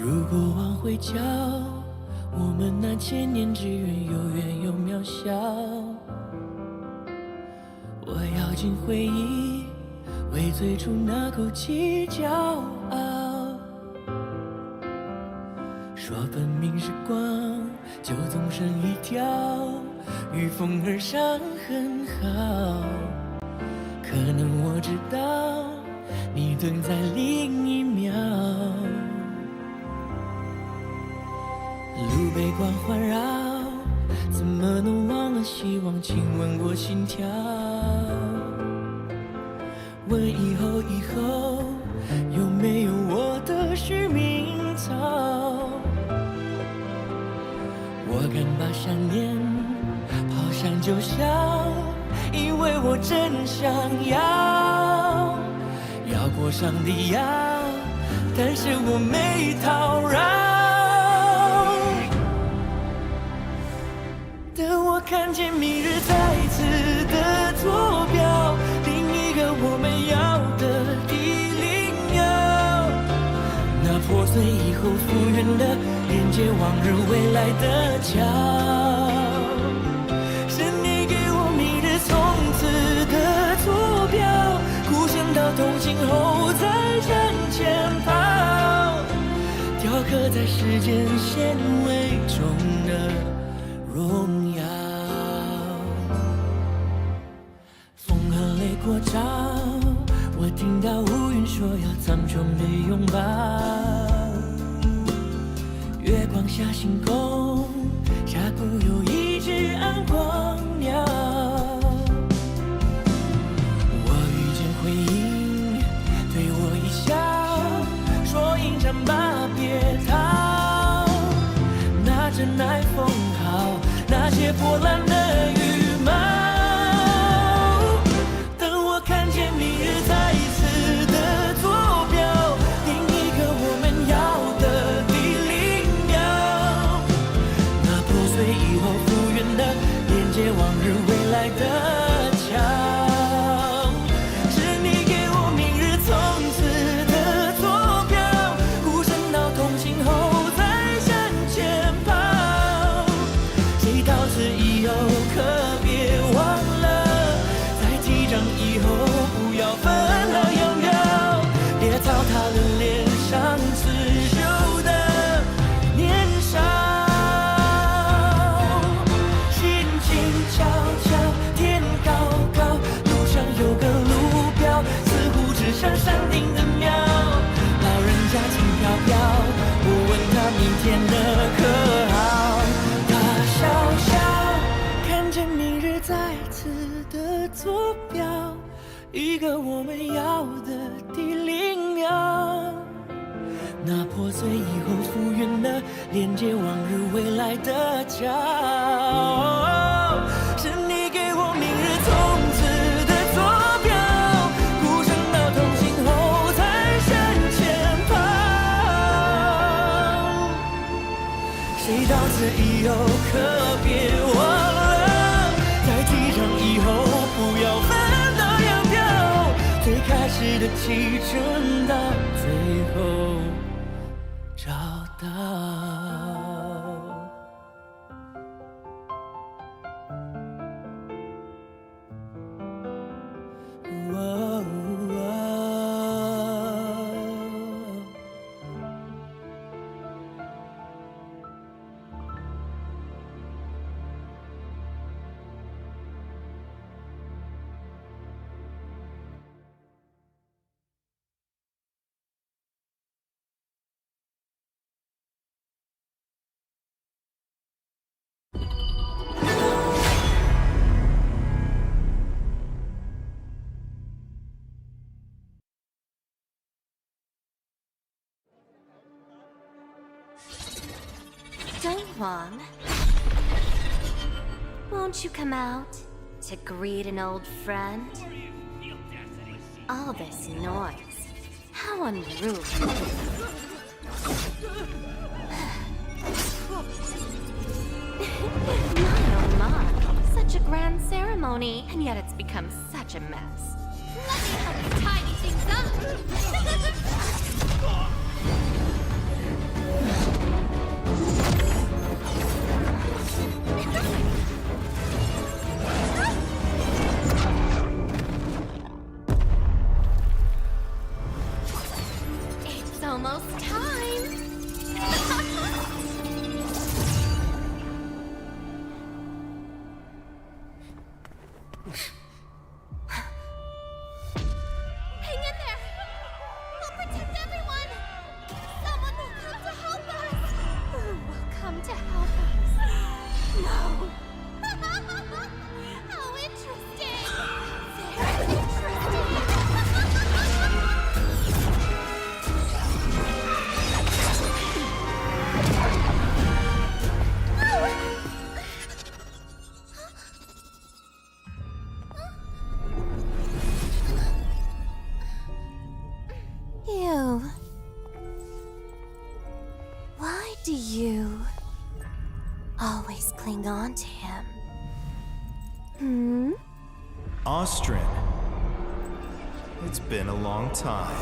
如果往回瞧，我们那千年之缘有远有渺小。我咬紧回忆，为最初那口气骄傲。说分明是光，就总剩一条，与风而上很好。可能我知道，你等在另一秒。路被光环绕，怎么能忘了希望亲吻过心跳？问以后有没有我的续命草？我敢把想念抛向九霄，因为我真想要过上帝要，但是我没讨饶。等我看见明日再次的坐标，另一个我们要的地灵鸟，那破碎以后复原的连接往日未来的桥，是你给我明日从此的坐标，孤身到同行后再向前跑，雕刻在时间纤维中的荣耀。风和泪过招，我听到乌云说要苍穹的拥抱，月光下星空下固有一只暗光鸟，我遇见回音对我一笑，说迎战吧别逃，那真爱风号，那些破烂的羽毛，等我看见明日再次的坐标，另一个我们要的地灵鸟，那破碎以后复原的连接往日未来的桥，是你给我明日从此的坐标，孤身到同行后再向前跑，谁到此以后可别忘了，在击掌以后不要分道扬镳，别糟蹋了脸上刺绣的年少，心静悄悄天高高，路上有个路标，似乎指向山顶的庙，老人家轻飘飘，我问他明天的可好，他笑笑，看见明日再次的坐标，一个我们要的地灵鸟，那破碎以后复原的连接往日未来的桥，是你给我明日从此的坐标，孤身到同行后才向前跑，谁到此以后可别忘了，在击掌以后不要分道扬镳，最开始的启程到最后找到。Huang. Won't you come out to greet an old friend? All this noise. How unruly. My oh my. Such a grand ceremony, and yet it's become such a mess. Let me help you tidy things up! It's almost time! Hang in there! I'll protect everyone! Someone will come to help us! Who will come to help us? No! How interesting! Very interesting! You. Why do you always cling on to him? Hmm? Austrian. It's been a long time.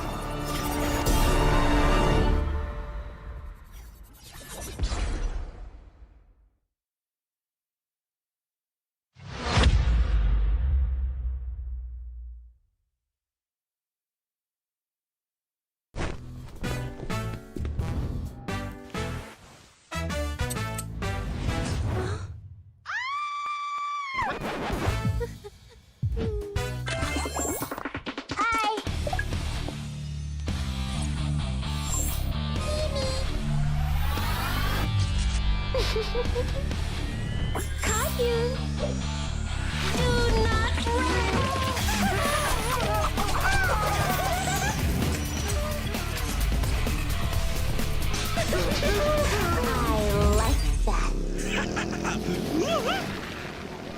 Caillou! Do not I like that.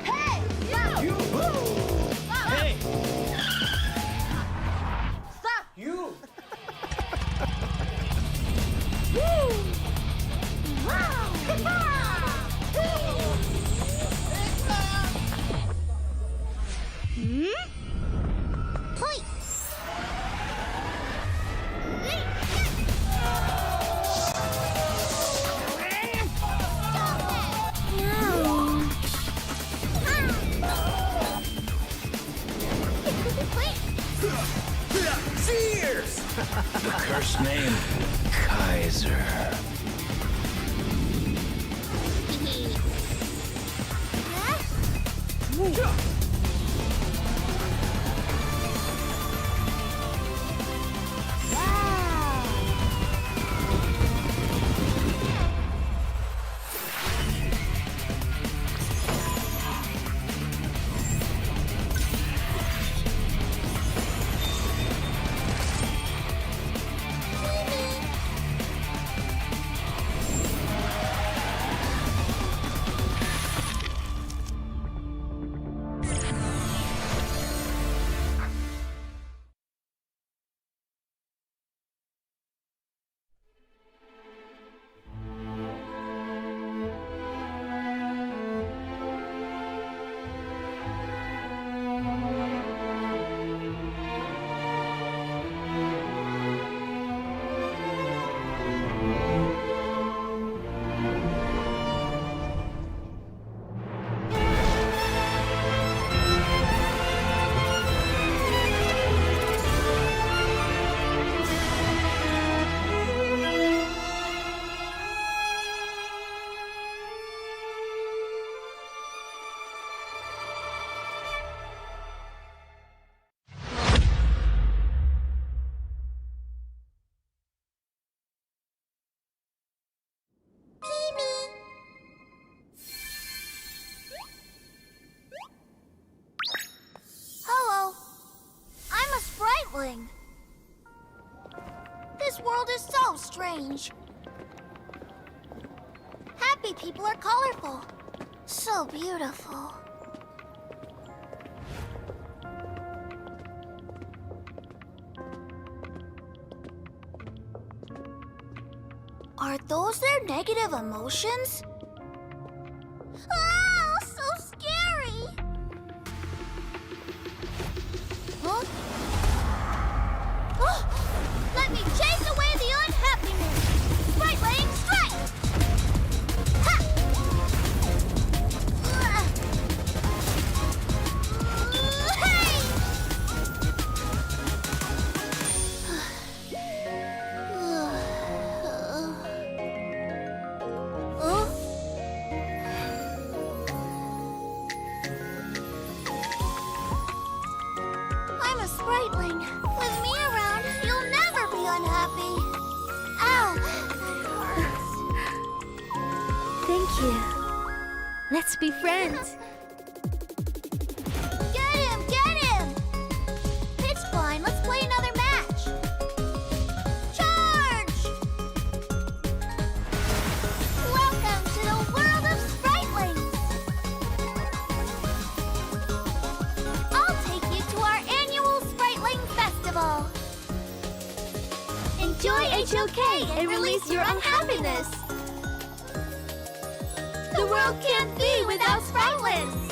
Hey! You! Hey! Stop! You! Point! Cheers! The cursed name, Kaiser. Hello. I'm a spriteling. This world is so strange. Happy people are colorful. So beautiful. Are those their negative emotions? Oh, so scary! Huh? Oh, let me chase away the unhappiness! Sprite-laying strike! Ha! Hey! I'm a spriteling. With me around, you'll never be unhappy. Ow! That hurts. Thank you. Let's be friends. Get him! Get him! Pitch blind, let's play another match. Charge! Welcome to the world of spritelings. I'll take you to our annual Spriteling Festival. Enjoy HOK and release your unhappiness. The world can't be without spritelings.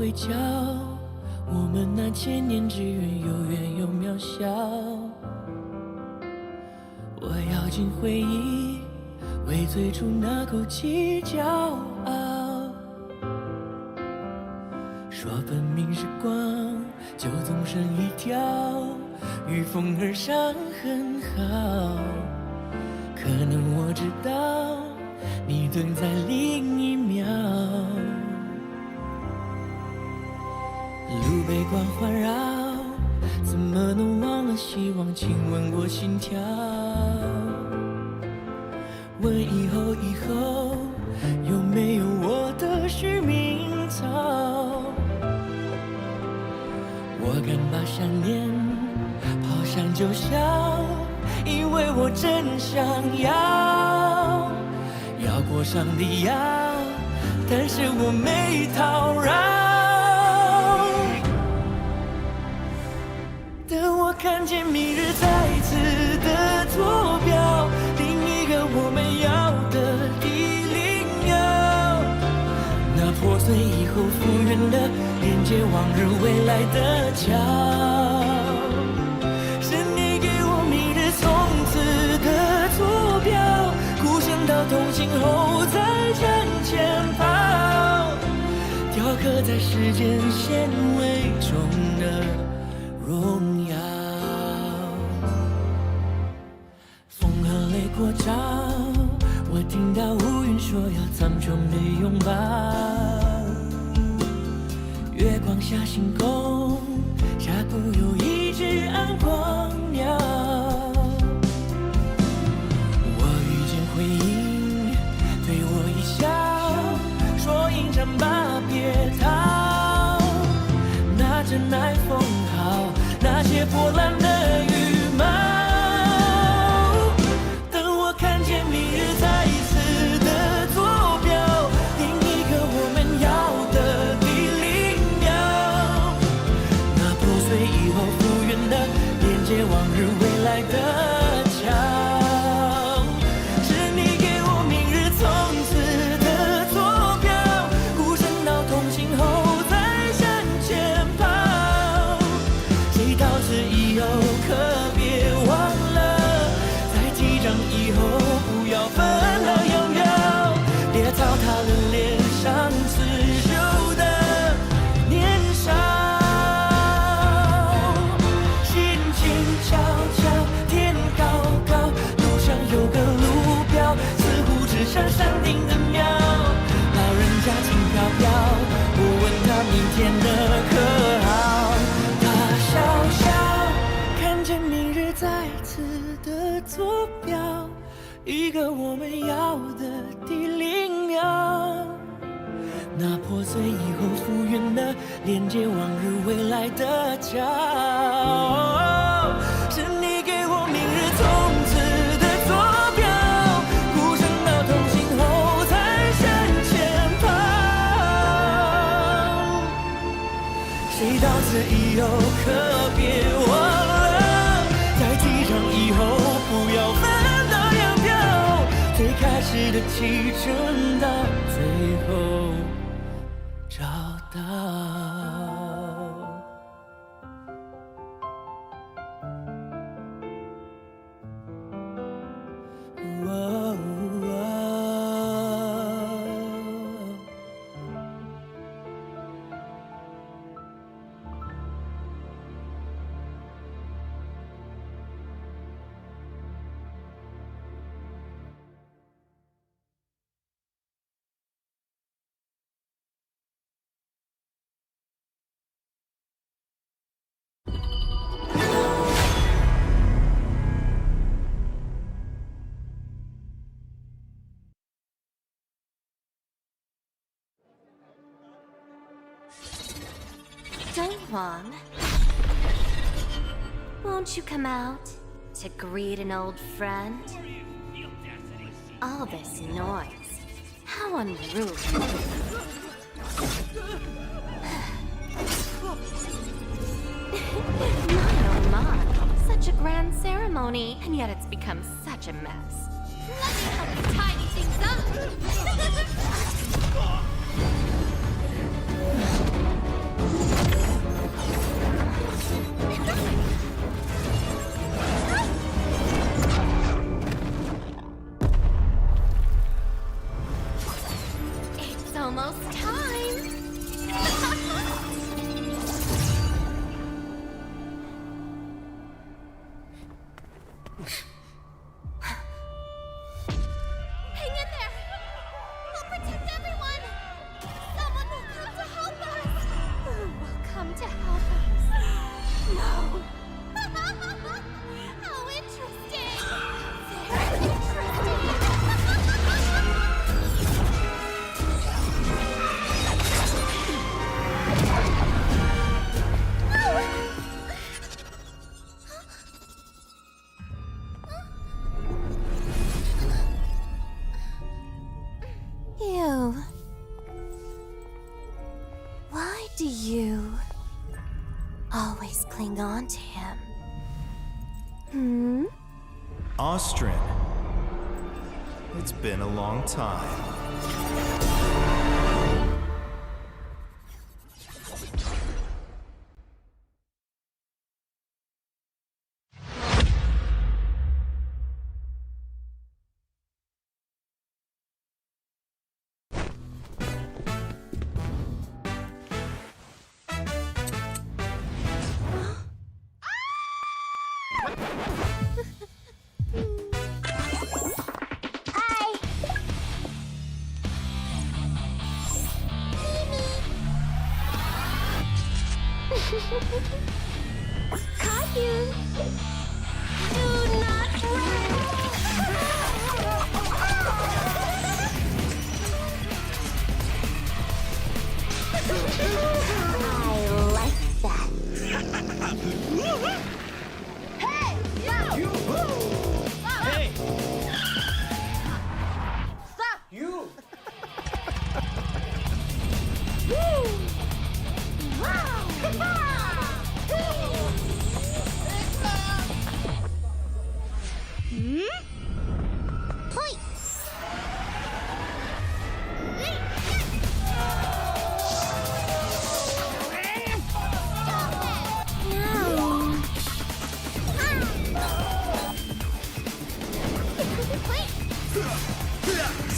会叫，我们那千年之缘有远有渺小。我咬紧回忆，为最初那口气骄傲。说分明是光，就纵身一条，与风而上很好。可能我知道，你等在另一秒。路被光环绕，怎么能忘了希望亲吻过心跳？问以后有没有我的续命草？我敢把想念抛山就小，因为我真想要过上帝要，但是我没讨饶。等我看见明日再次的坐标，另一个我们要的地灵鸟，那破碎以后复原的连接往日未来的桥，是你给我明日从此的坐标，孤身到同行后再向前跑，雕刻在时间纤维中的荣耀。风和雷过照，我听到乌云说要苍穹的拥抱，月光下星空下固有一只暗光鸟。我遇见回音，对我一笑，说迎战吧别逃，那真爱风号，那些破烂的羽毛。等我看见明日再次的坐标，另一个我们要的地灵鸟，那破碎以后复原的连接往日未来的桥，是你给我明日从此的坐标，孤身到同行后再向前跑，谁到此以后可别忘了，在击掌以后不要分道扬镳，别糟蹋了脸上刺绣的年少。心静悄悄，天高高，路上有个路标，似乎指向山顶的庙，老人家轻飘飘，我问他明天的可好，他笑笑，看见明日再次的坐标，一个我们要的地灵鸟，那破碎以后复原的连接往日未来的桥，是你给我明日从此的坐标，孤身到同行后才向前跑，谁到此以后可别忘了，在击掌以后不要分道扬镳，最开始的启程到最后找到。Don't Huang, won't you come out to greet an old friend? All this noise, how unruly. My oh my, such a grand ceremony, and yet it's become such a mess. Let me help you tidy things up. It's almost time. Hang in there! I'll protect everyone! Someone will come to help us! Who will come to help us? No. How interesting! Very interesting. You. Why do you always cling on to him? Hmm? Austrian. It's been a long time. Caillou! Do not I like that. Hey! You! Hey! Stop! You!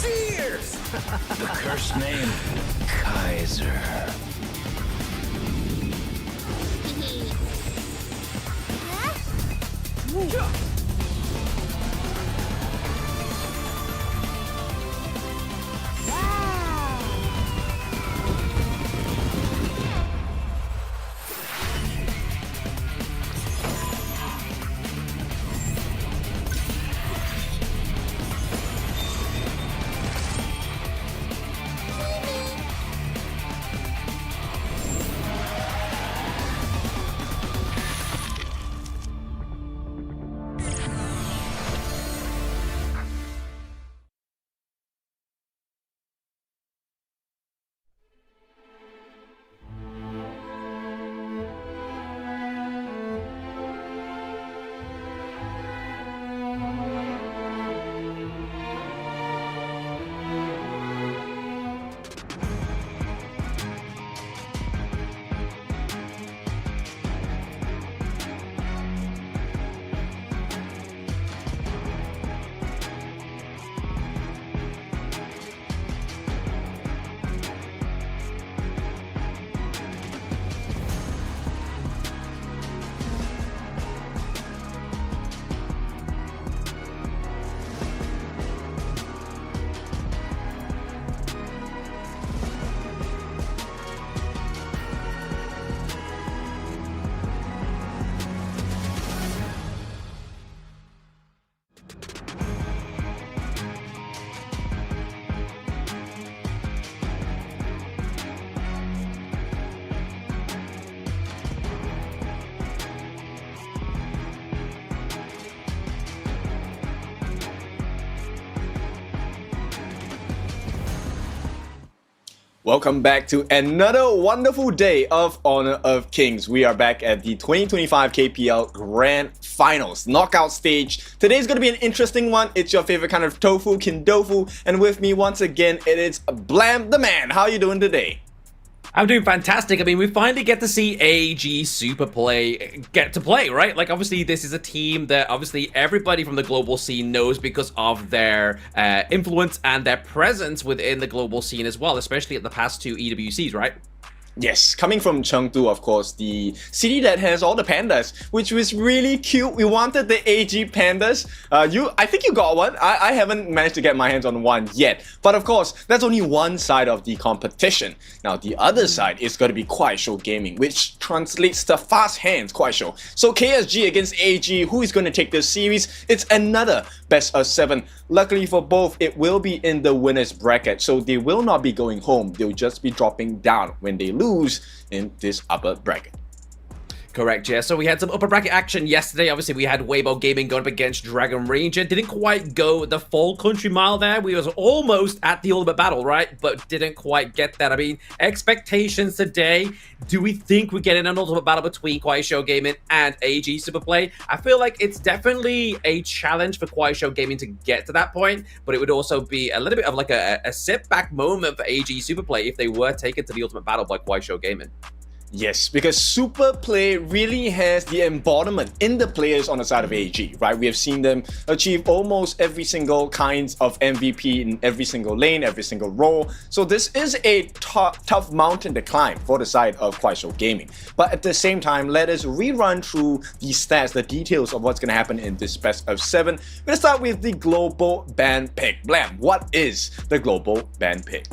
Cheers! The cursed name, Kaiser. Welcome back to another wonderful day of Honor of Kings. We are back at the 2025 KPL Grand Finals knockout stage. Today's going to be an interesting one. It's your favorite kind of tofu, kindofu, and with me once again it is Blam the Man. How are you doing today? I'm doing fantastic. I mean, we finally get to see AG Super get to play, right? Like, obviously, this is a team that obviously everybody from the global scene knows because of their influence and their presence within the global scene as well, especially at the past 2 EWCs, right? Yes, coming from Chengdu, of course, the city that has all the pandas, which was really cute. We wanted the AG pandas. I think you got one. I haven't managed to get my hands on one yet. But of course, that's only one side of the competition. Now, the other side is going to be KUAISHOU Gaming, which translates to fast hands, KUAISHOU. So KSG against AG, who is going to take this series? It's another best of 7. Luckily for both, it will be in the winner's bracket, so they will not be going home. They'll just be dropping down when they lose in this upper bracket. Correct, yeah. So we had some upper bracket action yesterday. Obviously, we had Weibo Gaming going up against Dragon Ranger. Didn't quite go the full country mile there. We was almost at the ultimate battle, right? But didn't quite get that. I mean, expectations today. Do we think we get in an ultimate battle between KUAISHOU Gaming and AG Superplay? I feel like it's definitely a challenge for KUAISHOU Gaming to get to that point, but it would also be a little bit of like a sit-back moment for AG Superplay if they were taken to the ultimate battle by KUAISHOU Gaming. Yes, because Super Play really has the embodiment in the players on the side of AG, right? We have seen them achieve almost every single kind of MVP in every single lane, every single role. So this is a tough mountain to climb for the side of KUAISHOU Gaming. But at the same time, let us rerun through the stats, the details of what's going to happen in this best of 7. We're going to start with the global ban pick. Blam, what is the global ban pick?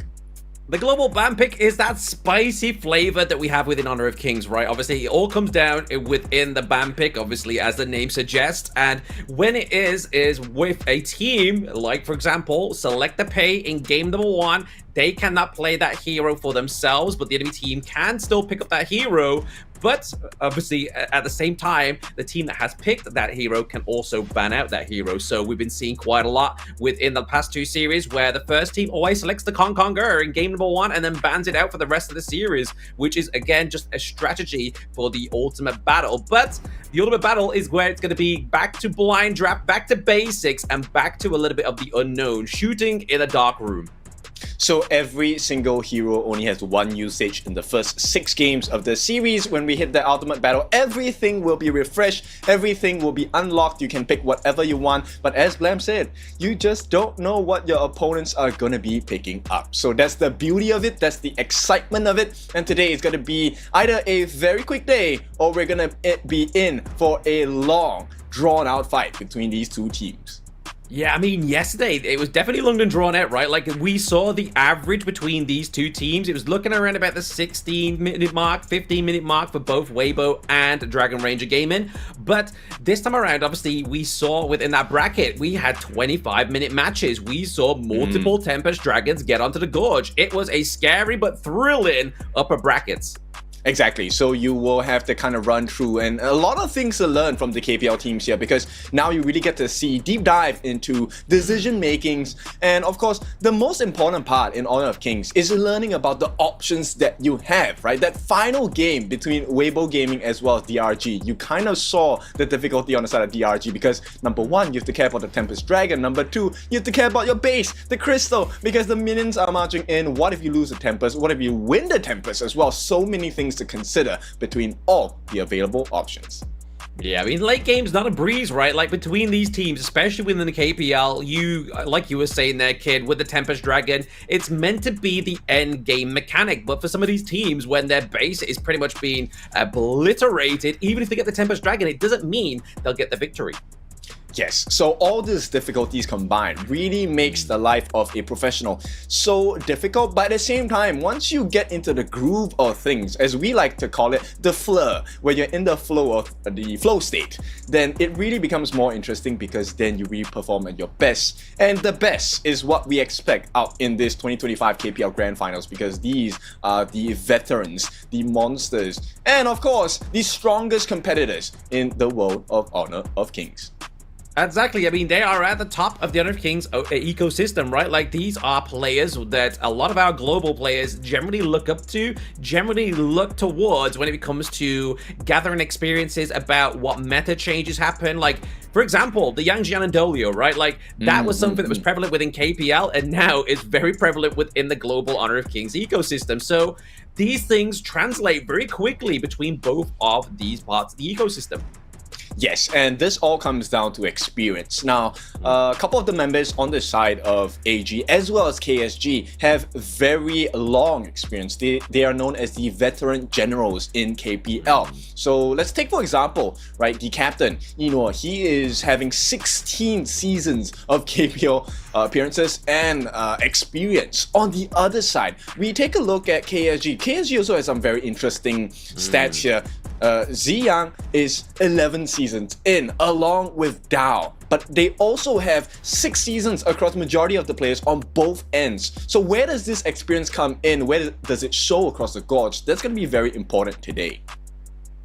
The global ban pick is that spicy flavor that we have within Honor of Kings, right? Obviously, it all comes down within the ban pick, obviously, as the name suggests. And when it is with a team, like, for example, Select the Pay in game number 1, they cannot play that hero for themselves, but the enemy team can still pick up that hero. But obviously, at the same time, the team that has picked that hero can also ban out that hero. So we've been seeing quite a lot within the past 2 series where the first team always selects the Konger in game number 1 and then bans it out for the rest of the series, which is, again, just a strategy for the ultimate battle. But the ultimate battle is where it's going to be back to blind draft, back to basics, and back to a little bit of the unknown, shooting in a dark room. So every single hero only has 1 usage in the first 6 games of the series. When we hit the ultimate battle, everything will be refreshed, everything will be unlocked, you can pick whatever you want. But as Blam said, you just don't know what your opponents are going to be picking up. So that's the beauty of it, that's the excitement of it. And today is going to be either a very quick day or we're going to be in for a long, drawn out fight between these 2 teams. Yeah, I mean, yesterday, it was definitely long and drawn out, right? Like, we saw the average between these 2 teams. It was looking around about the 16-minute mark, 15-minute mark for both Weibo and Dragon Ranger Gaming. But this time around, obviously, we saw within that bracket, we had 25-minute matches. We saw multiple Tempest Dragons get onto the Gorge. It was a scary but thrilling upper brackets. Exactly, so you will have to kind of run through and a lot of things to learn from the KPL teams here, because now you really get to see deep dive into decision makings. And of course, the most important part in Honor of Kings is learning about the options that you have, right? That final game between Weibo Gaming as well as DRG, you kind of saw the difficulty on the side of DRG because number 1, you have to care about the Tempest Dragon, number 2, you have to care about your base, the Crystal, because the minions are marching in. What if you lose the Tempest? What if you win the Tempest as well? So many things to consider between all the available options. Yeah, I mean, late game's not a breeze, right? Like, between these teams, especially within the KPL, like you were saying there, kid, with the Tempest Dragon, it's meant to be the end game mechanic. But for some of these teams, when their base is pretty much being obliterated, even if they get the Tempest Dragon, it doesn't mean they'll get the victory. Yes, so all these difficulties combined really makes the life of a professional so difficult, but at the same time, once you get into the groove of things, as we like to call it, the flur, where you're in the flow of the flow state, then it really becomes more interesting because then you really perform at your best. And the best is what we expect out in this 2025 KPL Grand Finals, because these are the veterans, the monsters, and of course, the strongest competitors in the world of Honor of Kings. Exactly. I mean, they are at the top of the Honor of Kings ecosystem, right? Like, these are players that a lot of our global players generally look up to, generally look towards when it comes to gathering experiences about what meta changes happen. Like, for example, the Yang Jian and Dolio, right? Like, that was something that was prevalent within KPL, and now is very prevalent within the global Honor of Kings ecosystem. So these things translate very quickly between both of these parts of the ecosystem. Yes, and this all comes down to experience. Now, a couple of the members on the side of AG as well as KSG have very long experience. They are known as the veteran generals in KPL. So let's take, for example, right, the captain, he is having 16 seasons of KPL appearances and experience. On the other side, we take a look at KSG. KSG also has some very interesting stats here. Ziyang is 11 seasons in, along with Dao. But they also have 6 seasons across majority of the players on both ends. So where does this experience come in? Where does it show across the gorge? That's going to be very important today.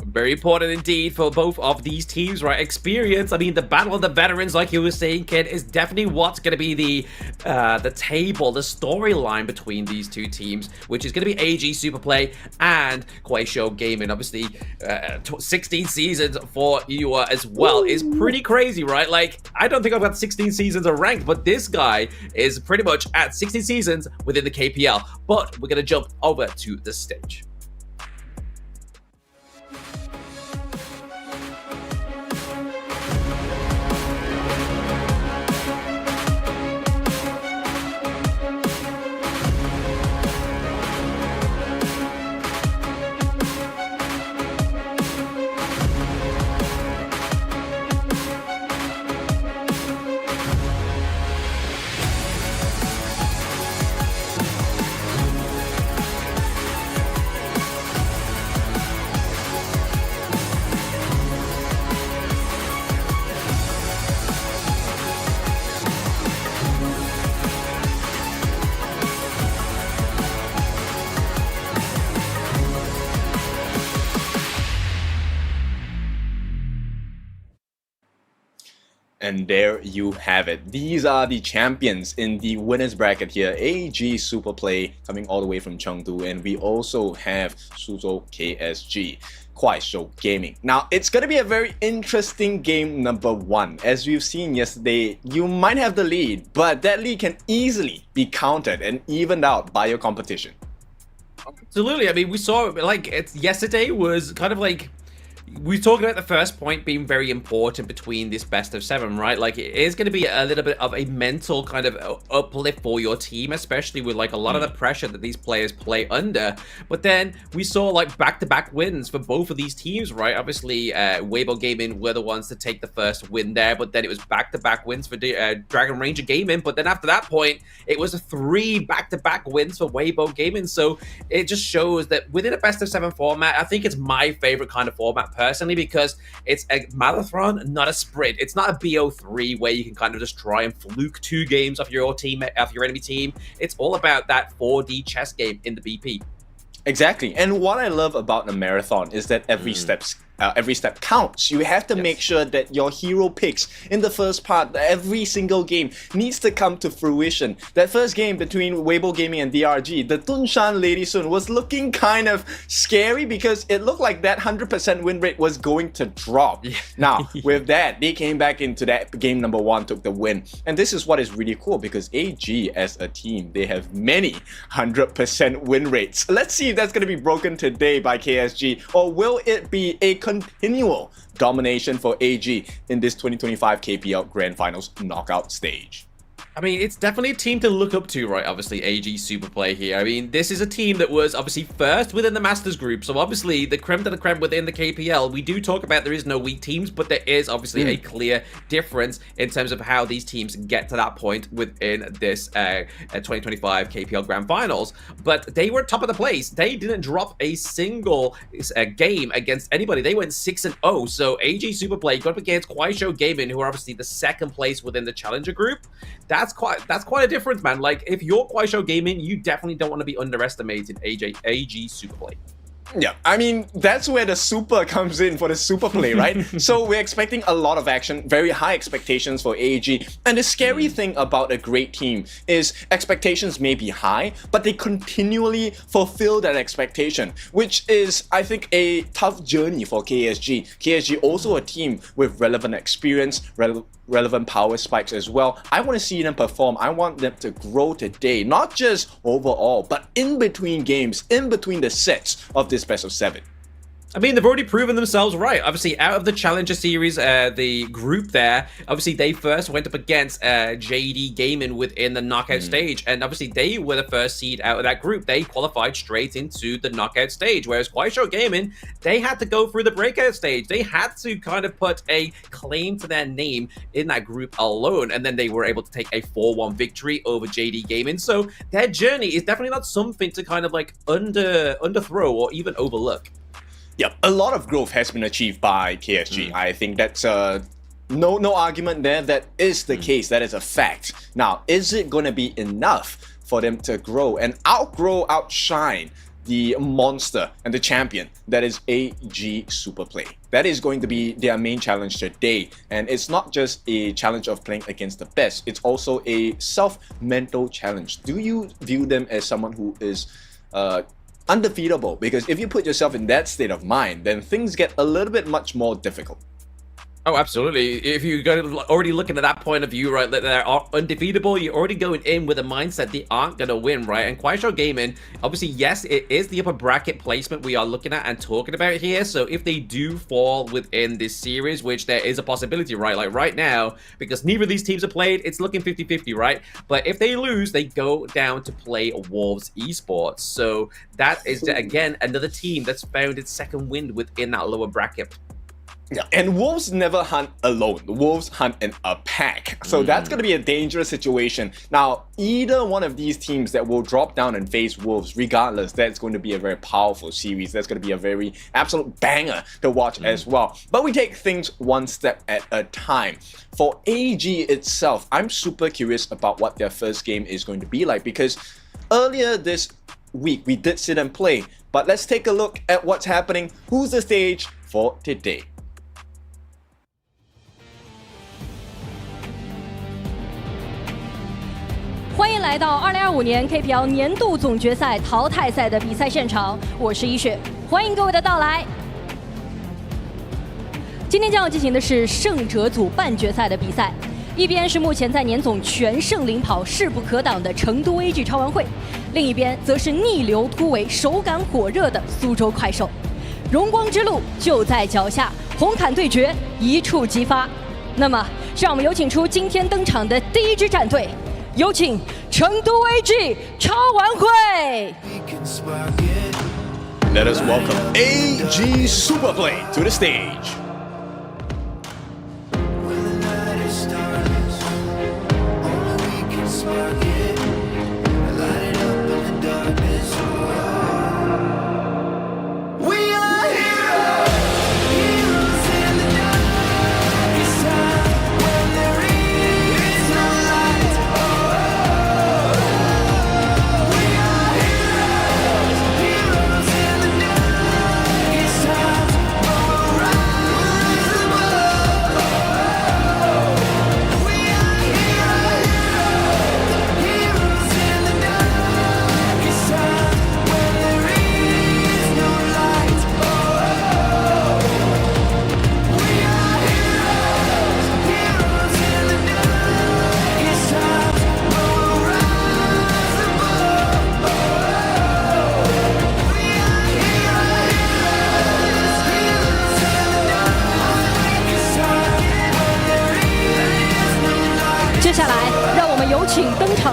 Very important indeed for both of these teams, right? Experience. I mean, the battle of the veterans, like you were saying, Kid, is definitely what's going to be the table, the storyline between these two teams, which is going to be AG Superplay and KUAISHOU Gaming. Obviously, 16 seasons for you as well is pretty crazy, right? Like, I don't think I've got 16 seasons of ranked, but this guy is pretty much at 16 seasons within the KPL. But we're going to jump over to the stage. And there you have it. These are the champions in the winners bracket here. AG Superplay coming all the way from Chengdu, and we also have Suzhou KSG, KUAISHOU Gaming. Now, it's going to be a very interesting game number 1. As we've seen yesterday, you might have the lead, but that lead can easily be countered and evened out by your competition. Absolutely. I mean, we saw, like, yesterday was kind of like, we talked about the first point being very important between this best of 7, right? Like, it is going to be a little bit of a mental kind of uplift for your team, especially with like a lot of the pressure that these players play under. But then we saw like back-to-back wins for both of these teams, right? Obviously, Weibo Gaming were the ones to take the first win there, but then it was back-to-back wins for Dragon Ranger Gaming. But then after that point, it was 3 back-to-back wins for Weibo Gaming. So it just shows that within a best of 7 format, I think it's my favorite kind of format personally, because it's a marathon, not a sprint. It's not a BO3 where you can kind of just try and fluke 2 games off your team, off your enemy team. It's all about that 4D chess game in the BP. Exactly. And what I love about the marathon is that every step counts. You have to make sure that your hero picks in the first part, every single game needs to come to fruition. That first game between Weibo Gaming and DRG, the Tunshan Lady Sun, was looking kind of scary because it looked like that 100% win rate was going to drop. Yeah. Now, with that, they came back into that game number 1, took the win. And this is what is really cool, because AG as a team, they have many 100% win rates. Let's see if that's going to be broken today by KSG, or will it be a continual domination for AG in this 2025 KPL Grand Finals knockout stage? I mean, it's definitely a team to look up to, right? Obviously, AG Superplay here. I mean, this is a team that was obviously first within the Masters group. So obviously, the creme de la creme within the KPL. We do talk about there is no weak teams, but there is obviously a clear difference in terms of how these teams get to that point within this 2025 KPL Grand Finals. But they were top of the place. They didn't drop a single game against anybody. They went 6-0. So AG Superplay got up against KUAISHOU Gaming, who are obviously the second place within the Challenger group. That's quite a difference, man. Like, if you're KUAISHOU Gaming, you definitely don't want to be underestimating AG Superplay. Yeah, I mean, that's where the super comes in for the super play, right? So we're expecting a lot of action, very high expectations for AEG. And the scary thing about a great team is expectations may be high, but they continually fulfill that expectation, which is, I think, a tough journey for KSG. KSG also a team with relevant experience, relevant power spikes as well. I want to see them perform. I want them to grow today, not just overall, but in between games, in between the sets of this best of 7. I mean, they've already proven themselves right. Obviously, out of the Challenger Series, the group there, obviously they first went up against JD Gaming within the knockout stage, and obviously they were the first seed out of that group. They qualified straight into the knockout stage, whereas KUAISHOU Gaming, they had to go through the breakout stage. They had to kind of put a claim to their name in that group alone, and then they were able to take a 4-1 victory over JD Gaming. So their journey is definitely not something to kind of like underthrow or even overlook. Yeah, a lot of growth has been achieved by KSG. I think that's no argument there. That is the case. That is a fact. Now, is it going to be enough for them to grow and outshine the monster and the champion that is AG Superplay? That is going to be their main challenge today. And it's not just a challenge of playing against the best. It's also a self-mental challenge. Do you view them as someone who is undefeatable? Because if you put yourself in that state of mind, then things get a little bit much more difficult. Oh, absolutely. If you're already looking at that point of view, right, that they're undefeatable, you're already going in with a mindset they aren't going to win, right? And KUAISHOU Gaming, obviously, yes, it is the upper bracket placement we are looking at and talking about here. So if they do fall within this series, which there is a possibility, right? Like right now, because neither of these teams are played, it's looking 50-50, right? But if they lose, they go down to play Wolves Esports. So that is, again, another team that's found its second wind within that lower bracket. Yeah, and Wolves never hunt alone. The Wolves hunt in a pack. So that's going to be a dangerous situation. Now, either one of these teams that will drop down and face Wolves, regardless, that's going to be a very powerful series. That's going to be a very absolute banger to watch as well. But we take things one step at a time. For AG itself, I'm super curious about what their first game is going to be like, because earlier this week we did sit and play. But let's take a look at what's happening. Who's the stage for today?欢迎来到2025年 KPL 年度总决赛淘汰赛的比赛现场，我是一雪，欢迎各位的到来。今天将要进行的是胜者组半决赛的比赛，一边是目前在年总全胜领跑、势不可挡的成都 AG 超玩会，另一边则是逆流突围、手感火热的苏州快手。荣光之路就在脚下，红毯对决一触即发。那么，让我们有请出今天登场的第一支战队。有请成都 AG 超玩会。Let us welcome AG Superplay to the stage.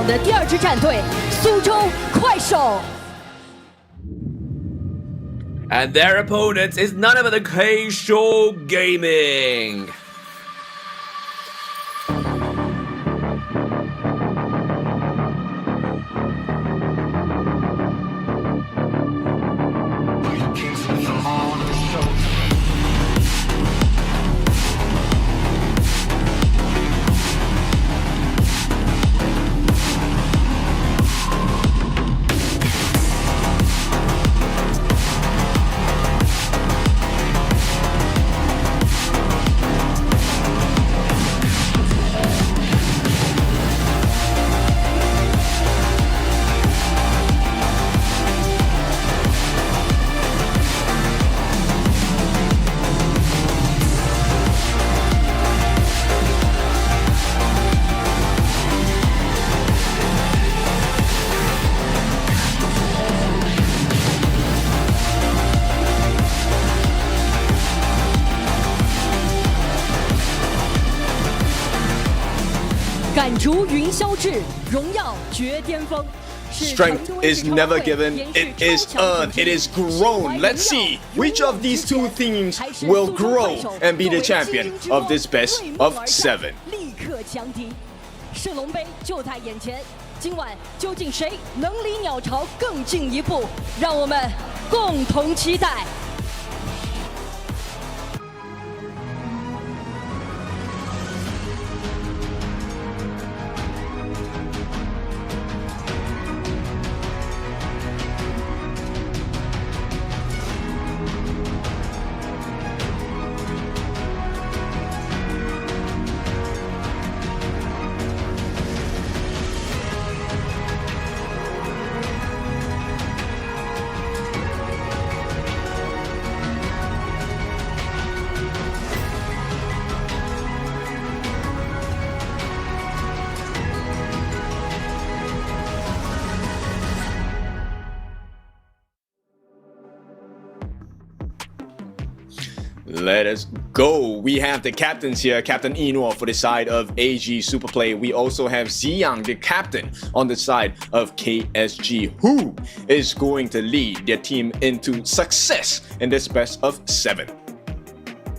的第二支战队苏州快手。And their opponent is none other than KUAISHOU Gaming. 赶逐云霄志，荣耀绝巅峰。 Strength is never given, it is earned, it is grown. Let's see which of these two teams will grow and be the champion of this best of 7. 立刻强敌，圣龙杯就在眼前，今晚究竟谁能离鸟巢更进一步？让我们共同期待。 Let us go. We have the captains here. Captain Enor for the side of AG Superplay. We also have Ziyang, the captain, on the side of KSG, who is going to lead their team into success in this best of 7.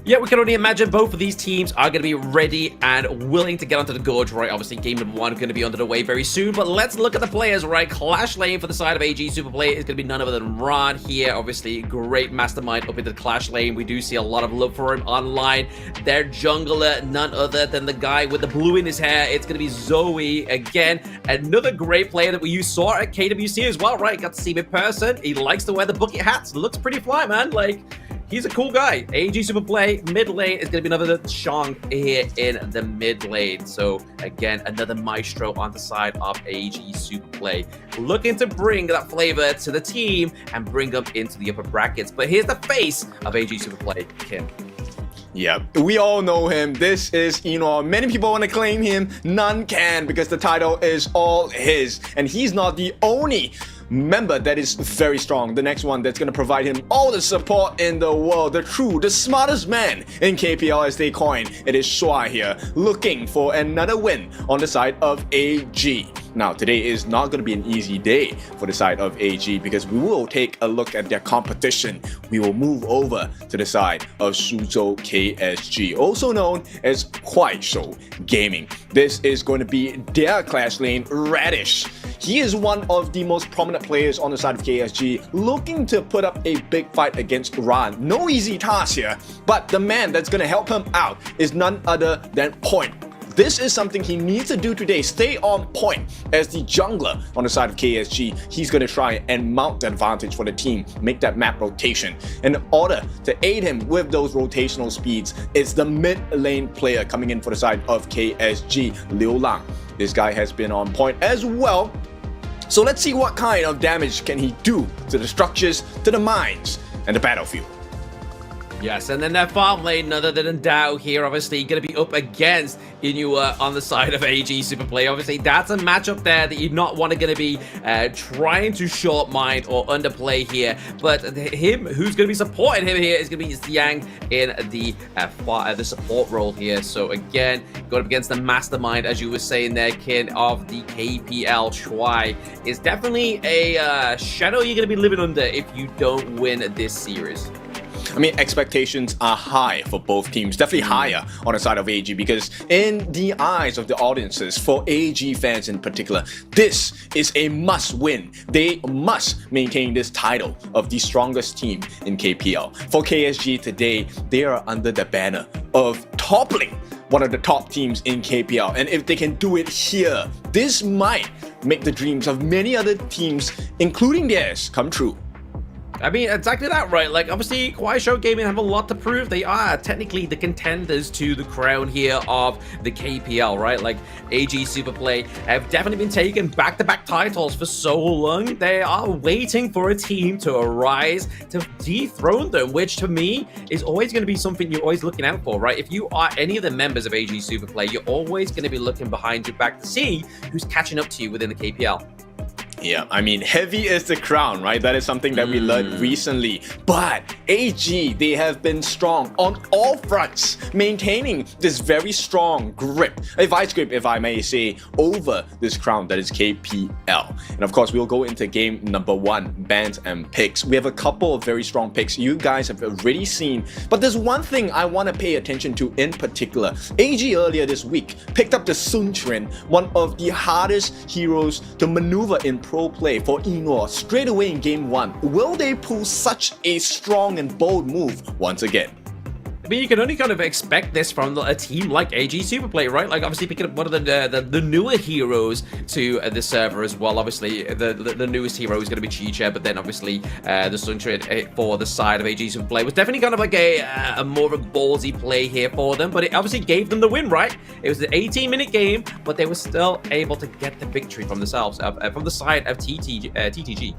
Yeah, we can only imagine both of these teams are going to be ready and willing to get onto the gorge, right? Obviously, game number 1 going to be under the way very soon, but let's look at the players, right? Clash lane for the side of AG Superplay is going to be none other than Ron here. Obviously, great mastermind up into the Clash lane. We do see a lot of love for him online. Their jungler, none other than the guy with the blue in his hair. It's going to be Zoe again. Another great player that you saw at KWC as well, right? Got to see him in person. He likes to wear the bucket hats. Looks pretty fly, man. Like, he's a cool guy. AG Superplay, mid lane is going to be another Shang here in the mid lane. So, again, another Maestro on the side of AG Superplay. Looking to bring that flavor to the team and bring them into the upper brackets. But here's the face of AG Superplay, Kim. Yeah, we all know him. This is Enor. Many people want to claim him. None can because the title is all his. And he's not the only member that is very strong. The next one that's going to provide him all the support in the world. The smartest man in KPL as they coin. It is Shuai here, looking for another win on the side of AG. Now, today is not going to be an easy day for the side of AG because we will take a look at their competition. We will move over to the side of Suzhou KSG, also known as KUAISHOU Gaming. This is going to be their Clash lane, Radish. He is one of the most prominent players on the side of KSG, looking to put up a big fight against Ran. No easy task here, but the man that's going to help him out is none other than Point. This is something he needs to do today. Stay on point as the jungler on the side of KSG. He's going to try and mount the advantage for the team, make that map rotation. In order to aid him with those rotational speeds, it's the mid lane player coming in for the side of KSG, Liu Lang. This guy has been on point as well. So let's see what kind of damage can he do to the structures, to the mines, and the battlefield. Yes, and then that farm lane, none other than Dao here, obviously going to be up against Inua on the side of AG Superplay. Obviously, that's a matchup there that you're not going to be trying to short mind or underplay here. But him, who's going to be supporting him here, is going to be Ziyang in the support role here. So again, going up against the mastermind, as you were saying there, kid, of the KPL. Shuai is definitely a shadow you're going to be living under if you don't win this series. I mean, expectations are high for both teams, definitely higher on the side of AG, because in the eyes of the audiences, for AG fans in particular, this is a must win. They must maintain this title of the strongest team in KPL. For KSG today, they are under the banner of toppling one of the top teams in KPL. And if they can do it here, this might make the dreams of many other teams, including theirs, come true. I mean, exactly that, right? Like, obviously, KUAISHOU Gaming have a lot to prove. They are technically the contenders to the crown here of the KPL, right? Like, AG Superplay have definitely been taking back-to-back titles for so long. They are waiting for a team to arise to dethrone them, which to me is always going to be something you're always looking out for, right? If you are any of the members of AG Superplay, you're always going to be looking behind your back to see who's catching up to you within the KPL. Yeah, I mean, heavy is the crown, right? That is something that we learned recently. But AG, they have been strong on all fronts, maintaining this very strong grip, a vice grip, if I may say, over this crown that is KPL. And of course, we'll go into game number 1, bans and picks. We have a couple of very strong picks you guys have already seen, but there's one thing I want to pay attention to in particular. AG earlier this week picked up the Sun Quan, one of the hardest heroes to maneuver in pro play for Enor straight away in game 1. Will they pull such a strong and bold move once again? I mean, you can only kind of expect this from a team like AG Superplay, right? Like, obviously picking up one of the newer heroes to the server as well. Obviously, the newest hero is going to be Chicha, but then obviously the Sun Quan for the side of AG Superplay was definitely kind of like a more of a ballsy play here for them, but it obviously gave them the win, right? It was an 18-minute game, but they were still able to get the victory from themselves, from the side of TTG.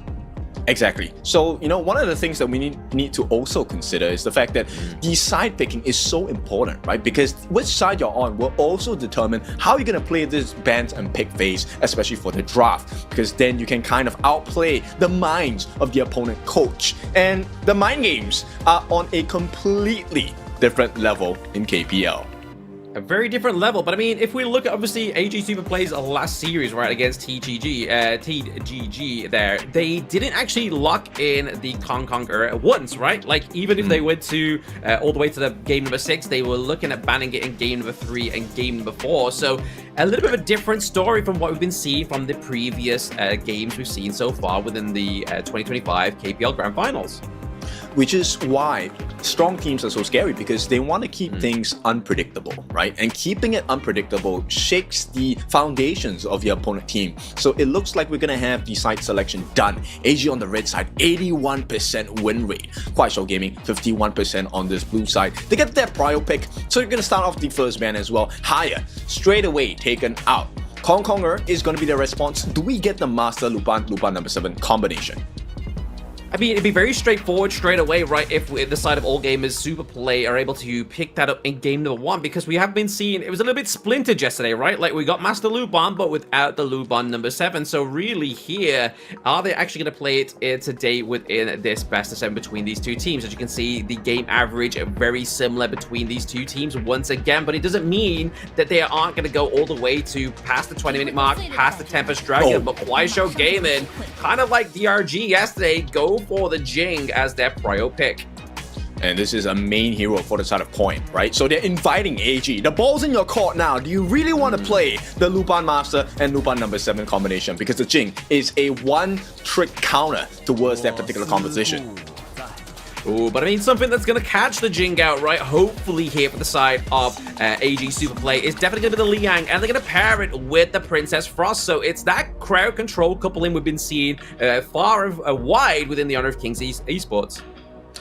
Exactly. So, you know, one of the things that we need to also consider is the fact that the side picking is so important, right? Because which side you're on will also determine how you're going to play this bans and pick phase, especially for the draft, because then you can kind of outplay the minds of the opponent coach. And the mind games are on a completely different level in KPL. A very different level, but I mean, if we look at obviously AG Superplay's last series, right, against TGG there, they didn't actually lock in the Conqueror once, right? Like, even if they went to all the way to the game number 6, they were looking at banning it in game number 3 and game number 4. So a little bit of a different story from what we've been seeing from the previous games we've seen so far within the 2025 KPL Grand Finals. Which is why strong teams are so scary, because they want to keep things unpredictable, right? And keeping it unpredictable shakes the foundations of your opponent team. So it looks like we're going to have the side selection done. AG on the red side, 81% win rate. KUAISHOU Gaming, 51% on this blue side. They get their prior pick, so you're going to start off the first ban as well. Higher, straight away taken out. Conqueror is going to be the response. Do we get the Master Luban number 7 combination? I mean, it'd be very straightforward straight away, right, if the side of All Gamers Superplay are able to pick that up in game number 1, because we have been seeing, it was a little bit splintered yesterday, right? Like, we got Master Luban, but without the Luban number 7. So really here, are they actually going to play it today within this best of 7 between these two teams? As you can see, the game average are very similar between these two teams once again, but it doesn't mean that they aren't going to go all the way to past the 20-minute mark, past the Tempest Dragon, but KUAISHOU Gaming, kind of like DRG yesterday, go for the Jing as their prio pick. And this is a main hero for the side of Point, right? So they're inviting AG. The ball's in your court now. Do you really want to play the Luban Master and Luban number 7 combination? Because the Jing is a one-trick counter towards that particular composition. Ooh, but I mean, something that's going to catch the Jing out, right? Hopefully here for the side of AG Superplay is definitely going to be the Liang, and they're going to pair it with the Princess Frost. So it's that crowd control coupling we've been seeing far and wide within the Honor of Kings Esports.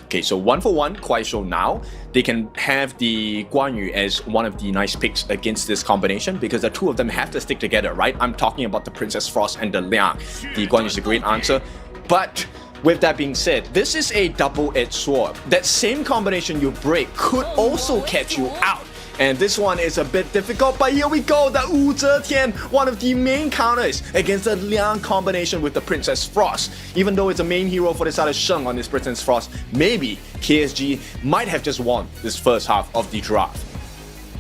Okay, so 1-for-1, KUAISHOU now. They can have the Guanyu as one of the nice picks against this combination, because the two of them have to stick together, right? I'm talking about the Princess Frost and the Liang. The Guanyu is a great answer, but with that being said, this is a double-edged sword. That same combination you break could also catch you out. And this one is a bit difficult, but here we go. The Wu Zetian, one of the main counters against the Liang combination with the Princess Frost. Even though it's a main hero for the side of Sheng on this Princess Frost, maybe KSG might have just won this first half of the draft.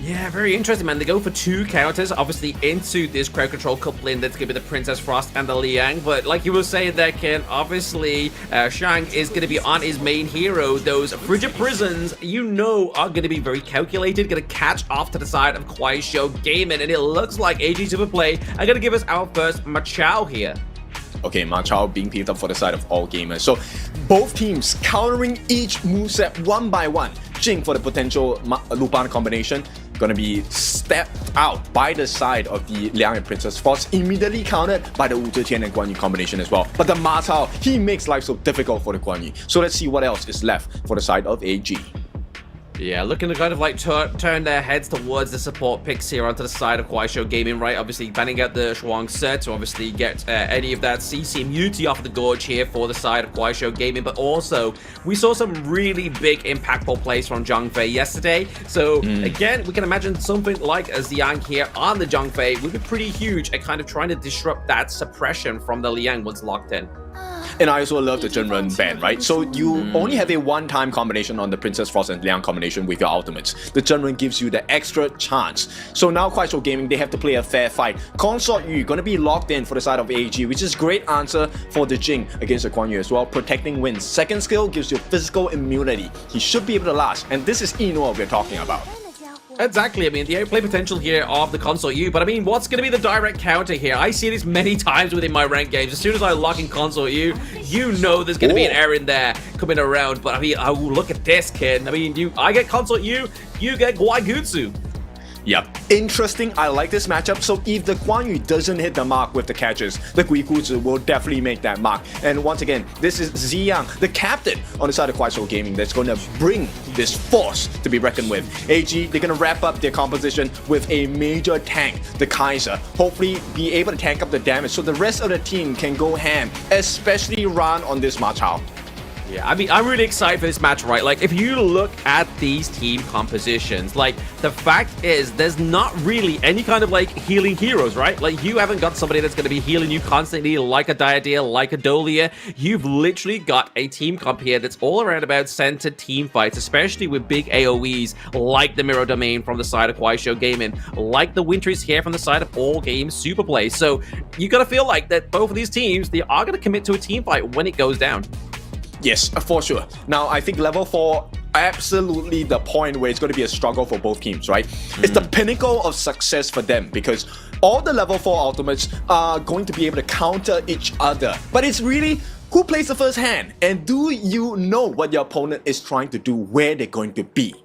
Yeah, very interesting, man. They go for 2 counters, obviously, into this crowd control coupling that's going to be the Princess Frost and the Liang. But like you were saying there, Ken, obviously, Shang is going to be on his main hero. Those Frigid Prisons, you know, are going to be very calculated, going to catch off to the side of KUAISHOU Gaming. And it looks like AG Superplay are going to give us our first Machao here. Okay, Machao being picked up for the side of All Gamers. So both teams countering each moveset one by one. Jing for the potential Luban combination, gonna be stepped out by the side of the Liang and Princess Frost, immediately countered by the Wu Zetian and Guanyu combination as well. But the Ma Chao, he makes life so difficult for the Guanyu. So let's see what else is left for the side of AG. Yeah, looking to kind of like turn their heads towards the support picks here onto the side of KUAISHOU Gaming, right? Obviously banning out the Shuang set to obviously get any of that CC immunity off the Gorge here for the side of KUAISHOU Gaming, but also we saw some really big impactful plays from Zhang Fei yesterday. So again, we can imagine something like a Xiang here on the Zhang Fei would be pretty huge at kind of trying to disrupt that suppression from the Liang once locked in. And I also love the Zhenren ban, right? So you only have a one-time combination on the Princess Frost and Liang combination with your ultimates. The Zhenren gives you the extra chance. So now KUAISHOU Gaming, they have to play a fair fight. Consort Yu gonna be locked in for the side of AG, which is great answer for the Jing against the Guan Yu as well. Protecting wins. Second skill gives you physical immunity. He should be able to last. And this is Inoa we're talking about. Exactly, I mean, the outplay potential here of the Consort U, but I mean, what's going to be the direct counter here? I see this many times within my ranked games. As soon as I lock in Consort U, you know there's going to be an error in there coming around, but I mean, oh, look at this, kid. I mean, I get Consort U, you get Guaigutsu. Yep. Interesting. I like this matchup. So if the Guan Yu doesn't hit the mark with the catches, the Guiguzhi will definitely make that mark. And once again, this is Ziyang, the captain on the side of KUAISHOU Gaming, that's going to bring this force to be reckoned with. AG, they're going to wrap up their composition with a major tank, the Kaiser. Hopefully be able to tank up the damage so the rest of the team can go ham, especially Ran on this Ma Chao. Yeah, I mean, I'm really excited for this match, right? Like, if you look at these team compositions, like, the fact is, there's not really any kind of, like, healing heroes, right? Like, you haven't got somebody that's going to be healing you constantly, like a Diadea, like a Dolia. You've literally got a team comp here that's all around about centered team fights, especially with big AoEs, like the Mirror Domain from the side of KUAISHOU Gaming, like the Winters here from the side of All Games Superplay. So, you got to feel like that both of these teams, they are going to commit to a team fight when it goes down. Yes, for sure. Now, I think level 4, absolutely the point where it's going to be a struggle for both teams, right? It's the pinnacle of success for them because all the level 4 ultimates are going to be able to counter each other. But it's really who plays the first hand, and do you know what your opponent is trying to do, where they're going to be?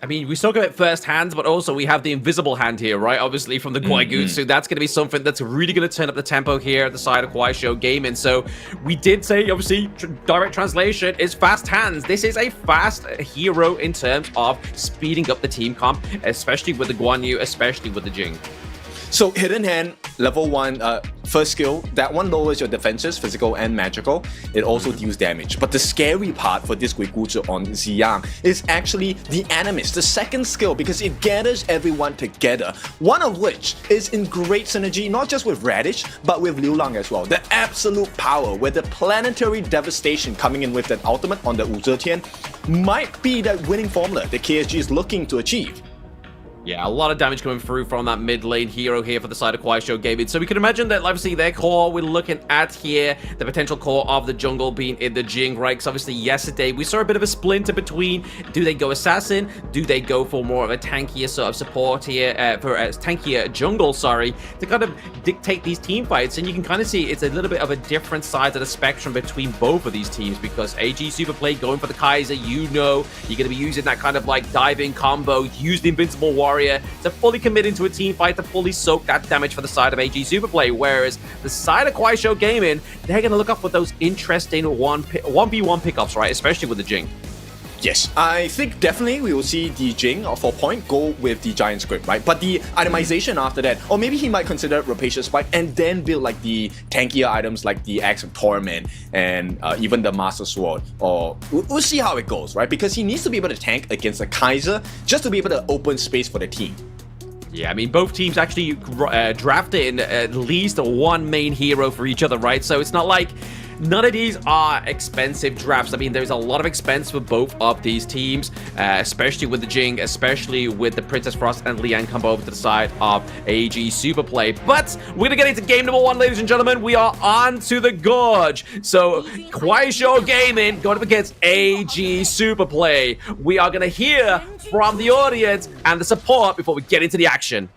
I mean, we talk about first hands, but also we have the invisible hand here, right? Obviously from the Guaigutsu, that's going to be something that's really going to turn up the tempo here at the side of KUAISHOU Gaming. So we did say, obviously, direct translation is fast hands. This is a fast hero in terms of speeding up the team comp, especially with the Guan Yu, especially with the Jing. So Hidden Hand, level 1, first skill, that one lowers your defenses, physical and magical. It also deals damage. But the scary part for this Guiguzhi on Ziyang is actually the Animist, the second skill, because it gathers everyone together. One of which is in great synergy, not just with Radish, but with Liu Lang as well. The absolute power, where the planetary devastation coming in with that ultimate on the Wu Zetian might be that winning formula that KSG is looking to achieve. Yeah, a lot of damage coming through from that mid lane hero here for the side of KUAISHOU Gaming. So we can imagine that, obviously, their core we're looking at here, the potential core of the jungle being in the Jing, right? Because obviously yesterday we saw a bit of a splinter between, do they go assassin? Do they go for more of a tankier sort of support here, for a tankier jungle, sorry, to kind of dictate these team fights? And you can kind of see it's a little bit of a different side of the spectrum between both of these teams, because AG Superplay going for the Kaiser, you know, you're going to be using that kind of like diving combo, use the Invincible Warrior to fully commit into a team fight to fully soak that damage for the side of AG Superplay, whereas the side of KUAISHOU Gaming, they're going to look up for those interesting 1v1 pickups, right? Especially with the Jing. Yes, I think definitely we will see the Jing for point go with the Giant Script, right? But the itemization after that, or maybe he might consider Rapacious Spike and then build like the tankier items like the Axe of Torment and even the Master Sword. Or we'll see how it goes, right? Because he needs to be able to tank against the Kaiser just to be able to open space for the team. Yeah, I mean, both teams actually drafted in at least one main hero for each other, right? So it's not like none of these are expensive drafts. I mean, there's a lot of expense for both of these teams, especially with the Jing, especially with the Princess Frost and Liang combo over to the side of AG Superplay. But we're going to get into game number 1, ladies and gentlemen. We are on to the Gorge. So, KUAISHOU Gaming going up against AG Superplay. We are going to hear from the audience and the support before we get into the action.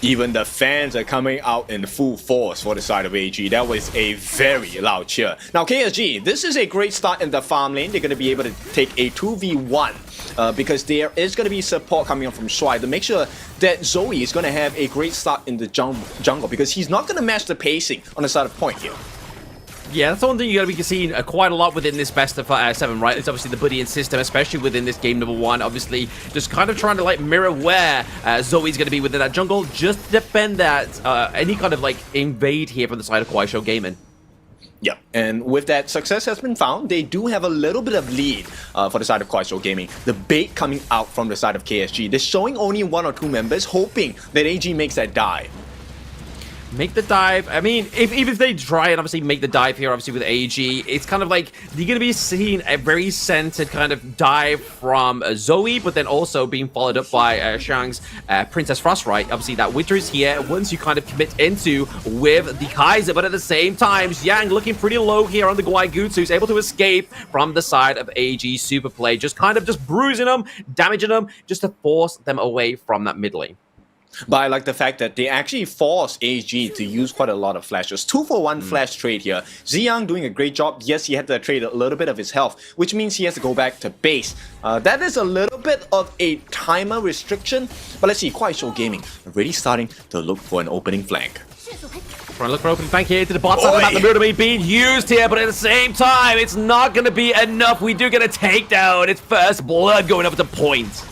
Even the fans are coming out in full force for the side of AG. That was a very loud cheer. Now KSG, this is a great start in the farm lane. They're going to be able to take a 2v1 because there is going to be support coming up from Shuai to make sure that Zoe is going to have a great start in the jungle because he's not going to match the pacing on the side of point here. Yeah, that's the one thing you're going to be seeing quite a lot within this best of 7, right? It's obviously the buddying system, especially within this game number 1. Obviously, just kind of trying to like mirror where Zoe's going to be within that jungle, just to defend that any kind of like invade here from the side of KUAISHOU Gaming. Yeah, and with that, success has been found. They do have a little bit of lead for the side of KUAISHOU Gaming. The bait coming out from the side of KSG. They're showing only 1 or 2 members, hoping that AG makes that dive. Make the dive. I mean, even if they try and obviously make the dive here, obviously with AG, it's kind of like you're going to be seeing a very centered kind of dive from Zoe, but then also being followed up by Shang's Princess Frost, right? Obviously, that Winter is here once you kind of commit into with the Kaiser, but at the same time, Yang looking pretty low here on the Guaigutsu, who's able to escape from the side of AG Super Play, just kind of just bruising them, damaging them, just to force them away from that mid lane. But I like the fact that they actually force AG to use quite a lot of flashes. 2-for-1 flash trade here. Ziyang doing a great job. Yes, he had to trade a little bit of his health, which means he has to go back to base. That is a little bit of a timer restriction. But let's see, KUAISHOU Gaming already starting to look for an opening flank. Trying to look for opening flank here to the bot side of the map. The Murder Meat being used here, but at the same time, it's not going to be enough. We do get a takedown. It's first blood going up to point.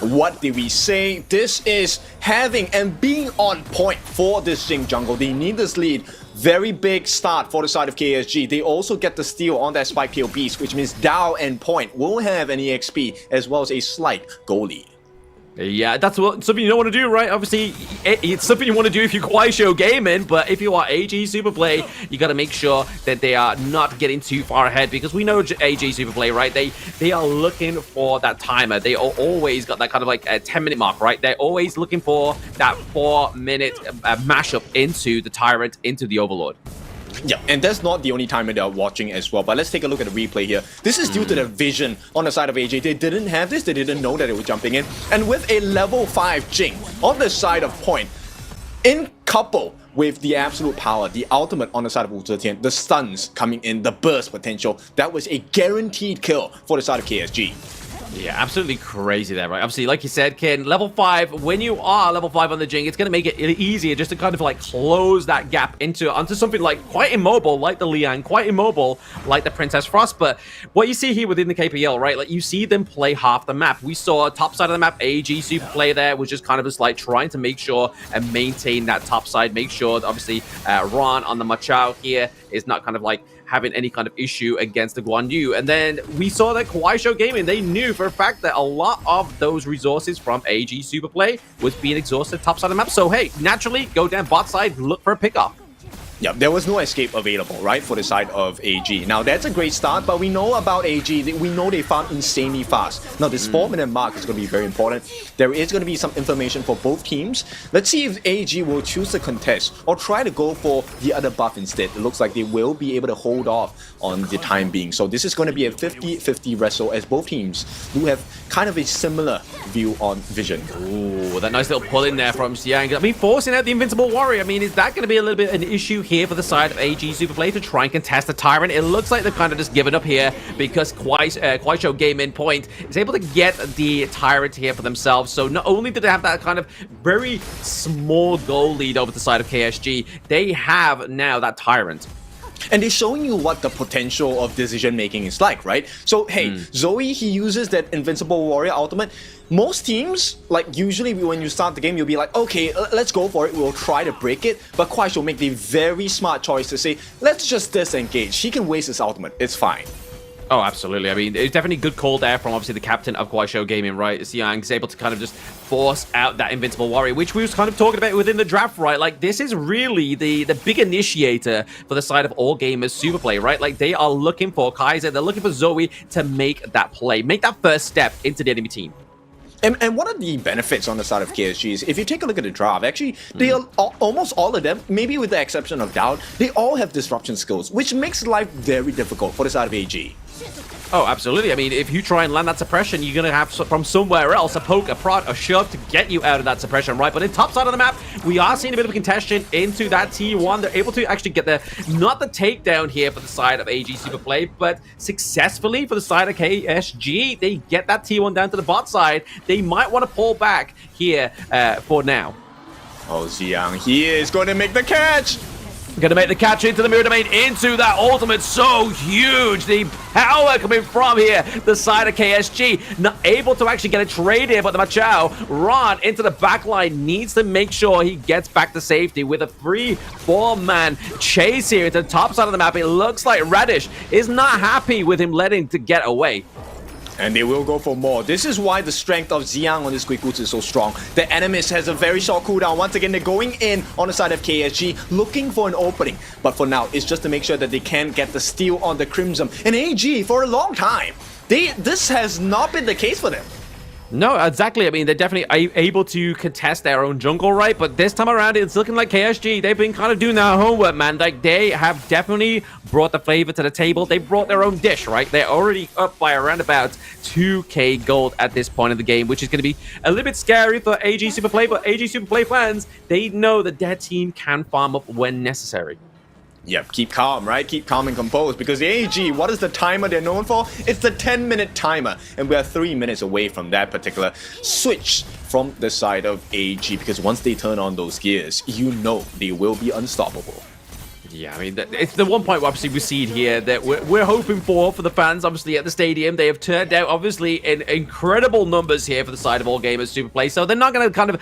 What did we say? This is having and being on point for this Jing jungle. They need this lead. Very big start for the side of KSG. They also get the steal on that Spike Tail Beast, which means Dao and Point won't have any XP as well as a slight goal lead. Yeah, that's something you don't want to do, right? Obviously, it's something you want to do if you're KUAISHOU Gaming, but if you are AG Super Play, you got to make sure that they are not getting too far ahead, because we know AG Super Play, right? They are looking for that timer. They always got that kind of like a 10-minute mark, right? They're always looking for that 4-minute mashup into the Tyrant, into the Overlord. Yeah, and that's not the only timer they're watching as well. But let's take a look at the replay here. This is due to the vision on the side of AJ. They didn't have this. They didn't know that they were jumping in. And with a level 5 Jing on the side of Point, in couple with the absolute power, the ultimate on the side of Wu Zetian, the stuns coming in, the burst potential, that was a guaranteed kill for the side of KSG. Yeah, absolutely crazy there, right? Obviously, like you said, Ken, level 5, when you are level 5 on the Jing, it's going to make it easier just to kind of like close that gap onto something like quite immobile, like the Liang, quite immobile, like the Princess Frost. But what you see here within the KPL, right? Like, you see them play half the map. We saw top side of the map, AG Super Play there, was just kind of just like trying to make sure and maintain that top side, make sure that obviously Ron on the Machao here is not kind of like having any kind of issue against the Guan Yu. And then we saw that KUAISHOU Gaming, they knew for a fact that a lot of those resources from AG Super Play was being exhausted top side of the map. So hey, naturally, go down bot side, look for a pickoff. Yeah, there was no escape available, right, for the side of AG. Now, that's a great start, but we know about AG. We know they found insanely fast. Now, this 4-minute mark is going to be very important. There is going to be some information for both teams. Let's see if AG will choose to contest or try to go for the other buff instead. It looks like they will be able to hold off on the time being. So this is going to be a 50-50 wrestle, as both teams do have kind of a similar view on vision. Ooh, that nice little pull in there from Xiang. I mean, forcing out the Invincible Warrior. I mean, is that going to be a little bit an issue here for the side of AG Super Play to try and contest the Tyrant? It looks like they've kind of just given up here because KUAISHOU Gaming Point is able to get the Tyrant here for themselves. So not only did they have that kind of very small goal lead over the side of KSG, they have now that Tyrant. And they're showing you what the potential of decision making is like, right? So hey, Zoe, he uses that Invincible Warrior ultimate. Most teams, like usually when you start the game, you'll be like, okay, let's go for it, we'll try to break it. But KUAISHOU make the very smart choice to say, let's just disengage. He can waste his ultimate, it's fine. Oh, absolutely. I mean, it's definitely a good call there from obviously the captain of KUAISHOU Gaming, right? Xiang's able to kind of just force out that Invincible Warrior, which we was kind of talking about within the draft, right? Like, this is really the big initiator for the side of all gamers Super Play, right? Like, they are looking for Kaiser, they're looking for Zoe to make that play, make that first step into the enemy team. And what are the benefits on the side of KSGs? If you take a look at the draft, actually, they are almost all of them, maybe with the exception of Dao, they all have disruption skills, which makes life very difficult for the side of AG. Oh, absolutely. I mean, if you try and land that suppression, you're going to have from somewhere else a poke, a prod, a shove to get you out of that suppression, right? But in top side of the map, we are seeing a bit of a contention into that T1. They're able to actually get not the takedown here for the side of AG Superplay, but successfully for the side of KSG. They get that T1 down to the bot side. They might want to pull back here for now. Oh, Xiang, he is going to make the catch. Gonna make the catch into the mirror domain, into that ultimate, so huge. The power coming from here, the side of KSG. Not able to actually get a trade here, but the Machao Ron into the back line needs to make sure he gets back to safety with a 3-4-man chase here into the top side of the map. It looks like Radish is not happy with him letting to get away. And they will go for more. This is why the strength of Xiang on this Guigutsu is so strong. The Animus has a very short cooldown. Once again, they're going in on the side of KSG, looking for an opening. But for now, it's just to make sure that they can get the steal on the Crimson. And AG, for a long time, this has not been the case for them. No, exactly. I mean, they're definitely able to contest their own jungle, right? But this time around, it's looking like KSG, they've been kind of doing their homework, man. Like, they have definitely brought the flavor to the table. They brought their own dish, right? They're already up by around about 2k gold at this point of the game, which is going to be a little bit scary for AG Superplay. But AG Superplay fans, they know that their team can farm up when necessary. Yep, keep calm, right? Keep calm and composed, because the AG, what is the timer they're known for? It's the 10-minute timer, and we are 3 minutes away from that particular switch from the side of AG, because once they turn on those gears, you know they will be unstoppable. Yeah, I mean, it's the one point where obviously we see it here that we're hoping for the fans, obviously, at the stadium. They have turned out, obviously, in incredible numbers here for the side of All Gamers Superplay, so they're not going to kind of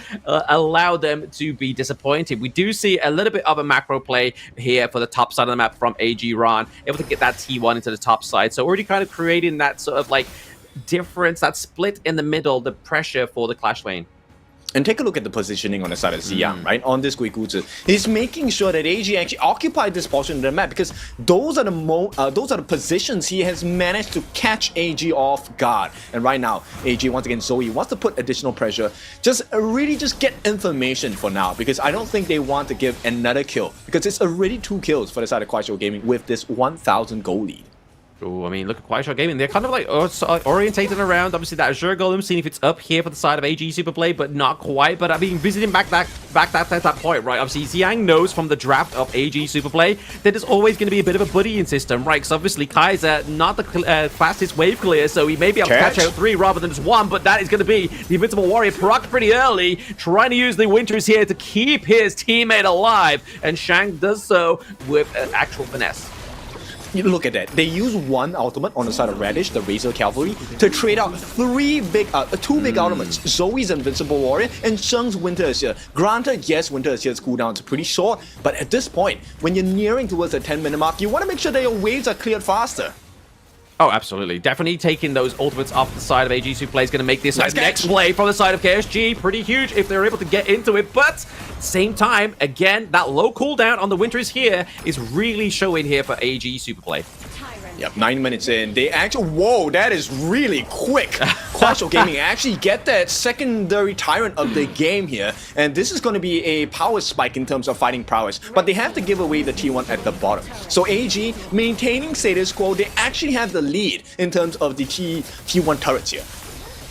allow them to be disappointed. We do see a little bit of a macro play here for the top side of the map from AG Ron, able to get that T1 into the top side, so already kind of creating that sort of, like, difference, that split in the middle, the pressure for the Clash lane. And take a look at the positioning on the side of Xiang, right? On this Guigutsu. He's making sure that AG actually occupied this portion of the map, because those are the positions he has managed to catch AG off guard. And right now, AG, once again, Zoe wants to put additional pressure. Really get information for now, because I don't think they want to give another kill, because it's already 2 kills for the side of KUAISHOU Gaming with this 1,000 gold lead. Oh, I mean, look at KUAISHOU Gaming. They're kind of like orientated around, obviously, that Azure Golem, seeing if it's up here for the side of AG Superplay, but not quite. But I mean, visiting back that point, right? Obviously, Xiang knows from the draft of AG Superplay that there's always going to be a bit of a buddying system, right? Because obviously, Kaiser, not the fastest wave clear, so he may be able to catch out 3 rather than just 1, but that is going to be the Invincible Warrior procced pretty early, trying to use the Winters here to keep his teammate alive, and Shang does so with actual finesse. You look at that. They use 1 ultimate on the side of Radish, the Razor Cavalry, to trade out 2 big ultimates. Zoe's Invincible Warrior and Sheng's Winter Azure. Granted, yes, Winter Azure's cooldown is pretty short, but at this point, when you're nearing towards the 10-minute mark, you want to make sure that your waves are cleared faster. Oh, absolutely. Definitely taking those ultimates off the side of AG Superplay is going to make this next play from the side of KSG pretty huge if they're able to get into it. But at the same time, again, that low cooldown on the Winters here is really showing here for AG Superplay. Yep, 9 minutes in. They actually... Whoa, that is really quick. KUAISHOU Gaming actually get that secondary tyrant of the game here. And this is going to be a power spike in terms of fighting prowess. But they have to give away the T1 at the bottom. So AG, maintaining status quo, they actually have the lead in terms of the T1 turrets here.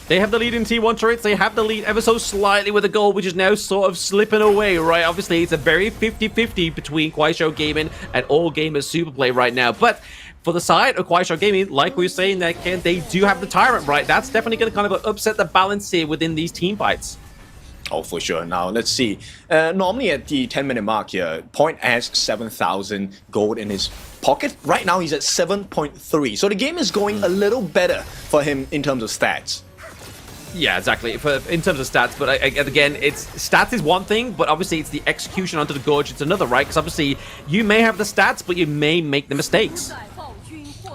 They have the lead in T1 turrets. They have the lead ever so slightly with a goal, which is now sort of slipping away, right? Obviously, it's a very 50-50 between KUAISHOU Gaming and All Gamers Superplay right now. But for the side of KUAISHOU Gaming, like we were saying, that they do have the Tyrant, right? That's definitely going to kind of upset the balance here within these team fights. Oh, for sure. Now, let's see. Normally at the 10-minute mark here, Point has 7,000 gold in his pocket. Right now, he's at 7.3. So the game is going a little better for him in terms of stats. Yeah, exactly. In terms of stats, but again, stats is one thing, but obviously it's the execution onto the gorge, it's another, right? Because obviously you may have the stats, but you may make the mistakes.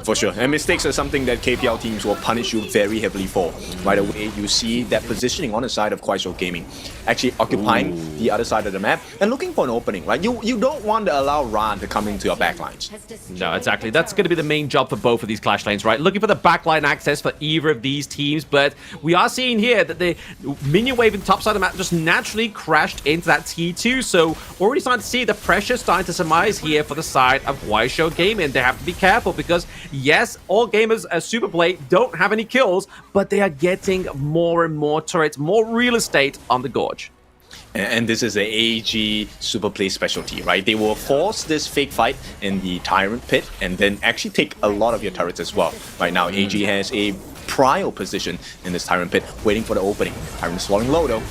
For sure. And mistakes are something that KPL teams will punish you very heavily for. Right away, you see that positioning on the side of KUAISHOU Gaming, actually occupying the other side of the map and looking for an opening, right? You don't want to allow Ran to come into your backlines. No, exactly. That's going to be the main job for both of these clash lanes, right? Looking for the backline access for either of these teams, but we are seeing here that the minion wave in the top side of the map just naturally crashed into that T2, so already starting to see the pressure starting to surmise here for the side of KUAISHOU Gaming. They have to be careful because because, yes, all gamers Super Play don't have any kills, but they are getting more and more turrets, more real estate on the Gorge. And this is a AG Super Play specialty, right? They will force this fake fight in the Tyrant pit and then actually take a lot of your turrets as well. Right now, AG has a prio position in this Tyrant pit, waiting for the opening. Tyrant's falling low though.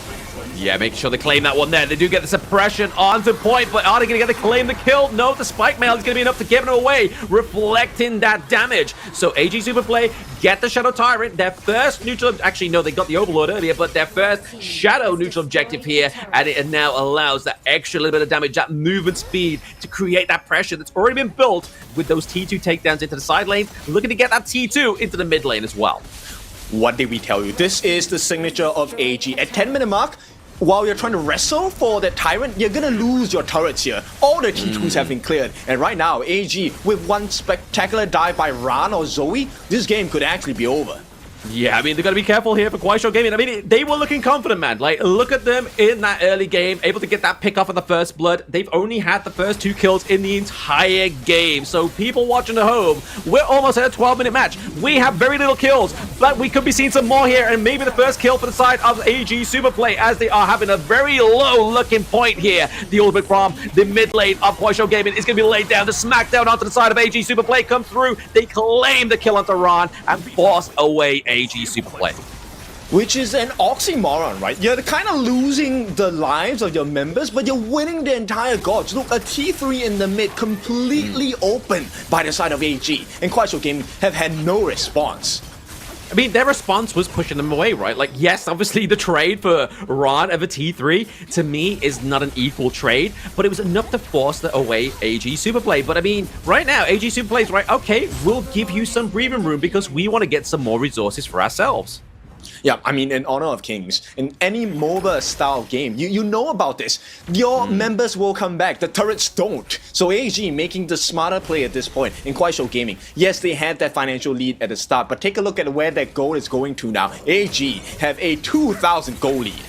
Yeah, make sure they claim that one there. They do get the suppression onto point, but are they going to get to claim the kill? No, the spike mail is going to be enough to give it away, reflecting that damage. So AG Superplay get the Shadow Tyrant, their first neutral... Actually, no, they got the Overlord earlier, but their first Shadow neutral objective here, and it now allows that extra little bit of damage, that movement speed, to create that pressure that's already been built with those T2 takedowns into the side lanes, looking to get that T2 into the mid lane as well. What did we tell you? This is the signature of AG. At 10-minute mark, while you're trying to wrestle for that Tyrant, you're gonna lose your turrets here. All the T2s have been cleared. And right now, AG, with one spectacular dive by Ran or Zoe, this game could actually be over. Yeah, I mean, they've got to be careful here for KUAISHOU Gaming. I mean, they were looking confident, man. Like, look at them in that early game, able to get that pick off of the first blood. They've only had the first 2 kills in the entire game. So people watching at home, we're almost at a 12-minute match. We have very little kills, but we could be seeing some more here, and maybe the first kill for the side of AG Superplay, as they are having a very low-looking point here. The ultimate from the mid lane of KUAISHOU Gaming is going to be laid down. The smackdown onto the side of AG Superplay comes through. They claim the kill onto Ran and force away AG Superplay. Which is an oxymoron, right? You're kind of losing the lives of your members, but you're winning the entire Gorge. Look, a T3 in the mid, completely open by the side of AG. And KUAISHOU Gaming have had no response. I mean, their response was pushing them away, right? Like, yes, obviously the trade for Ron of a T3, to me, is not an equal trade, but it was enough to force away AG Superplay. But I mean, right now, AG Superplay is right, okay, we'll give you some breathing room because we want to get some more resources for ourselves. Yeah, I mean, in Honor of Kings, in any MOBA style game, you know about this. Your members will come back, the turrets don't. So AG making the smarter play at this point in KUAISHOU Gaming. Yes, they had that financial lead at the start, but take a look at where that gold is going to now. AG have a 2,000 gold lead.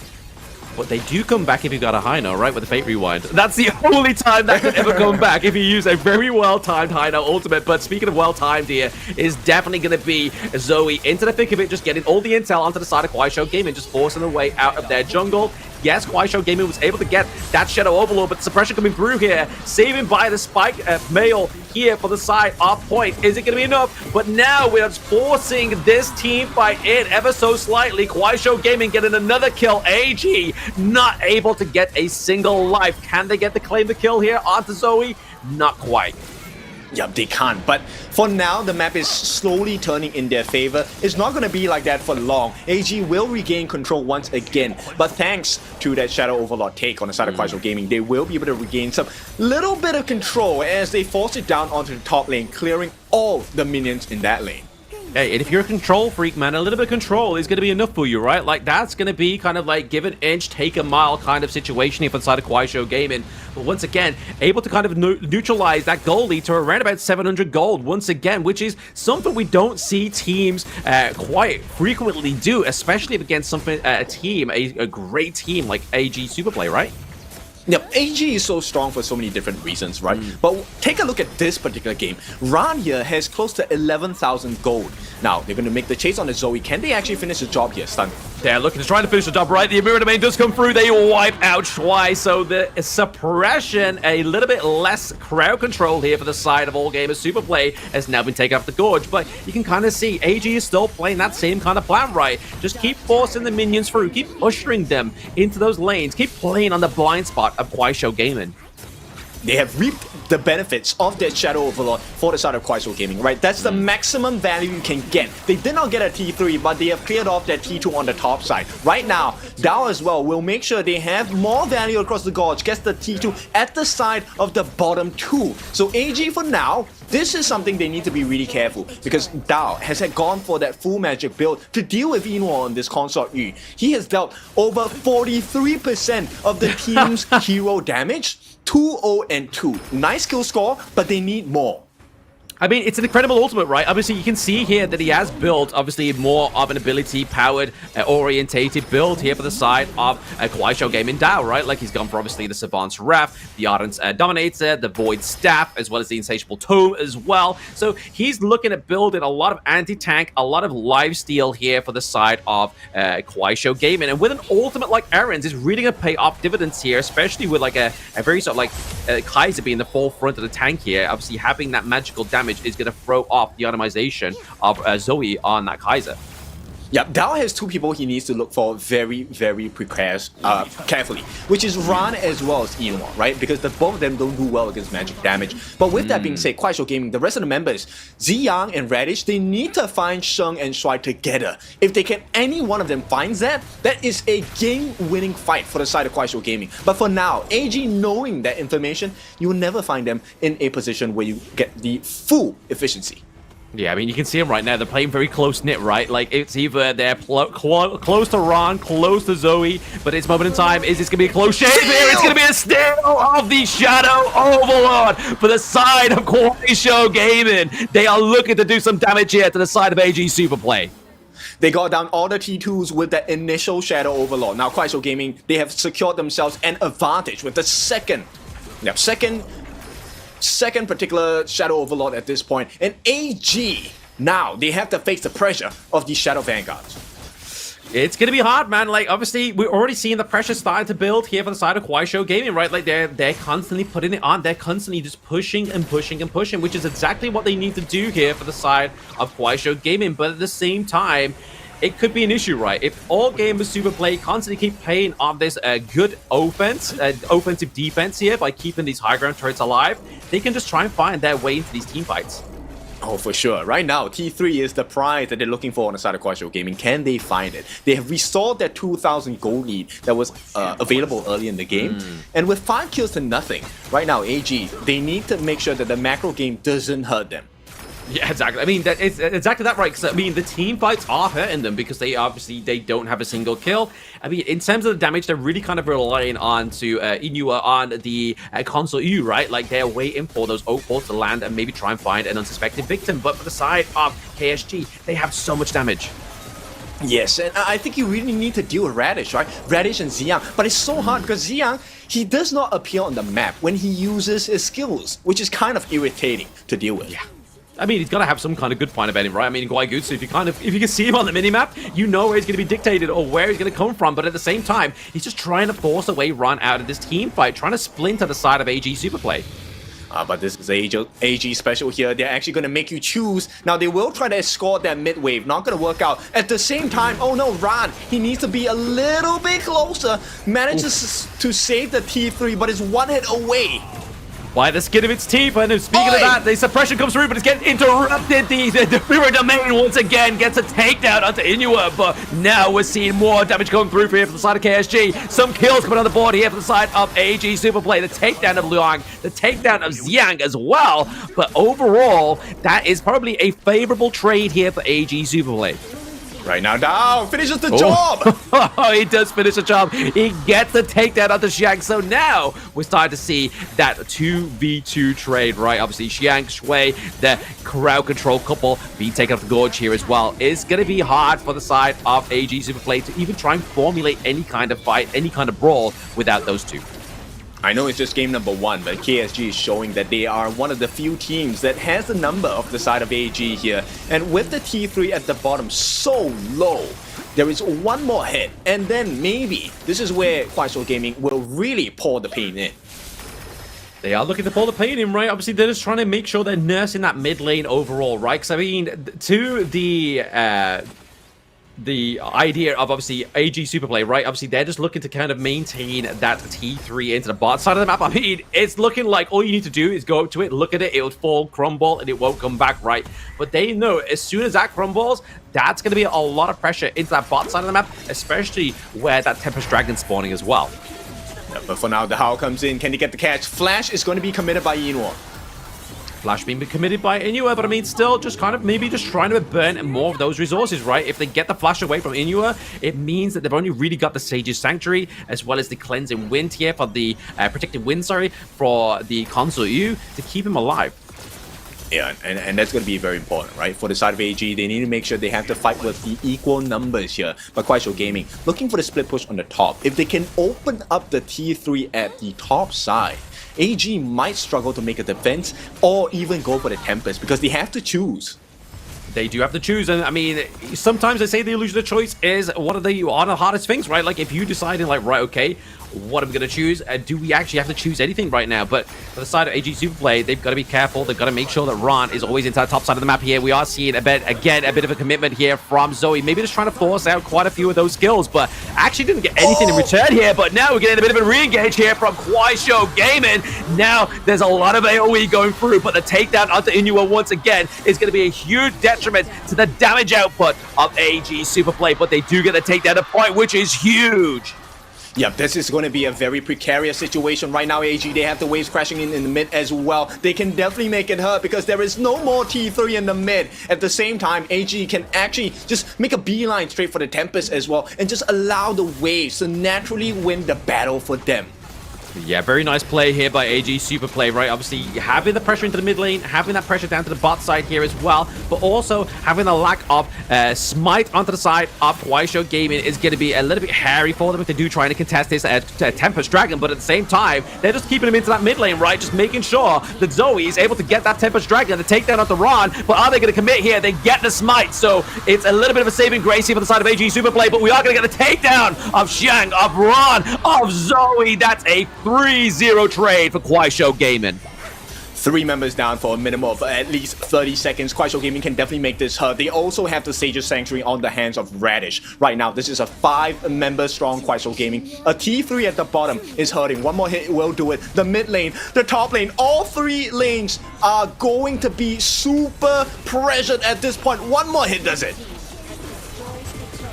But they do come back if you got a high note, right, with the Fate Rewind. That's the only time that could ever come back if you use a very well-timed high note ultimate. But speaking of well-timed here, is definitely going to be Zoe into the thick of it, just getting all the intel onto the side of KUAISHOU Gaming, just forcing the way out of their jungle. Yes, KUAISHOU Gaming was able to get that Shadow Overlord, but the suppression coming through here, saving by the spike mail here for the side off point. Is it going to be enough? But now we're forcing this team fight in ever so slightly. KUAISHOU Gaming getting another kill. AG not able to get a single life. Can they get the claim to kill here onto Zoe? Not quite. Yep, they can't. But for now, the map is slowly turning in their favor. It's not going to be like that for long. AG will regain control once again. But thanks to that Shadow Overlord take on the side of KUAISHOU Gaming, they will be able to regain some little bit of control as they force it down onto the top lane, clearing all the minions in that lane. Hey, and if you're a control freak, man, a little bit of control is going to be enough for you, right? Like, that's going to be kind of like give an inch, take a mile kind of situation here for the side of KUAISHOU Gaming. But once again, able to kind of neutralize that gold lead to around about 700 gold once again, which is something we don't see teams quite frequently do, especially against something a team, a great team like AG Superplay, right? Yep, AG is so strong for so many different reasons, right? But take a look at this particular game. Ran here has close to 11,000 gold. Now, they're going to make the chase on the Zoe. Can they actually finish the job here? Stun. They're looking to try to finish the job, right? The Mirror Domain does come through. They wipe out Shuai. So the suppression, a little bit less crowd control here for the side of All Gamers Superplay has now been taken off the Gorge. But you can kind of see AG is still playing that same kind of plan, right? Just keep forcing the minions through. Keep ushering them into those lanes. Keep playing on the blind spot of KUAISHOU Gaming. They have reaped the benefits of that Shadow Overlord for the side of KUAISHOU Gaming, right? That's the maximum value you can get. They did not get a T3, but they have cleared off that T2 on the top side. Right now, Dao as well will make sure they have more value across the Gorge, gets the T2 at the side of the bottom 2. So AG for now, this is something they need to be really careful because Dao has gone for that full magic build to deal with Inwo on this Consort Yu. He has dealt over 43% of the team's hero damage. 2-0-2. Nice kill score, but they need more. I mean, it's an incredible ultimate, right? Obviously, you can see here that he has built, obviously, more of an ability-powered, orientated build here for the side of KUAISHOU Gaming DAO, right? Like, he's gone for, obviously, the Savant's Wrath, the Ardent Dominator, the Void Staff, as well as the Insatiable Tome as well. So, he's looking at building a lot of anti-tank, a lot of lifesteal here for the side of KUAISHOU Gaming. And with an ultimate like Aaron's, it's really going to pay off dividends here, especially with, like, a very sort of, like, Kaiser being the forefront of the tank here. Obviously, having that magical damage is going to throw off the automation of Zoe on that Kaiser. Yeah, Dao has two people he needs to look for very, very carefully, which is Ran as well as Inuo, right? Because both of them don't do well against magic damage. But with that being said, KUAISHOU Gaming, the rest of the members, Ziyang and Radish, they need to find Sheng and Shuai together. If they can, any one of them finds that, that is a game-winning fight for the side of KUAISHOU Gaming. But for now, AG knowing that information, you will never find them in a position where you get the full efficiency. Yeah, I mean, you can see them right now. They're playing very close-knit, right? Like, it's either they're close to Ron, close to Zoe, but it's moment in time. Is this going to be a close shave here? It's going to be a steal of the Shadow Overlord for the side of KUAISHOU Gaming. They are looking to do some damage here to the side of AG Superplay. They got down all the T2s with that initial Shadow Overlord. Now, KUAISHOU Gaming, they have secured themselves an advantage with the second particular Shadow Overlord at this point. And AG, now they have to face the pressure of these Shadow Vanguards. It's going to be hard, man. Like, obviously, we're already seeing the pressure starting to build here for the side of KUAISHOU Gaming, right? Like, they're constantly putting it on. They're constantly just pushing and pushing and pushing, which is exactly what they need to do here for the side of KUAISHOU Gaming. But at the same time, it could be an issue, right? If all gamers Superplay constantly keep playing on this good offensive defense here by keeping these high ground turrets alive, they can just try and find their way into these team fights. Oh, for sure. Right now, T3 is the prize that they're looking for on the side of KUAISHOU Gaming. Can they find it? They have restored their 2,000 gold lead that was available early in the game. And with 5 kills to nothing, right now, AG, they need to make sure that the macro game doesn't hurt them. Yeah, exactly. I mean, it's exactly that, right? Because, I mean, the team fights are hurting them because they don't have a single kill. I mean, in terms of the damage, they're really kind of relying on to Inua on the console U, right? Like, they're waiting for those oak balls to land and maybe try and find an unsuspected victim. But for the side of KSG, they have so much damage. Yes, and I think you really need to deal with Radish, right? Radish and Ziyang. But it's so hard because Ziyang, he does not appear on the map when he uses his skills, which is kind of irritating to deal with. Yeah. I mean, he's got to have some kind of good point about him, right? I mean, Guaigutsu, if you can see him on the minimap, you know where he's going to be dictated or where he's going to come from. But at the same time, he's just trying to force a way run out of this team fight, trying to splinter the side of AG Superplay. But this is AG special here. They're actually going to make you choose. Now, they will try to escort that mid wave. Not going to work out. At the same time, oh no, Ran, he needs to be a little bit closer. Manages to save the T3, but is one hit away. By the skin of its teeth, and speaking of that, the suppression comes through, but it's getting interrupted. The Mirror Domain once again gets a takedown onto Inua, but now we're seeing more damage going through here for the side of KSG. Some kills coming on the board here for the side of AG Superplay. The takedown of Luang, the takedown of Ziyang as well, but overall, that is probably a favorable trade here for AG Superplay. Right now, Dao finishes the job! Oh, he does finish the job. He gets the takedown onto Xiang. So now we're starting to see that 2v2 trade, right? Obviously, Xiang, Shui, the crowd control couple being taken off the gorge here as well. It's going to be hard for the side of AG Superplay to even try and formulate any kind of fight, any kind of brawl without those two. I know it's just game number 1, but KSG is showing that they are one of the few teams that has the number of the side of AG here. And with the T3 at the bottom so low, there is one more hit. And then maybe this is where KUAISHOU Gaming will really pour the pain in. They are looking to pull the pain in, right? Obviously, they're just trying to make sure they're nursing that mid lane overall, right? Because, I mean, to the idea of obviously AG Superplay, right? Obviously, they're just looking to kind of maintain that T3 into the bot side of the map. I mean, it's looking like all you need to do is go up to it, look at it, it'll fall, crumble, and it won't come back, right? But they know as soon as that crumbles, that's going to be a lot of pressure into that bot side of the map, especially where that Tempest Dragon's spawning as well. Yeah, but for now, the Howl comes in. Can he get the catch? Flash is going to be committed by Inuo. Flash being committed by Inua, but I mean, still just kind of maybe just trying to burn more of those resources, right? If they get the Flash away from Inua, it means that they've only really got the Sage's Sanctuary, as well as the Cleansing Wind here for the Protected Wind, for the Console U to keep him alive. Yeah, and that's going to be very important, right? For the side of AG, they need to make sure they have to fight with the equal numbers here. But KUAISHOU Gaming, looking for the split push on the top. If they can open up the T3 at the top side, AG might struggle to make a defense or even go for the Tempest because they have to choose. They do have to choose, and I mean, sometimes they say the illusion of choice is one of the hardest things, right? Like, if you deciding, like, right, okay, what am I going to choose? Do we actually have to choose anything right now? But for the side of AG Superplay, they've got to be careful. They've got to make sure that Ron is always into the top side of the map here. We are seeing a bit of a commitment here from Zoe. Maybe just trying to force out quite a few of those skills, but actually didn't get anything in return here. But now we're getting a bit of a re-engage here from KUAISHOU Gaming. Now there's a lot of AoE going through, but the takedown onto Inua once again is going to be a huge detriment to the damage output of AG Superplay. But they do get the takedown to point, which is huge. Yep, this is going to be a very precarious situation right now, AG. They have the waves crashing in the mid as well. They can definitely make it hurt because there is no more T3 in the mid. At the same time, AG can actually just make a beeline straight for the Tempest as well and just allow the waves to naturally win the battle for them. Yeah, very nice play here by AG Superplay, right? Obviously, having the pressure into the mid lane, having that pressure down to the bot side here as well, but also having the lack of smite onto the side of KUAISHOU Gaming is going to be a little bit hairy for them if they do trying to contest this Tempest Dragon, but at the same time, they're just keeping him into that mid lane, right? Just making sure that Zoe is able to get that Tempest Dragon to take down onto Ron, but are they going to commit here? They get the smite, so it's a little bit of a saving grace here for the side of AG Superplay, but we are going to get the takedown of Xiang, of Ron, of Zoe. That's a 3-0 trade for KUAISHOU Gaming. 3 members down for a minimum of at least 30 seconds. KUAISHOU Gaming can definitely make this hurt. They also have the Sage's Sanctuary on the hands of Radish. Right now, this is a 5-member strong KUAISHOU Gaming. A T3 at the bottom is hurting. One more hit will do it. The mid lane, the top lane, all 3 lanes are going to be super pressured at this point. One more hit does it.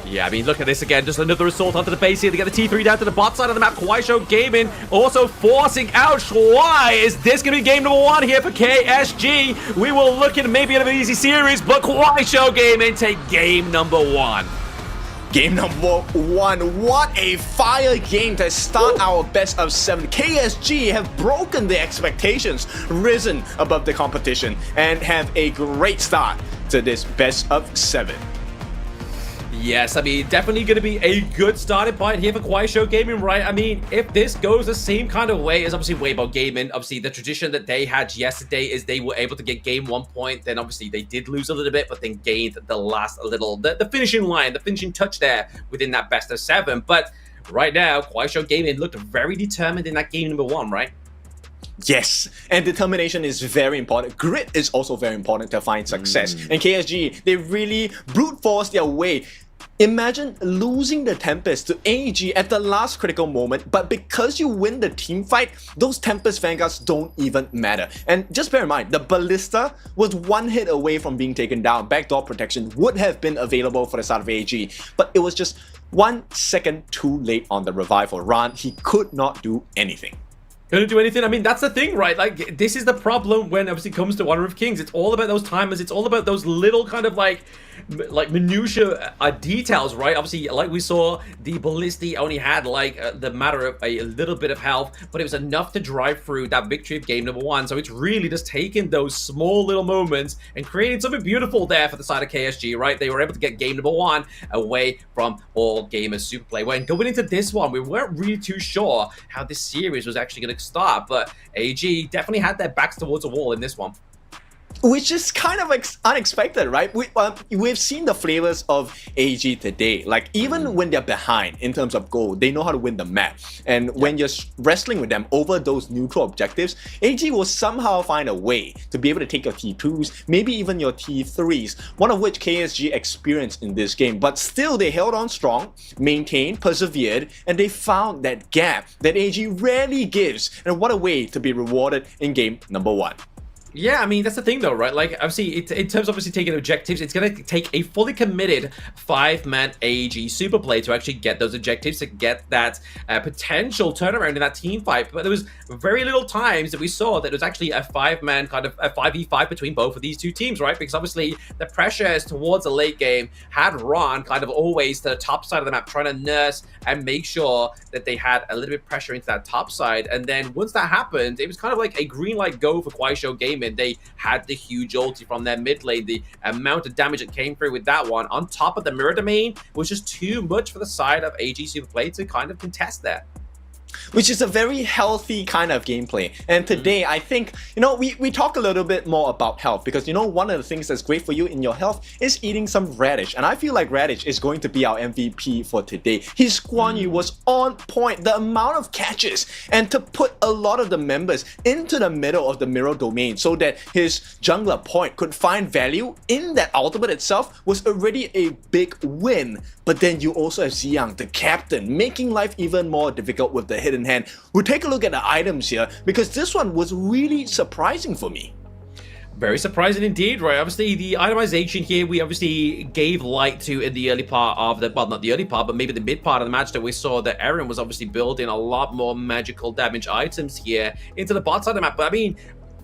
Yeah, I mean, look at this again. Just another assault onto the base here. They get the T3 down to the bot side of the map. KUAISHOU Gaming also forcing out Shuai. Is this going to be game number 1 here for KSG? We will look at maybe an easy series, but KUAISHOU Gaming take game number 1. Game number 1. What a fire game to start our best of 7. KSG have broken the expectations, risen above the competition, and have a great start to this best of 7. Yes, I mean, definitely going to be a good starting point here for KUAISHOU Gaming, right? I mean, if this goes the same kind of way as obviously Weibo Gaming, obviously the tradition that they had yesterday is they were able to get game 1 point, then obviously they did lose a little bit, but then gained the last little, the finishing line, the finishing touch there within that best of 7. But right now, KUAISHOU Gaming looked very determined in that game number 1, right? Yes, and determination is very important. Grit is also very important to find success. And KSG, they really brute force their way. Imagine losing the Tempest to AG at the last critical moment, but because you win the team fight, those Tempest Vanguards don't even matter. And just bear in mind, the Ballista was 1 hit away from being taken down. Backdoor protection would have been available for the side of AG, but it was just 1 second too late on the revive for Ran. He could not do anything. Couldn't do anything. I mean, that's the thing, right? Like, this is the problem when obviously it comes to Honor of Kings. It's all about those timers. It's all about those little kind of like minutia details, right? Obviously, like we saw, the Ballisti only had like the matter of a little bit of health, but it was enough to drive through that victory of game number 1. So it's really just taking those small little moments and creating something beautiful there for the side of KSG, right? They were able to get game number 1 away from All Gamers Superplay. When going into this one, we weren't really too sure how this series was actually going to start, but AG definitely had their backs towards the wall in this one. Which is kind of unexpected, right? We've seen the flavors of AG today. Like, even when they're behind in terms of goal, they know how to win the map. And when you're wrestling with them over those neutral objectives, AG will somehow find a way to be able to take your T2s, maybe even your T3s, one of which KSG experienced in this game. But still, they held on strong, maintained, persevered, and they found that gap that AG rarely gives. And what a way to be rewarded in game number 1. Yeah, I mean, that's the thing though, right? Like, obviously, in terms of obviously taking objectives, it's going to take a fully committed 5-man AG Superplay to actually get those objectives, to get that potential turnaround in that team fight. But there was very little times that we saw that it was actually a 5-man kind of a 5v5 between both of these two teams, right? Because obviously the pressure is towards the late game had Ron kind of always to the top side of the map trying to nurse and make sure that they had a little bit of pressure into that top side. And then once that happened, it was kind of like a green light go for KUAISHOU Gaming Gaming. They had the huge ulti from their mid lane. The amount of damage that came through with that one, on top of the mirror domain, was just too much for the side of AG Superplay to kind of contest that. Which is a very healthy kind of gameplay. And today, I think, we talk a little bit more about health because, one of the things that's great for you in your health is eating some radish. And I feel like radish is going to be our MVP for today. His Guan Yu was on point, the amount of catches, and to put a lot of the members into the middle of the mirror domain so that his jungler point could find value in that ultimate itself was already a big win. But then you also have Xiang, the captain, making life even more difficult with the hidden hand. We'll take a look at the items here because this one was really surprising for me. Very surprising indeed, right? Obviously, the itemization here, we obviously gave light to in the early part of the, well, not the early part, but maybe the mid part of the match that we saw that Eren was obviously building a lot more magical damage items here into the bot side of the map. But I mean,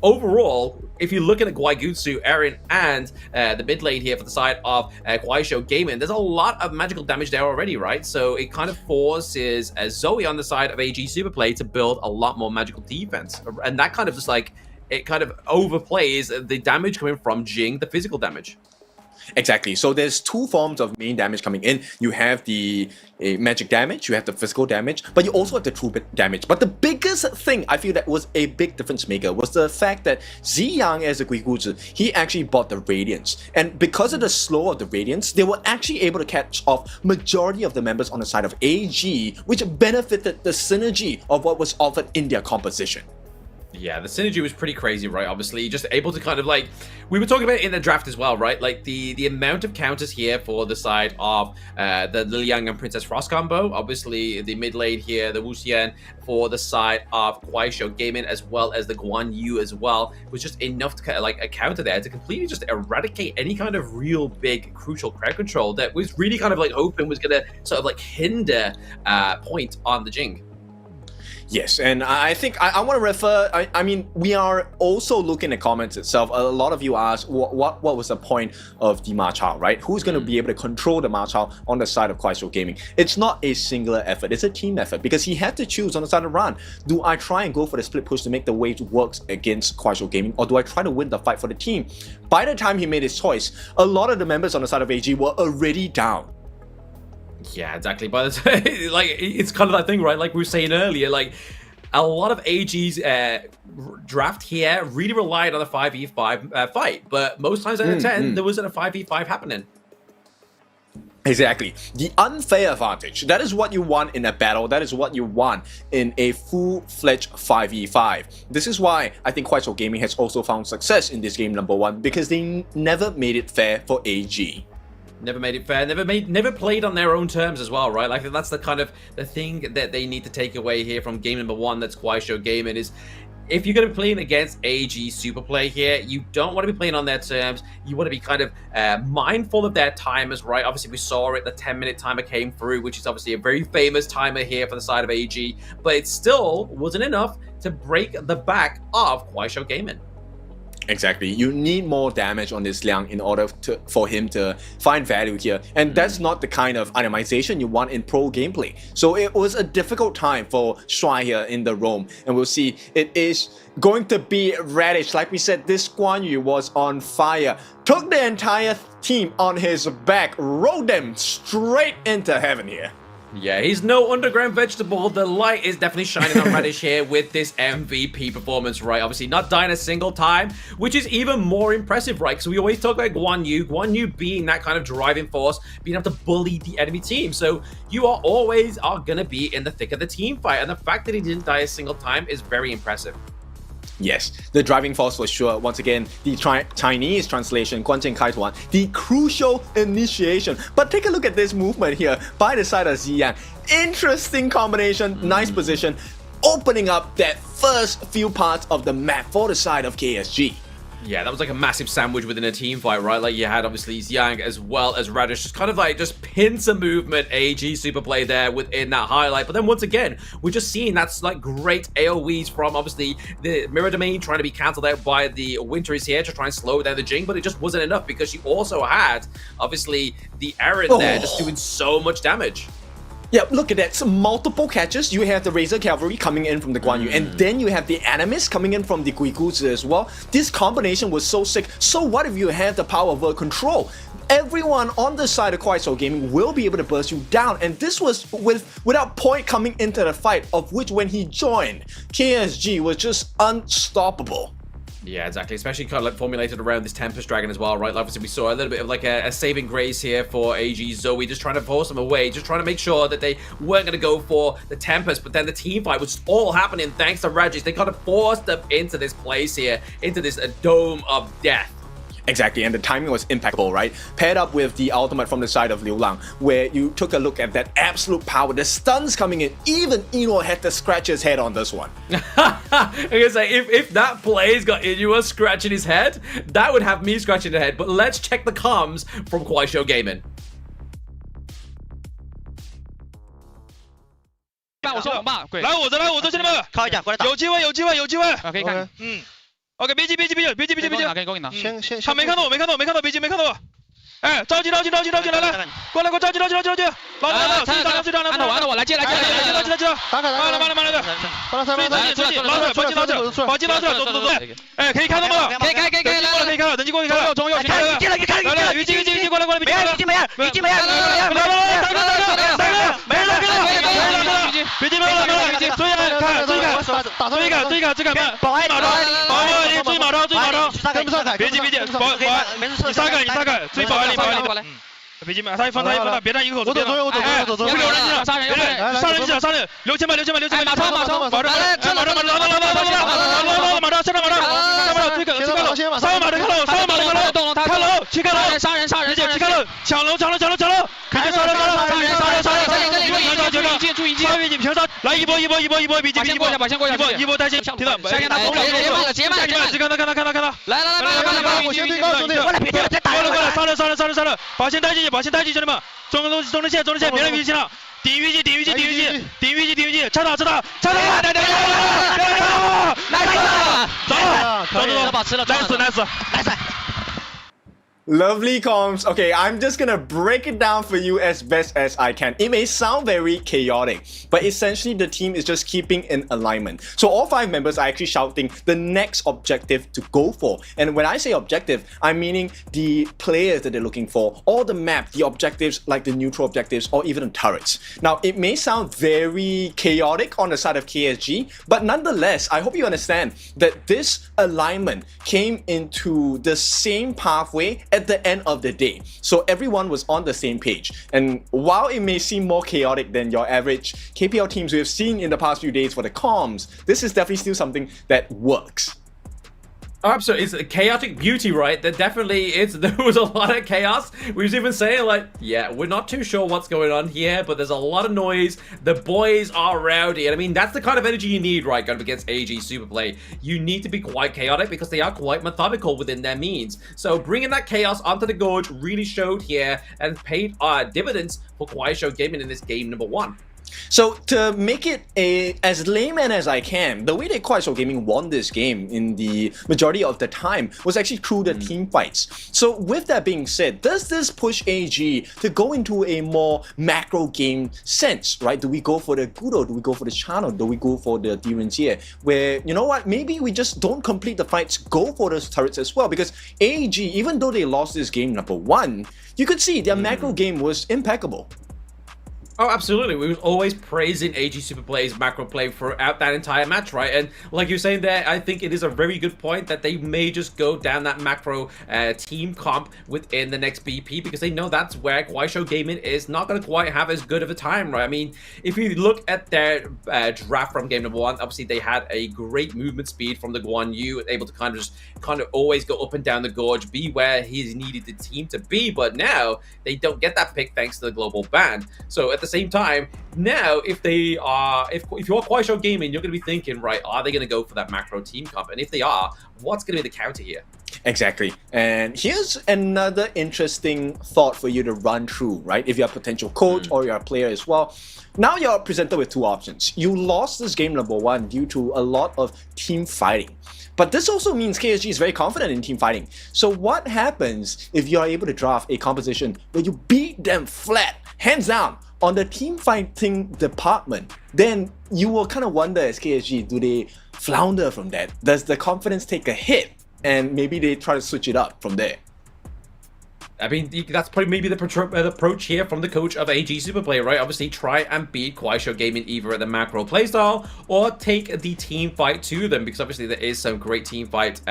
overall, if you look at the Guaigutsu, Eren, and the mid lane here for the side of KUAISHOU Gaming, there's a lot of magical damage there already, right? So it kind of forces Zoe on the side of AG Superplay to build a lot more magical defense. And that kind of just like, it kind of overplays the damage coming from Jing, the physical damage. Exactly. So there's two forms of main damage coming in. You have the magic damage, you have the physical damage, but you also have the true damage. But the biggest thing I feel that was a big difference maker was the fact that Ziyang as a Guiguzhi, he actually bought the Radiance. And because of the slow of the Radiance, they were actually able to catch off majority of the members on the side of AG, which benefited the synergy of what was offered in their composition. Yeah, the synergy was pretty crazy, right? Obviously, just able to kind of like, we were talking about it in the draft as well, right? Like the amount of counters here for the side of the Liliang and Princess Frost combo. Obviously, the mid lane here, the Wuxian for the side of KUAISHOU Gaming, as well as the Guan Yu as well, was just enough to kind of like a counter there to completely just eradicate any kind of real big crucial crowd control that was really kind of like hoping was going to sort of like hinder point on the Jing. Yes, and I think I want to refer, I mean, we are also looking at comments itself. A lot of you asked what was the point of the Ma Chao, right? Who's going to be able to control the Ma Chao on the side of KUAISHOU Gaming? It's not a singular effort, it's a team effort because he had to choose on the side of Ran. Do I try and go for the split push to make the wave work against KUAISHOU Gaming, or do I try to win the fight for the team? By the time he made his choice, a lot of the members on the side of AG were already down. Yeah, exactly. But it's, like, it's kind of that thing, right? Like we were saying earlier, like a lot of AG's draft here really relied on a 5v5 fight, but most times out of 10, there wasn't a 5v5 happening. Exactly. The unfair advantage. That is what you want in a battle. That is what you want in a full-fledged 5v5. This is why I think KUAISHOU Gaming has also found success in this game, number one, because they never made it fair for AG. Never made it fair, never played on their own terms as well, right? Like that's the kind of the thing that they need to take away here from game number one, that's KUAISHOU Gaming, is if you're going to be playing against AG Superplay here, you don't want to be playing on their terms. You want to be kind of mindful of their timers, right? Obviously, we saw it, the 10-minute timer came through, which is obviously a very famous timer here for the side of AG, but it still wasn't enough to break the back of KUAISHOU Gaming. Exactly. You need more damage on this Liang in order for him to find value here. And that's not the kind of itemization you want in pro gameplay. So it was a difficult time for Shuai here in the roam. And we'll see it is going to be Radish. Like we said, this Guan Yu was on fire. Took the entire team on his back. Rode them straight into heaven here. Yeah, he's no underground vegetable. The light is definitely shining on Radish here with this MVP performance, right? Obviously not dying a single time, which is even more impressive, right? So we always talk about Guan Yu being that kind of driving force, being able to bully the enemy team. So you are always going to be in the thick of the team fight. And the fact that he didn't die a single time is very impressive. Yes, the driving force for sure. Once again, the Chinese translation, 关键开团, the crucial initiation. But take a look at this movement here by the side of Ziyang. Interesting combination, nice position, opening up that first few parts of the map for the side of KSG. Yeah, that was like a massive sandwich within a team fight, right? Like you had obviously Xiang as well as Radish, just kind of like just pincer movement, AG Superplay there within that highlight. But then once again, we're just seeing that's like great AoEs from obviously the mirror domain trying to be cancelled out by the Winters here to try and slow down the Jing, but it just wasn't enough because you also had obviously the Eren there just doing so much damage. Yeah, look at that. Some multiple catches. You have the Razor Cavalry coming in from the Guan Yu, and then you have the Animus coming in from the Guiguzi as well. This combination was so sick. So what if you have the power of control? Everyone on the side of KUAISHOU Gaming will be able to burst you down, and this was without Point coming into the fight, of which when he joined, KSG was just unstoppable. Yeah, exactly. Especially kind of like formulated around this Tempest Dragon as well, right? Like, obviously, we saw a little bit of like a saving grace here for AG Zoe, just trying to force them away, just trying to make sure that they weren't going to go for the Tempest. But then the team fight was all happening thanks to Regis. They kind of forced them into this place here, into this dome of death. Exactly, and the timing was impeccable, right? Paired up with the ultimate from the side of Liu Lang, where you took a look at that absolute power, the stuns coming in. Even Eno had to scratch his head on this one. I'm gonna say, if that play's got Inua scratching his head, that would have me scratching the head. But let's check the comms from KUAISHOU Gaming. 我说网霸，对，来我这，兄弟们，靠一下，过来打，有机会，可以看，OK， 别急，可以勾引他，他没看到我，别急，没看到我。哎，着急，来，过来，着急，老子，最长的，按着我，来接，打开，把鸡捞出来，走，哎，可以看到吗？可以，可以看到，等级过去看，中右，来，虞姬过来，别急，追赶，保安马超，追马超，跟不上，别急，你杀开，追保安里，别急，他一放，别让一个口子，我走，这个有人进来，杀人，6000吧，马超，保着，马超，追赶，上马的看楼，去看楼，杀人，去看楼，抢楼，可以杀人，注意，杀越你平杀，来一波，别急，一波带线，听到，先打直看他，来，我先对高兄弟，过来，杀了，把线带进去，兄弟们，中路线，别让虞姬了，顶虞姬，插塔，走，nice。 Lovely comms. Okay, I'm just gonna break it down for you as best as I can. It may sound very chaotic, but essentially the team is just keeping in alignment. So all 5 members are actually shouting the next objective to go for. And when I say objective, I'm meaning the players that they're looking for, or the map, the objectives like the neutral objectives, or even the turrets. Now, it may sound very chaotic on the side of KSG, but nonetheless, I hope you understand that this alignment came into the same pathway at the end of the day. So everyone was on the same page. And while it may seem more chaotic than your average KPL teams we have seen in the past few days for the comms, this is definitely still something that works. Oh, absolutely. It's a chaotic beauty, right? There definitely is. There was a lot of chaos. We was even saying, like, yeah, we're not too sure what's going on here, but there's a lot of noise. The boys are rowdy. And I mean, that's the kind of energy you need, right, going up against AG Superplay. You need to be quite chaotic because they are quite methodical within their means. So bringing that chaos onto the Gorge really showed here and paid dividends for KUAISHOU Gaming in this game number 1. So to make it as layman as I can, the way that KUAISHOU Gaming won this game in the majority of the time was actually through the team fights. So with that being said, does this push AG to go into a more macro game sense, right? Do we go for the Gudo? Do we go for the Channel? Do we go for the Direnjie? Where, you know what, maybe we just don't complete the fights, go for those turrets as well. Because AG, even though they lost this game number 1, you could see their macro game was impeccable. Oh, absolutely. We was always praising AG Superplay's macro play throughout that entire match, right? And like you're saying there, I think it is a very good point that they may just go down that macro team comp within the next BP because they know that's where KUAISHOU Gaming is not going to quite have as good of a time, right? I mean, if you look at their draft from game number 1, obviously they had a great movement speed from the Guan Yu, able to kind of always go up and down the gorge, be where he needed the team to be, but now they don't get that pick thanks to the global ban. So at the same time, now if you're KUAISHOU Gaming, you're going to be thinking, right, are they going to go for that macro team comp? And if they are, what's going to be the counter here? Exactly. And here's another interesting thought for you to run through, right? If you're a potential coach or you're a player as well. Now you're presented with 2 options. You lost this game number 1 due to a lot of team fighting. But this also means KSG is very confident in team fighting. So what happens if you are able to draft a composition where you beat them flat, hands down, on the team fighting department, then you will kind of wonder as KSG, do they flounder from that? Does the confidence take a hit? And maybe they try to switch it up from there. I mean, that's probably maybe the approach here from the coach of AG Superplay, right? Obviously, try and beat KUAISHOU Gaming either at the macro playstyle or take the team fight to them, because obviously there is some great team fight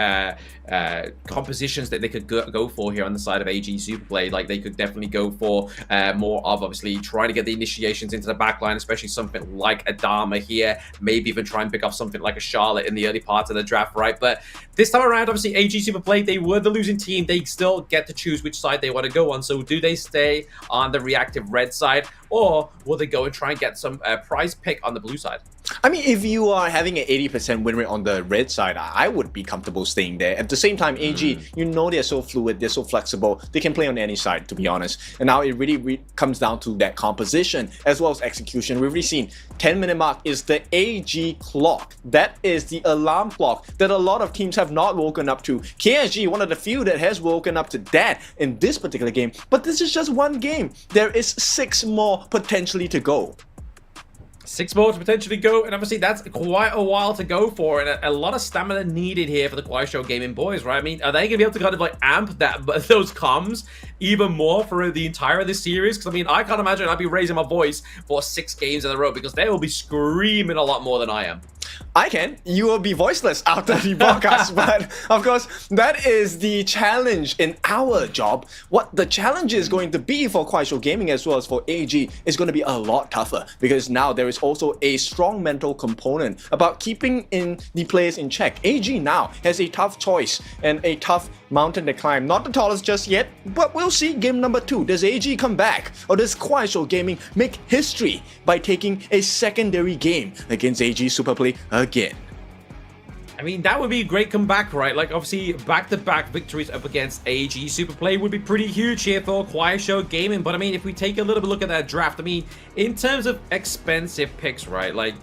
compositions that they could go for here on the side of AG Superplay. Like, they could definitely go for more of obviously trying to get the initiations into the backline, especially something like a Dharma here. Maybe even try and pick up something like a Charlotte in the early part of the draft, right? But this time around, obviously, AG Superplay, they were the losing team. They still get to choose which side they want to go on. So do they stay on the reactive red side, or will they go and try and get some prize pick on the blue side? I mean, if you are having an 80% win rate on the red side, I would be comfortable staying there. At the same time, AG, you know, they're so fluid, they're so flexible, they can play on any side, to be honest. And now it really comes down to that composition as well as execution. We've already seen 10-minute mark is the AG clock. That is the alarm clock that a lot of teams have not woken up to. KSG, one of the few that has woken up to that in this particular game. But this is just one game. There is 6 more potentially to go. 6 more to potentially go, and obviously that's quite a while to go for, and a lot of stamina needed here for the KUAISHOU Gaming boys, right? I mean, are they going to be able to kind of like amp those comms even more for the entire of this series? Because I mean, I can't imagine I'd be raising my voice for 6 games in a row, because they will be screaming a lot more than I am. I can. You will be voiceless after the broadcast, but of course, that is the challenge in our job. What the challenge is going to be for KUAISHOU Gaming as well as for AG is going to be a lot tougher, because now there is also a strong mental component about keeping in the players in check. AG now has a tough choice and a tough mountain to climb. Not the tallest just yet, but we'll see game number 2. Does AG come back, or does KUAISHOU Gaming make history by taking a secondary game against AG Superplay again? I mean, that would be a great comeback, right? Like, obviously, back-to-back victories up against AG Superplay would be pretty huge here for KUAISHOU Gaming. But I mean, if we take a little bit look at that draft, I mean, in terms of expensive picks, right? Like,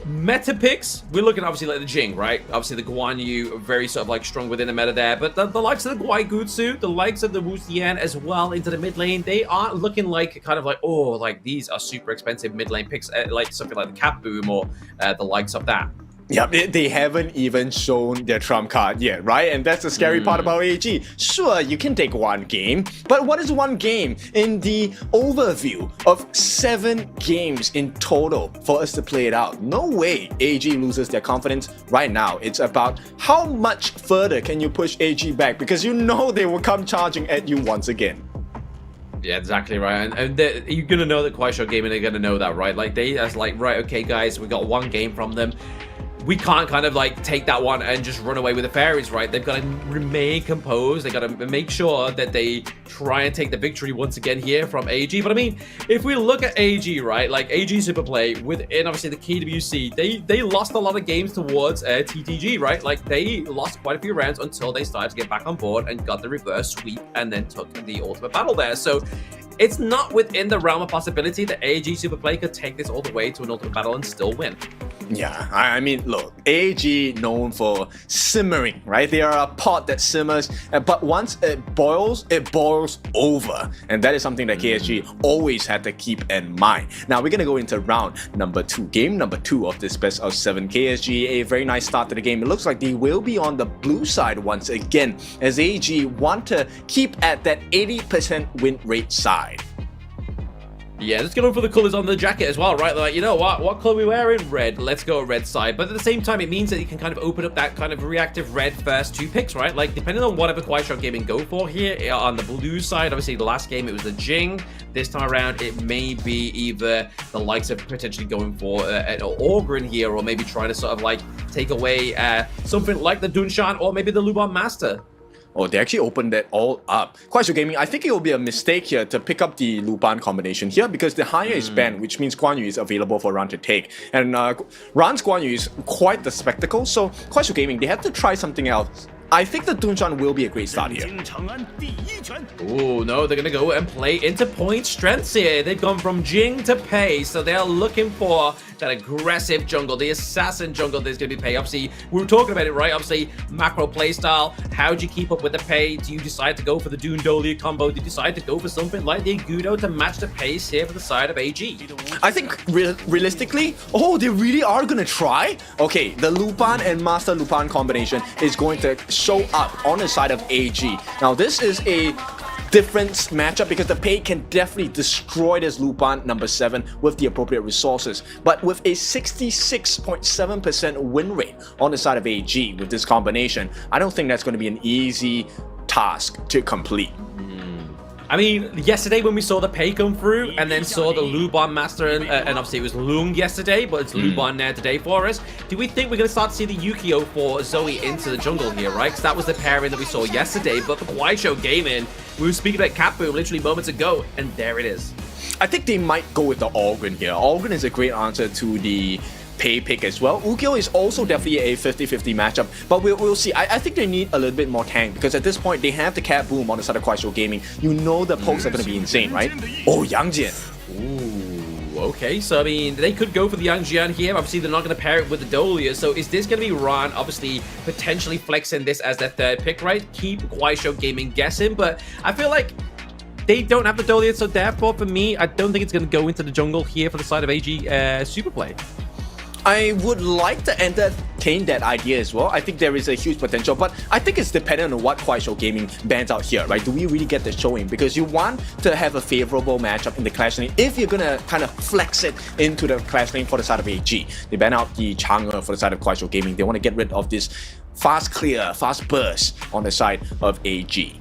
meta picks, we're looking obviously like the Jing, right? Obviously the Guan Yu, very sort of like strong within the meta there, but the likes of the Guaigutsu, the likes of the Wu Xian as well into the mid lane, they aren't looking like kind of like, oh, like these are super expensive mid lane picks, like something like the Cap Boom or the likes of that. Yeah, they haven't even shown their trump card yet, right? And that's the scary part about AG. Sure, you can take one game, but what is one game in the overview of 7 games in total for us to play it out? No way AG loses their confidence right now. It's about how much further can you push AG back, because you know they will come charging at you once again. Yeah, exactly right, and you're gonna know that KUAISHOU Gaming are gonna know that, right? Like they as like, right, okay guys, we got one game from them. We can't kind of like take that one and just run away with the fairies, right? They've got to remain composed. They got to make sure that they try and take the victory once again here from AG. But I mean, if we look at AG, right, like AG Superplay within obviously the KWC, they lost a lot of games towards TTG, right? Like they lost quite a few rounds until they started to get back on board and got the reverse sweep and then took the ultimate battle there. So it's not within the realm of possibility that AG Superplay could take this all the way to an ultimate battle and still win. Yeah, I mean, look, AG known for simmering, right? They are a pot that simmers, but once it boils over. And that is something that KSG always had to keep in mind. Now, we're going to go into round number 2. Game number 2 of this best of 7. KSG, a very nice start to the game. It looks like they will be on the blue side once again, as AG want to keep at that 80% win rate side. Yeah, let's go for the colors on the jacket as well, right? Like, you know what color we wearing? Red. Let's go red side. But at the same time, it means that you can kind of open up that kind of reactive red first 2 picks, right? Like, depending on whatever KUAISHOU Gaming go for here, on the blue side, obviously the last game it was the Jing. This time around, it may be either the likes of potentially going for an Orgrin here, or maybe trying to sort of like take away something like the Dunshan or maybe the Luban Master. Oh, they actually opened that all up. KUAISHOU Gaming, I think it will be a mistake here to pick up the Luban combination here, because the higher is banned, which means Guan Yu is available for Ran to take. And Ran's Guan Yu is quite the spectacle, so KUAISHOU Gaming, they have to try something else I think the Dunshan will be a great start here. Oh no, they're gonna go and play into point strengths here. They've gone from Jing to Pei, so they're looking for that aggressive jungle, the assassin jungle that's gonna be Pei. Obviously, we were talking about it, right? Obviously, macro playstyle. How do you keep up with the Pei? Do you decide to go for the Dune Dolia combo? Do you decide to go for something like the Agudo to match the pace here for the side of AG? I think realistically, they really are gonna try. Okay, the Lupin and Master Lupin combination is going to show up on the side of AG. Now, this is a different matchup because the Pei can definitely destroy this Lupin number 7 with the appropriate resources. But with a 66.7% win rate on the side of AG with this combination, I don't think that's going to be an easy task to complete. I mean, yesterday when we saw the Pei come through and then saw the Lubon Master, and obviously it was Lung yesterday, but it's Lubon there today for us. Do we think we're going to start to see the Yukio for Zoe into the jungle here, right? Because that was the pairing that we saw yesterday, but for KUAISHOU Gaming, we were speaking about Cat Boom literally moments ago, and there it is. I think they might go with the Ogren here. Ogren is a great answer to the Pei pick as well. Ukyo is also definitely a 50-50 matchup, but we'll see. I think they need a little bit more tank because at this point they have the Cat Boom on the side of KUAISHOU Gaming. You know the pokes are going to be insane, right? Oh, Yang Jian. Ooh, okay. So I mean, they could go for the Yang Jian here. Obviously, they're not going to pair it with the Dolia. So is this going to be Ran? Obviously, potentially flexing this as their third pick, right? Keep KUAISHOU Gaming guessing, but I feel like they don't have the Dolia, so therefore for me, I don't think it's going to go into the jungle here for the side of AG Super Play. I would like to entertain that idea as well. I think there is a huge potential, but I think it's dependent on what KUAISHOU Gaming bans out here, right? Do we really get the showing? Because you want to have a favorable matchup in the Clash lane if you're gonna kind of flex it into the Clash lane for the side of AG. They ban out the Chang'e for the side of KUAISHOU Gaming. They want to get rid of this fast clear, fast burst on the side of AG.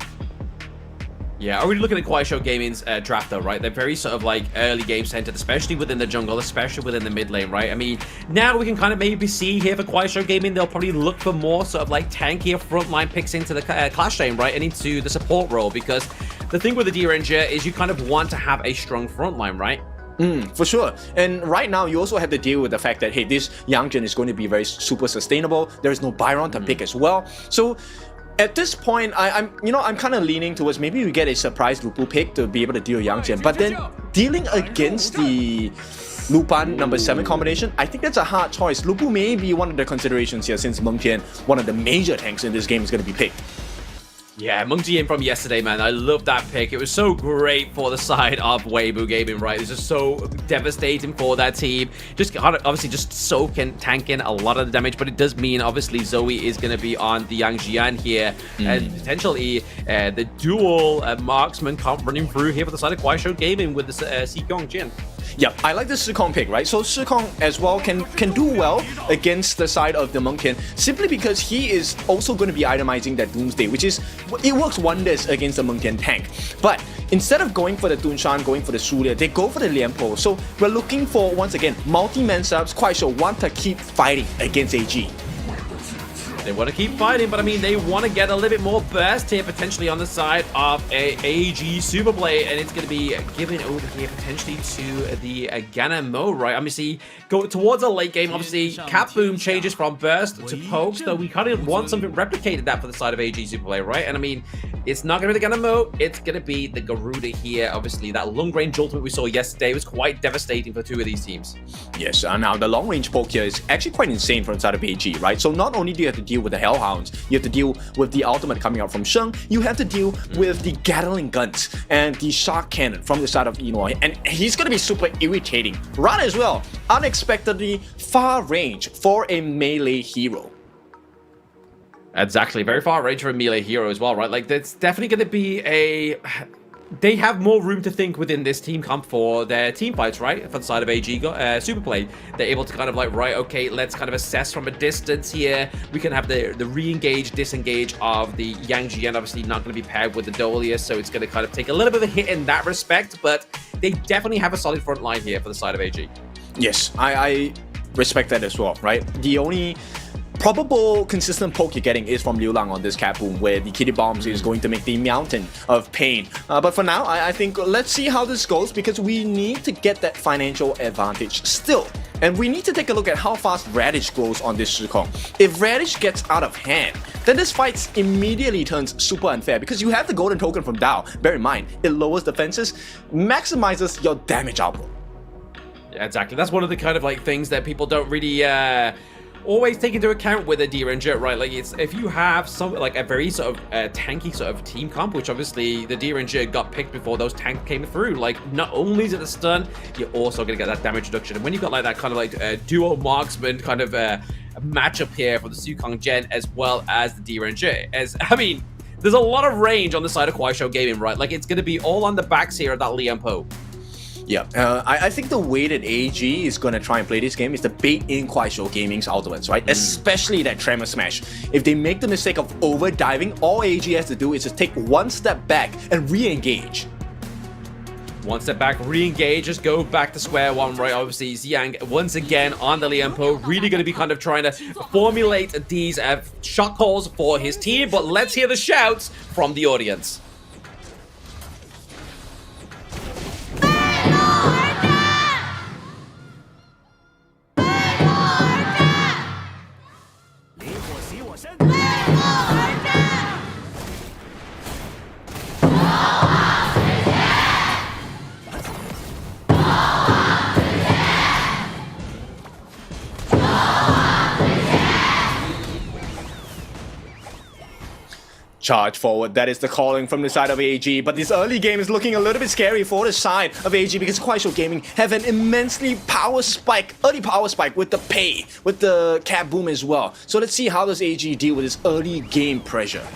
Yeah, already looking at KUAISHOU Gaming's draft though, right? They're very sort of like early game centered, especially within the jungle, especially within the mid lane, right? I mean, now we can kind of maybe see here for KUAISHOU Gaming, they'll probably look for more sort of like tankier frontline picks into the Clash lane, right? And into the support role, because the thing with the D-Ranger is you kind of want to have a strong frontline, right? For sure. And right now, you also have to deal with the fact that, hey, this Yang Jian is going to be very super sustainable. There is no Byron to pick as well. So at this point, I'm kind of leaning towards maybe we get a surprise Lupu pick to be able to deal Yang Jian, but then dealing against the Lupin number 7 combination, I think that's a hard choice. Lupu may be one of the considerations here since Meng Tian, one of the major tanks in this game, is going to be picked. Yeah, Meng Jian from yesterday, man. I love that pick. It was so great for the side of Weibo Gaming, right? It's just so devastating for that team. Just obviously just tanking a lot of the damage, but it does mean obviously Zoe is going to be on the Yang Jian here, and potentially the dual marksman comp running through here for the side of KUAISHOU Gaming with the Sikong Jin. Yeah, I like the Sikong pick, right? So Sikong as well can do well against the side of the Meng Tian, simply because he is also going to be itemizing that Doomsday, which is, it works wonders against the Meng Tian tank. But instead of going for the Dunshan, going for the Sulia, they go for the Lianpo. So we're looking for, once again, multi-man subs. KUAISHOU want to keep fighting against AG. They want to keep fighting, but I mean, they want to get a little bit more burst here, potentially on the side of a AG Super Play, and it's going to be given over here potentially to the Ganamo, right? Obviously, go towards a late game. Obviously, Cat Boom changes from burst to pokes, so we kind of want something replicated that for the side of AG Super Play, right? And I mean, it's not going to be the Ganamo, it's going to be the Garuda here. Obviously, that long-range ultimate we saw yesterday was quite devastating for two of these teams. Yes, now the long-range poke here is actually quite insane from the side of AG, right? So not only do you have to deal with the Hellhounds, you have to deal with the ultimate coming out from Sheng, you have to deal with the Gatling guns and the Shark Cannon from the side of Enoy, and he's going to be super irritating. Ran as well, unexpectedly far range for a melee hero. Exactly, very far range for a melee hero as well, right? Like, that's definitely going to be a... They have more room to think within this team comp for their team fights, right? For the side of AG Super Play, they're able to kind of like, right, okay, let's kind of assess from a distance here. We can have the re-engage, disengage of the Yang Jian, obviously not going to be paired with the Dolia, so it's going to kind of take a little bit of a hit in that respect, but they definitely have a solid front line here for the side of AG. Yes, I respect that as well, right? The only probable consistent poke you're getting is from Liu Lang on this Cat Boom, where the Kitty Bombs is going to make the mountain of pain. But for now, I think let's see how this goes, because we need to get that financial advantage still And we need to take a look at how fast Radish grows on this Shikong. If Radish gets out of hand, then this fight immediately turns super unfair because you have the golden token from Dao. Bear in mind, it lowers defenses, maximizes your damage output. Yeah, exactly. That's one of the kind of like things that people don't really always take into account with a D-Ranger, right? Like, it's if you have some like a very sort of tanky sort of team comp, which obviously the D-Ranger got picked before those tanks came through. Like, not only is it the stun, you're also gonna get that damage reduction. And when you've got like that kind of like duo marksman kind of a matchup here for the Sukong Gen as well as the D-Ranger, I mean, there's a lot of range on the side of KUAISHOU Gaming, right? Like, it's gonna be all on the backs here of that Lian Po. Yeah, I think the way that AG is going to try and play this game is to bait in KUAISHOU Gaming's ultimates, right? Especially that Tremor Smash. If they make the mistake of over-diving, all AG has to do is just take one step back and re-engage. One step back, re-engage, just go back to square one, right? Obviously, Xiang, once again, on the Lian Po, really going to be kind of trying to formulate these shot calls for his team, but let's hear the shouts from the audience. Charge forward, that is the calling from the side of AG, but this early game is looking a little bit scary for the side of AG because KUAISHOU Gaming have an immensely early power spike with the pay, with the cap boom as well. So let's see how does AG deal with this early game pressure.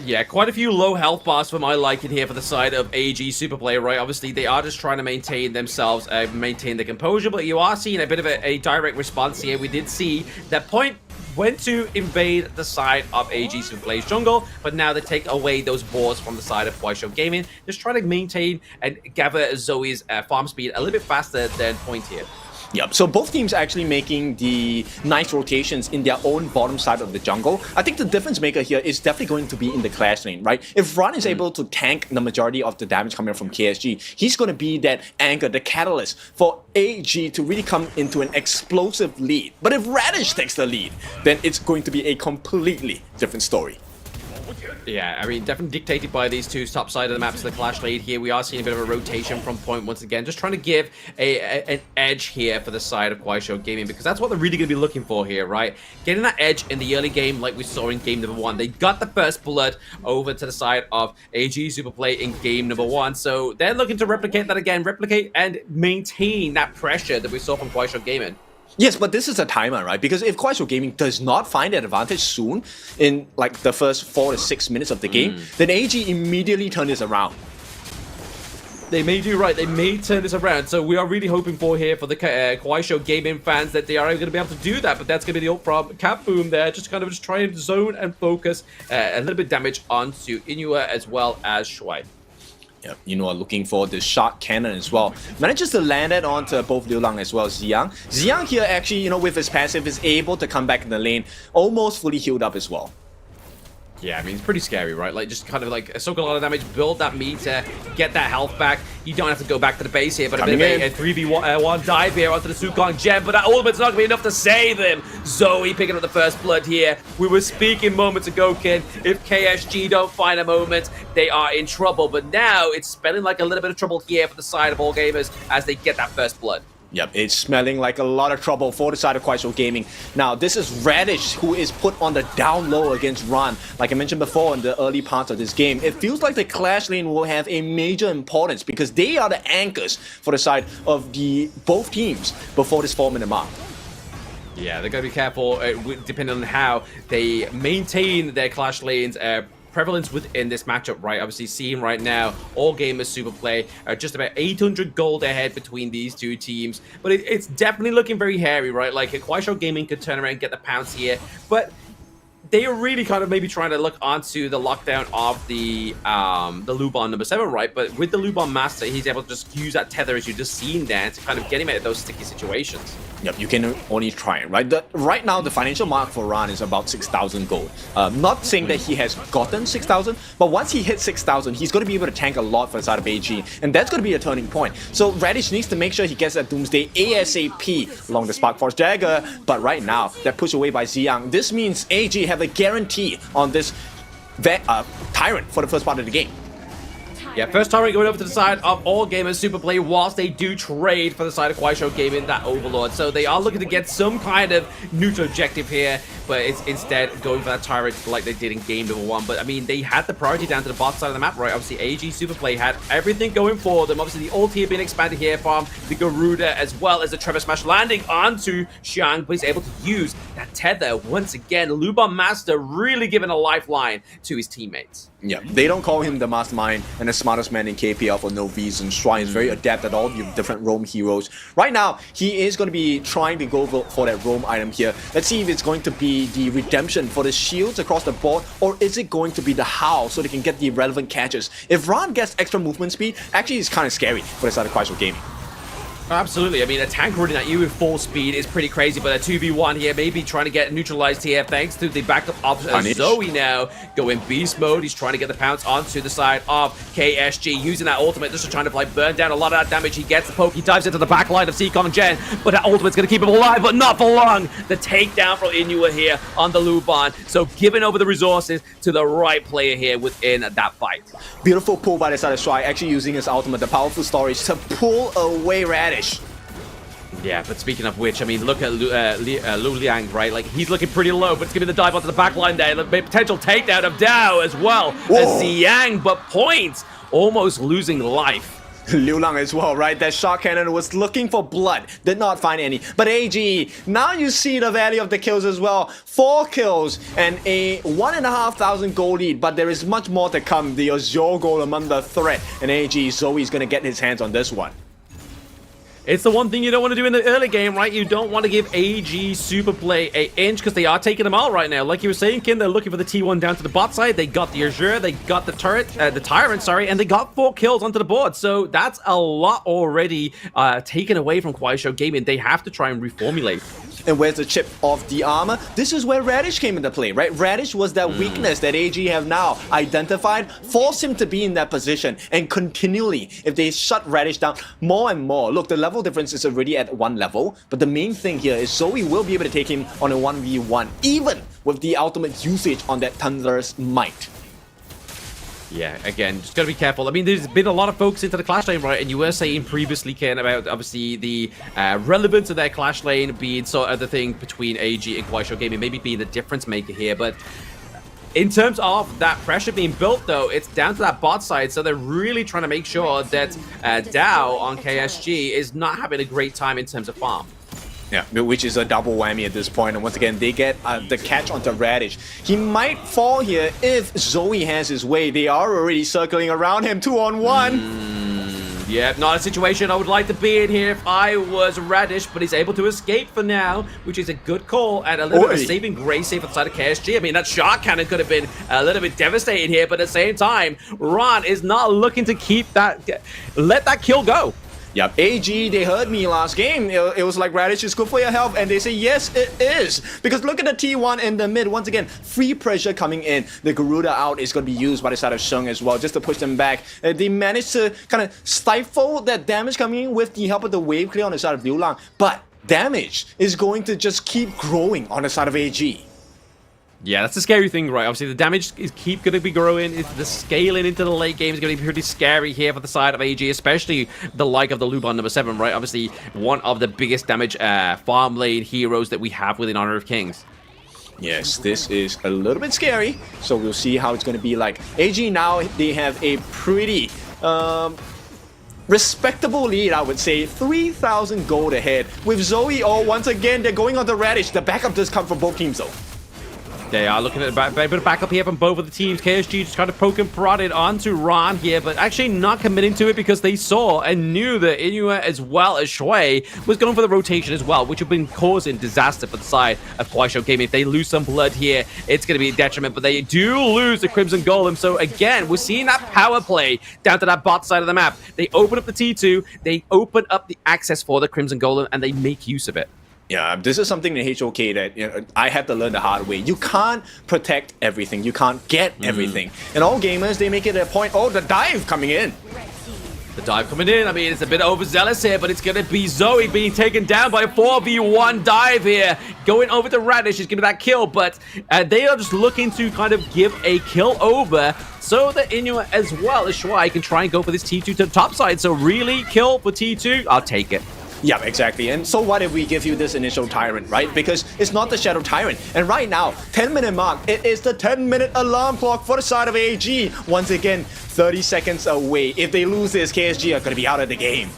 Yeah, quite a few low health bars for my liking here for the side of AG Superplay, right? Obviously, they are just trying to maintain themselves, maintain the composure, but you are seeing a bit of a direct response here. We did see that Point went to invade the side of AG Superplay's jungle, but now they take away those boards from the side of KUAISHOU Gaming, just trying to maintain and gather Zoe's farm speed a little bit faster than Point here. Yep, so both teams actually making the nice rotations in their own bottom side of the jungle. I think the difference maker here is definitely going to be in the clash lane, right? If Ron is able to tank the majority of the damage coming from KSG, he's going to be that anchor, the catalyst for AG to really come into an explosive lead. But if Radish takes the lead, then it's going to be a completely different story. Yeah, I mean, definitely dictated by these two top side of the maps, the clash lead here. We are seeing a bit of a rotation from Point once again, just trying to give an edge here for the side of KUAISHOU Gaming, because that's what they're really going to be looking for here, right? Getting that edge in the early game like we saw in game number 1. They got the first blood over to the side of AG Superplay in game number 1, so they're looking to replicate that again, replicate and maintain that pressure that we saw from KUAISHOU Gaming. Yes, but this is a timer, right? Because if KUAISHOU Gaming does not find that advantage soon, in like the first 4 to 6 minutes of the game, then AG immediately turn this around. They may do right. They may turn this around. So we are really hoping for here for the KUAISHOU Gaming fans that they are going to be able to do that. But that's going to be the ult from Cap Boom there. Just kind of just try and zone and focus a little bit damage onto Inua as well as Shuai. Yep, you know, looking for the shot cannon as well. Manages to land it onto both Liu Lang as well as Xiang. Xiang here actually, you know, with his passive is able to come back in the lane, almost fully healed up as well. Yeah, I mean, it's pretty scary, right? Like, just kind of like soak a lot of damage, build that meter, get that health back. You don't have to go back to the base here, but a bit of a 3v1 dive here onto the Sukong Gem, but that ultimate's not going to be enough to save him. Zoe picking up the first blood here. We were speaking moments ago, kid. If KSG don't find a moment, they are in trouble. But now it's spelling like a little bit of trouble here for the side of all gamers as they get that first blood. Yep, it's smelling like a lot of trouble for the side of KUAISHOU Gaming. Now, this is Radish who is put on the down low against Ran. Like I mentioned before in the early parts of this game, it feels like the clash lane will have a major importance because they are the anchors for the side of both teams before this 4-minute mark. Yeah, they're going to be careful depending on how they maintain their clash lanes prevalence within this matchup, right? Obviously, seeing right now, all gamers Superplay are just about 800 gold ahead between these two teams. But it's definitely looking very hairy, right? Like, KUAISHOU Gaming could turn around and get the pounce here. But they are really kind of maybe trying to look onto the lockdown of the Lubon number 7, right? But with the Lubon Master, he's able to just use that tether, as you just seen there, to kind of get him out of those sticky situations. Yep, you can only try it, right? Right now, the financial mark for Ran is about 6,000 gold. Not saying that he has gotten 6,000, but once he hits 6,000, he's going to be able to tank a lot for the side of AG, and that's going to be a turning point. So Radish needs to make sure he gets that Doomsday ASAP along the Spark Force Dagger, but right now, they're pushed away by Xiang. This means AG have a guarantee on this Tyrant for the first part of the game. Yeah, first Tyrant going over to the side of All Gamers Superplay, whilst they do trade for the side of KUAISHOU Gaming, that Overlord. So they are looking to get some kind of neutral objective here, but it's instead going for that Tyrant like they did in game number 1. But I mean, they had the priority down to the bot side of the map, right? Obviously, AG Superplay had everything going for them. Obviously, the ulti had been expanded here from the Garuda, as well as the Trevor Smash landing onto Xiang, but he's able to use that tether once again. Lubon Master really giving a lifeline to his teammates. Yeah, they don't call him the mastermind and the smartest man in KPL for no reason. Shrine is very adept at all the different roam heroes. Right now, he is going to be trying to go for that roam item here. Let's see if it's going to be the redemption for the shields across the board, or is it going to be the howl so they can get the relevant catches. If Ran gets extra movement speed, actually it's kind of scary for the side of KUAISHOU Gaming. Absolutely. I mean, a tank running at you with full speed is pretty crazy, but a 2v1 here, maybe trying to get neutralized here thanks to the backup of Zoe now going beast mode. He's trying to get the pounce onto the side of KSG, using that ultimate just to try to like burn down a lot of that damage. He gets the poke, he dives into the back line of Seacon and Gen, but that ultimate's going to keep him alive, but not for long. The takedown from Inua here on the Lubon, so giving over the resources to the right player here within that fight. Beautiful pull by the side of Shy, actually using his ultimate, the powerful storage, to pull away Radish. Yeah, but speaking of which, I mean, look at Lu Liang, right? Like, he's looking pretty low, but it's going to be the dive onto the back line there. The potential takedown of Dao as well as Xiang, but Points almost losing life. Liu Lang as well, right? That shot cannon was looking for blood, did not find any. But AG, now you see the value of the kills as well. 4 kills and a 1,500 gold lead, but there is much more to come. The Azure Golem under threat, and AG, Zoe's going to get his hands on this one. It's the one thing you don't want to do in the early game, right? You don't want to give AG Superplay an inch because they are taking them out right now. Like you were saying, Kin, they're looking for the T1 down to the bot side. They got the Azure, they got the Tyrant, sorry, and they got 4 kills onto the board. So that's a lot already taken away from KUAISHOU Gaming. They have to try and reformulate. And where's the chip of the armor? This is where Radish came into play, right? Radish was that weakness that AG have now identified, forced him to be in that position, and continually, if they shut Radish down more and more, look, the level difference is already at 1 level, but the main thing here is Zoe will be able to take him on a 1v1, even with the ultimate usage on that Thunder's Might. Yeah, again, just gotta be careful. I mean, there's been a lot of focus into the Clash Lane, right? And you were saying previously, Ken, about obviously the relevance of their Clash Lane being sort of the thing between AG and KUAISHOU Gaming, maybe being the difference maker here. But in terms of that pressure being built, though, it's down to that bot side. So they're really trying to make sure that Dao on KSG is not having a great time in terms of farm. Yeah, which is a double whammy at this point. And once again, they get the catch onto Radish. He might fall here if Zoe has his way. They are already circling around him 2-on-1. Yeah, not a situation I would like to be in here if I was Radish, but he's able to escape for now, which is a good call and a little bit of saving grace here for the side of KSG. I mean, that shot cannon could have been a little bit devastating here, but at the same time, Ran is not looking to keep that, let that kill go. Yep, AG, they heard me last game. It was like, Radish is good for your health, and they say, yes, it is. Because look at the T1 in the mid. Once again, free pressure coming in. The Garuda out is going to be used by the side of Sheng as well, just to push them back. They managed to kind of stifle that damage coming in with the help of the wave clear on the side of Liu Lang. But damage is going to just keep growing on the side of AG. Yeah, that's the scary thing, right? Obviously, the damage is going to be growing. The scaling into the late game is going to be pretty scary here for the side of AG, especially the like of the Lubon number 7, right? Obviously, one of the biggest damage farm lane heroes that we have within Honor of Kings. Yes, this is a little bit scary, so we'll see how it's going to be like. AG now, they have a pretty respectable lead, I would say. 3,000 gold ahead. With Zoe, once again, they're going on the Radish. The backup does come from both teams, though. They are looking at a bit of backup here from both of the teams. KSG just kind of poking prodded onto Ran here, but actually not committing to it because they saw and knew that Inua as well as Shui was going for the rotation as well, which have been causing disaster for the side of KUAISHOU Gaming. If they lose some blood here, it's going to be a detriment, but they do lose the Crimson Golem. So again, we're seeing that power play down to that bot side of the map. They open up the T2, they open up the access for the Crimson Golem, and they make use of it. Yeah, this is something in HOK that I had to learn the hard way. You can't protect everything. You can't get everything. And all gamers, they make it a point, oh, the dive coming in. The dive coming in, I mean, it's a bit overzealous here, but it's going to be Zoe being taken down by a 4v1 dive here. Going over to Radish, she's getting that kill, but they are just looking to kind of give a kill over so that Inua as well as Shui can try and go for this T2 to the top side. So really, kill for T2, I'll take it. Yeah, exactly. And so what if we give you this initial Tyrant, right? Because it's not the Shadow Tyrant. And right now, 10-minute mark, it is the 10-minute alarm clock for the side of AG. Once again, 30 seconds away. If they lose this, KSG are going to be out of the game.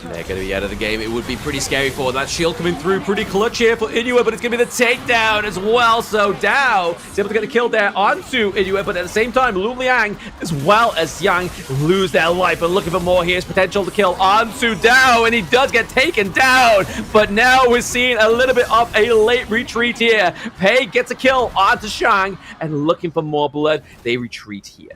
They're going to be out of the game. It would be pretty scary for that shield coming through. Pretty clutch here for Inua, but it's going to be the takedown as well. So Dao is able to get a kill there onto Inua, but at the same time, Lu Liang as well as Yang lose their life. But looking for more, here's potential to kill onto Dao, and he does get taken down. But now we're seeing a little bit of a late retreat here. Pei gets a kill onto Shang, and looking for more blood, they retreat here.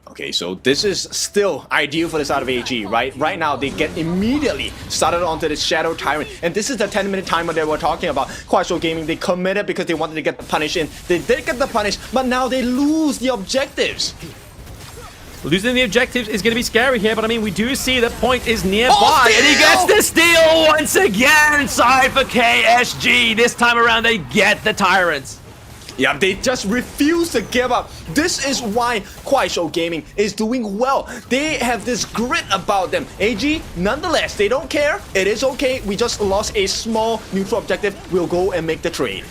Okay, so this is still ideal for the side of AG, right? Right now, they get immediately started onto the Shadow Tyrant. And this is the 10-minute timer that we're talking about. KUAISHOU Gaming, they committed because they wanted to get the punish in. They did get the punish, but now they lose the objectives. Losing the objectives is going to be scary here, but I mean, we do see that point is nearby, and he gets the steal once again inside for KSG. This time around, they get the Tyrants. Yeah, they just refuse to give up. This is why KUAISHOU Gaming is doing well. They have this grit about them. AG, nonetheless, they don't care. It is okay. We just lost a small neutral objective. We'll go and make the trade.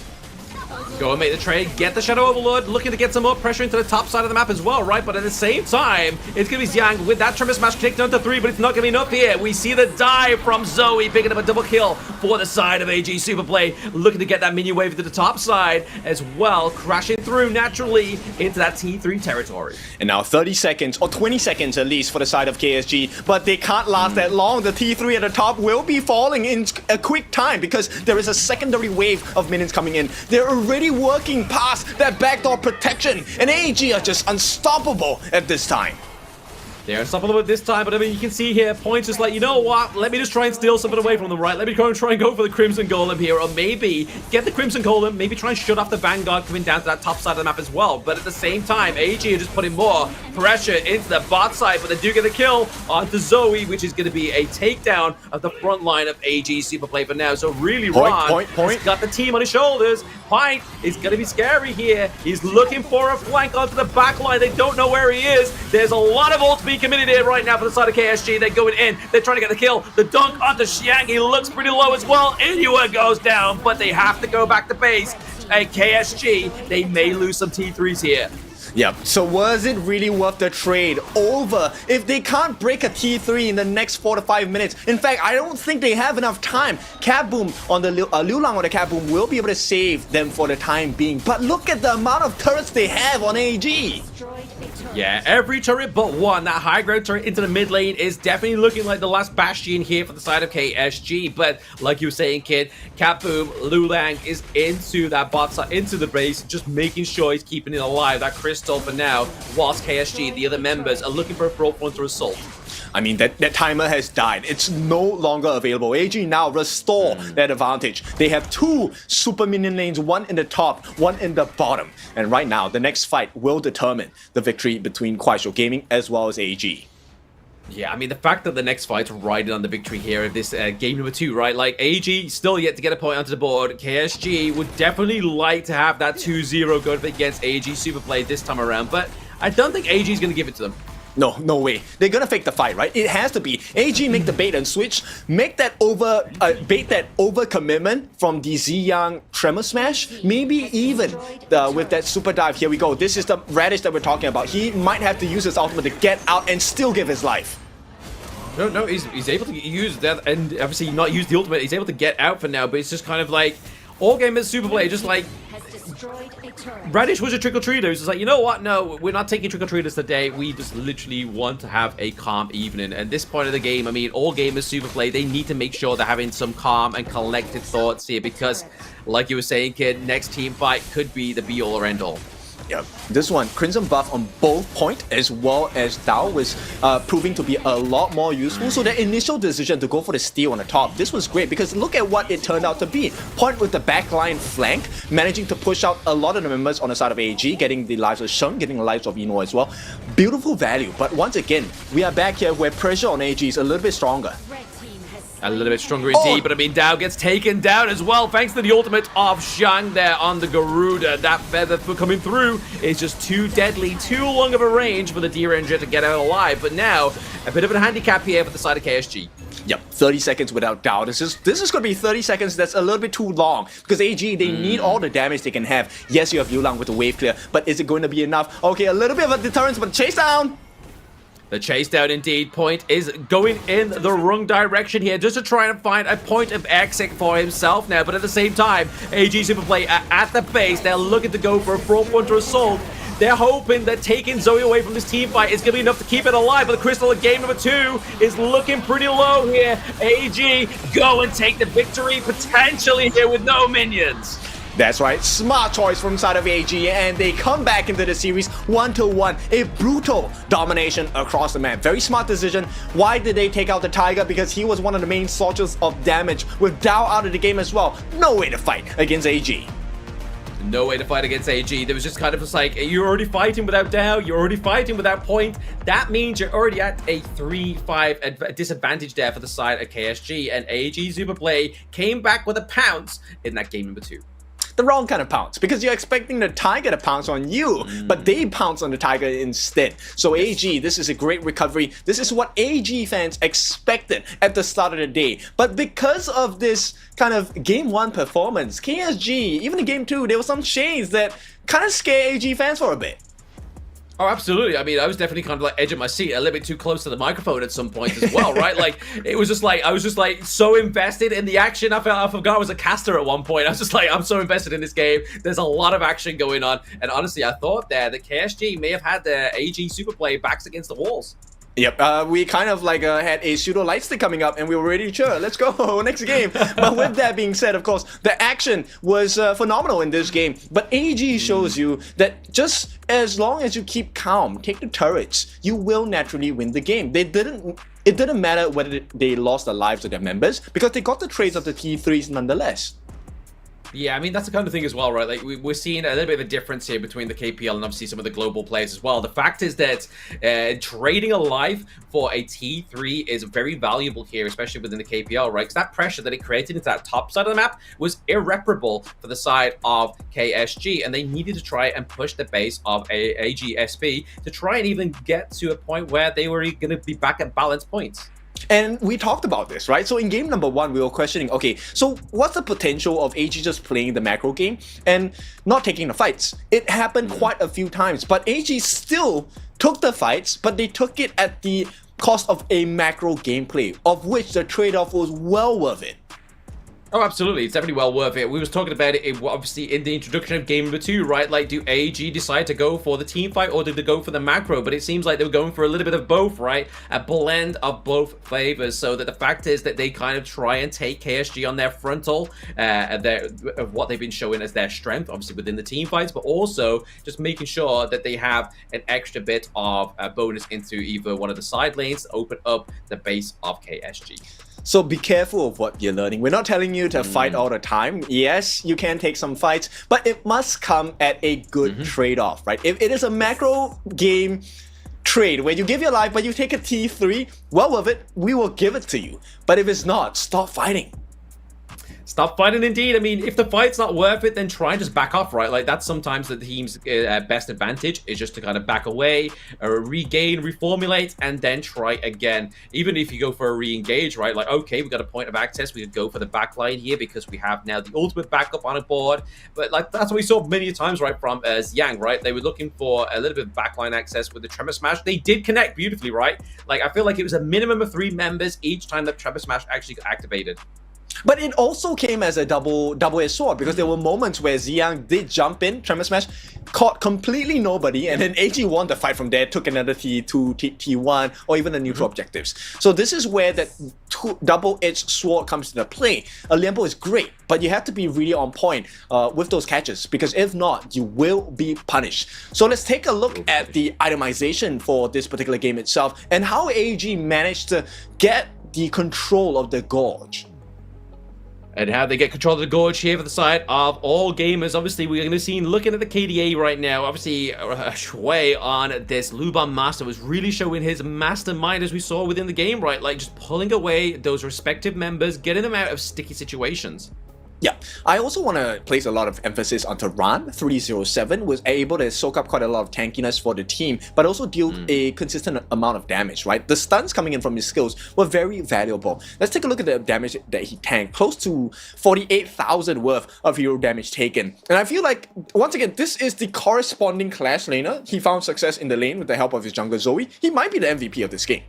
Go and make the trade, get the Shadow Overlord, looking to get some more pressure into the top side of the map as well, right? But at the same time, it's going to be Xiang with that Tremor Smash kicked down to 3, but it's not going to be enough here. We see the dive from Zoe, picking up a double kill for the side of AG Superplay, looking to get that minion wave to the top side as well, crashing through naturally into that T3 territory. And now 30 seconds, or 20 seconds at least for the side of KSG, but they can't last that long. The T3 at the top will be falling in a quick time because there is a secondary wave of minions coming in. They're already working past that backdoor protection, and AG are just unstoppable at this time. They're unstoppable at this time, but I mean, you can see here, Point's just like, you know what, let me just try and steal something away from them, right? Let me try and go for the Crimson Golem here, or maybe get the Crimson Golem, maybe try and shut off the Vanguard coming down to that top side of the map as well. But at the same time, AG are just putting more pressure into the bot side, but they do get a kill onto Zoe, which is going to be a takedown of the front line of AG Superplay for now. So really, Ron has got the team on his shoulders. Point is going to be scary here. He's looking for a flank onto the back line. They don't know where he is. There's a lot of ult to be committed here right now for the side of KSG. They're going in. They're trying to get the kill. The dunk onto Xiang. He looks pretty low as well. Inua goes down, but they have to go back to base. And KSG, they may lose some T3s here. Yep, so was it really worth the trade over if they can't break a T3 in the next 4 to 5 minutes? In fact, I don't think they have enough time. Cat Boom on the Liu Lang on the Cat Boom will be able to save them for the time being. But look at the amount of turrets they have on AG. Yeah, every turret but one. That high ground turret into the mid lane is definitely looking like the last bastion here for the side of KSG. But like you were saying, kid, Cat Boom, Liu Lang is into that bot side, into the base, just making sure he's keeping it alive. That crystal for now, whilst KSG, the other members, are looking for a front to assault. I mean, that timer has died. It's no longer available. AG now restore that advantage. They have 2 super minion lanes, one in the top, one in the bottom. And right now, the next fight will determine the victory between KUAISHOU Gaming as well as AG. Yeah, I mean, the fact that the next fight's riding on the victory here of this game number 2, right? Like, AG still yet to get a point onto the board. KSG would definitely like to have that 2-0 go against AG Superplay this time around, but I don't think AG is going to give it to them. No, no way. They're gonna fake the fight, right? It has to be. AG make the bait and switch, make that bait that over commitment from the Ziyang Tremor Smash, maybe even with that super dive. Here we go. This is the Radish that we're talking about. He might have to use his ultimate to get out and still give his life. No, he's able to use that and obviously not use the ultimate. He's able to get out for now, but it's just kind of like, All Gamers Superplay just like Has destroyed a turret. Radish was a trick-or-treater. It's like, you know what? No, we're not taking trick-or-treaters today. We just literally want to have a calm evening. At this point of the game, I mean, All Gamers Superplay, they need to make sure they're having some calm and collected thoughts here because, like you were saying, kid, next team fight could be the be-all or end-all. Yep. This one, Crimson buff on both Point as well as Dao was proving to be a lot more useful. So the initial decision to go for the steal on the top, this was great because look at what it turned out to be. Point with the backline flank, managing to push out a lot of the members on the side of AG, getting the lives of Sheng, getting the lives of Ino as well. Beautiful value, but once again, we are back here where pressure on AG is a little bit stronger. A little bit stronger indeed, but I mean, Dao gets taken down as well, thanks to the ultimate of Shang there on the Garuda. That feather coming through is just too deadly, too long of a range for the D-Ranger to get out alive. But now, a bit of a handicap here for the side of KSG. Yep, 30 seconds without doubt. This is going to be 30 seconds that's a little bit too long because AG, they need all the damage they can have. Yes, you have Yulang with the wave clear, but is it going to be enough? Okay, a little bit of a deterrence, but chase down! The chase down indeed. Point is going in the wrong direction here just to try and find a point of exit for himself now. But at the same time, AG Superplay are at the base. They're looking to go for a front-runner assault. They're hoping that taking Zoe away from this team fight is going to be enough to keep it alive. But the Crystal in game number 2 is looking pretty low here. AG go and take the victory potentially here with no minions. That's right, smart choice from side of AG, and they come back into the series 1-1. A brutal domination across the map. Very smart decision. Why did they take out the Tiger? Because he was one of the main sources of damage. With Dao out of the game as well, no way to fight against AG. No way to fight against AG. There was just kind of just like, you're already fighting without Dao, you're already fighting without Point. That means you're already at a 3-5 disadvantage there for the side of KSG, and AG Superplay came back with a pounce in that game number 2. The wrong kind of pounce, because you're expecting the Tiger to pounce on you, but they pounce on the Tiger instead. So AG, this is a great recovery. This is what AG fans expected at the start of the day. But because of this kind of Game 1 performance, KSG, even in Game 2, there were some shades that kind of scare AG fans for a bit. Oh, absolutely. I mean, I was definitely kind of like edge of my seat, a little bit too close to the microphone at some point as well, right? Like, it was just like, I was just like so invested in the action. I forgot I was a caster at one point. I was just like, I'm so invested in this game. There's a lot of action going on. And honestly, I thought there that KSG may have had the AG Superplay backs against the walls. Yep, we kind of like had a pseudo light stick coming up and we were ready to sure, let's go, next game. But with that being said, of course, the action was phenomenal in this game. But AG shows you that just as long as you keep calm, take the turrets, you will naturally win the game. It didn't matter whether they lost the lives of their members because they got the trades of the T3s nonetheless. Yeah, I mean, that's the kind of thing as well, right? Like, we're seeing a little bit of a difference here between the KPL and obviously some of the global players as well. The fact is that trading a life for a T3 is very valuable here, especially within the KPL, right? Because that pressure that it created into that top side of the map was irreparable for the side of KSG, and they needed to try and push the base of AGSP to try and even get to a point where they were going to be back at balance points. And we talked about this, right? So in game number 1, we were questioning, okay, so what's the potential of AG just playing the macro game and not taking the fights? It happened quite a few times, but AG still took the fights, but they took it at the cost of a macro gameplay, of which the trade-off was well worth it. Oh, absolutely. It's definitely well worth it. We was talking about it obviously in the introduction of game number 2, right? Like, do AG decide to go for the team fight or did they go for the macro? But it seems like they were going for a little bit of both, right? A blend of both flavors. So that the fact is that they kind of try and take KSG on their frontal of what they've been showing as their strength, obviously within the team fights, but also just making sure that they have an extra bit of a bonus into either one of the side lanes to open up the base of KSG. So be careful of what you're learning. We're not telling you to fight all the time. Yes, you can take some fights, but it must come at a good trade-off, right? If it is a macro game trade where you give your life, but you take a T3, well worth it, we will give it to you. But if it's not, stop fighting. Stop fighting indeed. I mean, if the fight's not worth it, then try and just back off, right? Like, that's sometimes the team's best advantage is just to kind of back away, regain, reformulate, and then try again. Even if you go for a re-engage, right? Like, okay, we got a point of access. We could go for the backline here because we have now the ultimate backup on a board. But, like, that's what we saw many times, right, from Yang, right? They were looking for a little bit of backline access with the Tremor Smash. They did connect beautifully, right? Like, I feel like it was a minimum of 3 members each time that Tremor Smash actually got activated. But it also came as a double-edged sword because there were moments where Ziyang did jump in, Tremor Smash, caught completely nobody, and then AG won the fight from there, took another T2, T1, or even the neutral objectives. So this is where that double-edged sword comes into play. A Lianbo is great, but you have to be really on point with those catches, because if not, you will be punished. So let's take a look at the itemization for this particular game itself, and how AG managed to get the control of the gorge. And how they get control of the gorge here for the side of all gamers. Obviously, we're going to see, looking at the KDA right now, obviously, Shui on this Luban Master was really showing his mastermind, as we saw within the game, right? Like, just pulling away those respective members, getting them out of sticky situations. Yeah, I also want to place a lot of emphasis onto Ran. 307 was able to soak up quite a lot of tankiness for the team, but also deal a consistent amount of damage, right? The stuns coming in from his skills were very valuable. Let's take a look at the damage that he tanked. Close to 48,000 worth of hero damage taken. And I feel like, once again, this is the corresponding Clash laner. He found success in the lane with the help of his jungler Zoe. He might be the MVP of this game.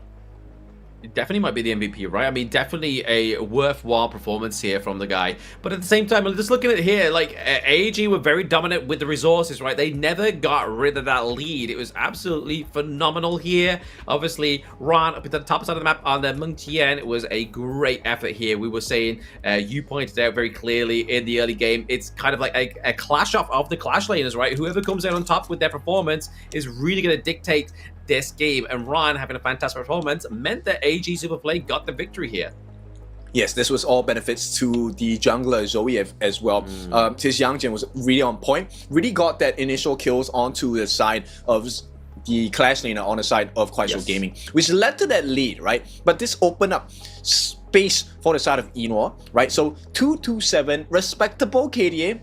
It definitely might be the MVP, right? I mean, definitely a worthwhile performance here from the guy. But at the same time, just looking at it here, like, AEG were very dominant with the resources, right? They never got rid of that lead. It was absolutely phenomenal here. Obviously, Ran up at the top side of the map on the Meng Tian. It was a great effort here. We were saying, you pointed out very clearly in the early game, it's kind of like a clash off of the Clash laners, right? Whoever comes out on top with their performance is really going to dictate this game, and Ran having a fantastic performance meant that AG Superplay got the victory here. Yes, this was all benefits to the jungler Zoe as well. His Yangjian was really on point, really got that initial kills onto the side of the Clash laner on the side of KUAISHOU Gaming, which led to that lead, right? But this opened up space for the side of Enor, right? So 227, respectable KDA,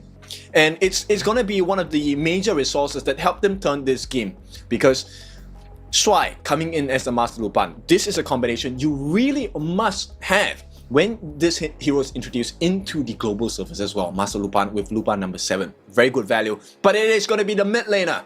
and it's going to be one of the major resources that helped them turn this game, because Shui coming in as the Master Luban, this is a combination you really must have when this hero is introduced into the global servers as well. Master Luban with Luban number 7. Very good value, but it is going to be the mid laner.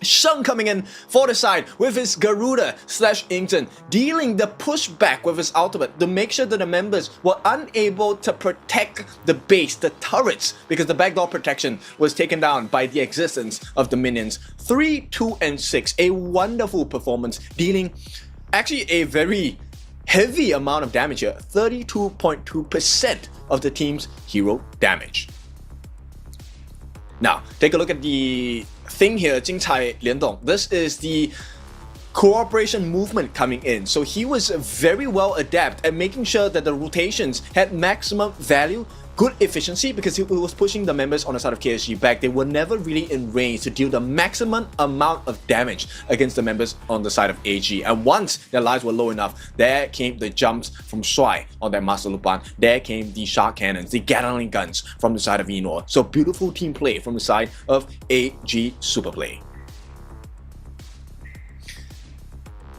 Sheng coming in for the side with his Garuda / Ington, dealing the pushback with his ultimate to make sure that the members were unable to protect the base, the turrets, because the backdoor protection was taken down by the existence of the minions. 3, 2, and 6, a wonderful performance, dealing actually a very heavy amount of damage here, 32.2% of the team's hero damage. Now, take a look at the thing here, 精彩联动. This is the cooperation movement coming in. So he was very well adept at making sure that the rotations had maximum value, good efficiency, because he was pushing the members on the side of KSG back. They were never really in range to deal the maximum amount of damage against the members on the side of AG. And once their lives were low enough, there came the jumps from Shui on that Master Luban. There came the shark cannons, the Gatling guns from the side of Enor. So beautiful team play from the side of AG Superplay.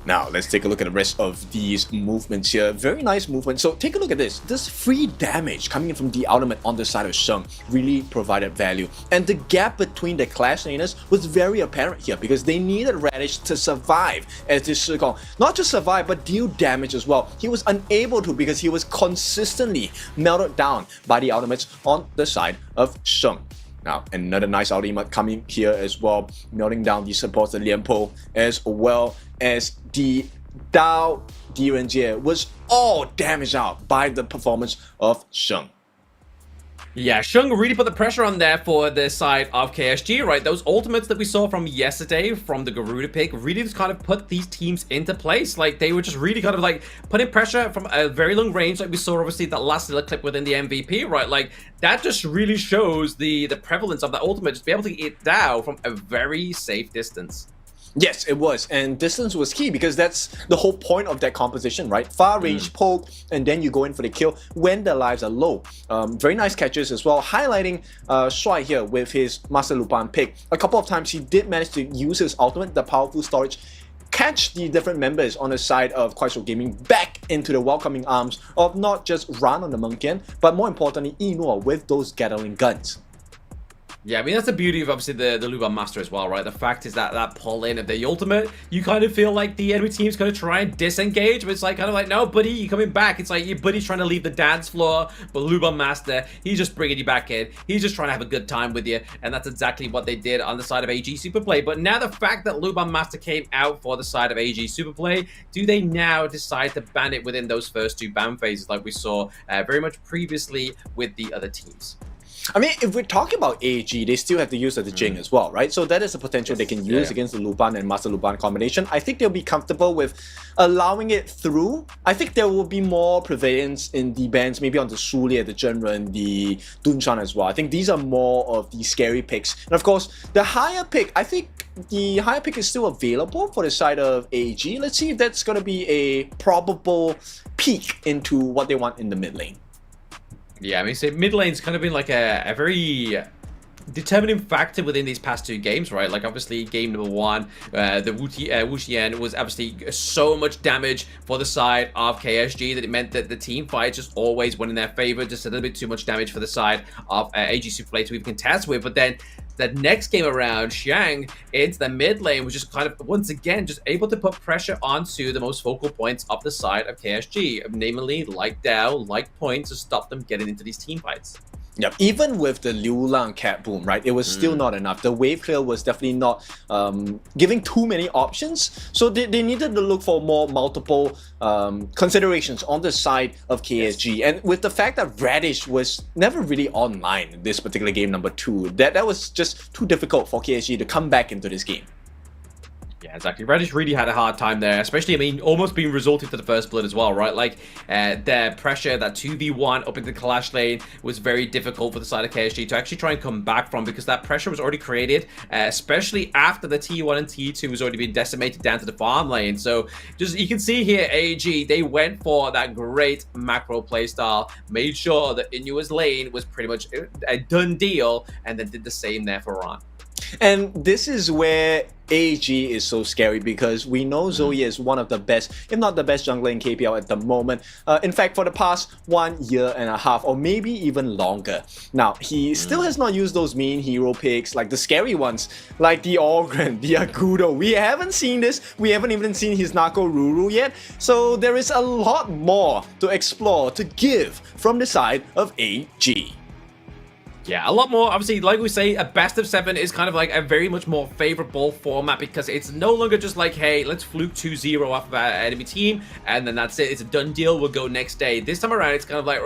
Now, let's take a look at the rest of these movements here. Very nice movement. So take a look at this. This free damage coming in from the ultimate on the side of Sheng really provided value. And the gap between the Clash laners was very apparent here, because they needed Radish to survive as this Shigong. Not just survive, but deal damage as well. He was unable to, because he was consistently melted down by the ultimates on the side of Sheng. Now, another nice ultimate coming here as well, melting down the supports of Lianpo, as well as the Dao Direnjie was all damaged out by the performance of Sheng. Yeah, Sheng really put the pressure on there for the side of KSG, right? Those ultimates that we saw from yesterday from the Garuda pick really just kind of put these teams into place. Like, they were just really kind of like putting pressure from a very long range, like we saw obviously that last little clip within the MVP, right? Like, that just really shows the prevalence of that ultimate, just be able to get it down from a very safe distance. Yes, it was, and distance was key, because that's the whole point of that composition, right? Far range poke, and then you go in for the kill when the lives are low. Very nice catches as well, highlighting Shui here with his Master Luban pick. A couple of times he did manage to use his ultimate, the powerful storage, catch the different members on the side of KUAISHOU Gaming back into the welcoming arms of not just Ran on the Meng Tian, but more importantly Enor with those Gatling guns. Yeah, I mean, that's the beauty of obviously the Luban Master as well, right? The fact is that pull in of the ultimate, you kind of feel like the enemy team's going to try and disengage, but it's like kind of like, no, buddy, you're coming back. It's like your buddy's trying to leave the dance floor, but Luban Master, he's just bringing you back in. He's just trying to have a good time with you, and that's exactly what they did on the side of AG Superplay. But now the fact that Luban Master came out for the side of AG Superplay, do they now decide to ban it within those first 2 ban phases like we saw very much previously with the other teams? I mean, if we're talking about AG, they still have to use the Jing as well, right? So that is a potential they can use against the Luban and Master Luban combination. I think they'll be comfortable with allowing it through. I think there will be more prevalence in the bans, maybe on the Sulie, the Zhenren, the Dunshan as well. I think these are more of the scary picks. And of course, the higher pick, I think the higher pick is still available for the side of AG. Let's see if that's going to be a probable peek into what they want in the mid lane. Yeah, I mean, so mid lane's kind of been like a very determining factor within these past 2 games, right? Like, obviously, game number 1, the Wuxian was obviously so much damage for the side of KSG that it meant that the team fight just always went in their favor, just a little bit too much damage for the side of AG Superplay to even contest with. But then the next game around, Xiang into the mid lane was just kind of, once again, just able to put pressure onto the most focal points of the side of KSG, namely like Dao, like Point, to stop them getting into these team fights. Yep, even with the Liu Lang cat boom, right, it was still not enough. The wave clear was definitely not giving too many options. So they needed to look for more multiple considerations on the side of KSG. Yes. And with the fact that Radish was never really online in this particular game number 2, that was just too difficult for KSG to come back into this game. Yeah, exactly. Radish really had a hard time there, especially, I mean, almost being resorted to the first blood as well, right? Like, their pressure, that 2v1 up into the Clash lane was very difficult for the side of KSG to actually try and come back from, because that pressure was already created, especially after the T1 and T2 was already been decimated down to the farm lane. So, just, you can see here, AG, they went for that great macro playstyle, made sure that Inua's lane was pretty much a done deal, and then did the same there for Ron. And this is where AG is so scary, because we know Zoe is one of the best, if not the best jungler in KPL at the moment. In fact, for the past 1.5 years, or maybe even longer. Now, he still has not used those main hero picks, like the scary ones, like the Orgren, the Agudo. We haven't seen this. We haven't even seen his Nako Ruru yet. So there is a lot more to explore, to give from the side of AG. Yeah, a lot more. Obviously, like we say, a best of 7 is kind of like a very much more favorable format, because it's no longer just like, hey, let's fluke 2-0 off of our enemy team, and then that's it. It's a done deal. We'll go next day. This time around, it's kind of like,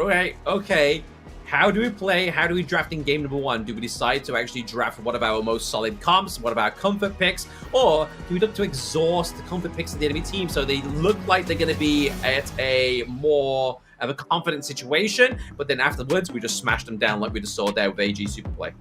okay, how do we play? How do we draft in game number 1? Do we decide to actually draft one of our most solid comps, one of our comfort picks, or do we look to exhaust the comfort picks of the enemy team so they look like they're going to be at a more of a confident situation, but then afterwards we just smashed them down like we just saw there with AG Superplay.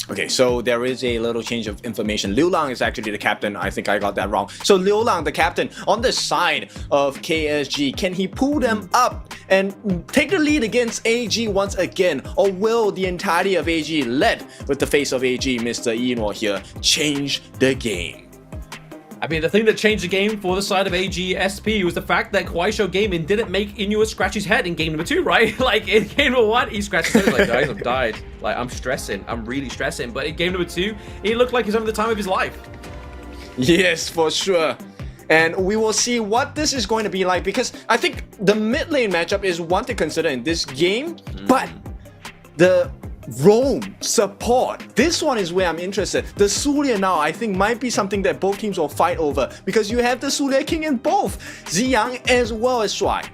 Okay, so there is a little change of information. Liu Lang is actually the captain. I think I got that wrong. So Liu Lang, the captain, on the side of KSG, can he pull them up and take the lead against AG once again? Or will the entirety of AG, led with the face of AG, Mr. Yinwo here, change the game? I mean, the thing that changed the game for the side of AG SP was the fact that KUAISHOU Gaming didn't make Inua scratch his head in game number 2, right? Like, in game number 1, he scratched his head, like, guys, I've died. Like, I'm stressing. I'm really stressing. But in game number 2, he looked like he's having the time of his life. Yes, for sure. And we will see what this is going to be like, because I think the mid lane matchup is one to consider in this game, but the roam support, this one is where I'm interested. The Sulie now, I think, might be something that both teams will fight over, because you have the Sulie King in both Ziyang as well as Shuai.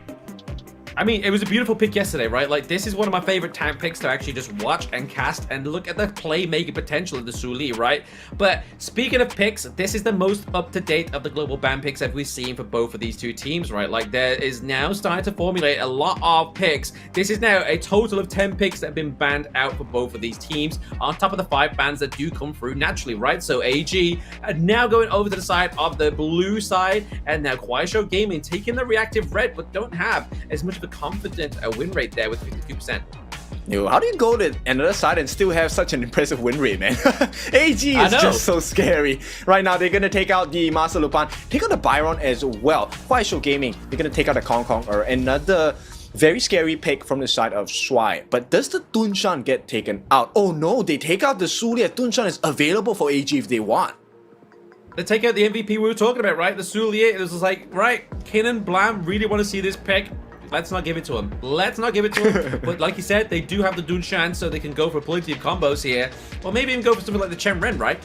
I mean, it was a beautiful pick yesterday, right? Like, this is one of my favorite tank picks to actually just watch and cast and look at the playmaking potential of the Sulie, right? But speaking of picks, this is the most up-to-date of the global ban picks that we've seen for both of these two teams, right? Like, there is now starting to formulate a lot of picks. This is now a total of 10 picks that have been banned out for both of these teams, on top of the 5 bans that do come through naturally, right? So AG now going over to the side of the blue side, and now KUAISHOU Gaming taking the reactive red, but don't have as much of a confident win rate there with 52%. Yo, how do you go to another side and still have such an impressive win rate, man? AG is just so scary. Right now, they're going to take out the Master Lupan, take out the Byron as well. KUAISHOU Gaming, they're going to take out the Kong Kong, or another Very scary pick from the side of Shuai. But does the Dunshan get taken out? Oh no, they take out the Sulia. Dunshan is available for AG if they want. They take out the MVP we were talking about, right? The Sulier. It was just like, right, Kenan, Blam really want to see this pick. Let's not give it to him. Let's not give it to him. But like you said, they do have the Dunshan, so they can go for plenty of combos here. Or maybe even go for something like the Chen Ren, right?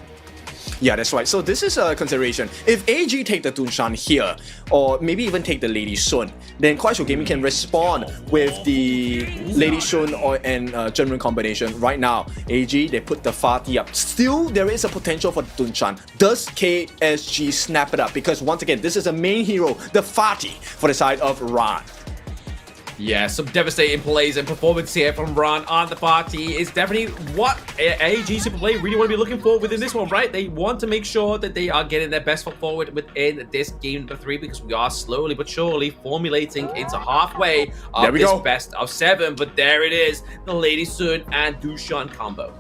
Yeah, that's right. So this is a consideration. If AG take the Dunshan here, or maybe even take the Lady Sun, then KUAISHOU Gaming can respond with the Lady Sun and Zhenren combination. Right now, AG, they put the Fatih up. Still, there is a potential for the Dunshan. Does KSG snap it up? Because once again, this is a main hero, the Fatih, for the side of Ran. Yeah, some devastating plays and performance here from Ran on the party is definitely what AG Super Play really want to be looking for within this one, right? They want to make sure that they are getting their best foot forward within this game number 3 because we are slowly but surely formulating into halfway of this best of 7. But there it is, the Lady Sun and Dushan combo.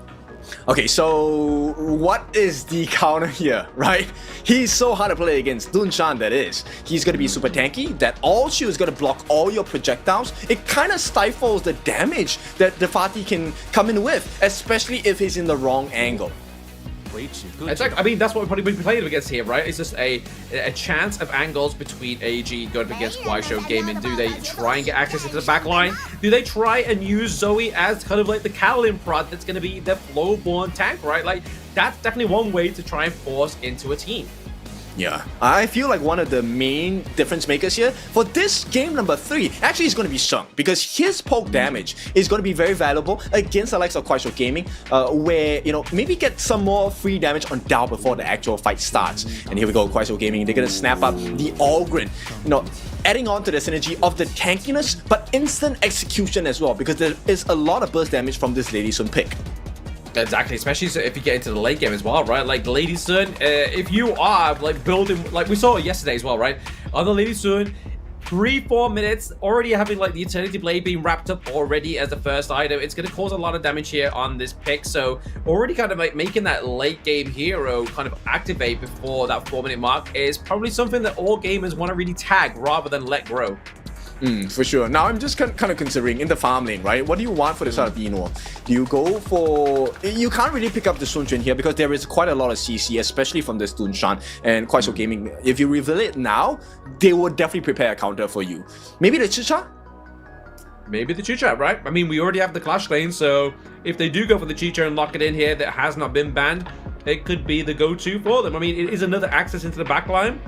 Okay, so what is the counter here, right? He's so hard to play against, Dunshan that is. He's going to be super tanky, that all shield is going to block all your projectiles. It kind of stifles the damage that the Fatih can come in with, especially if he's in the wrong angle. It's like, I mean, that's what we're probably playing against here, right? It's just a chance of angles between AG going up against KUAISHOU Gaming. Do they try and get access into the back line? Do they try and use Zoe as kind of like the Callum prod that's going to be the flow-born tank, right? Like, that's definitely one way to try and force into a team. Yeah, I feel like one of the main difference makers here for this game number 3 actually is going to be Sheng, because his poke damage is going to be very valuable against the likes of KUAISHOU Gaming, where, you know, maybe get some more free damage on Dao before the actual fight starts. And here we go, KUAISHOU Gaming, they're going to snap up the Allgren, you know, adding on to the synergy of the tankiness, but instant execution as well, because there is a lot of burst damage from this Lady Sun pick. Exactly, especially if you get into the late game as well, right? Like Lady Sun, if you are like building, like we saw yesterday as well, right? On the Lady Sun, 3-4 minutes, already having like the Eternity Blade being wrapped up already as the first item, it's going to cause a lot of damage here on this pick. So already kind of like making that late game hero kind of activate before that 4-minute mark is probably something that all gamers want to really tag rather than let grow. For sure. Now I'm just kind of considering in the farm lane, right? What do you want for the side of Dino? Do you go for... You can't really pick up the Sun Quan here because there is quite a lot of CC, especially from this Dunshan and KUAISHOU Gaming. If you reveal it now, they will definitely prepare a counter for you. Maybe the Chicha? Maybe the Chicha, right? I mean, we already have the Clash lane, so if they do go for the Chicha and lock it in here that has not been banned, it could be the go-to for them. I mean, it is another access into the backline.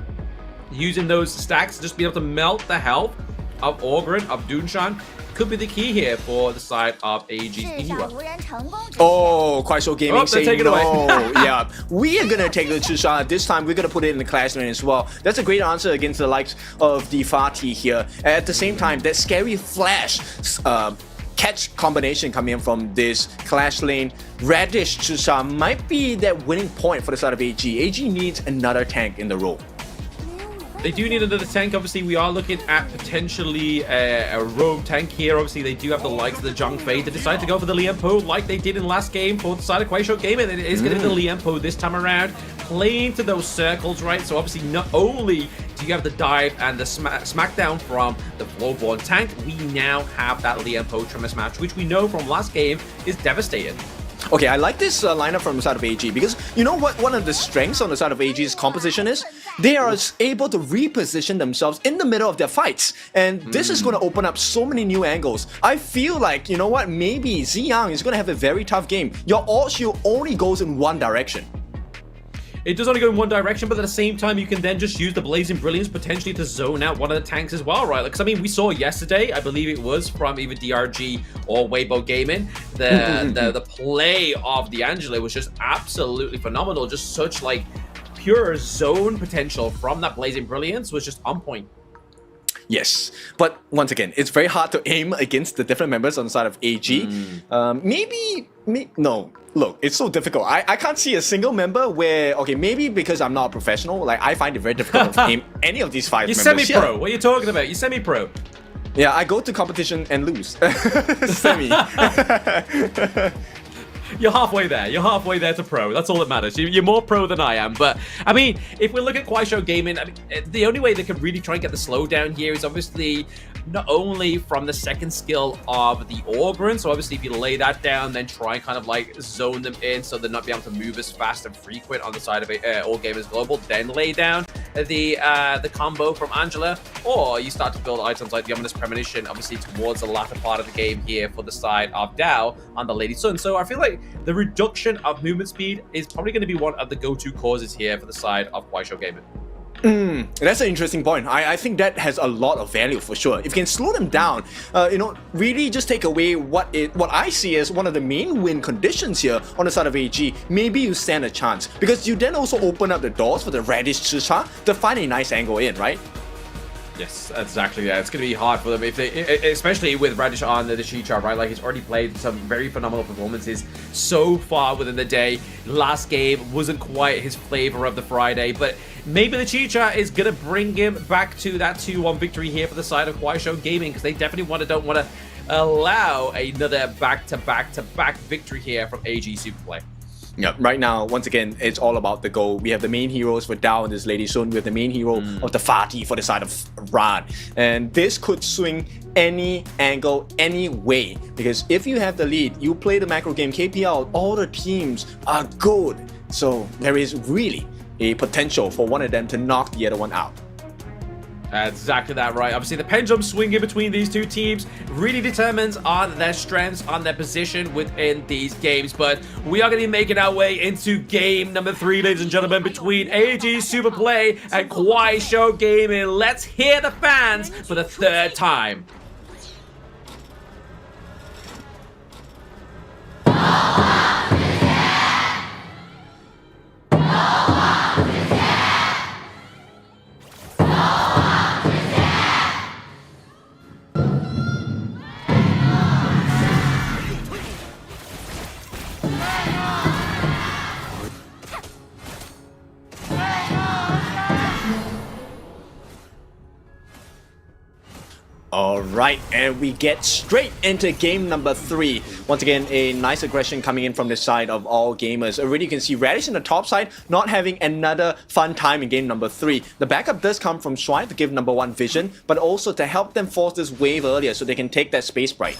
Using those stacks to just be able to melt the health of Allgren, of Dunshan, could be the key here for the side of AG's Inua. Oh, KUAISHOU Gaming saying no. Away. Yeah, we are gonna take the Chisha. This time we're gonna put it in the Clash lane as well. That's a great answer against the likes of the Fatih here. At the same time, that scary flash catch combination coming in from this Clash lane, Radish Chisha might be that winning point for the side of AG. AG needs another tank in the role. They do need another tank. Obviously, we are looking at potentially a rogue tank here. Obviously, they do have the likes of the Zhang Fei. They decide to go for the Lian Po like they did in last game for the side of KUAISHOU Gaming. It is going to be the Lian Po this time around, playing to those circles, right? So obviously, not only do you have the dive and the smackdown from the Flowborn tank, we now have that Lian Po Tremor Smash, which we know from last game is devastating. Okay, I like this lineup from the side of AG because you know what one of the strengths on the side of AG's composition is? They are able to reposition themselves in the middle of their fights. And this is going to open up so many new angles. I feel like, you know what, maybe Ziyang is going to have a very tough game. Your all shield only goes in one direction. It does only go in one direction, but at the same time, you can then just use the Blazing Brilliance potentially to zone out one of the tanks as well, right? Because, I mean, we saw yesterday, I believe it was from either DRG or Weibo Gaming, the play of D'Angelo was just absolutely phenomenal. Just such, like, pure zone potential from that Blazing Brilliance was just on point. Yes, but once again, it's very hard to aim against the different members on the side of AG. No, look, it's so difficult. I can't see a single member where, okay, maybe because I'm not a professional, like I find it very difficult to aim any of these 5 members. You're semi-pro, what are you talking about? You're semi-pro. Yeah, I go to competition and lose. Semi. You're halfway there. You're halfway there to pro. That's all that matters. You're more pro than I am. But, I mean, if we look at KUAISHOU Gaming, I mean, the only way they can really try and get the slowdown here is obviously not only from the second skill of the Ogrun. So, obviously, if you lay that down, then try and kind of like zone them in so they're not be able to move as fast and frequent on the side of All Gamers Global. Then lay down the combo from Angela. Or you start to build items like the Ominous Premonition, obviously, towards the latter part of the game here for the side of Dao on the Lady Sun. So I feel like the reduction of movement speed is probably going to be one of the go-to causes here for the side of KUAISHOU Gaming. That's an interesting point. I think that has a lot of value for sure. If you can slow them down, really just take away what I see as one of the main win conditions here on the side of AG, maybe you stand a chance. Because you then also open up the doors for the Radish Chicha to find a nice angle in, right? Yes, exactly. Yeah, it's going to be hard for them if they, especially with Radish on the Chicha, right? Like he's already played some very phenomenal performances so far within the day. Last game wasn't quite his flavor of the Friday, but maybe the Chicha is going to bring him back to that 2-1 victory here for the side of KUAISHOU Gaming, because they definitely don't want to allow another back-to-back-to-back victory here from AG Superplay. Yeah, right now, once again, it's all about the goal. We have the main heroes for Dao and this Lady Sun. We have the main hero of the Fatih for the side of Ran. And this could swing any angle, any way. Because if you have the lead, you play the macro game KPL, all the teams are good. So there is really a potential for one of them to knock the other one out. Exactly that, right? Obviously, the pendulum swinging between these two teams really determines on their strengths, on their position within these games. But we are going to be making our way into game number 3, ladies and gentlemen, between AG Superplay and KUAISHOU Gaming. Let's hear the fans for the 3rd time. Alright, and we get straight into game number 3. Once again, a nice aggression coming in from the side of All Gamers. Already you can see Radish in the top side not having another fun time in game number 3. The backup does come from Shuai to give number 1 vision, but also to help them force this wave earlier so they can take that space bright.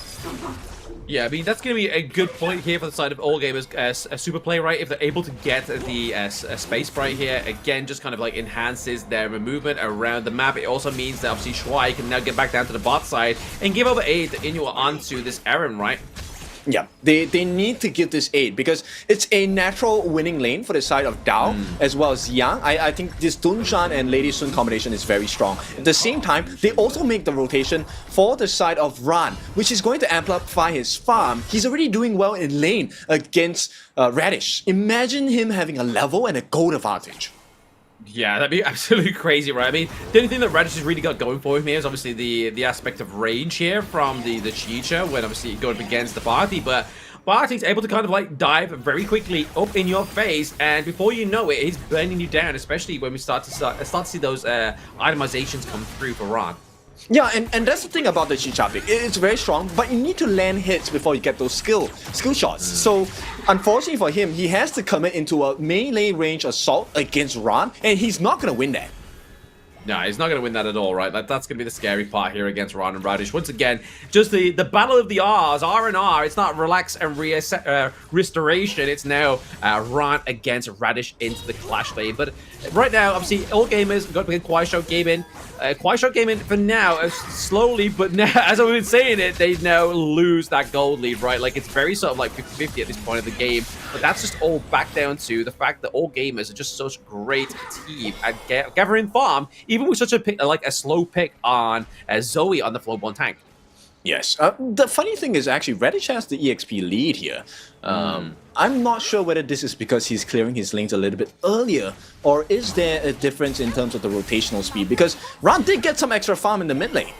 Yeah, I mean, that's going to be a good point here for the side of All Gamers Superplay, right? If they're able to get the space bright here, again, just kind of like enhances their movement around the map. It also means that obviously Shuai can now get back down to the bot side and give over aid to Inua onto this Aaron, right? Yeah, they need to give this aid because it's a natural winning lane for the side of Dao as well as Yang. I think this Dunshan and Lady Sun combination is very strong. At the same time, they also make the rotation for the side of Ran, which is going to amplify his farm. He's already doing well in lane against Radish. Imagine him having a level and a gold advantage. Yeah, that'd be absolutely crazy, right? I mean, the only thing that Radish has really got going for him here is obviously the aspect of range here from the Chicha when obviously going up against the Barty, but Barty's able to kind of like dive very quickly up in your face, and before you know it, he's burning you down, especially when we start to see those itemizations come through for Ron. Yeah, and that's the thing about the Chicha pick. It's very strong, but you need to land hits before you get those skill shots. So, unfortunately for him, he has to commit into a melee range assault against Ran, and he's not going to win that. No, he's not going to win that at all, right? That's going to be the scary part here against Ron and Radish. Once again, just the battle of the R's, R&R. It's not relax and restoration. It's now Ron against Radish into the clash lane. But right now, obviously, All Gamers got to KUAISHOU Gaming. KUAISHOU Gaming, for now, slowly, but now, as I've been saying it, they now lose that gold lead, right? Like, it's very sort of like 50-50 at this point of the game. But that's just all back down to the fact that All Gamers are just such a great team at gathering farm, even with such a pick, like a slow pick on Zoe on the Flowborn tank. Yes. The funny thing is actually Radish has the EXP lead here. I'm not sure whether this is because he's clearing his lanes a little bit earlier, or is there a difference in terms of the rotational speed? Because Ran did get some extra farm in the mid lane.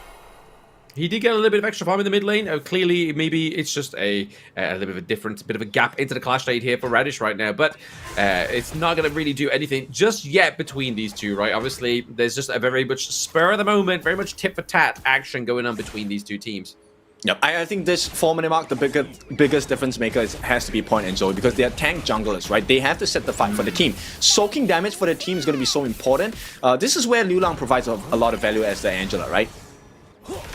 He did get a little bit of extra farm in the mid lane. Clearly, maybe it's just a little bit of a different, bit of a gap into the clash lane here for Radish right now. But it's not going to really do anything just yet between these two, right? Obviously, there's just a very much spur of the moment, very much tit for tat action going on between these two teams. Yep, I think this 4-minute mark, the biggest difference maker has to be Point and Zoe because they are tank junglers, right? They have to set the fight for the team. Soaking damage for the team is going to be so important. This is where Liu Lang provides a lot of value as the Angela, right?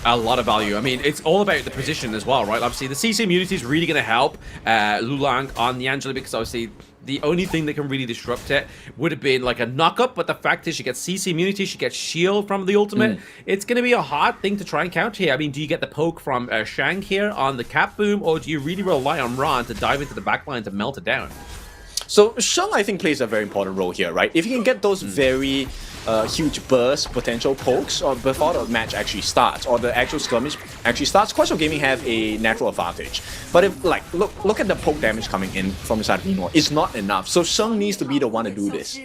A lot of value. I mean, it's all about the position as well, right? Obviously, the CC immunity is really going to help Liu Lang on the Angela because obviously the only thing that can really disrupt it would have been like a knock-up, but the fact is she gets CC immunity, she gets shield from the ultimate. It's going to be a hard thing to try and counter here. I mean, do you get the poke from Shang here on the cap boom, or do you really rely on Ran to dive into the backline to melt it down? So Shang, I think, plays a very important role here, right? If you can get those very huge burst potential pokes or before the match actually starts or the actual skirmish actually starts, KUAISHOU Gaming have a natural advantage. But if like look at the poke damage coming in from the side of Yinhuo, it's not enough. So Shang needs to be the one to do this.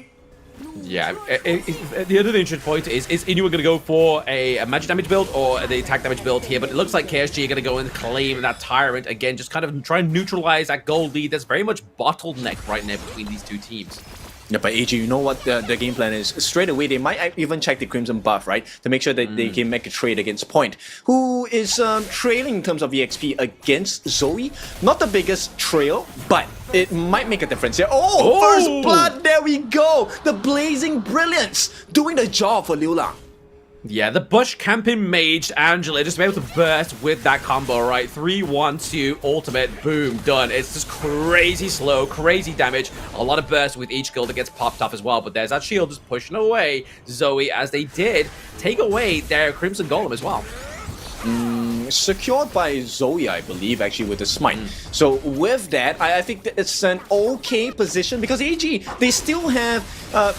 Yeah, the other interesting point is Inu going to go for a magic damage build or the attack damage build here, but it looks like KSG are going to go and claim that Tyrant again, just kind of try and neutralize that gold lead that's very much bottleneck right now between these two teams. Yeah, but AG, you know what the game plan is? Straight away, they might even check the Crimson buff, right? To make sure that they can make a trade against Point, who is trailing in terms of EXP against Zoe. Not the biggest trail, but it might make a difference here. Oh, first blood, there we go! The Blazing Brilliance doing the job for Liu Lang. Yeah, the Bush camping mage Angela just able to burst with that combo, right? 3, 1, 2, ultimate, boom, done. It's just crazy slow, crazy damage. A lot of burst with each skill that gets popped off as well. But there's that shield just pushing away Zoe as they did take away their Crimson Golem as well. Secured by Zoe, I believe, actually, with the smite. So with that, I think that it's an okay position because AG, they still have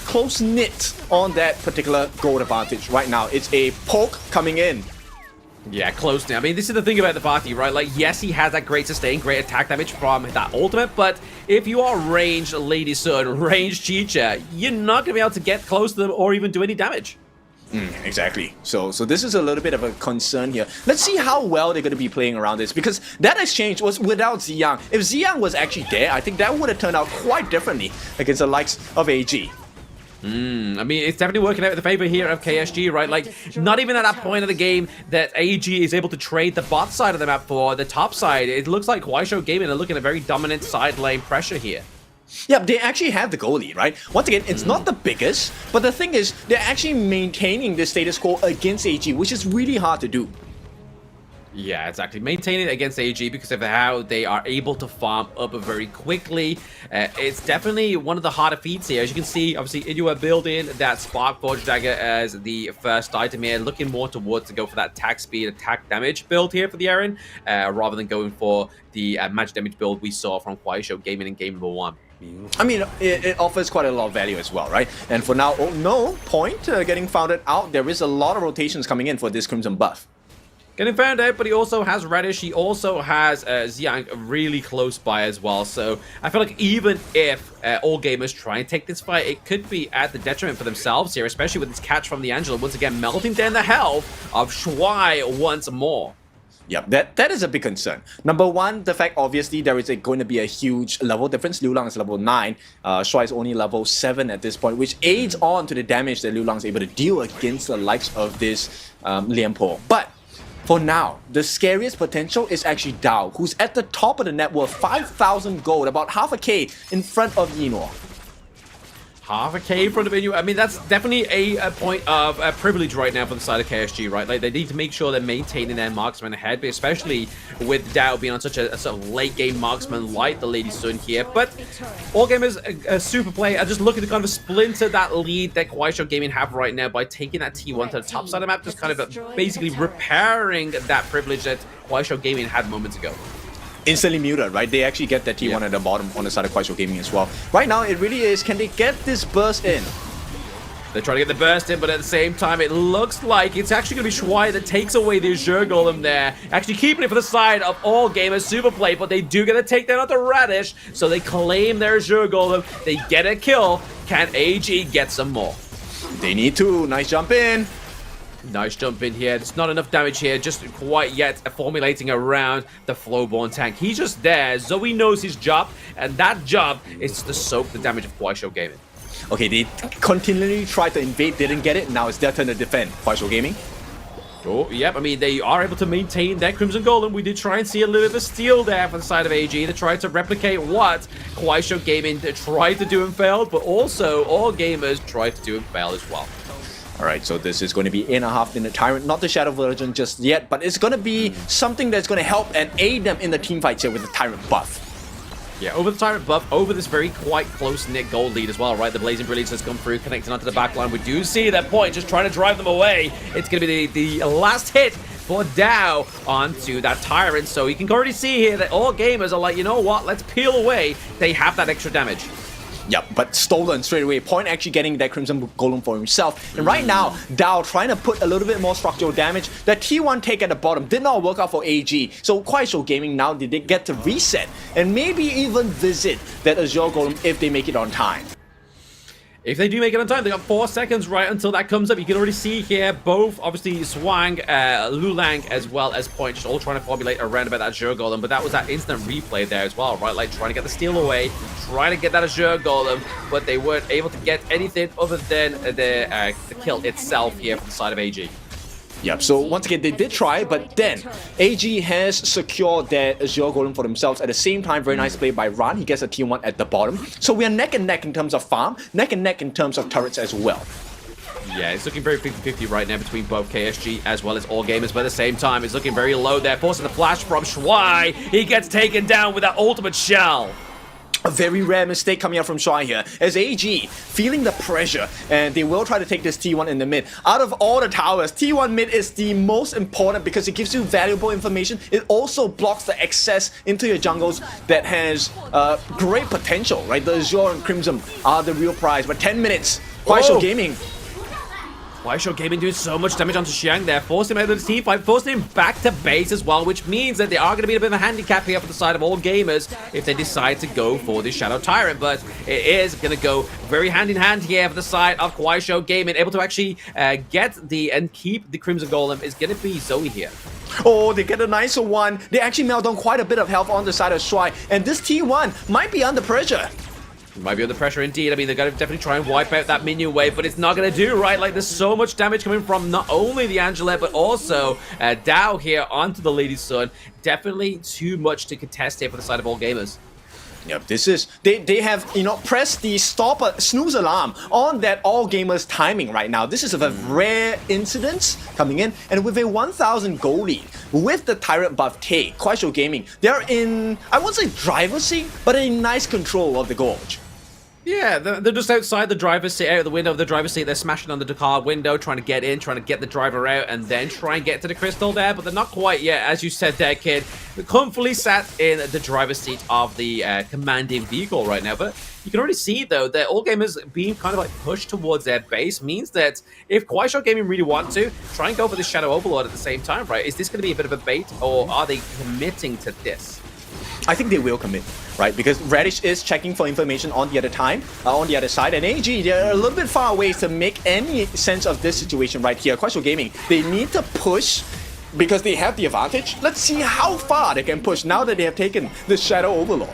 close-knit on that particular gold advantage right now. It's a poke coming in. Yeah, close now. I mean, this is the thing about the party, right? Like, yes, he has that great sustain, great attack damage from that ultimate, but if you are ranged Lady Sun, ranged Chicha, you're not going to be able to get close to them or even do any damage. Exactly. So this is a little bit of a concern here. Let's see how well they're going to be playing around this because that exchange was without Ziyang. If Ziyang was actually there, I think that would have turned out quite differently against the likes of AG. I mean, it's definitely working out in the favor here of KSG, right? Like, not even at that point of the game that AG is able to trade the bot side of the map for the top side. It looks like KUAISHOU Gaming are looking at a very dominant side lane pressure here. Yeah, they actually have the goal lead, right? Once again, it's not the biggest, but the thing is, they're actually maintaining the status quo against AG, which is really hard to do. Yeah, exactly. Maintaining it against AG because of how they are able to farm up very quickly. It's definitely one of the harder feats here. As you can see, obviously, Inu are building that Spark Forge Dagger as the first item here, looking more towards to go for that attack speed, attack damage build here for the Aaron, rather than going for the magic damage build we saw from KUAISHOU Gaming in game number 1. I mean, it offers quite a lot of value as well, right? And for now, oh no, Point getting founded out. There is a lot of rotations coming in for this Crimson buff. Getting found out, but he also has Radish. He also has Ziyang really close by as well. So I feel like even if all gamers try and take this fight, it could be at the detriment for themselves here, especially with this catch from the Angela. Once again, melting down the health of Shuai once more. Yeah, that is a big concern. Number one, the fact obviously there is going to be a huge level difference. Liu Lang is level 9, Shuai is only level 7 at this point, which aids on to the damage that Liu Lang is able to deal against the likes of this Lianpo. But for now, the scariest potential is actually Dao, who's at the top of the net worth, 5,000 gold, about half a K in front of Yinhuo. Half a K in front of Inu. I mean, that's definitely a point of privilege right now for the side of KSG, right? Like, they need to make sure they're maintaining their marksman ahead, but especially with Dao being on such a sort of late game marksman like the Lady Sun here. But all gamers, super play, are just looking to kind of splinter that lead that KUAISHOU Gaming have right now by taking that T1 to the top side of the map, just kind of basically repairing that privilege that KUAISHOU Gaming had moments ago. Instantly muted, right? They actually get that T1 at the bottom on the side of KUAISHOU Gaming as well. Right now, it really is, can they get this burst in? They're trying to get the burst in, but at the same time, it looks like it's actually going to be Shuai that takes away the Azure Golem there. Actually keeping it for the side of all gamers, super play, but they do get a takedown of the Radish, so they claim their Azure Golem. They get a kill. Can AG get some more? They need to. Nice jump in. Nice jump in here. There's not enough damage here, just quite yet formulating around the Flowborn tank. He's just there. Zoe knows his job, and that job is to soak the damage of KUAISHOU Gaming. Okay, they continually tried to invade, didn't get it. Now it's their turn to defend. KUAISHOU Gaming. Oh, yep, I mean, they are able to maintain their Crimson Golem. We did try and see a little bit of a steal there for the side of AG. They tried to replicate what KUAISHOU Gaming tried to do and failed, but also all gamers tried to do and fail as well. Alright, so this is going to be 8.5 in the Tyrant, not the Shadow Virgin just yet, but it's going to be something that's going to help and aid them in the team fights here with the Tyrant buff. Yeah, over the Tyrant buff, over this very quite close-knit gold lead as well, right? The Blazing Brilliance has come through, connecting onto the backline. We do see that point, just trying to drive them away. It's going to be the last hit for Dow onto that Tyrant. So you can already see here that all gamers are like, you know what, let's peel away. They have that extra damage. Yep, but stolen straight away. Point actually getting that Crimson Golem for himself. And right now, Dow trying to put a little bit more structural damage. The T1 take at the bottom did not work out for AG. So KUAISHOU Gaming now did they get to reset and maybe even visit that Azure Golem if they make it on time. If they do make it on time, they got 4 seconds right until that comes up. You can already see here both, obviously, Swang, Lulang, as well as Point, just all trying to formulate around about that Azure Golem. But that was that instant replay there as well, right? Like trying to get the steal away, trying to get that Azure Golem, but they weren't able to get anything other than the kill itself here from the side of AG. Yep, so once again, they did try, but then AG has secured that Azure Golem for themselves. At the same time, very nice play by Ran. He gets a T1 at the bottom. So we are neck and neck in terms of farm, neck and neck in terms of turrets as well. Yeah, it's looking very 50-50 right now between both KSG as well as all gamers, but at the same time, it's looking very low there. Forcing the flash from Shuai. He gets taken down with that ultimate shell. A very rare mistake coming out from Shuai here, as AG feeling the pressure, and they will try to take this T1 in the mid. Out of all the towers, T1 mid is the most important because it gives you valuable information. It also blocks the access into your jungles that has great potential, right? The Azure and Crimson are the real prize, but 10 minutes, KUAISHOU Gaming. KUAISHOU Gaming doing so much damage onto Xiang there, forcing him out of the team fight, forcing him back to base as well, which means that they are going to be a bit of a handicap here for the side of all gamers if they decide to go for the Shadow Tyrant. But it is going to go very hand in hand here for the side of KUAISHOU Gaming. Able to actually get and keep the Crimson Golem is going to be Zoe here. Oh, they get a nicer one. They actually melt down quite a bit of health on the side of Shuai, and this T1 might be under pressure. Might be under pressure indeed. I mean, they're going to definitely try and wipe out that minion wave, but it's not going to do, right? Like, there's so much damage coming from not only the Angelette, but also Dow here onto the Lady Sun. Definitely too much to contest here for the side of all gamers. Yep, this is, they have, you know, pressed the snooze alarm on that all gamers timing right now. This is a rare incident coming in, and with a 1,000 goal lead, with the Tyrant buff take, KUAISHOU Gaming, they're in, I won't say driver's seat, but a nice control of the gorge. Yeah, they're just outside the driver's seat, out of the window of the driver's seat. They're smashing on the car window, trying to get in, trying to get the driver out, and then try and get to the crystal there. But they're not quite yet, as you said there, kid. They're comfortably sat in the driver's seat of the commanding vehicle right now. But you can already see, though, that all gamers being kind of like pushed towards their base means that if KUAISHOU Gaming really want to, try and go for the Shadow Overlord at the same time, right? Is this going to be a bit of a bait, or are they committing to this? I think they will commit, right? Because Radish is checking for information on the other side, and AG, they're a little bit far away to make any sense of this situation right here. KUAISHOU Gaming, they need to push because they have the advantage. Let's see how far they can push now that they have taken the Shadow Overlord.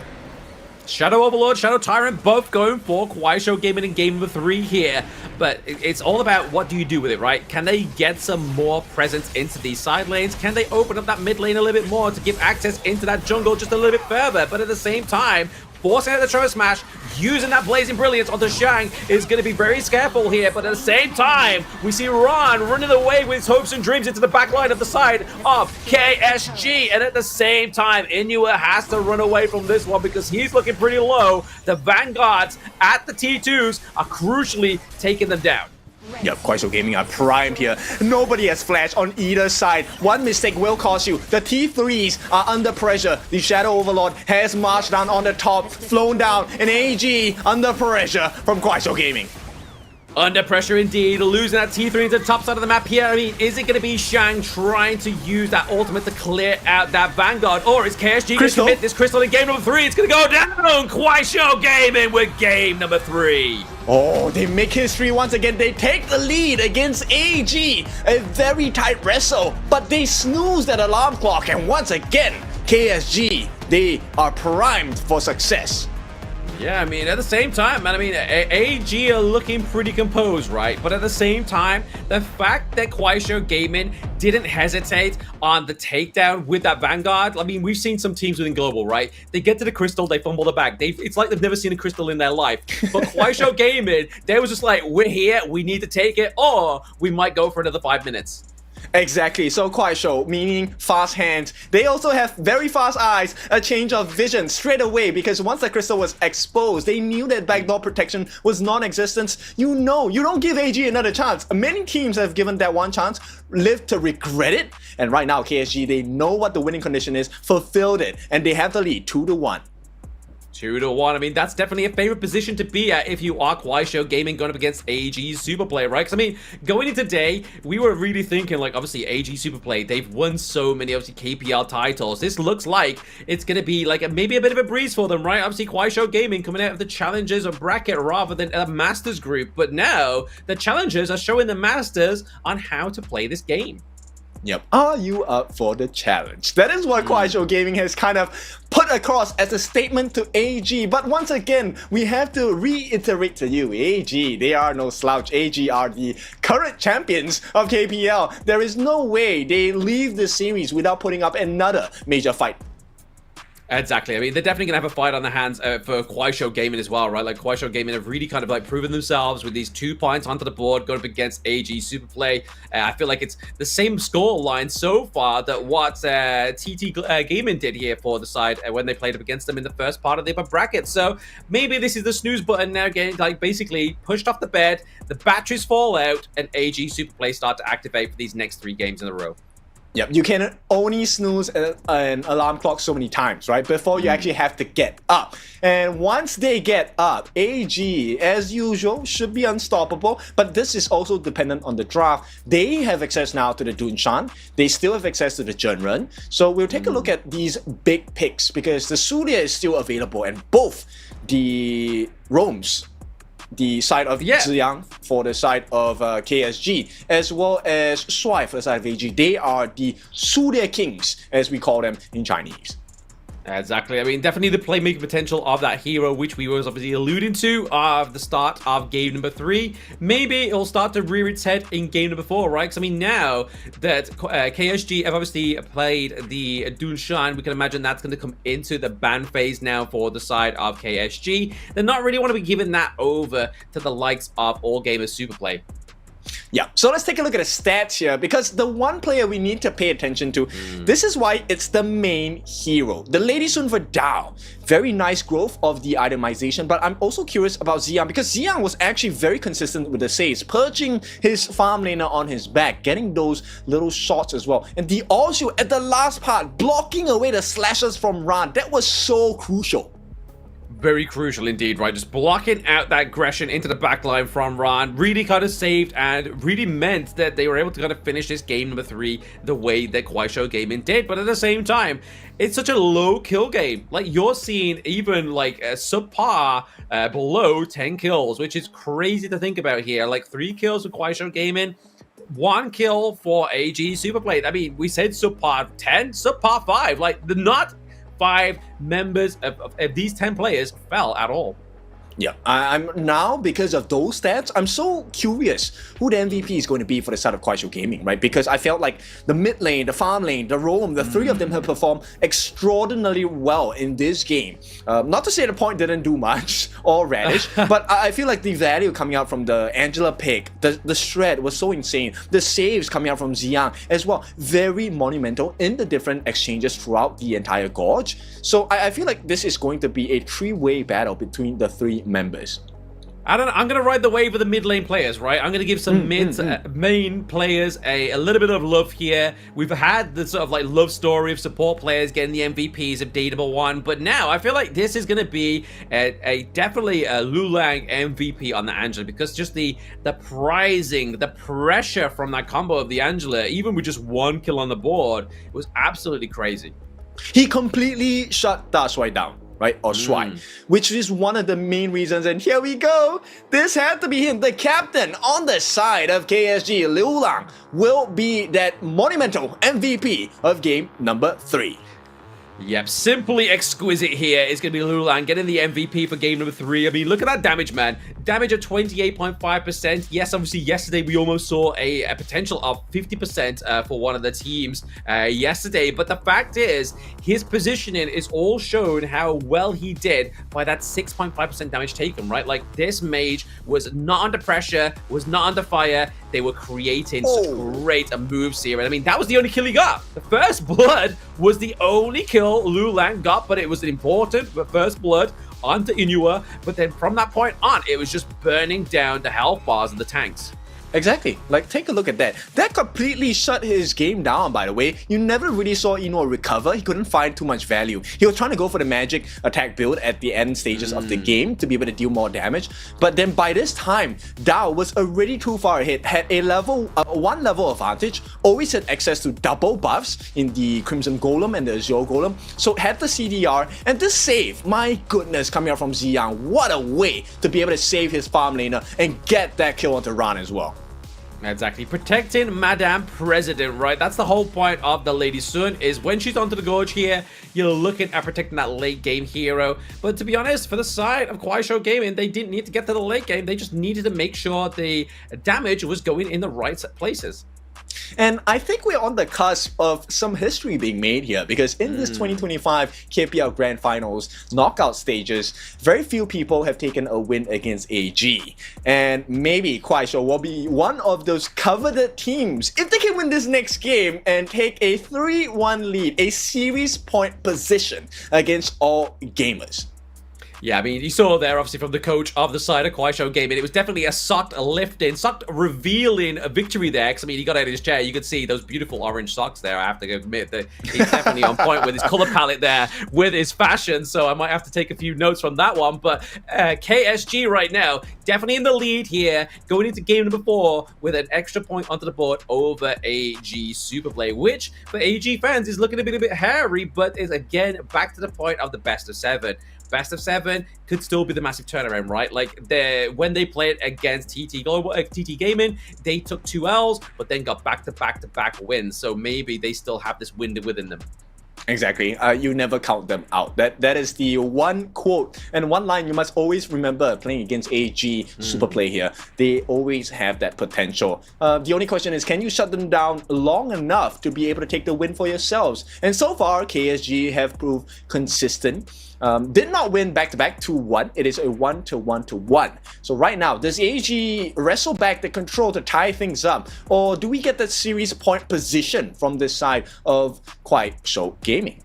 Shadow Overlord, Shadow Tyrant, both going for KUAISHOU Gaming in game number 3 here. But it's all about what do you do with it, right? Can they get some more presence into these side lanes? Can they open up that mid lane a little bit more to give access into that jungle just a little bit further? But at the same time, forcing out the Traverse Smash, using that Blazing Brilliance onto Xiang is going to be very careful here. But at the same time, we see Ron running away with his hopes and dreams into the back line of the side of KSG. And at the same time, Inua has to run away from this one because he's looking pretty low. The Vanguards at the T2s are crucially taking them down. Yep, KUAISHOU Gaming are primed here. Nobody has flash on either side. One mistake will cost you. The T3s are under pressure. The Shadow Overlord has marched down on the top, flown down, and AG under pressure from KUAISHOU Gaming. Under pressure indeed, losing that T3 into the top side of the map here. I mean, is it going to be Xiang trying to use that ultimate to clear out that Vanguard? Or is KSG going to commit this crystal in game number 3? It's going to go down. KUAISHOU Gaming with game number 3. Oh, they make history once again. They take the lead against AG. A very tight wrestle, but they snooze that alarm clock. And once again, KSG, they are primed for success. Yeah, I mean, at the same time, man, I mean, AG are looking pretty composed, right? But at the same time, the fact that KUAISHOU Gaming didn't hesitate on the takedown with that Vanguard, I mean, we've seen some teams within Global, right? They get to the crystal, they fumble the bag. It's like they've never seen a crystal in their life. But KUAISHOU Gaming, they was just like, we're here, we need to take it, or we might go for another 5 minutes. Exactly, so KUAISHOU, meaning fast hands. They also have very fast eyes, a change of vision straight away, because once the crystal was exposed, they knew that backdoor protection was non-existent. You know, you don't give AG another chance. Many teams have given that one chance, lived to regret it, and right now KSG, they know what the winning condition is, fulfilled it, and they have the lead 2-1. 2-1. I mean, that's definitely a favorite position to be at if you are KUAISHOU Gaming going up against AG Superplay, right? Because, I mean, going into today, we were really thinking, like, obviously, AG Superplay, they've won so many, obviously, KPL titles. This looks like it's going to be, like, maybe a bit of a breeze for them, right? Obviously, KUAISHOU Gaming coming out of the Challengers bracket rather than a Masters group. But now, the Challengers are showing the Masters on how to play this game. Yep. Are you up for the challenge? That is what KUAISHOU Gaming has kind of put across as a statement to AG. But once again, we have to reiterate to you, AG, they are no slouch. AG are the current champions of KPL. There is no way they leave the series without putting up another major fight. Exactly. I mean, they're definitely going to have a fight on their hands for KUAISHOU Gaming as well, right? Like, KUAISHOU Gaming have really kind of, like, proven themselves with these 2 points onto the board going up against AG Superplay. I feel like it's the same score line so far that what TT Gaming did here for the side when they played up against them in the first part of the upper bracket. So maybe this is the snooze button now getting, like, basically pushed off the bed, the batteries fall out, and AG Superplay start to activate for these next 3 games in a row. Yep, you can only snooze an alarm clock so many times, right? Before you actually have to get up. And once they get up, AG, as usual, should be unstoppable. But this is also dependent on the draft. They have access now to the Dunshan. They still have access to the Zhenren. So we'll take a look at these big picks because the Sulia is still available. And both the Roams, the side of Ziyang for the side of KSG, as well as Shuai for the side of AG. They are the Sulia Kings, as we call them in Chinese. Exactly. I mean, definitely the playmaking potential of that hero, which we was obviously alluding to at the start of game number 3. Maybe it'll start to rear its head in game number 4, right? Because, I mean, now that KSG have obviously played the Dunshan, we can imagine that's going to come into the ban phase now for the side of KSG. They're not really want to be giving that over to the likes of All Gamers Superplay. Yeah, so let's take a look at the stats here because the one player we need to pay attention to, this is why it's the main hero. The Lady Sun for Dao. Very nice growth of the itemization, but I'm also curious about Ziyang because Ziyang was actually very consistent with the saves, perching his farm laner on his back, getting those little shots as well. And the also at the last part, blocking away the slashes from Ran. That was so crucial. Very crucial indeed, right? Just blocking out that aggression into the backline from Ran really kind of saved and really meant that they were able to kind of finish this game number 3 the way that KUAISHOU Gaming did. But at the same time, it's such a low kill game. Like, you're seeing even like a subpar below 10 kills, which is crazy to think about here. Like 3 kills for KUAISHOU Gaming, 1 kill for AG Superplay. I mean, we said subpar 10, subpar 5. Like, the not 5 members of these 10 players fell at all. Yeah, I'm now, because of those stats, I'm so curious who the MVP is going to be for the side of KUAISHOU Gaming, right? Because I felt like the mid lane, the farm lane, the roam, the 3 of them have performed extraordinarily well in this game. Not to say the point didn't do much or Radish, but I feel like the value coming out from the Angela pick, the shred was so insane. The saves coming out from Ziyang as well, very monumental in the different exchanges throughout the entire gorge. So I feel like this is going to be a 3-way battle between the 3 members. I'm going to ride the wave of the mid lane players, right? I'm going to give some main players a little bit of love here. We've had the sort of like love story of support players getting the MVPs of Dateable 1, but now I feel like this is going to be definitely a Lulang MVP on the Angela because just the prizing, the pressure from that combo of the Angela, even with just 1 kill on the board, was absolutely crazy. He completely shut Da Shuai down, right? Or Shuai, which is one of the main reasons. And here we go. This had to be him. The captain on the side of KSG, Liu Lang, will be that monumental MVP of game number 3. Yep, simply exquisite here. It's going to be Lulan getting the MVP for game number 3. I mean, look at that damage, man. Damage at 28.5%. Yes, obviously, yesterday we almost saw a potential of 50% for one of the teams yesterday. But the fact is, his positioning is all shown how well he did by that 6.5% damage taken, right? Like, this mage was not under pressure, was not under fire. They were creating such great moves here. And I mean, that was the only kill he got. The first blood was the only kill Lulan got, but it was an important first blood onto Inua. But then from that point on, it was just burning down the health bars of the tanks. Exactly. Like, take a look at that. That completely shut his game down, by the way. You never really saw Ino recover. He couldn't find too much value. He was trying to go for the magic attack build at the end stages of the game to be able to deal more damage. But then by this time, Dao was already too far ahead, had a one level advantage, always had access to double buffs in the Crimson Golem and the Azure Golem, so had the CDR, and this save, my goodness, coming out from Ziyang, what a way to be able to save his farm laner and get that kill onto Ran as well. Exactly, protecting Madame President, right? That's the whole point of the Lady Sun, is when she's onto the Gorge here, you're looking at protecting that late game hero. But to be honest, for the side of KUAISHOU Gaming, they didn't need to get to the late game. They just needed to make sure the damage was going in the right places. And I think we're on the cusp of some history being made here, because in this 2025 KPL Grand Finals knockout stages, very few people have taken a win against AG. And maybe KUAISHOU will be one of those coveted teams if they can win this next game and take a 3-1 lead, a series point position against all gamers. Yeah, I mean, you saw there, obviously, from the coach of the side of KUAISHOU Gaming, it was definitely a sucked lifting, sucked revealing victory there. Because, I mean, he got out of his chair, you could see those beautiful orange socks there. I have to admit that he's definitely on point with his color palette there, with his fashion. So I might have to take a few notes from that one. But KSG right now, definitely in the lead here, going into game number 4 with an extra point onto the board over AG Superplay, which for AG fans is looking a bit hairy, but is again back to the point of the best of 7. Best of 7 could still be the massive turnaround, right? Like, when they played against TT Gaming, they took 2 L's, but then got back-to-back wins. So maybe they still have this wind within them. Exactly. You never count them out. That is the one quote and one line you must always remember playing against AG Superplay here. They always have that potential. The only question is, can you shut them down long enough to be able to take the win for yourselves? And so far, KSG have proved consistent. Did not win back-to-back 2-1. It is a 1-1-1. So right now, does AG wrestle back the control to tie things up? Or do we get that series point position from this side of KUAISHOU Gaming?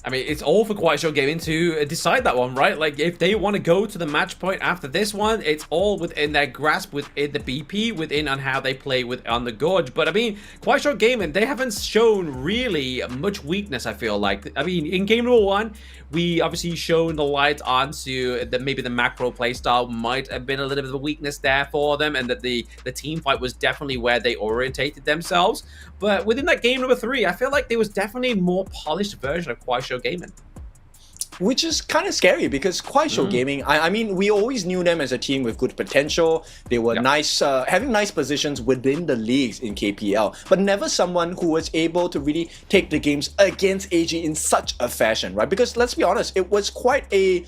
I mean, it's all for KUAISHOU Gaming to decide that one, right? Like, if they want to go to the match point after this one, it's all within their grasp, within the BP, within on how they play on the Gorge. But I mean, KUAISHOU Gaming, they haven't shown really much weakness, I feel like. I mean, in game number 1, we obviously shown the light onto that maybe the macro playstyle might have been a little bit of a weakness there for them, and that the team fight was definitely where they orientated themselves. But within that game number 3, I feel like there was definitely a more polished version of KUAISHOU Gaming. Which is kind of scary, because KUAISHOU Gaming, I mean, we always knew them as a team with good potential. They were nice, having nice positions within the leagues in KPL, but never someone who was able to really take the games against AG in such a fashion, right? Because let's be honest, it was quite a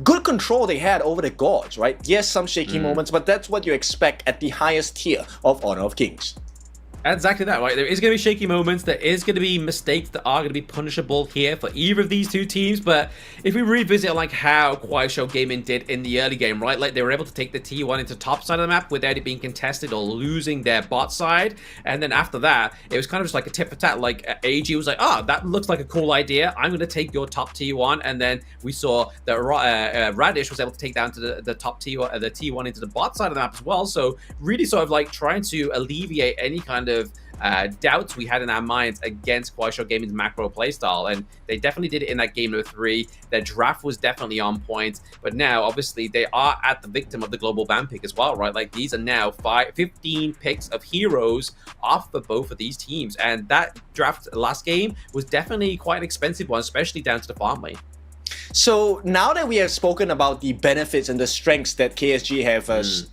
good control they had over the Gorge, right? Yes, some shaky moments, but that's what you expect at the highest tier of Honor of Kings. Exactly that, right? There is going to be shaky moments. There is going to be mistakes that are going to be punishable here for either of these two teams. But if we revisit like how KUAISHOU Gaming did in the early game, right? Like, they were able to take the T1 into top side of the map without it being contested or losing their bot side. And then after that, it was kind of just like a tit for tat. Like, AG was like, oh, that looks like a cool idea. I'm going to take your top T1. And then we saw that Radish was able to take down to the top T1, the T1 into the bot side of the map as well. So really sort of like trying to alleviate any kind of doubts we had in our minds against KUAISHOU Gaming's macro playstyle, and they definitely did it in that game number 3. Their draft was definitely on point, but now obviously they are at the victim of the global ban pick as well, right? Like, these are now 15 picks of heroes off for both of these teams, and that draft last game was definitely quite an expensive one, especially down to the farm lane. So now that we have spoken about the benefits and the strengths that KSG have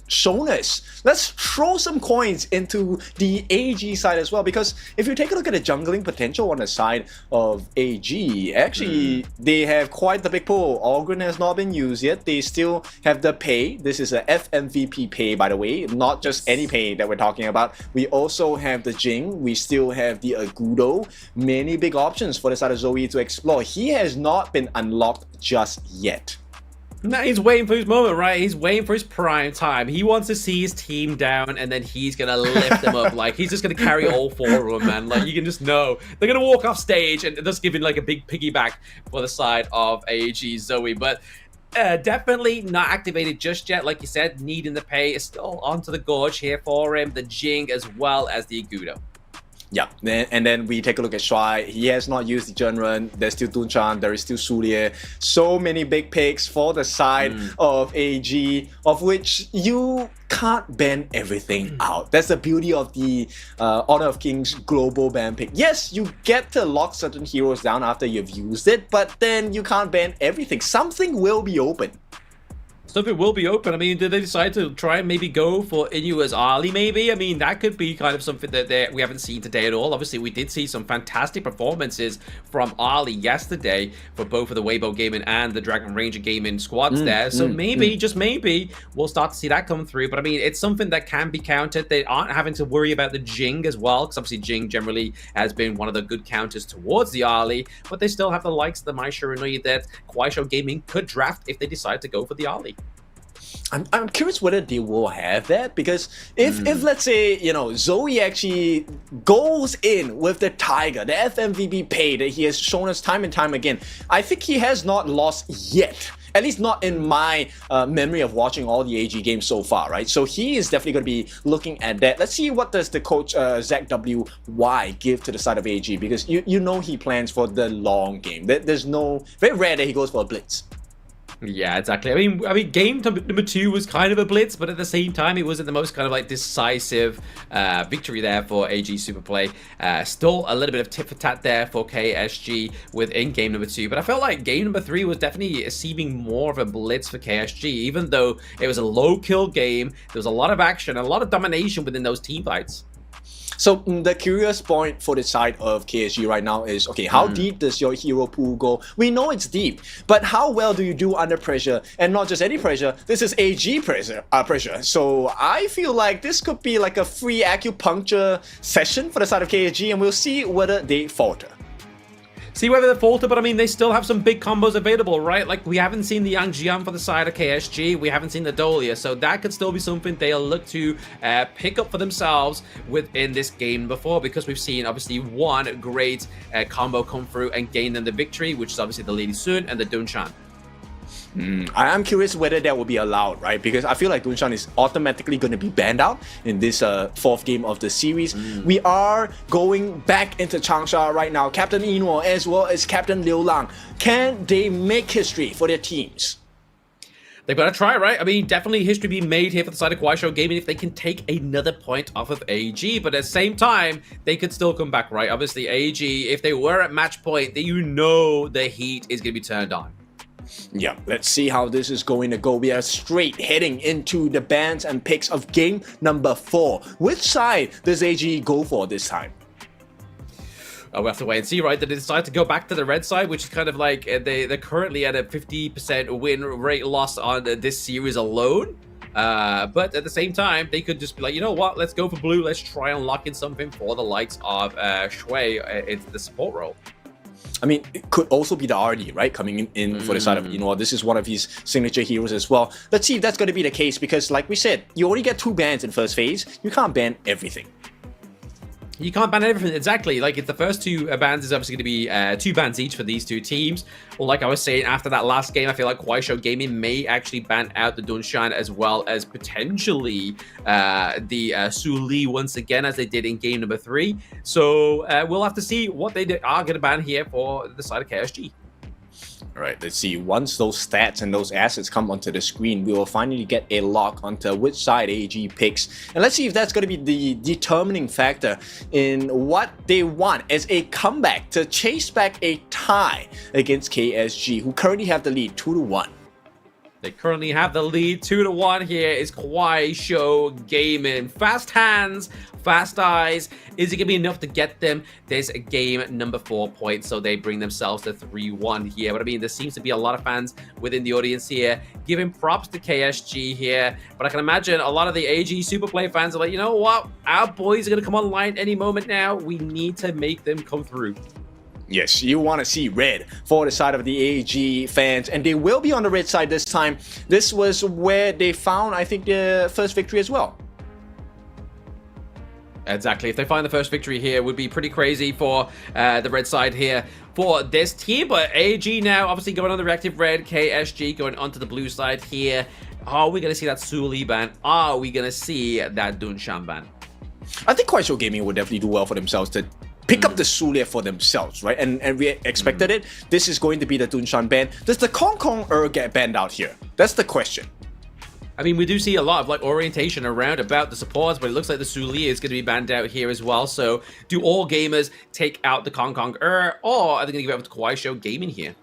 shown us, let's throw some coins into the AG side as well, because if you take a look at the jungling potential on the side of AG, actually they have quite the big pull. Ogren has not been used yet. They still have the pay. This is a FMVP pay, by the way, not just any pay that we're talking about. We also have the Jing. We still have the Agudo. Many big options for the side of Zoe to explore. He has not been unlocked just yet. Now he's waiting for his moment, right? He's waiting for his prime time. He wants to see his team down, and then he's gonna lift them up. Like, he's just gonna carry all four of them, man. Like, you can just know they're gonna walk off stage and just giving like a big piggyback for the side of AG Zoe. But definitely not activated just yet. Like you said, needing the pay is still onto the gorge here for him. The Jing as well as the Agudo. Yeah, and then we take a look at Shuai. He has not used the Junren. There's still Dunchan. There is still Sulie. So many big picks for the side of AG, of which you can't ban everything out. That's the beauty of the Honor of Kings global ban pick. Yes, you get to lock certain heroes down after you've used it, but then you can't ban everything. Something will be open. Something will be open. I mean, did they decide to try and maybe go for Inu as Ali, maybe? I mean, that could be kind of something that we haven't seen today at all. Obviously, we did see some fantastic performances from Ali yesterday for both of the Weibo Gaming and the Dragon Ranger Gaming squads there. So maybe, just maybe, we'll start to see that come through. But I mean, it's something that can be countered. They aren't having to worry about the Jing as well, because obviously Jing generally has been one of the good counters towards the Ali. But they still have the likes of the Mai Shiranui that KUAISHOU Gaming could draft if they decide to go for the Ali. I'm curious whether they will have that, because if let's say, you know, Zoe actually goes in with the Tiger, the FMVP pay that he has shown us time and time again, I think he has not lost yet. At least not in my memory of watching all the AG games so far, right? So he is definitely going to be looking at that. Let's see what does the coach Zach WY give to the side of AG, because you know he plans for the long game. There's no, very rare that he goes for a blitz. Yeah, exactly. I mean, game number 2 was kind of a blitz, but at the same time, it wasn't the most kind of like decisive victory there for AG Superplay. Still a little bit of tit for tat there for KSG within game number 2, but I felt like game number 3 was definitely seeming more of a blitz for KSG, even though it was a low kill game. There was a lot of action, a lot of domination within those team fights. So the curious point for the side of KSG right now is, okay, how deep does your hero pool go? We know it's deep, but how well do you do under pressure? And not just any pressure, this is AG pressure. So I feel like this could be like a free acupuncture session for the side of KSG, and we'll see whether they falter. See whether they falter, but I mean, they still have some big combos available, right? Like, we haven't seen the Yang Jian for the side of KSG, we haven't seen the Dolia, so that could still be something they'll look to pick up for themselves within this game before, because we've seen, obviously, one great combo come through and gain them the victory, which is obviously the Lady Sun and the Dunshan. I am curious whether that will be allowed, right? Because I feel like Dunshan is automatically going to be banned out in this 4th game of the series. We are going back into Changsha right now. Captain Ino as well as Captain Liu Lang. Can they make history for their teams? They've got to try, right? I mean, definitely history being made here for the side of KUAISHOU Gaming if they can take another point off of AG. But at the same time, they could still come back, right? Obviously, AG, if they were at match point, then you know the heat is going to be turned on. Yeah, let's see how this is going to go. We are straight heading into the bans and picks of game number 4. Which side does AG go for this time? We'll have to wait and see, right? They decide to go back to the red side, which is kind of like they're currently at a 50% win rate loss on this series alone. But at the same time, they could just be like, you know what? Let's go for blue. Let's try unlocking something for the likes of Shui into the support role. I mean, it could also be the RD, right? Coming in for the side of, you know, this is one of his signature heroes as well. Let's see if that's going to be the case, because like we said, you only get 2 bans in first phase. You can't ban everything. You can't ban everything, exactly. Like, if the first 2 bans is obviously going to be 2 bans each for these 2 teams. Well, like I was saying, after that last game, I feel like KUAISHOU Gaming may actually ban out the Dunshan as well as potentially the Su Li once again, as they did in game number 3. So we'll have to see what they are going to ban here for the side of KSG. Alright, let's see. Once those stats and those assets come onto the screen, we will finally get a lock onto which side AG picks. And let's see if that's going to be the determining factor in what they want as a comeback to chase back a tie against KSG, who currently have the lead 2-1. They currently have the lead 2-1 here. Is KUAISHOU Gaming. Fast hands, fast eyes. Is it going to be enough to get them this game number 4 points? So they bring themselves to 3-1 here. But I mean, there seems to be a lot of fans within the audience here giving props to KSG here. But I can imagine a lot of the AG Superplay fans are like, you know what? Our boys are going to come online any moment now. We need to make them come through. Yes, you want to see red for the side of the AG fans, and they will be on the red side this time. This was where they found, I think, the first victory as well. Exactly. If they find the first victory here, would be pretty crazy for the red side here for this team. But AG now obviously going on the reactive red, KSG going onto the blue side here. Are we going to see that Suli ban? Are we going to see that Dunshan ban? I think KUAISHOU Gaming will definitely do well for themselves to pick up the Sulia for themselves, right? And we expected it. This is going to be the Dunshan ban. Does the Kong Kong get banned out here? That's the question. I mean, we do see a lot of like orientation around about the supports, but it looks like the Suli is going to be banned out here as well. So do all gamers take out the Kong Kong or are they going to give it up to KUAISHOU Gaming here?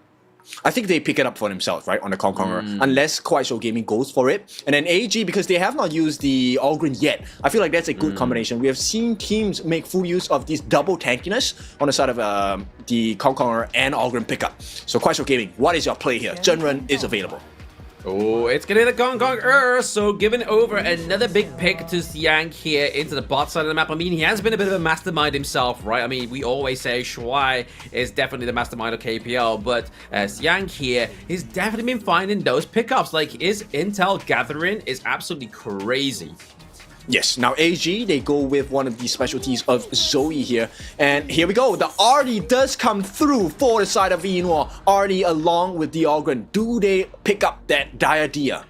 I think they pick it up for themselves, right, on the Kong Konger, unless KUAISHOU Gaming goes for it. And then AG, because they have not used the Allgren yet, I feel like that's a good combination. We have seen teams make full use of this double tankiness on the side of the Kong Konger and Allgren pickup. So KUAISHOU Gaming, what is your play here? Zhenren is available. Oh, it's gonna be the Kong Kong so giving over another big pick to Xiang here into the bot side of the map. I mean, he has been a bit of a mastermind himself, right? I mean, we always say Shuai is definitely the mastermind of KPL, but Xiang here has definitely been finding those pickups. Like, his intel gathering is absolutely crazy. Yes, now AG, they go with one of the specialties of Zoe here. And here we go. The Artie does come through for the side of Yinhuo. Artie along with the Allgren. Do they pick up that Diadea?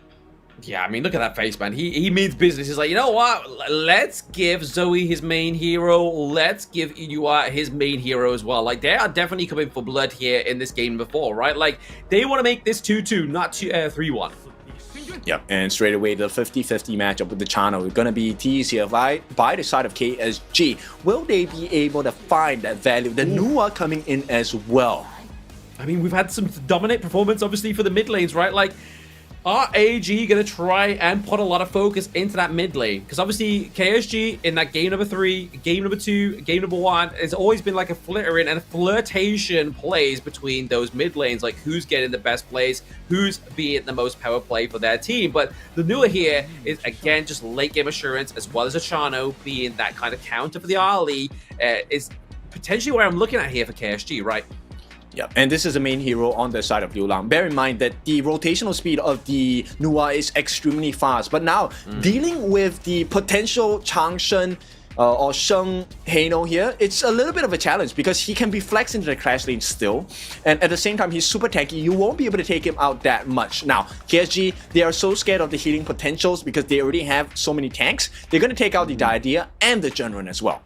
Yeah, I mean, look at that face, man. He means business. He's like, you know what? Let's give Zoe his main hero. Let's give Inua his main hero as well. Like, they are definitely coming for blood here in this game before, right? Like, they want to make this 2-2, not 3-1. Yep, and straight away the 50-50 matchup with the channel is gonna be teased here by the side of KSG. Will they be able to find that value? The Nua coming in as well. I mean, we've had some dominant performance, obviously, for the mid lanes, right? Like, are AG going to try and put a lot of focus into that mid lane? Because obviously, KSG in that game number 3, game number 2, game number 1, it's always been like a flittering and a flirtation plays between those mid lanes. Like, who's getting the best plays, who's being the most power play for their team. But the Nua here is, again, just late game assurance, as well as Achano being that kind of counter for the Ali, is potentially where I'm looking at here for KSG, right? Yep, and this is the main hero on the side of Liu Lang. Bear in mind that the rotational speed of the Nua is extremely fast, but now dealing with the potential Changshen or Sheng Heino here, it's a little bit of a challenge because he can be flexed into the crash lane still, and at the same time he's super tanky. You won't be able to take him out that much. Now KSG, they are so scared of the healing potentials because they already have so many tanks. They're going to take out the Diadea and the Zhenren as well.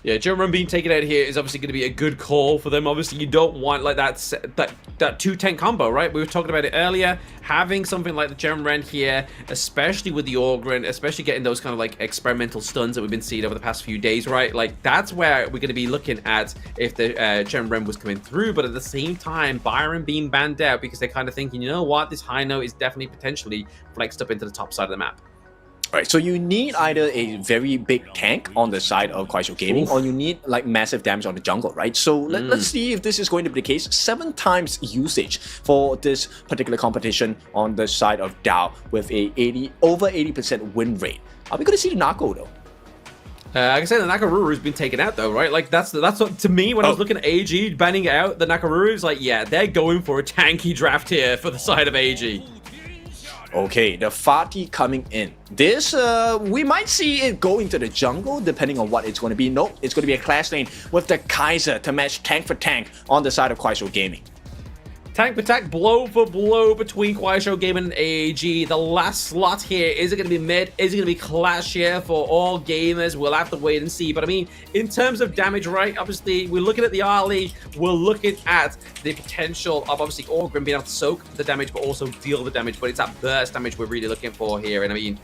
Yeah, Zhenren being taken out here is obviously going to be a good call for them. Obviously, you don't want like that 2-tank combo, right? We were talking about it earlier. Having something like the Zhenren here, especially with the Allgren, especially getting those kind of like experimental stuns that we've been seeing over the past few days, right? Like, that's where we're going to be looking at if the Zhenren was coming through. But at the same time, Byron being banned out because they're kind of thinking, you know what, this high note is definitely potentially flexed up into the top side of the map. Right, so you need either a very big tank on the side of KUAISHOU Gaming, or you need like massive damage on the jungle, right? So let's see if this is going to be the case. 7 times usage for this particular competition on the side of Dao with a over 80% win rate. Are we going to see the Nako though? Like I said, the Nakaruru's been taken out though, right? Like that's what, to me, when I was looking at AG banning out the Nakaruru's, like, yeah, they're going for a tanky draft here for the side of AG. Okay, the Fatih coming in. This, we might see it go into the jungle depending on what it's going to be. Nope, it's going to be a clash lane with the Kaiser to match tank for tank on the side of KUAISHOU Gaming. Tank attack, blow for blow between KUAISHOU Gaming and AAG. The last slot here, is it going to be mid? Is it going to be Clash here for all gamers? We'll have to wait and see. But I mean, in terms of damage, right, obviously, we're looking at the early, we're looking at the potential of obviously Orgrim being able to soak the damage, but also deal the damage. But it's that burst damage we're really looking for here. And I mean,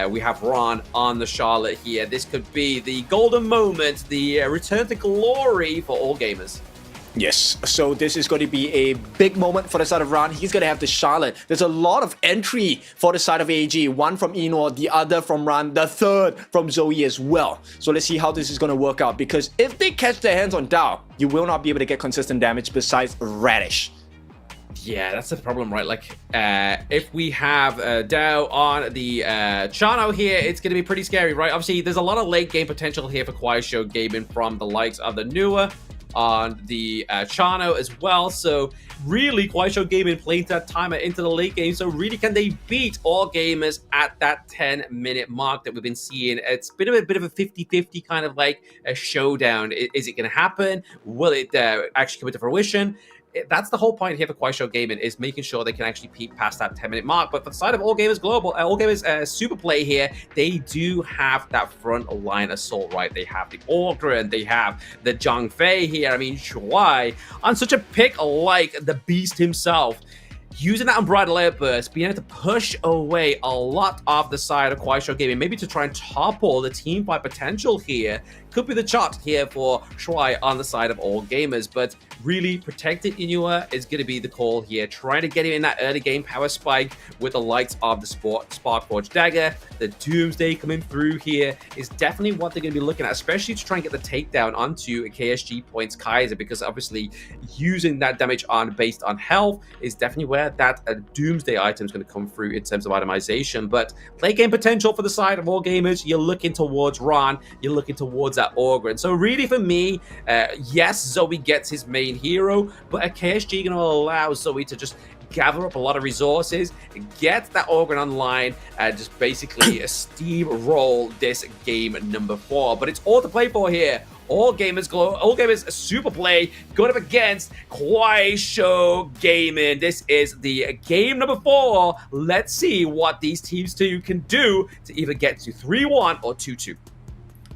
we have Ron on the Charlotte here. This could be the golden moment, the return to glory for all gamers. Yes, so this is going to be a big moment for the side of Ron. He's going to have the Charlotte. There's a lot of entry for the side of AG. One from Enor, the other from Ron, the third from Zoe as well. So let's see how this is going to work out, because if they catch their hands on Dao, you will not be able to get consistent damage besides Radish. Yeah, that's the problem, right? Like, if we have Dao on the Chano here, it's going to be pretty scary, right? Obviously, there's a lot of late game potential here for KUAISHOU Gaming from the likes of the Nua on the Chano as well. So really, KUAISHOU Gaming playing that timer into the late game. So really, can they beat all gamers at that 10-minute mark that we've been seeing? It's been a bit of a 50-50 kind of like a showdown. Is it going to happen? Will it actually come into fruition? That's the whole point here for KUAISHOU Gaming, is making sure they can actually peek past that 10-minute mark. But for the side of All Gamers Global, All Gamers Super Play here, they do have that front line assault, right? They have the Orgren, they have the Zhang Fei here. I mean, Shuai, on such a pick like the Beast himself, using that Unbridled Airburst, being able to push away a lot of the side of KUAISHOU Gaming, maybe to try and topple the team fight potential here, could be the shot here for Shuai on the side of all gamers. But really, protected Inua is going to be the call here, trying to get him in that early game power spike with the likes of the Sparkforge Dagger. The Doomsday coming through here is definitely what they're going to be looking at, especially to try and get the takedown onto KSG points Kaiser, because obviously using that damage on based on health is definitely where that Doomsday item is going to come through in terms of itemization. But late game potential for the side of all gamers, you're looking towards Ron, you're looking towards that Orgren. So really for me, yes, Zoe gets his main hero, but a KSG going to allow Zoe to just gather up a lot of resources, get that Orgren online, and just basically steamroll this game number 4. But it's all to play for here. All Gamers Super Play going up against KUAISHOU Gaming. This is the game number 4. Let's see what these teams two can do to either get to 3-1 or 2-2.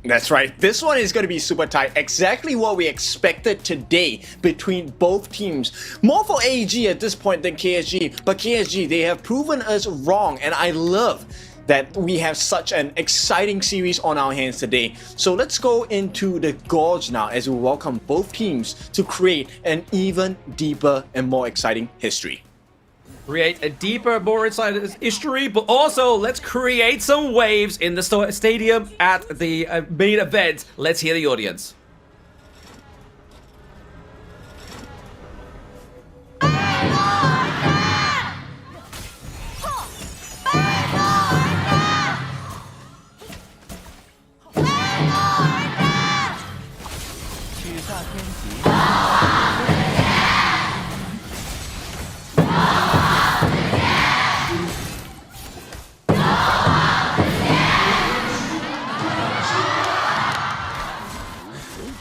That's right. This one is going to be super tight. Exactly what we expected today between both teams. More for AEG at this point than KSG. But KSG, they have proven us wrong. And I love that we have such an exciting series on our hands today. So let's go into the Gorge now as we welcome both teams to create an even deeper and more exciting history. Create a deeper, more exciting history, but also let's create some waves in the stadium at the main event. Let's hear the audience.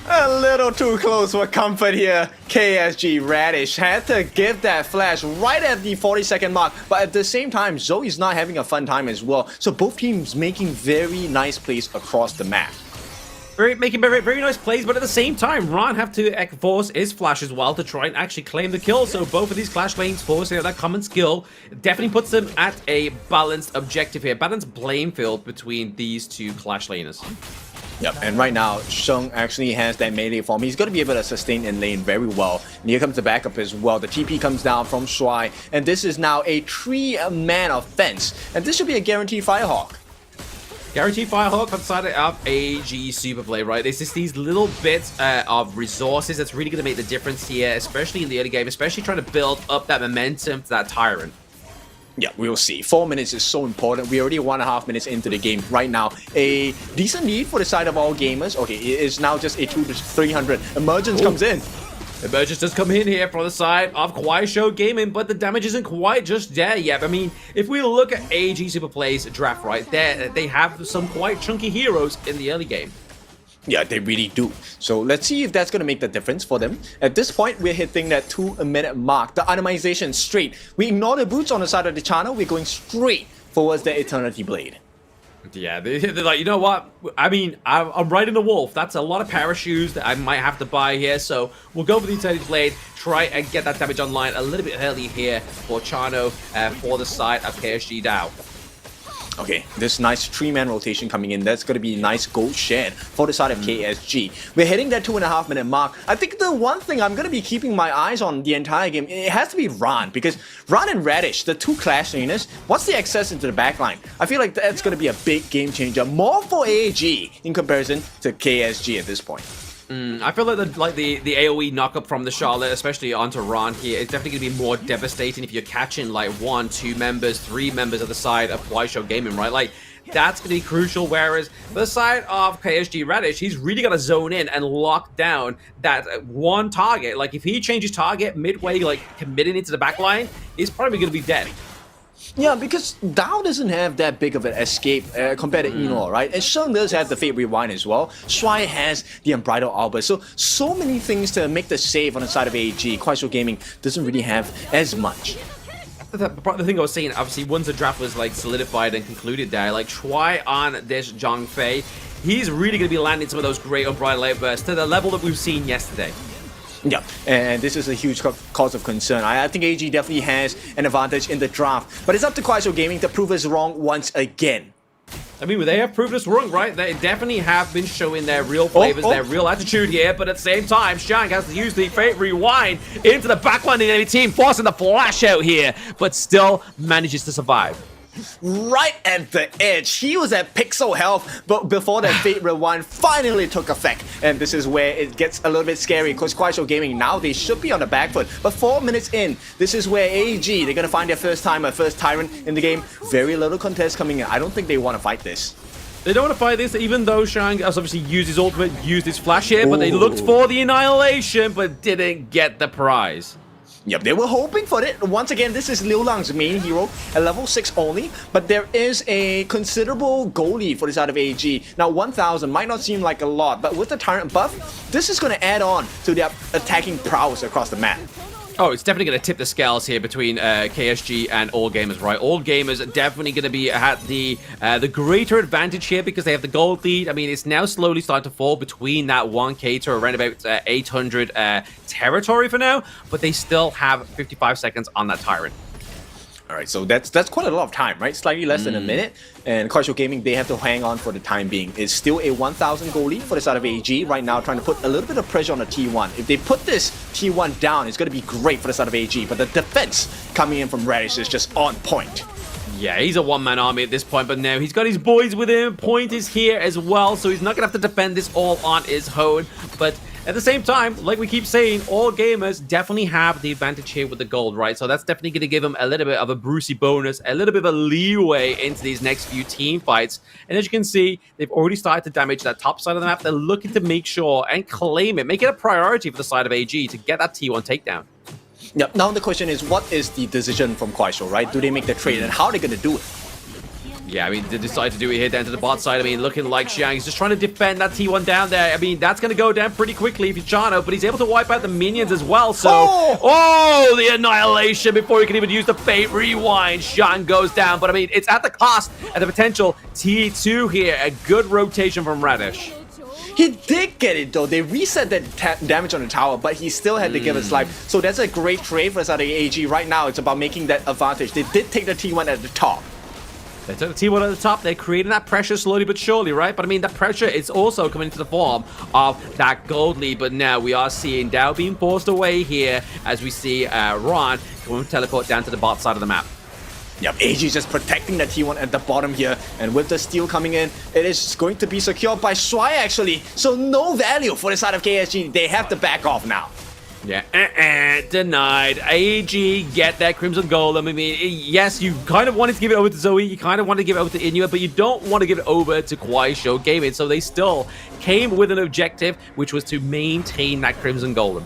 A little too close for comfort here. KSG Radish had to give that flash right at the 40-second mark, but at the same time, Zoe's not having a fun time as well. So both teams making very nice plays across the map. Making very nice plays, but at the same time, Ron have to force his flash as well to try and actually claim the kill. So both of these clash lanes forcing that common skill definitely puts them at a balanced objective here. Balanced playing field between these two clash laners. Yep, and right now, Sheng actually has that melee form. He's going to be able to sustain in lane very well. And here comes the backup as well. The TP comes down from Shuai, and this is now a 3-man offense. And this should be a guaranteed Firehawk. Guaranteed Firehawk on the side of AG Super Play, right? It's just these little bits of resources that's really going to make the difference here, especially in the early game, especially trying to build up that momentum to that Tyrant. Yeah, we'll see. 4 minutes is so important. We're already 1.5 minutes into the game right now. A decent lead for the side of all gamers. Okay, it is now just a 200-300. Emergence comes in. Emergence does come in here from the side of KUAISHOU Gaming, but the damage isn't quite just there yet. I mean, if we look at AG Super Play's draft right there, they have some quite chunky heroes in the early game. Yeah, they really do. So let's see if that's going to make the difference for them. At this point, we're hitting that 2-minute mark. The itemization straight. We ignore the boots on the side of the channel. We're going straight towards the Eternity Blade. Yeah, they're like, you know what? I mean, I'm riding the wolf. That's a lot of parachutes that I might have to buy here. So we'll go for the Eternity Blade. Try and get that damage online a little bit early here for Chano for the side of KSG Dao. Okay, this nice 3-man rotation coming in. That's going to be nice gold shared for the side of KSG. We're hitting that 2.5-minute mark. I think the one thing I'm going to be keeping my eyes on the entire game, it has to be Ran, because Ran and Radish, the two clash laners, once they access into the backline, I feel like that's going to be a big game changer, more for AAG in comparison to KSG at this point. I feel like the AoE knockup from the Charlotte, especially onto Ran here, is definitely going to be more devastating if you're catching like 1, 2 members, 3 members of the side of KUAISHOU Gaming, right? Like, that's going to be crucial, whereas the side of KSG Radish, he's really got to zone in and lock down that one target. Like, if he changes target midway, like, committing into the backline, he's probably going to be dead. Yeah, because Dao doesn't have that big of an escape compared to Enor, right? And Sheng does have the Fate Rewind as well. Shuai has the Unbridled Albert. So many things to make the save on the side of AEG. KUAISHOU Gaming doesn't really have as much. The thing I was saying, obviously, once the draft was like solidified and concluded there, like try on this Zhang Fei, he's really going to be landing some of those great Unbridled Outbursts to the level that we've seen yesterday. Yeah, and this is a huge cause of concern. I think AG definitely has an advantage in the draft, but it's up to KUAISHOU Gaming to prove us wrong once again. I mean, they have proved us wrong, right? They definitely have been showing their real flavors, their real attitude here, but at the same time, Shang has to use the Fate Rewind into the backline of the enemy team, forcing the flash out here, but still manages to survive. Right at the edge. He was at pixel health, but before that Fate Rewind finally took effect. And this is where it gets a little bit scary, because KUAISHOU Gaming now, they should be on the back foot. But 4 minutes in, this is where AEG, they're going to find their first timer, first Tyrant in the game. Very little contest coming in. I don't think they want to fight this. They don't want to fight this, even though Shang has obviously used his ultimate, used his flash here, but they looked for the annihilation, but didn't get the prize. Yep, they were hoping for it. Once again, this is Liu Lang's main hero at level 6 only, but there is a considerable goal lead for the side of AEG. Now, 1,000 might not seem like a lot, but with the Tyrant buff, this is going to add on to their attacking prowess across the map. Oh, it's definitely going to tip the scales here between KSG and All Gamers, right? All Gamers are definitely going to be at the greater advantage here because they have the gold lead. I mean, it's now slowly starting to fall between that 1K to around about 800 territory for now, but they still have 55 seconds on that Tyrant. All right, so that's quite a lot of time, right? Slightly less than a minute. And KUAISHOU Gaming, they have to hang on for the time being. It's still a 1,000 goal lead for the side of AEG right now, trying to put a little bit of pressure on the T1. If they put this T1 down, it's going to be great for the side of AEG. But the defense coming in from Radish is just on point. Yeah, he's a one-man army at this point, but now he's got his boys with him. Point is here as well, so he's not going to have to defend this all on his own. But at the same time, like we keep saying, All Gamers definitely have the advantage here with the gold, right? So that's definitely going to give them a little bit of a Brucey bonus, a little bit of a leeway into these next few team fights. And as you can see, they've already started to damage that top side of the map. They're looking to make sure and claim it, make it a priority for the side of AG to get that T1 takedown. Yep. Now the question is, what is the decision from KUAISHOU, right? Do they make the trade, and how are they going to do it? Yeah, I mean, they decided to do it here down to the bot side. I mean, looking like Xiang's just trying to defend that T1 down there. I mean, that's going to go down pretty quickly if you're Chano, but he's able to wipe out the minions as well. So, oh, the annihilation before he can even use the Fate Rewind. Xiang goes down, but I mean, it's at the cost and the potential T2 here. A good rotation from Radish. He did get it though. They reset that damage on the tower, but he still had to give his life. So that's a great trade for the side of AG. Right now, it's about making that advantage. They did take the T1 at the top. They took the T1 at the top. They're creating that pressure slowly but surely, right? But I mean, the pressure is also coming into the form of that gold lead. But now we are seeing Dao being forced away here as we see Ron come and teleport down to the bot side of the map. Yep, AG just protecting the T1 at the bottom here. And with the steal coming in, it is going to be secured by Shuai actually. So no value for the side of KSG. They have to back off now. Yeah, denied. AG get that Crimson Golem. I mean, yes, you kind of wanted to give it over to Zoe, you kind of wanted to give it over to Inuit, but you don't want to give it over to KUAISHOU Gaming. So they still came with an objective, which was to maintain that Crimson Golem.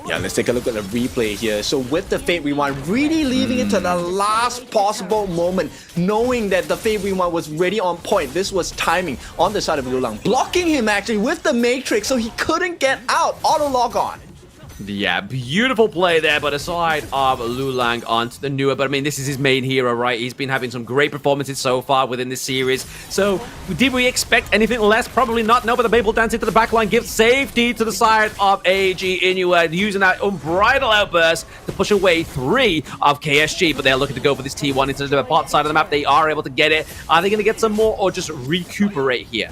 Yeah, let's take a look at the replay here. So with the Fate Rewind, really leaving it to the last possible moment, knowing that the Fate Rewind was ready on point. This was timing on the side of Liu Lang, blocking him actually with the Matrix so he couldn't get out. Auto lock on. Yeah, beautiful play there, but aside of Liu Lang onto the Nua, but I mean, this is his main hero, right? He's been having some great performances so far within this series. So, did we expect anything less? Probably not. No, but the Maple Dance into the backline gives safety to the side of AG Inoue, using that unbridled outburst to push away 3 of KSG, but they're looking to go for this T1 into the bot side of the map. They are able to get it. Are they going to get some more or just recuperate here?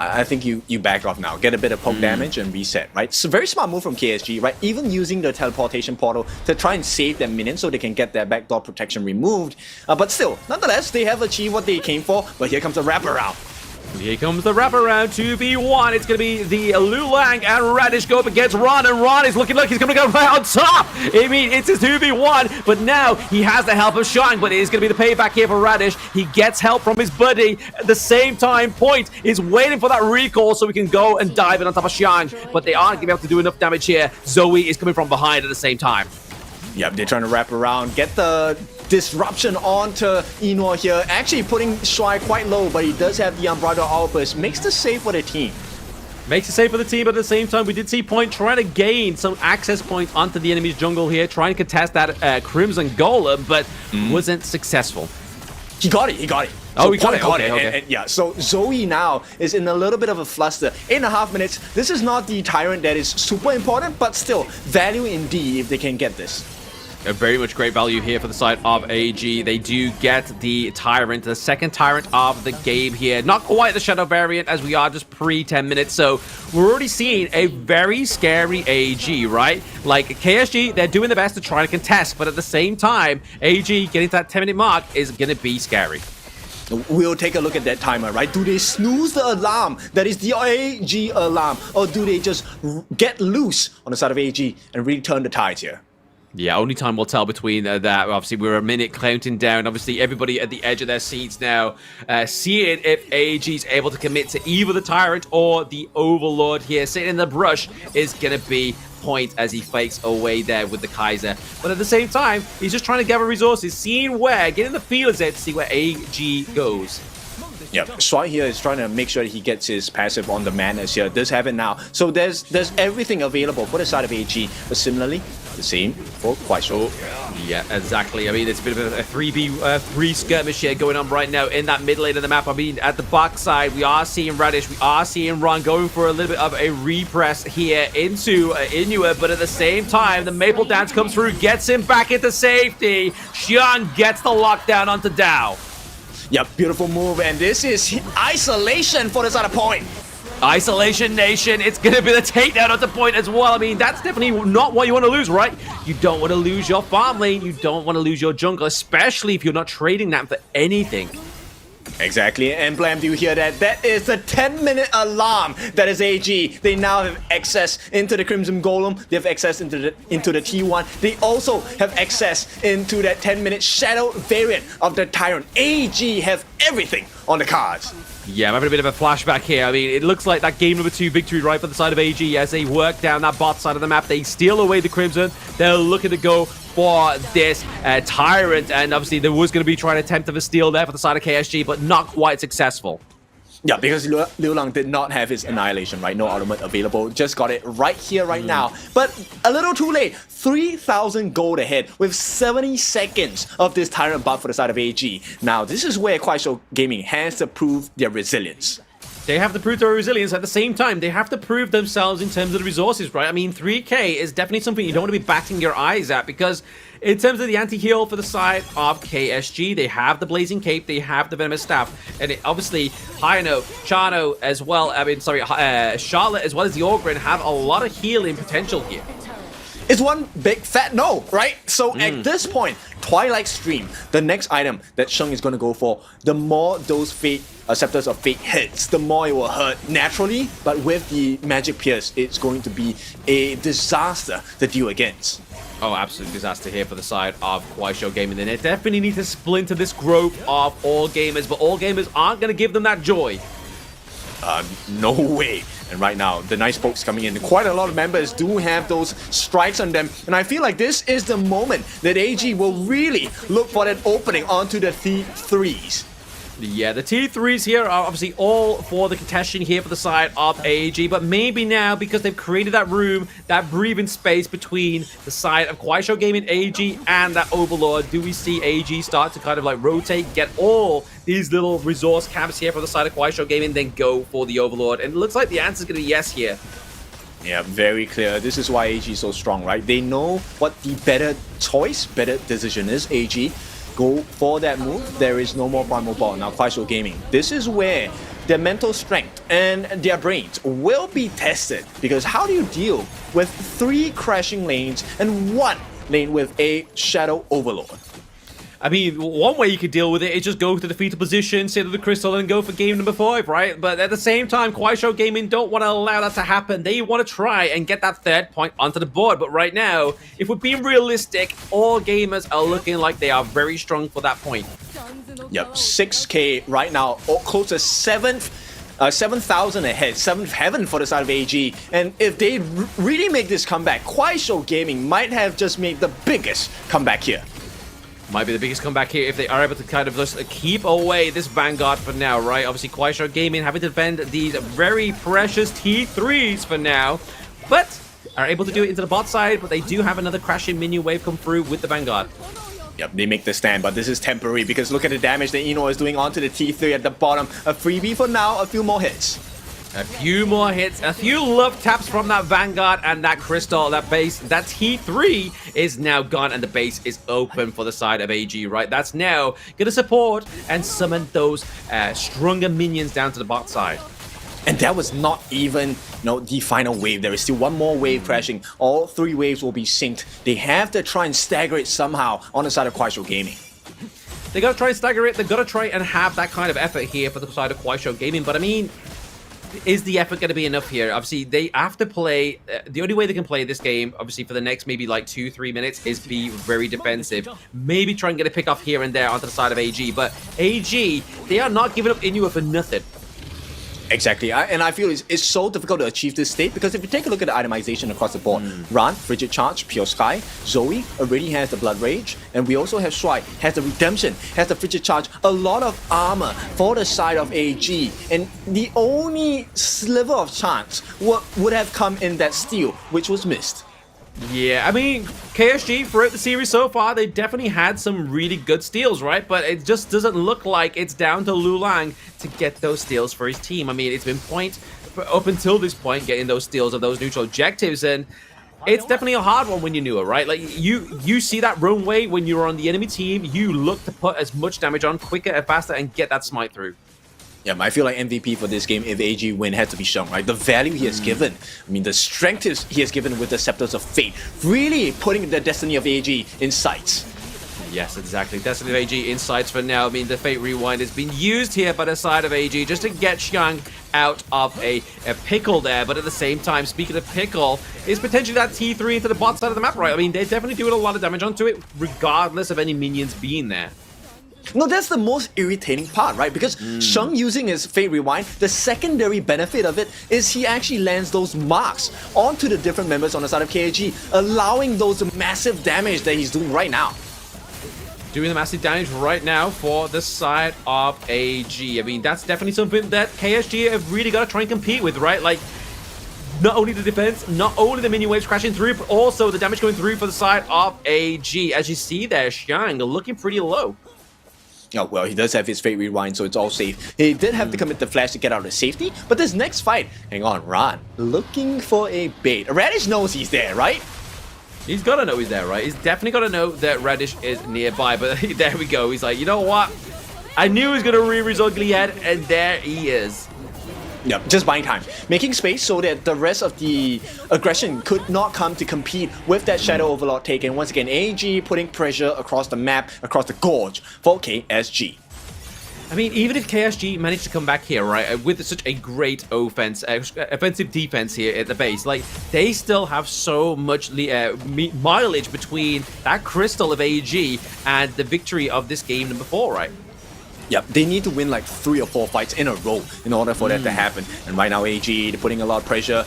I think you back off now, get a bit of poke damage and reset, right? It's a very smart move from KSG, right? Even using the teleportation portal to try and save their minions so they can get their backdoor protection removed. But still, nonetheless, they have achieved what they came for, but here comes the wraparound. Here comes the wraparound 2v1. It's going to be the Liu Lang and Radish go up against Ron, and Ron is looking like he's going to go right on top. I mean, it's his 2v1, but now he has the help of Shang, but it is going to be the payback here for Radish. He gets help from his buddy. At the same time, Point is waiting for that recall so he can go and dive in on top of Shang, but they aren't going to be able to do enough damage here. Zoe is coming from behind at the same time. Yep, they're trying to wrap around, get the disruption onto Inoue here. Actually putting Shuai quite low, but he does have the Unbridled Outburst. Makes the save for the team. Makes it safe for the team, but at the same time, we did see Point trying to gain some access points onto the enemy's jungle here, trying to contest that Crimson Golem, but wasn't successful. He got it, he got it. Oh, so he got it. Okay. And yeah, so Zoe now is in a little bit of a fluster. 8.5 minutes. This is not the Tyrant that is super important, but still, value indeed if they can get this. A very much great value here for the side of AG. They do get the Tyrant, the second Tyrant of the game here. Not quite the Shadow variant, as we are just pre-10 minutes. So we're already seeing a very scary AG, right? Like KSG, they're doing the best to try to contest, but at the same time, AG getting to that 10-minute mark is going to be scary. We'll take a look at that timer, right? Do they snooze the alarm that is the AG alarm, or do they just get loose on the side of AG and really turn the tides here? Yeah, only time will tell between that. Obviously, we're a minute counting down. Obviously, everybody at the edge of their seats now, seeing if AG's able to commit to either the Tyrant or the Overlord here. Sitting in the brush is going to be Point as he fakes away there with the Kaiser. But at the same time, he's just trying to gather resources, seeing where, getting the feelers there to see where AG goes. Yep, Shuai here is trying to make sure that he gets his passive on the Madness here. Does have it now. So there's everything available for the side of AG. But similarly, the same for KUAISHOU. Yeah, exactly. I mean, it's a bit of a 3v3 skirmish here going on right now in that mid lane of the map. I mean, at the back side, we are seeing Radish, we are seeing Ron going for a little bit of a repress here into Inoue, but at the same time, the Maple Dance comes through, gets him back into safety. Xian gets the lockdown onto Dao. Yep, beautiful move, and this is isolation for the side of Point. Isolation Nation, it's going to be the takedown at the Point as well. I mean, that's definitely not what you want to lose, right? You don't want to lose your farm lane, you don't want to lose your jungle, especially if you're not trading that for anything. Exactly, and Blam, do you hear that? That is the 10-minute alarm that is AG. They now have access into the Crimson Golem. They have access into the T1. They also have access into that 10-minute Shadow variant of the Tyrant. AG have everything on the cards. Yeah, I'm having a bit of a flashback here. I mean, it looks like that game number 2 victory right for the side of AG as they work down that bot side of the map. They steal away the Crimson. They're looking to go for this Tyrant, and obviously there was going to be trying to attempt of a steal there for the side of KSG, but not quite successful. Yeah, because Liu Lang did not have his Annihilation, right? No ultimate available. Just got it right here, right now. But a little too late. 3,000 gold ahead with 70 seconds of this Tyrant buff for the side of AG. Now, this is where KUAISHOU Gaming has to prove their resilience. They have to prove their resilience. At the same time, they have to prove themselves in terms of the resources, right? I mean, 3k is definitely something you don't want to be batting your eyes at, because in terms of the anti-heal for the side of KSG, they have the Blazing Cape, they have the Venomous Staff, and obviously, Hayano, Chano as well, Charlotte as well as the Ogryn have a lot of healing potential here. It's one big fat no, right? So at this point, Twilight Stream, the next item that Sheng is going to go for, the more those Fate Scepters of Fate hits, the more it will hurt naturally, but with the Magic Pierce, it's going to be a disaster to deal against. Oh, absolute disaster here for the side of KUAISHOU Gaming. They definitely need to splinter this group of all gamers, but all gamers aren't going to give them that joy. No way. And right now, the nice pokes coming in. Quite a lot of members do have those strikes on them. And I feel like this is the moment that AG will really look for that opening onto the T3s. Yeah, the T3s here are obviously all for the contention here for the side of AG, but maybe now, because they've created that room, that breathing space between the side of KUAISHOU Gaming, AG, and that Overlord, do we see AG start to kind of like rotate, get all these little resource camps here for the side of KUAISHOU Gaming, then go for the Overlord? And it looks like the answer is going to be yes here. Yeah, very clear. This is why AG is so strong, right? They know what the better choice, better decision is. AG go for that move. There is no more primal ball. Now KUAISHOU Gaming, this is where their mental strength and their brains will be tested, because how do you deal with 3 crashing lanes and 1 lane with a Shadow Overlord? I mean, one way you could deal with it is just go to the fetal position, sit to the crystal, and go for game number 5, right? But at the same time, KUAISHOU Gaming don't want to allow that to happen. They want to try and get that 3rd point onto the board. But right now, if we're being realistic, all gamers are looking like they are very strong for that point. Yep, 6k right now, close to 7,000 ahead, 7th heaven for the side of AG. And if they really make this comeback, KUAISHOU Gaming might have just made the biggest comeback here. Might be the biggest comeback here if they are able to kind of just keep away this Vanguard for now, right? Obviously, KUAISHOU Gaming having to defend these very precious T3s for now, but are able to do it into the bot side, but they do have another crashing minion wave come through with the Vanguard. Yep, they make the stand, but this is temporary because look at the damage that Ino is doing onto the T3 at the bottom. A freebie for now, a few more hits. A few more hits, a few love taps from that Vanguard, and that crystal, that base, that T3 is now gone, and the base is open for the side of AG, right? That's now going to support and summon those stronger minions down to the bot side. And that was not even, the final wave. There is still 1 more wave crashing. All 3 waves will be synced. They have to try and stagger it somehow on the side of KUAISHOU Gaming. They got to try and stagger it. They've got to try and have that kind of effort here for the side of KUAISHOU Gaming, but I mean, is the effort going to be enough here? Obviously, they have to play. The only way they can play this game, obviously, for the next maybe like 2-3 minutes, is be very defensive. Maybe try and get a pick off here and there onto the side of AG. But AG, they are not giving up Inua for nothing. Exactly, and I feel it's so difficult to achieve this state because if you take a look at the itemization across the board, Ran, Frigid Charge, Pure Sky, Zoe already has the Blood Rage, and we also have Shuai, has the Redemption, has the Frigid Charge, a lot of armor for the side of AG, and the only sliver of chance would have come in that steal, which was missed. Yeah, I mean, KSG throughout the series so far, they definitely had some really good steals, right? But it just doesn't look like it's down to Lulang to get those steals for his team. I mean, it's been up until this point getting those steals of those neutral objectives, and it's definitely a hard one when you're newer, right? Like, you see that runway when you're on the enemy team, you look to put as much damage on quicker and faster and get that smite through. Yeah, I feel like MVP for this game, if AG win, had to be Sheng, right? The value he has given, I mean, the strength he has given with the Scepters of Fate, really putting the destiny of AG in sights. Yes, exactly. Destiny of AG in sights for now. I mean, the Fate Rewind has been used here by the side of AG just to get Xiang out of a pickle there. But at the same time, speaking of pickle, is potentially that T3 into the bot side of the map, right? I mean, they're definitely doing a lot of damage onto it, regardless of any minions being there. No, that's the most irritating part, right? Because Sheng using his Fate Rewind, the secondary benefit of it is he actually lands those marks onto the different members on the side of KAG, allowing those massive damage that he's doing right now. Doing the massive damage right now for the side of AG. I mean, that's definitely something that KSG have really got to try and compete with, right? Like, not only the defense, not only the minion waves crashing through, but also the damage going through for the side of AG. As you see there, Xiang looking pretty low. Oh, well, he does have his Fate Rewind, so it's all safe. He did have to commit the flash to get out of safety, but this next fight, hang on, Ran, looking for a bait. Radish knows he's there, right? He's got to know he's there, right? He's definitely got to know that Radish is nearby, but there we go. He's like, you know what? I knew he was going to rear his ugly head, and there he is. Yep, just buying time. Making space so that the rest of the aggression could not come to compete with that Shadow Overlord take. And once again, AG putting pressure across the map, across the gorge for KSG. I mean, even if KSG managed to come back here, right, with such a great offensive defense here at the base, like, they still have so much mileage between that crystal of AG and the victory of this game number 4, right? Yep, they need to win like 3 or 4 fights in a row in order for that to happen. And right now, AG, they're putting a lot of pressure.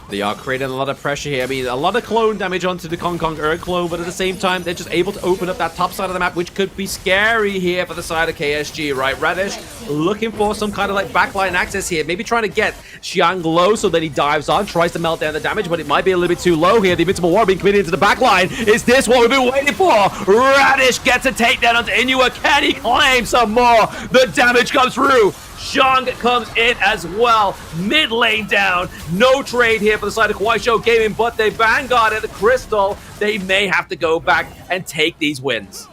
They are creating a lot of pressure here. I mean, a lot of clone damage onto the Kong Kong Earth clone, but at the same time, they're just able to open up that top side of the map, which could be scary here for the side of KSG, right? Radish looking for some kind of like backline access here, maybe trying to get Xiang low so that he dives on, tries to melt down the damage, but it might be a little bit too low here. The Invincible War being committed into the backline. Is this what we've been waiting for? Radish gets a takedown onto Inua. Can he claim some more? The damage comes through. Zhang comes in as well. Mid lane down. No trade here for the side of KUAISHOU Gaming, but they Vanguard at the Crystal. They may have to go back and take these wins.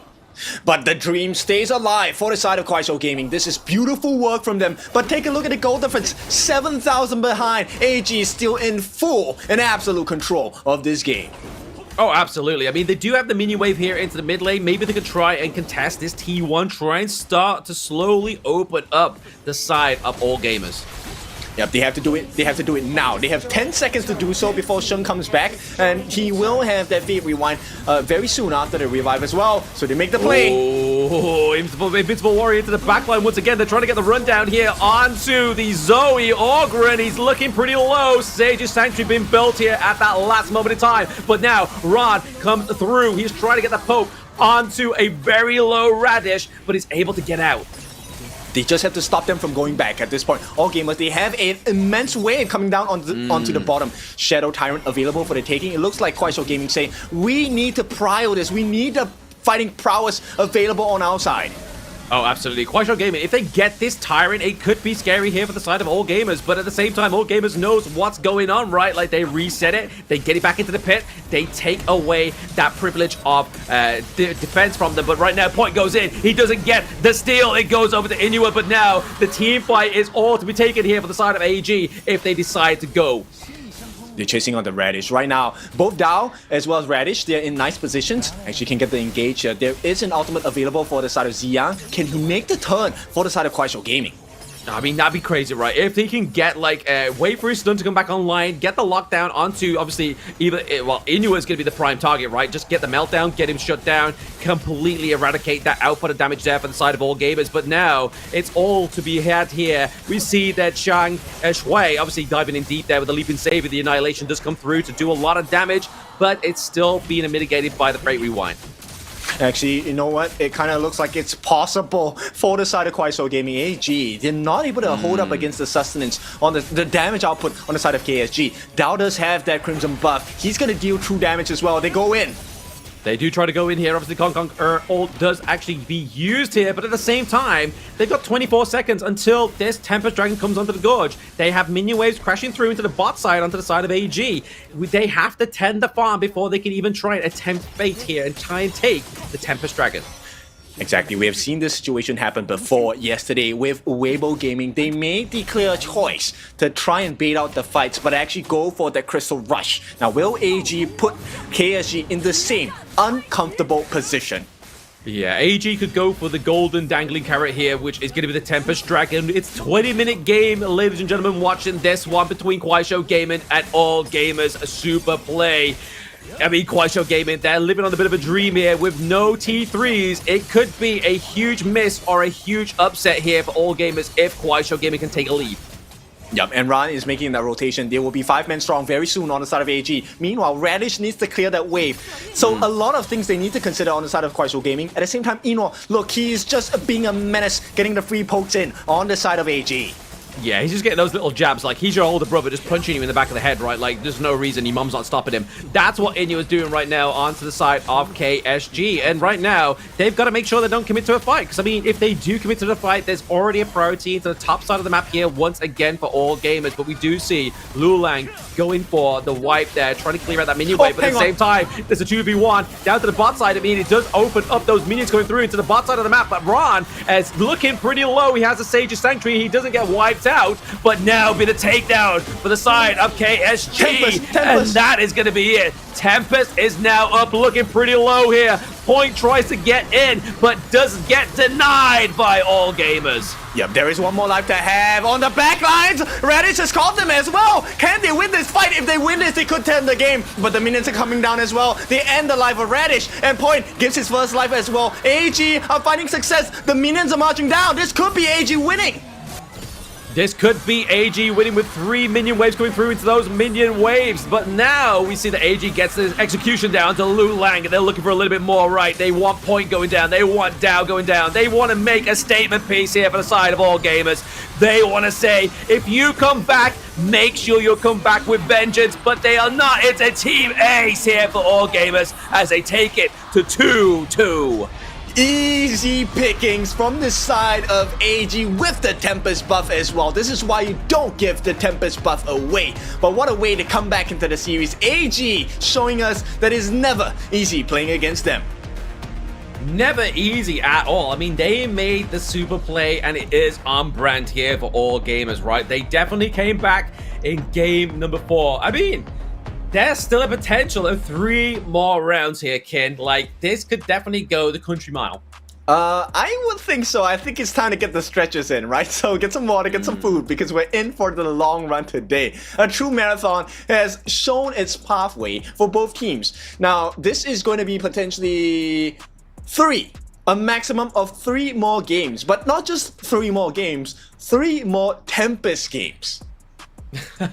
But the dream stays alive for the side of KUAISHOU Gaming. This is beautiful work from them. But take a look at the goal difference. 7,000 behind. AG is still in full and absolute control of this game. Oh, absolutely. I mean, they do have the mini wave here into the mid lane. Maybe they could try and contest this T1, try and start to slowly open up the side of all gamers. Yep, they have to do it. They have to do it now. They have 10 seconds to do so before Sheng comes back, and he will have that feed rewind very soon after the revive as well. So they make the play. Oh, Invincible Warrior into the backline once again. They're trying to get the rundown here onto the Zoe Ogren. He's looking pretty low. Sage's Sanctuary being built here at that last moment in time. But now Ron comes through. He's trying to get the poke onto a very low Radish, but he's able to get out. They just have to stop them from going back at this point. All gamers, they have an immense wave coming down onto the bottom. Shadow Tyrant available for the taking. It looks like KUAISHOU Gaming saying, we need to prio this. We need the fighting prowess available on our side. Oh, absolutely. KUAISHOU Gaming, if they get this Tyrant, it could be scary here for the side of All Gamers, but at the same time, All Gamers knows what's going on, right? Like, they reset it, they get it back into the pit, they take away that privilege of defense from them, but right now, Point goes in, he doesn't get the steal, it goes over to Inua, but now, the team fight is all to be taken here for the side of AG if they decide to go. They're chasing on the Radish. Right now, both Dao as well as Radish, they're in nice positions. Actually can get the engage. There is an ultimate available for the side of Ziyang. Can he make the turn for the side of KUAISHOU Gaming? I mean, that'd be crazy, right? If he can get, like, wait for his stun to come back online, get the lockdown onto, obviously, either, well, Inua is going to be the prime target, right? Just get the meltdown, get him shut down, completely eradicate that output of damage there for the side of All Gamers. But now, it's all to be had here. We see that Zhang Shui, obviously diving in deep there with the Leaping Savior. The Annihilation does come through to do a lot of damage, but it's still being mitigated by the Freight Rewind. Actually, you know what? It kind of looks like it's possible for the side of KUAISHOU Gaming. AG, they're not able to hold up against the sustenance on the damage output on the side of KSG. Dao does have that Crimson buff. He's going to deal true damage as well. They go in. They do try to go in here. Obviously, Kong Kong ult does actually be used here, but at the same time, they've got 24 seconds until this Tempest Dragon comes onto the Gorge. They have minion waves crashing through into the bot side, onto the side of AG. They have to tend the farm before they can even try and attempt fate here and try and take the Tempest Dragon. Exactly, we have seen this situation happen before yesterday with Weibo Gaming. They made the clear choice to try and bait out the fights, but actually go for that Crystal Rush. Now, will AG put KSG in the same uncomfortable position? Yeah, AG could go for the golden dangling carrot here, which is going to be the Tempest Dragon. It's 20-minute game, ladies and gentlemen, watching this one between KUAISHOU Gaming and All Gamers Super Play. I mean, KUAISHOU Gaming, they're living on a bit of a dream here with no T3s. It could be a huge miss or a huge upset here for All Gamers if KUAISHOU Gaming can take a lead. Yep, and Ran is making that rotation. They will be 5 men strong very soon on the side of AG. Meanwhile, Radish needs to clear that wave. So a lot of things they need to consider on the side of KUAISHOU Gaming. At the same time, Ino, look, he's just being a menace, getting the free pokes in on the side of AG. Yeah, he's just getting those little jabs, like he's your older brother just punching you in the back of the head, right? Like, there's no reason, your mom's not stopping him. That's what Inu is doing right now onto the side of KSG. And right now, they've got to make sure they don't commit to a fight. Because, I mean, if they do commit to the fight, there's already a priority to the top side of the map here once again for All Gamers. But we do see Lulang going for the wipe there, trying to clear out that minion wave. But at the same time, there's a 2v1 down to the bot side. I mean, it does open up those minions going through into the bot side of the map. But Ron is looking pretty low. He has a Sage's Sanctuary. He doesn't get wiped out. But now be the takedown for the side of KSG. Tempest. And that is going to be it. Tempest is now up looking pretty low here. Point tries to get in, but does get denied by All Gamers. Yep, there is one more life to have on the back lines. Radish has caught them as well. Can they win this fight? If they win this, they could turn the game. But the minions are coming down as well. They end the life of Radish. And Point gives his first life as well. AG are finding success. The minions are marching down. This could be AG winning. This could be AG winning with 3 minion waves going through into those minion waves. But now we see that AG gets this execution down to Lu Lang. And they're looking for a little bit more, right? They want Point going down. They want Dao going down. They want to make a statement piece here for the side of All Gamers. They want to say, if you come back, make sure you'll come back with vengeance. But they are not. It's a team ace here for All Gamers as they take it to 2-2. Easy pickings from the side of AG with the Tempest buff as well. This is why you don't give the Tempest buff away. But what a way to come back into the series. AG showing us that it's never easy playing against them. Never easy at all. I mean, they made the super play and it is on brand here for All Gamers, right? They definitely came back in game number 4. I mean, there's still a potential of 3 more rounds here, Kin. Like, this could definitely go the country mile. I would think so. I think it's time to get the stretches in, right? So get some water, get some food, because we're in for the long run today. A true marathon has shown its pathway for both teams. Now, this is going to be potentially 3. A maximum of 3 more games. But not just 3 more games, 3 more Tempest games.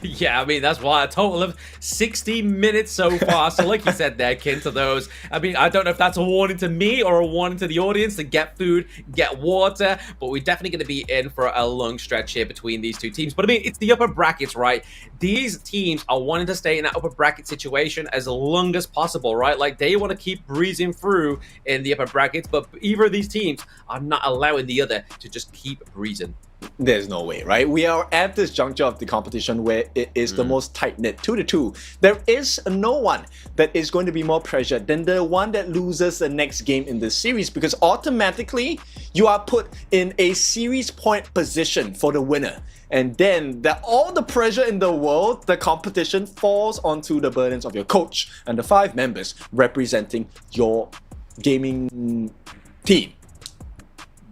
Yeah, I mean, that's why a total of 60 minutes so far. So like you said there, Kin, to those, I mean, I don't know if that's a warning to me or a warning to the audience to get food, get water, but we're definitely going to be in for a long stretch here between these two teams. But I mean, it's the upper brackets, right? These teams are wanting to stay in that upper bracket situation as long as possible, right? Like, they want to keep breezing through in the upper brackets, but either of these teams are not allowing the other to just keep breezing. There's no way, right? We are at this juncture of the competition where it is the most tight-knit, 2-2. There is no one that is going to be more pressured than the one that loses the next game in this series, because automatically you are put in a series point position for the winner. And then all the pressure in the world, the competition falls onto the burdens of your coach and the 5 members representing your gaming team.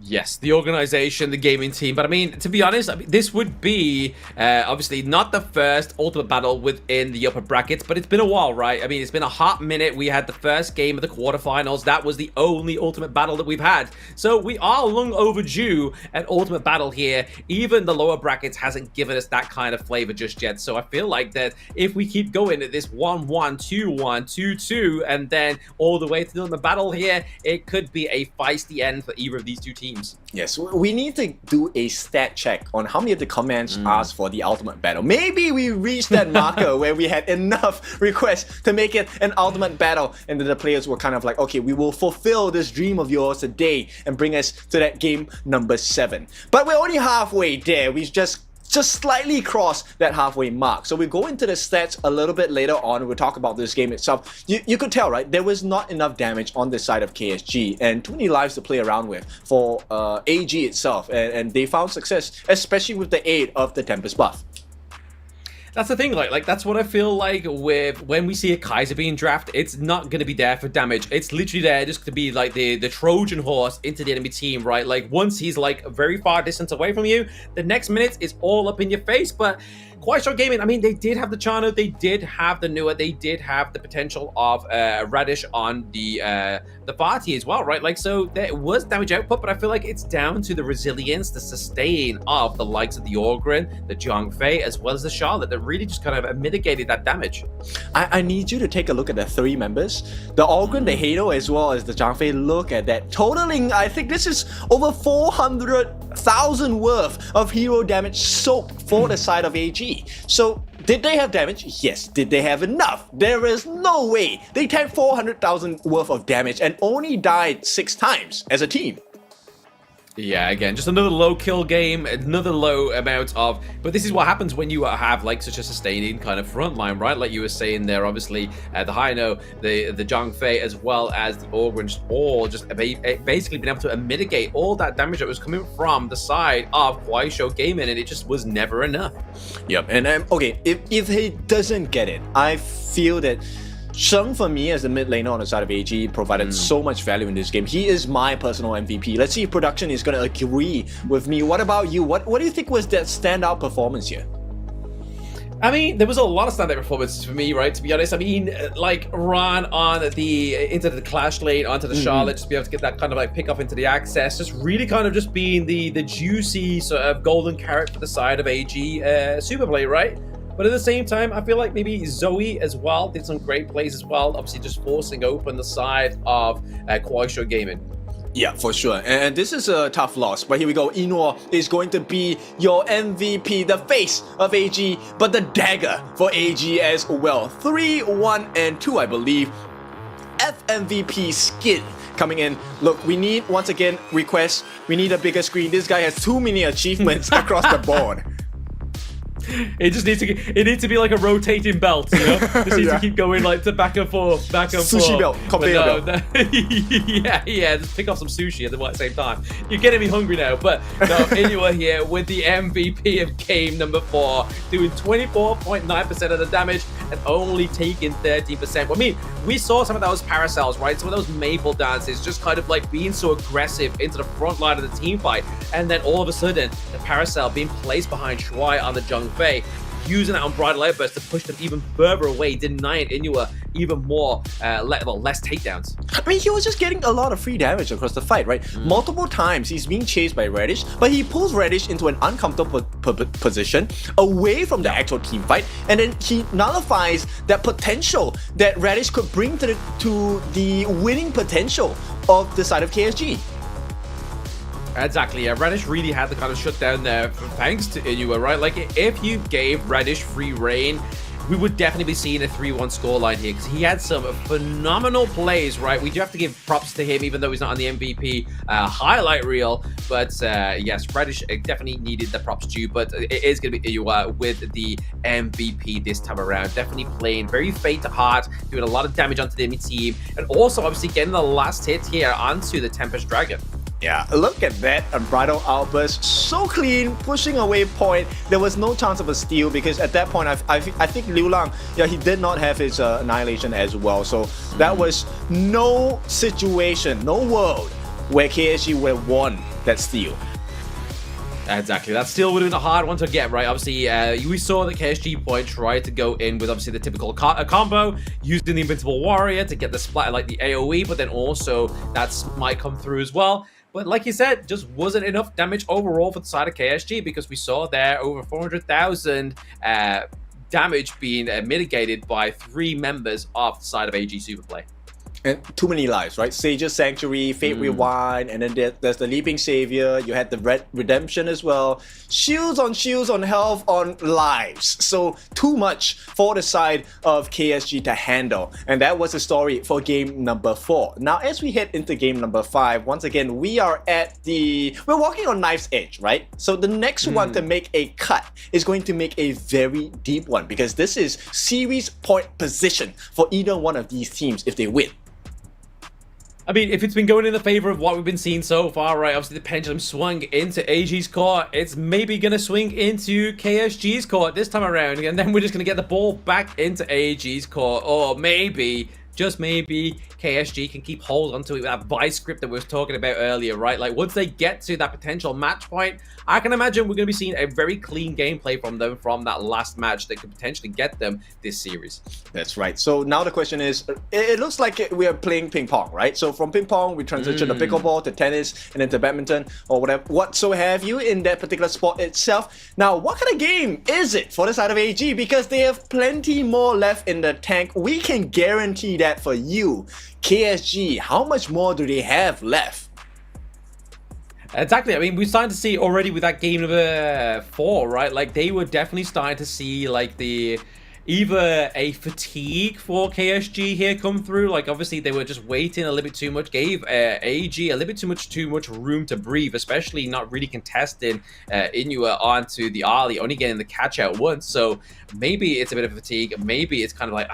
Yes, the organization, the gaming team. But I mean, to be honest, this would be obviously not the first ultimate battle within the upper brackets, but it's been a while, right? I mean, it's been a hot minute. We had the first game of the quarterfinals. That was the only ultimate battle that we've had. So we are long overdue an ultimate battle here. Even the lower brackets hasn't given us that kind of flavor just yet. So I feel like that if we keep going at this 1-1, 2-1, 2-2, and then all the way to the ultimate battle here, it could be a feisty end for either of these two teams. Yes, we need to do a stat check on how many of the comments asked for the ultimate battle. Maybe we reached that marker where we had enough requests to make it an ultimate battle, and then the players were kind of like, okay, we will fulfill this dream of yours today and bring us to that game number 7. But we're only halfway there. We just slightly cross that halfway mark. So we go into the stats a little bit later on. We'll talk about this game itself. You could tell, right? There was not enough damage on the side of KSG and too many lives to play around with for AG itself. And they found success, especially with the aid of the Tempest buff. That's the thing, like that's what I feel like with when we see a Kaiser being drafted. It's not going to be there for damage. It's literally there just to be like the Trojan horse into the enemy team, right? Like once he's like a very far distance away from you, the next minute is all up in your face. But KUAISHOU Gaming, I mean, they did have the Chano, they did have the Nua, they did have the potential of Radish on the party as well, right? Like, so there was damage output, but I feel like it's down to the resilience, the sustain of the likes of the Orgrin, the Zhangfei, as well as the Charlotte that really just kind of mitigated that damage. I need you to take a look at the 3 members. The Orgrin, the Halo, as well as the Zhangfei. Look at that. Totaling, I think this is over 400,000 worth of hero damage soaked for the side of AG. So, did they have damage? Yes. Did they have enough? There is no way. They tanked 400,000 worth of damage and only died 6 times as a team. Yeah, again, just another low kill game, another low amount of... But this is what happens when you have, like, such a sustaining kind of front line, right? Like you were saying there, obviously, the Haino, the Zhangfei, as well as the Orgrin, all just basically been able to mitigate all that damage that was coming from the side of KUAISHOU Gaming, and it just was never enough. Yep, and okay, if he doesn't get it, I feel that Sheng, for me, as the mid laner on the side of AG, provided so much value in this game. He is my personal MVP. Let's see if production is going to agree with me. What about you? What do you think was that standout performance here? I mean, there was a lot of standout performances for me, right? To be honest, I mean, like run on into the clash lane, onto the Charlotte, just be able to get that kind of like pick up into the access, just really kind of just being the juicy sort of golden carrot for the side of AG super play, right? But at the same time, I feel like maybe Zoe as well did some great plays as well, obviously just forcing open the side of KUAISHOU Gaming. Yeah, for sure. And this is a tough loss. But here we go. Inor is going to be your MVP, the face of AG, but the dagger for AG as well. 3, 1, and 2, I believe. FMVP skin coming in. Look, we need, once again, request. We need a bigger screen. This guy has too many achievements across the board. It just needs to be like a rotating belt, you know? Just needs to keep going like to back and forth, back and forth. Sushi belt, conveyor belt. Yeah, just pick up some sushi at the same time. You're getting me hungry now, but no, anyway here with the MVP of game number 4, doing 24.9% of the damage and only taking 13%. I mean, we saw some of those paracels, right? Some of those maple dances just kind of like being so aggressive into the front line of the team fight, and then all of a sudden, the paracel being placed behind Shuai on the Zheng Fei, using that unbridled outburst to push them even further away, denying Inua even more, less takedowns. I mean, he was just getting a lot of free damage across the fight, right? Multiple times he's being chased by Radish, but he pulls Radish into an uncomfortable position away from the actual team fight, and then he nullifies that potential that Radish could bring to the winning potential of the side of KSG. Exactly, yeah. Radish really had to kind of shut down there thanks to Inua, right? Like, if you gave Radish free reign, we would definitely be seeing a 3-1 scoreline here because he had some phenomenal plays, right? We do have to give props to him, even though he's not on the MVP highlight reel. But yes, Radish definitely needed the props due, but it is going to be Inua with the MVP this time around. Definitely playing very faint to heart, doing a lot of damage onto the enemy team, and also obviously getting the last hit here onto the Tempest Dragon. Yeah, look at that unbridled outburst, so clean, pushing away point. There was no chance of a steal because at that point, I think Liu Lang, yeah, he did not have his annihilation as well. So that was no situation, no world where KSG would have won that steal. Exactly, that still would have been a hard one to get, right? Obviously, we saw that KSG Point tried to go in with obviously the typical combo, using the Invincible Warrior to get the splat like the AoE, but then also that might come through as well. But like you said, just wasn't enough damage overall for the side of KSG because we saw there over 400,000 damage being mitigated by 3 members of the side of AG Superplay. And too many lives, right? Sage's Sanctuary, Fate Rewind, and then there's the Leaping Savior. You had the Redemption as well. Shields on health, on lives. So too much for the side of KSG to handle. And that was the story for game number 4. Now, as we head into game number 5, once again, we're walking on knife's edge, right? So the next one to make a cut is going to make a very deep one because this is series point position for either one of these teams if they win. I mean, if it's been going in the favor of what we've been seeing so far, right? Obviously, the pendulum swung into AG's court. It's maybe going to swing into KSG's court this time around. And then we're just going to get the ball back into AG's court. Or maybe, just maybe, KSG can keep hold onto that vice script that we were talking about earlier, right? Like, once they get to that potential match point, I can imagine we're going to be seeing a very clean gameplay from them from that last match that could potentially get them this series. That's right. So now the question is, it looks like we are playing ping pong, right? So from ping pong, we transition to pickleball, to tennis, and then to badminton, or whatsoever have you in that particular sport itself. Now, what kind of game is it for the side of AG? Because they have plenty more left in the tank. We can guarantee that for you. KSG, how much more do they have left? Exactly. I mean, we're starting to see already with that game number 4, right? Like, they were definitely starting to see, like, either a fatigue for KSG here come through. Like, obviously, they were just waiting a little bit too much, gave AG a little bit too much room to breathe, especially not really contesting Inua onto the Ali, only getting the catch out once. So maybe it's a bit of fatigue. Maybe it's kind of like,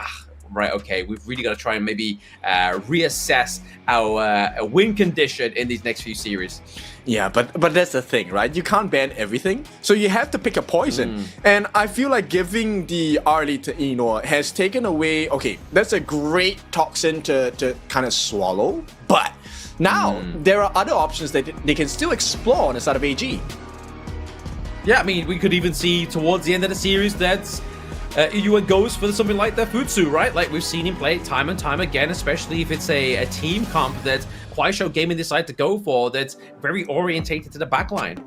right, okay, we've really got to try and maybe reassess our win condition in these next few series. Yeah, but that's the thing, right? You can't ban everything, so you have to pick a poison. And I feel like giving the early to Eno has taken away, okay, that's a great toxin to kind of swallow, but now there are other options that they can still explore on the side of AG. Yeah, I mean, we could even see towards the end of the series that Yua goes for something like the Futsu, right? Like we've seen him play it time and time again, especially if it's a team comp that KUAISHOU Gaming decide to go for that's very orientated to the backline.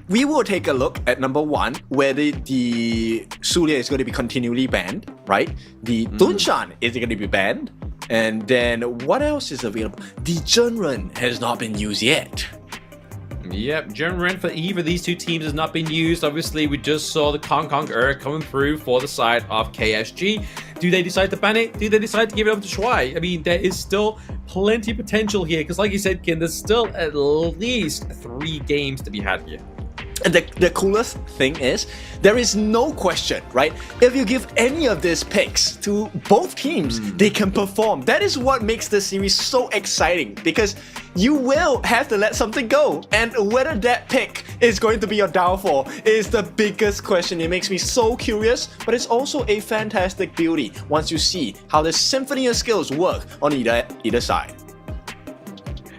We will take a look at number 1, whether the Sulia is going to be continually banned, right? The Dunshan is going to be banned. And then what else is available? The Junren has not been used yet. Yep, Junren for either of these two teams has not been used. Obviously, we just saw the Kong coming through for the side of KSG. Do they decide to ban it? Do they decide to give it over to Shuai? I mean, there is still plenty of potential here, because like you said, Kin, there's still at least 3 games to be had here. And the coolest thing is, there is no question, right? If you give any of these picks to both teams, they can perform. That is what makes the series so exciting, because you will have to let something go. And whether that pick is going to be your downfall is the biggest question. It makes me so curious, but it's also a fantastic beauty once you see how the symphony of skills work on either side.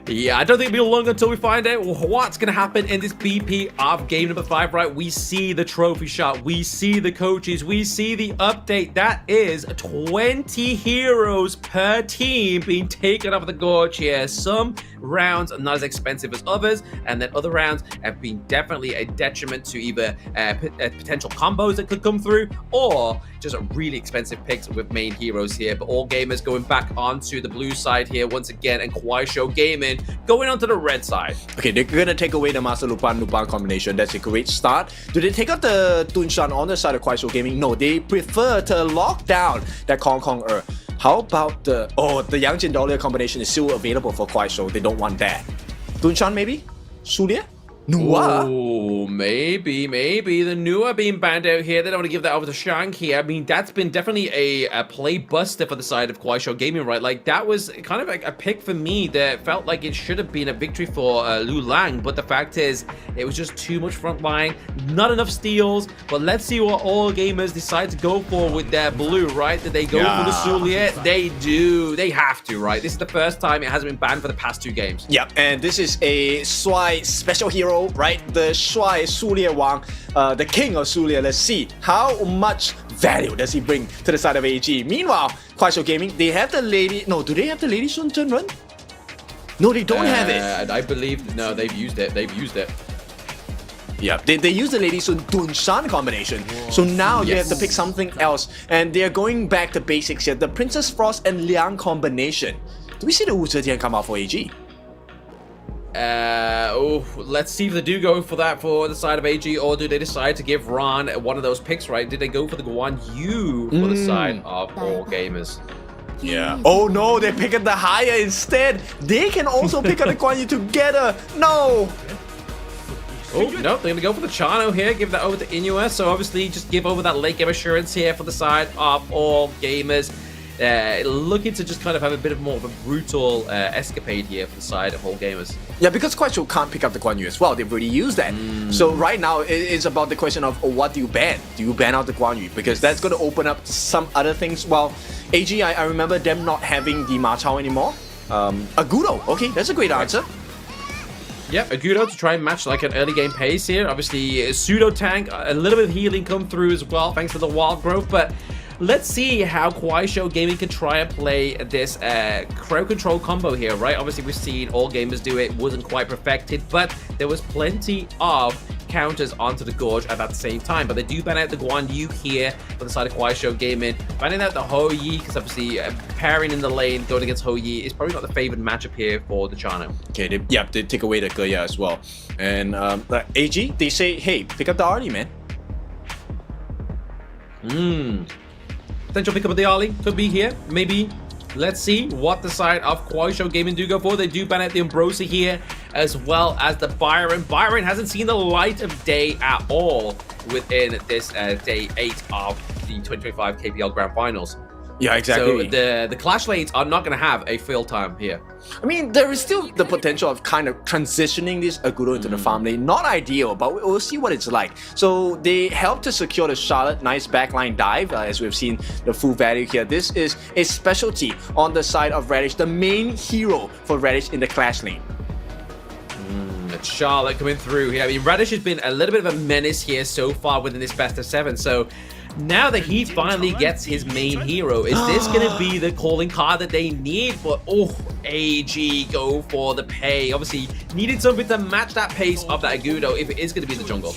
Yeah, I don't think it'll be long until we find out what's going to happen in this BP of game number 5, right? We see the trophy shot, we see the coaches, we see the update. That is 20 heroes per team being taken off the gorge here. Some rounds are not as expensive as others, and then other rounds have been definitely a detriment to either potential combos that could come through, or just really expensive picks with main heroes here. But all gamers going back onto the blue side here once again, and KUAISHOU Gaming going onto the red side. Okay, they're gonna take away the Master Lupan combination. That's a great start. Do they take out the Dunshan on the side of KUAISHOU Gaming? No, they prefer to lock down that Kong. How about the Yang Jin Dahlia combination is still available for KUAISHOU. They don't want that. Dunshan maybe? Sulia? Nua? Oh, maybe the Nua being banned out here. They don't want to give that over to Shank here. I mean, that's been definitely a play buster for the side of KUAISHOU Gaming, right? Like, that was kind of like a pick for me that felt like it should have been a victory for Lu Lang, but the fact is, it was just too much front line, not enough steals. But let's see what all gamers decide to go for with their blue, right? Did they go for the Sulia? They do. They have to, right? This is the first time it hasn't been banned for the past 2 games. Yep, and this is a Shuai special hero, right? The Shuai Sulia Wang, the king of Sulia. Let's see how much value does he bring to the side of AG. Meanwhile, KUAISHOU Gaming, they have the lady. No, do they have the Lady Sun Junren? No, they don't have it. I believe no, they've used it. Yeah, they use the Lady Sun Dunshan combination. So now you have to pick something else, and they're going back to basics here. The Princess Frost and Liang combination. Do we see the Wu Zetian come out for AG? Let's see if they do go for that for the side of AG, or do they decide to give Ron one of those picks, right? Did they go for the Guan Yu for the side of all gamers? Yeah. Oh no, they're picking the higher instead. They can also pick up the Guan Yu together. No. Oh, no, they're going to go for the Chano here, give that over to Inua. So obviously just give over that late game assurance here for the side of all gamers. Looking to just kind of have a bit more of a brutal escapade here for the side of all gamers. Yeah, because KUAISHOU can't pick up the Guan Yu as well. They've already used that. So right now, it's about the question of what do you ban? Do you ban out the Guan Yu? Because that's going to open up some other things. Well, AG, I remember them not having the Ma Chao anymore. Agudo. Okay, that's a great answer. Yep, Agudo to try and match like an early game pace here. Obviously, pseudo tank, a little bit of healing come through as well, thanks to the wild growth. But let's see how KUAISHOU Gaming can try and play this crowd control combo here, right? Obviously, we've seen all gamers do it, wasn't quite perfected, but there was plenty of counters onto the gorge at that same time. But they do ban out the Guan Yu here for the side of KUAISHOU Gaming, banning out the Ho Yi, because obviously pairing in the lane going against Ho Yi is probably not the favored matchup here for the Chano. Okay, they take away the Geya as well. And AG, they say, hey, pick up the Arnie, man. Potential pick up of the Ali could be here, maybe. Let's see what the side of KUAISHOU Gaming do go for. They do ban out the Ambrosia here, as well as the Byron. Byron hasn't seen the light of day at all within this day 8 of the 2025 KPL Grand Finals. Yeah, exactly. So the Clash lanes are not going to have a fill time here. I mean, there is still the potential of kind of transitioning this Agudo into the farm lane. Not ideal, but we'll see what it's like. So they help to secure the Charlotte. Nice backline dive, as we've seen the full value here. This is a specialty on the side of Radish, the main hero for Radish in the Clash lane. Charlotte coming through here. I mean, Radish has been a little bit of a menace here so far within this best of 7. So now that he finally gets his main hero, is this going to be the calling card that they need? But oh, AG go for the pay. Obviously, needed something to match that pace of that Agudo if it is going to be the jungle.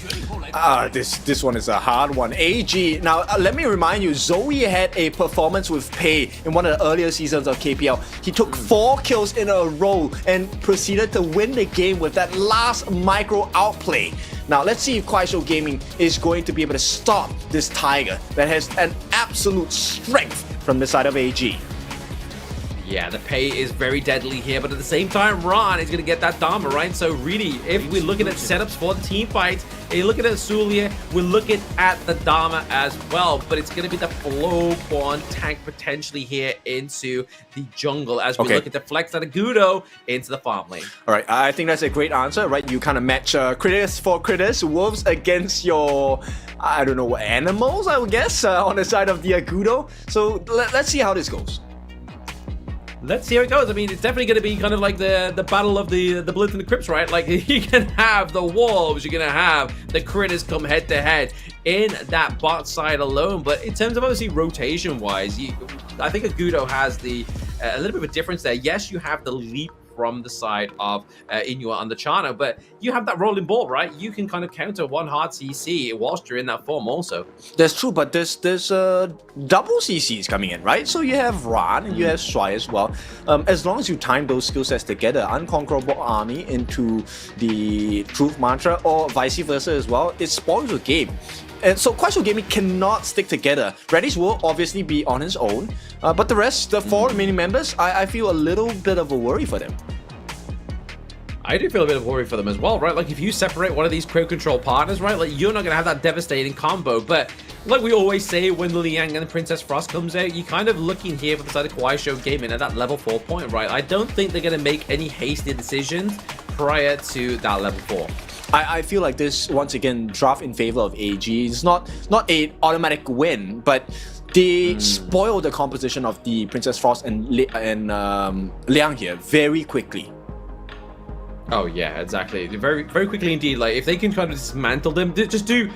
This one is a hard one. AG. Now, let me remind you, Zoe had a performance with pay in one of the earlier seasons of KPL. He took 4 kills in a row and proceeded to win the game with that last micro outplay. Now, let's see if KUAISHOU Gaming is going to be able to stop this Tiger that has an absolute strength from the side of AG. Yeah, the pay is very deadly here, but at the same time, Ron is going to get that Dharma, right? So really, if we're looking at setups for the team fight, you're looking at Zulia, we're looking at the Dharma as well, but it's going to be the Flow-born tank potentially here into the jungle as we look at the flex that Agudo into the farm lane. All right, I think that's a great answer, right? You kind of match critters for critters, wolves against your, I don't know, animals, I would guess, on the side of the Agudo. So let's see how this goes. Let's see how it goes. I mean, it's definitely going to be kind of like the battle of the Blitz and the Crips, right? Like, you can have the Wolves, you're going to have the Critters come head-to-head in that bot side alone. But in terms of, obviously, rotation-wise, I think Agudo has a little bit of a difference there. Yes, you have the leap from the side of Inua and the Chano, but you have that rolling ball, right? You can kind of counter one hard CC whilst you're in that form also. That's true, but there's double CCs coming in, right? So you have Ran and you have Shuai as well. As long as you time those skill sets together, Unconquerable Army into the Truth Mantra or vice versa as well, it spoils the game. And so KUAISHOU Gaming cannot stick together. Radish will obviously be on his own, but the rest, the 4 remaining members, I feel a little bit of a worry for them. I do feel a bit of worry for them as well, right? Like, if you separate one of these crowd control partners, right, like, you're not going to have that devastating combo. But like we always say when Liang and Princess Frost comes out, you're kind of looking here for the side of KUAISHOU Gaming at that level 4 point, right? I don't think they're going to make any hasty decisions prior to that level 4. I feel like this, once again, draft in favor of AG. It's not an automatic win, but they spoil the composition of the Princess Frost and Liang here very quickly. Oh yeah, exactly. Very, very quickly indeed. Like, if they can kind of dismantle them, just do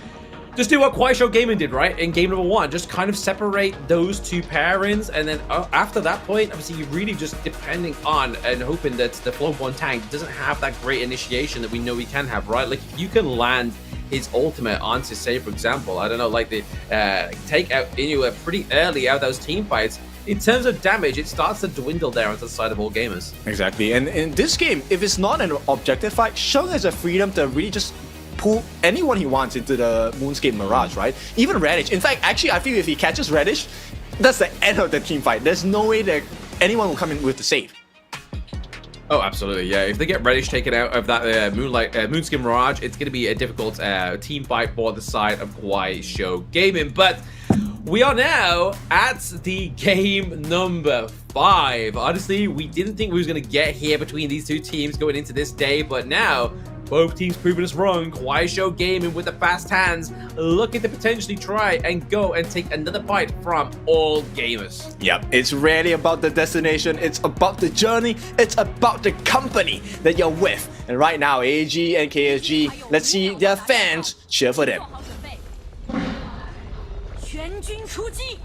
what KUAISHOU Gaming did, right? In game number 1, just kind of separate those 2 pairings, and then after that point, obviously, you're really just depending on and hoping that the Flow-born tank doesn't have that great initiation that we know he can have, right? Like, if you can land his ultimate onto, say, for example, I don't know, like the take out Inua pretty early out of those team fights, in terms of damage, it starts to dwindle there onto the side of all gamers. Exactly, and in this game, if it's not an objective fight, Sheng has a freedom to really just pull anyone he wants into the Moonscape Mirage, right? Even Radish. In fact, actually, I feel if he catches Radish, that's the end of the team fight. There's no way that anyone will come in with the save. Oh, absolutely, yeah. If they get Radish taken out of that Moonscape Mirage, it's going to be a difficult team fight for the side of KUAISHOU Gaming. But we are now at the game number 5. Honestly, we didn't think we was going to get here between these 2 teams going into this day, but now both teams proving us wrong. KUAISHOU Gaming with the fast hands, looking to potentially try and go and take another bite from all gamers. Yep, it's rarely about the destination, it's about the journey, it's about the company that you're with. And right now, AG and KSG, let's see their fans cheer for them. 全军出击！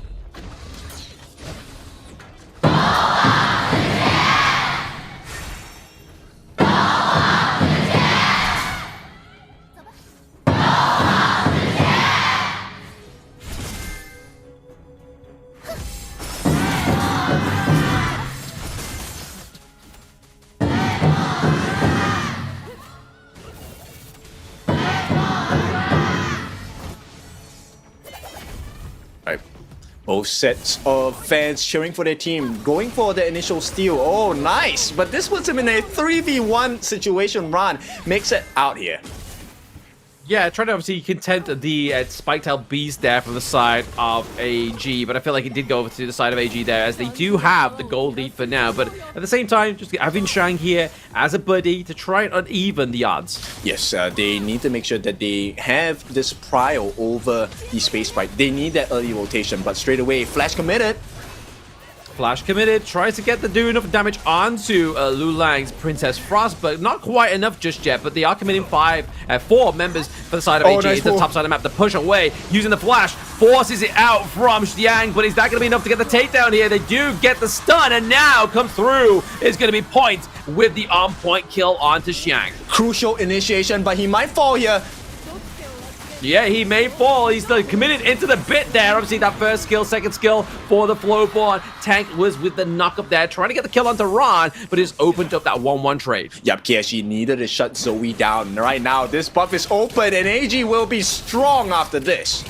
Both sets of fans cheering for their team, going for the initial steal. Oh, nice! But this puts him in a 3v1 situation. Ran makes it out here. Yeah, trying to obviously content the Spike-tail Beast there from the side of AG, but I feel like it did go over to the side of AG there, as they do have the gold lead for now. But at the same time, just having Shang here as a buddy to try and uneven the odds. Yes, they need to make sure that they have this prio over the Space Sprite. They need that early rotation, but straight away, Flash committed. Flash committed, tries to do enough damage onto Lulang's Princess Frost, but not quite enough just yet. But they are committing 4 members for the side of AG nice into the top side of the map to push away. Using the Flash, forces it out from Xiang, but is that going to be enough to get the takedown here? They do get the stun, and now come through is going to be Point with the on-point kill onto Xiang. Crucial initiation, but he might fall here. Yeah, he may fall. He's still committed into the bit there. Obviously, that first skill, second skill for the Flowborn. Tank was with the knock-up there, trying to get the kill onto Ron, but it's opened up that 1-1 trade. Yep, KSG needed to shut Zoe down. Right now, this buff is open, and AG will be strong after this.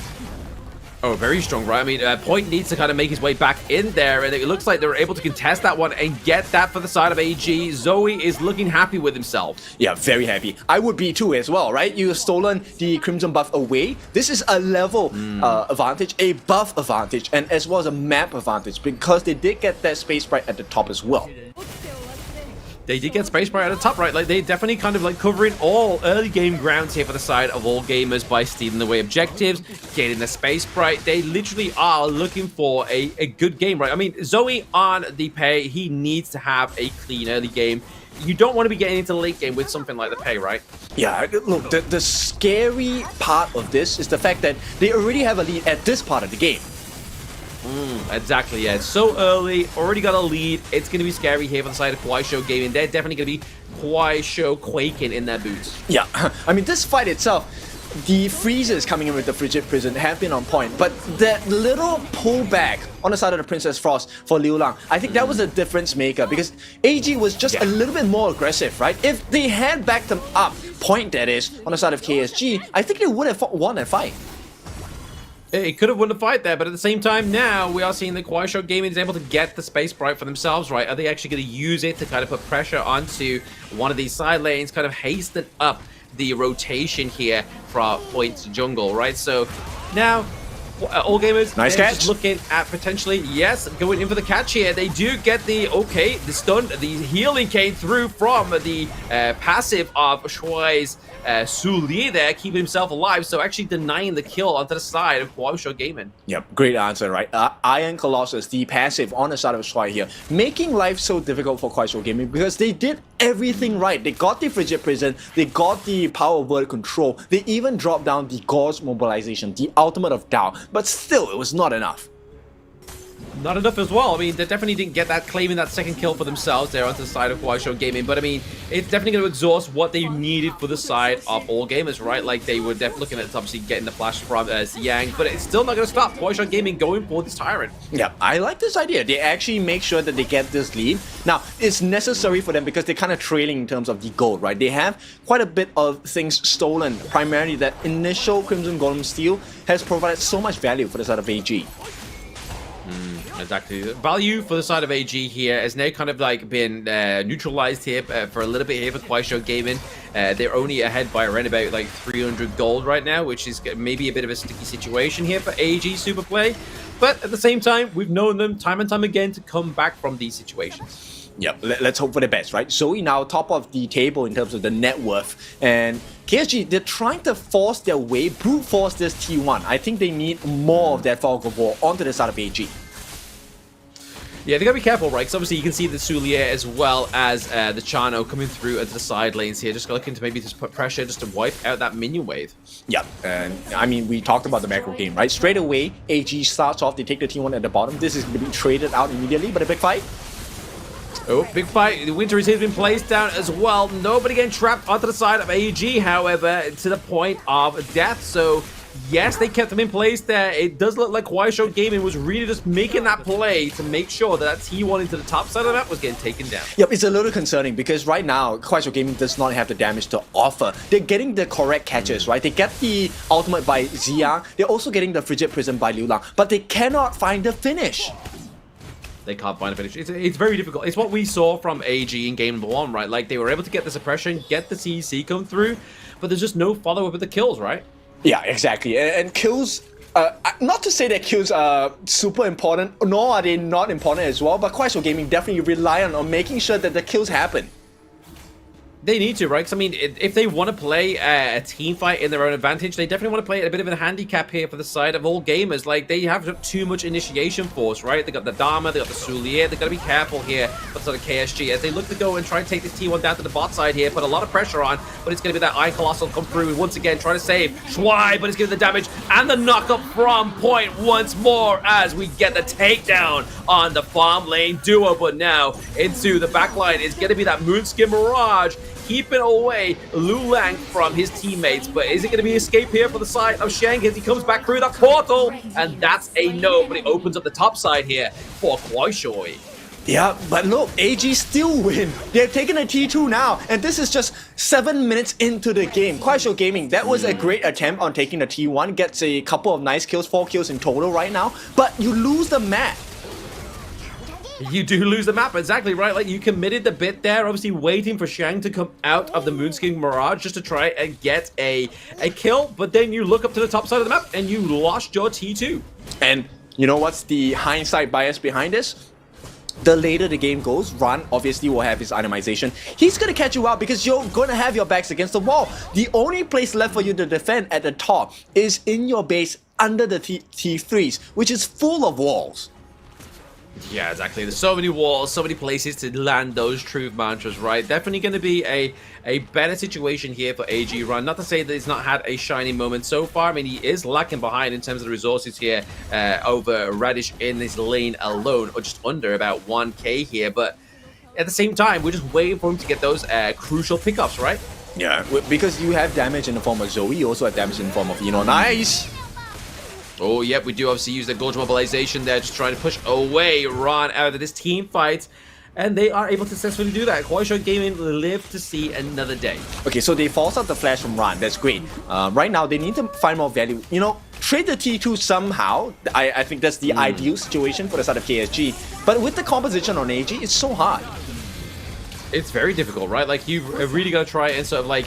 Oh, very strong, right? I mean, Point needs to kind of make his way back in there, and it looks like they were able to contest that one and get that for the side of AG. Zoe is looking happy with himself. Yeah, very happy. I would be too as well, right? You've stolen the Crimson buff away. This is a level advantage, a buff advantage, and as well as a map advantage, because they did get that Space Sprite at the top as well. They did get Space Sprite at the top, right? Like, they definitely kind of like covering all early game grounds here for the side of all gamers by stealing away objectives, getting the Space Sprite. They literally are looking for a good game, right? I mean, Zoe on the pay, he needs to have a clean early game. You don't want to be getting into the late game with something like the pay, right? Yeah, look, the scary part of this is the fact that they already have a lead at this part of the game. Exactly, yeah. It's so early, already got a lead. It's going to be scary here for the side of KUAISHOU Gaming. They're definitely going to be KUAISHOU quaking in their boots. Yeah, I mean, this fight itself, the freezes coming in with the Frigid Prison have been on point, but that little pullback on the side of the Princess Frost for Liu Lang, I think that was a difference maker, because AG was just a little bit more aggressive, right? If they had backed them up, Point that is, on the side of KSG, I think they would have won that fight. It could have won the fight there, but at the same time now, we are seeing that KUAISHOU Gaming is able to get the Space Sprite for themselves, right? Are they actually going to use it to kind of put pressure onto one of these side lanes, kind of hasten up the rotation here from Point to jungle, right? So now, all gamers, nice catch. Just looking at potentially, yes, going in for the catch here. They do get the, the stun, the healing came through from the passive of Shuai's Su Li there, keeping himself alive, so actually denying the kill onto the side of KUAISHOU Gaming. Yep, great answer, right? Iron Colossus, the passive on the side of Shuai here, making life so difficult for KUAISHOU Gaming because they did everything right. They got the Frigid Prison, they got the Power of Word Control, they even dropped down the Gorge Mobilization, the ultimate of doubt, but still, it was not enough. Not enough as well. I mean, they definitely didn't get that, claiming that second kill for themselves there onto the side of KUAISHOU Gaming. But I mean, it's definitely going to exhaust what they needed for the side of all gamers, right? Like, they were definitely looking at obviously getting the flash from Xiang, but it's still not going to stop KUAISHOU Gaming going for this Tyrant. Yeah, I like this idea. They actually make sure that they get this lead. Now, it's necessary for them because they're kind of trailing in terms of the gold, right? They have quite a bit of things stolen. Primarily, that initial Crimson Golem steal has provided so much value for the side of AG. Exactly. The value for the side of AG here has now kind of like been neutralized here for a little bit here for KUAISHOU Gaming. They're only ahead by around about like 300 gold right now, which is maybe a bit of a sticky situation here for AG Superplay. But at the same time, we've known them time and time again to come back from these situations. Yep, let's hope for the best, right? Zoe now top of the table in terms of the net worth, and KSG, they're trying to force their way, brute force this T1. I think they need more of that Fog of War onto the side of AG. Yeah, they gotta be careful, right? Because obviously you can see the Sulier as well as the Chano coming through into the side lanes here. Just looking to maybe just put pressure just to wipe out that minion wave. Yeah, and I mean, we talked about the macro game, right? Straight away, AG starts off, they take the T1 at the bottom. This is going to be traded out immediately, but a big fight. Oh, big fight. The Winter has been placed down as well. Nobody getting trapped onto the side of AG, however, to the point of death. So, yes, they kept him in place there. It does look like KUAISHOU Gaming was really just making that play to make sure that T1 into the top side of the map was getting taken down. Yep, it's a little concerning because right now, KUAISHOU Gaming does not have the damage to offer. They're getting the correct catches, right? They get the ultimate by Zia. They're also getting the Frigid Prison by Liu Lang, but they cannot find the finish. they can't find a finish. It's very difficult. It's what we saw from AG in game number 1, right? Like, they were able to get the suppression, get the CEC come through, but there's just no follow-up with the kills, right? Yeah, exactly. And kills, not to say that kills are super important, nor are they not important as well, but KUAISHOU Gaming definitely rely on making sure that the kills happen. They need to, right? Because, I mean, if they want to play a team fight in their own advantage, they definitely want to play at a bit of a handicap here for the side of all gamers. Like, they have too much initiation force, right? They got the Dharma, they got the Soulier. They've got to be careful here for sort of KSG as they look to go and try and take this T1 down to the bot side here. Put a lot of pressure on, but it's going to be that Eye Colossal come through and once again try to save Schwai, but it's getting the damage and the knock up from Point once more as we get the takedown on the farm lane duo. But now into the backline is going to be that Moonskin Mirage, keeping away Lulang from his teammates. But is it going to be escape here for the side of Sheng as he comes back through that portal? And that's a no, but it opens up the top side here for KUAISHOU. Yeah, but look, AG still win. They're taking a T2 now, and this is just 7 minutes into the game. KUAISHOU Gaming, that was a great attempt on taking the T1, gets a couple of nice kills, 4 kills in total right now, but you lose the map. You do lose the map, exactly right. Like, you committed the bit there, obviously waiting for Shang to come out of the Moonskin Mirage just to try and get a kill, but then you look up to the top side of the map and you lost your T2. And you know what's the hindsight bias behind this? The later the game goes, Ran obviously will have his itemization. He's going to catch you out because you're going to have your backs against the wall. The only place left for you to defend at the top is in your base under the T3s, which is full of walls. Yeah, exactly. There's so many walls, so many places to land those truth mantras, right? Definitely going to be a better situation here for AG Run. Not to say that he's not had a shining moment so far. I mean, he is lacking behind in terms of the resources here over Radish in this lane alone, or just under about 1k here. But at the same time, we're just waiting for him to get those crucial pickups, right? Yeah, because you have damage in the form of Zoe, you also have damage in the form of, nice. Oh, yep, we do obviously use the Gorge mobilization there, just trying to push away Ron out of this team fight. And they are able to successfully do that. KUAISHOU Gaming live to see another day. Okay, so they force out the flash from Ran. That's great. Right now, they need to find more value. Trade the T2 somehow. I think that's the ideal situation for the side of KSG. But with the composition on AG, it's so hard. It's very difficult, right? Like, you've really got to try and sort of like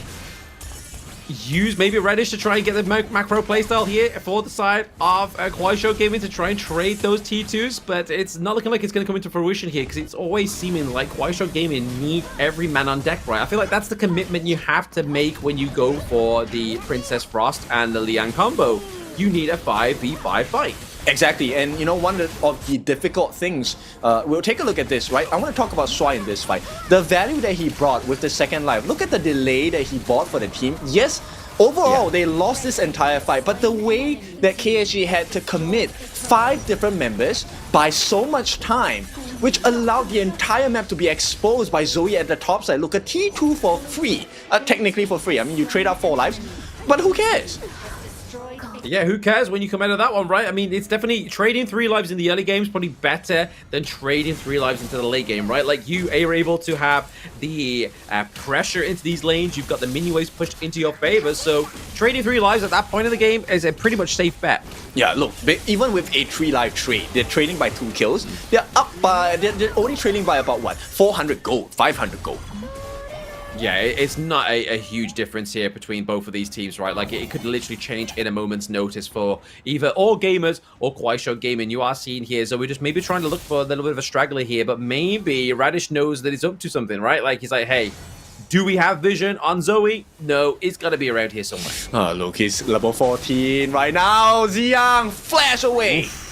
use maybe Reddish to try and get the macro playstyle here for the side of KUAISHOU Gaming to try and trade those T2s, but it's not looking like it's going to come into fruition here because it's always seeming like KUAISHOU Gaming need every man on deck, right? I feel like that's the commitment you have to make when you go for the Princess Frost and the Liang combo. You need a 5v5 fight. Exactly, and one of the difficult things, we'll take a look at this, right? I want to talk about Shuai in this fight. The value that he brought with the second life, look at the delay that he bought for the team. Yes, overall, they lost this entire fight, but the way that KSG had to commit 5 different members by so much time, which allowed the entire map to be exposed by Zoe at the top side. Look, a T2 for free, technically for free. I mean, you trade out 4 lives, but who cares? Yeah, who cares when you come out of that one, right? I mean, it's definitely trading 3 lives in the early game is probably better than trading 3 lives into the late game, right? Like, you are able to have the pressure into these lanes. You've got the mini waves pushed into your favor. So trading 3 lives at that point of the game is a pretty much safe bet. Yeah, look, even with a 3-life trade, they're trading by 2 kills. They're only trading by about what? 400 gold, 500 gold. Yeah, it's not a huge difference here between both of these teams, right? Like, it could literally change in a moment's notice for either All Gamers or KUAISHOU Gaming. You are seeing here, so we're just maybe trying to look for a little bit of a straggler here, but maybe Radish knows that he's up to something, right? Like, he's like, hey, do we have vision on Zoe? No, it's got to be around here somewhere. Oh, look, he's level 14 right now. Ziyang, flash away. Oof.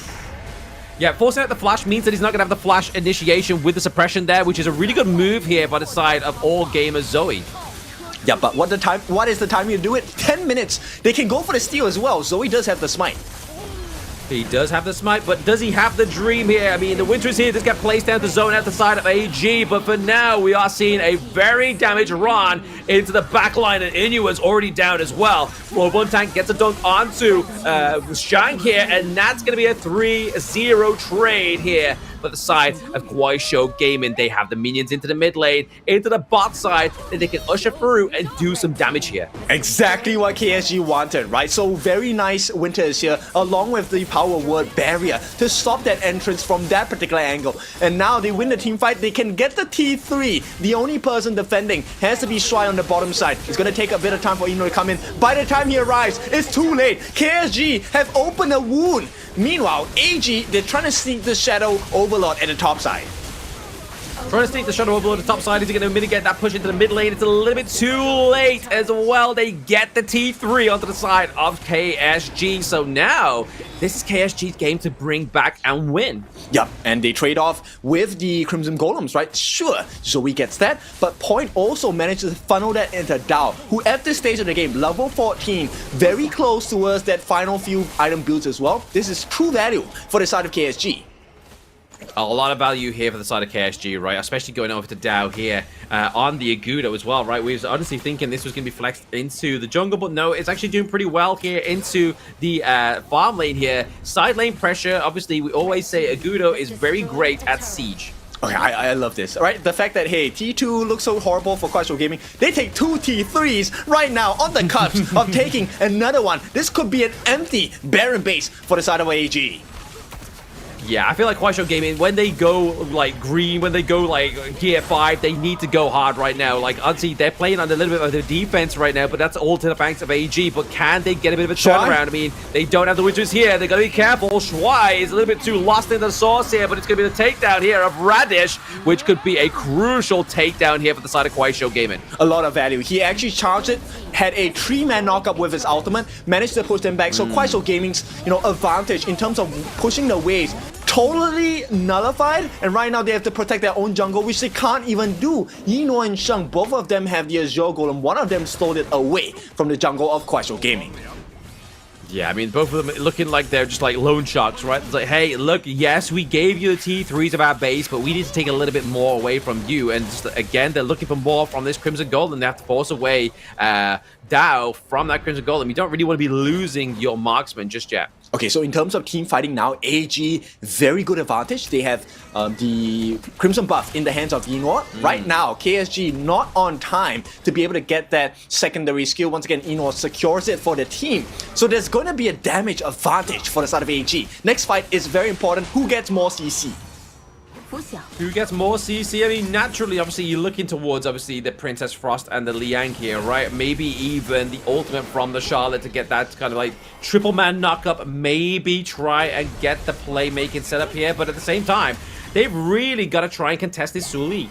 Yeah, forcing out the flash means that he's not going to have the flash initiation with the suppression there, which is a really good move here by the side of All Gamers Zoe. Yeah, but what is the time you do it? 10 minutes. They can go for the steal as well. Zoe does have the smite. He does have the smite, but does he have the dream here? I mean, the winter is here. This got placed down the zone at the side of AG, but for now, we are seeing a very damaged Ron into the backline, and Inua's already down as well. Well, one tank gets a dunk onto Shank here, and that's going to be a 3-0 trade here for the side of KUAISHOU Gaming. They have the minions into the mid lane, into the bot side, and they can usher through and do some damage here. Exactly what KSG wanted, right? So very nice winter is here, along with the power word barrier to stop that entrance from that particular angle. And now they win the team fight, they can get the T3. The only person defending has to be Shuai on the bottom side. It's gonna take a bit of time for Eno to come in. By the time he arrives, it's too late. KSG have opened a wound. Meanwhile, AG, they're trying to sneak the Shadow Overlord at the top side. Trying to sneak the Shadow Overlord to the top side. Is he going to mitigate that push into the mid lane? It's a little bit too late as well. They get the T3 onto the side of KSG. So now, this is KSG's game to bring back and win. Yep, and they trade off with the Crimson Golems, right? Sure, Zoe gets that, but Point also manages to funnel that into Dao, who at this stage of the game, level 14, very close towards that final few item builds as well. This is true value for the side of KSG. A lot of value here for the side of KSG, right? Especially going over to Dao here on the Agudo as well, right? We was honestly thinking this was going to be flexed into the jungle, but no, it's actually doing pretty well here into the farm lane here. Side lane pressure, obviously, we always say Agudo is very great at siege. Okay, I love this, right? The fact that, hey, T2 looks so horrible for KUAISHOU Gaming. They take 2 T3s right now on the cusp of taking another one. This could be an empty Baron base for the side of AG. Yeah, I feel like KUAISHOU Gaming, when they go like green, when they go like gear 5, they need to go hard right now. Like, obviously, they're playing on a little bit of their defense right now, but that's all to the banks of AG. But can they get a bit of a turnaround? I mean, they don't have the winters here. They got to be careful. Shuai is a little bit too lost in the sauce here, but it's going to be the takedown here of Radish, which could be a crucial takedown here for the side of KUAISHOU Gaming. A lot of value. He actually charged it, had a 3-man knockup with his ultimate, managed to push them back. So KUAISHOU Gaming's, advantage in terms of pushing the waves totally nullified, and right now they have to protect their own jungle, which they can't even do. Yino and Sheng, both of them have the Azure Golem. One of them stole it away from the jungle of KUAISHOU Gaming. Yeah, I mean, both of them looking like they're just like loan sharks, right? It's like, hey, look, yes, we gave you the T3s of our base, but we need to take a little bit more away from you. And just, again, they're looking for more from this Crimson Golem. They have to force away Dao from that Crimson Golem. You don't really want to be losing your marksman just yet. Okay, so in terms of team fighting now, AG, very good advantage. They have the Crimson buff in the hands of Yinor. Right now, KSG not on time to be able to get that secondary skill. Once again, Yinor secures it for the team. So there's going to be a damage advantage for the side of AG. Next fight is very important. Who gets more CC? Who gets more CC? I mean, naturally, obviously, you're looking towards, obviously, the Princess Frost and the Liang here, right? Maybe even the ultimate from the Charlotte to get that kind of like triple man knockup. Maybe try and get the playmaking setup here. But at the same time, they've really got to try and contest this Suli.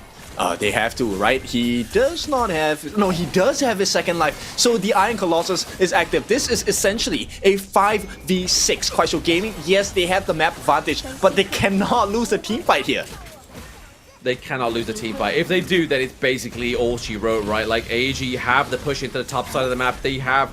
They have to, right? He does not have... No, he does have his second life. So the Iron Colossus is active. This is essentially a 5v6. KUAISHOU Gaming, yes, they have the map advantage, but they cannot lose a team fight here. They cannot lose the team fight. If they do, then it's basically all she wrote, right? Like, AG have the push into the top side of the map. They have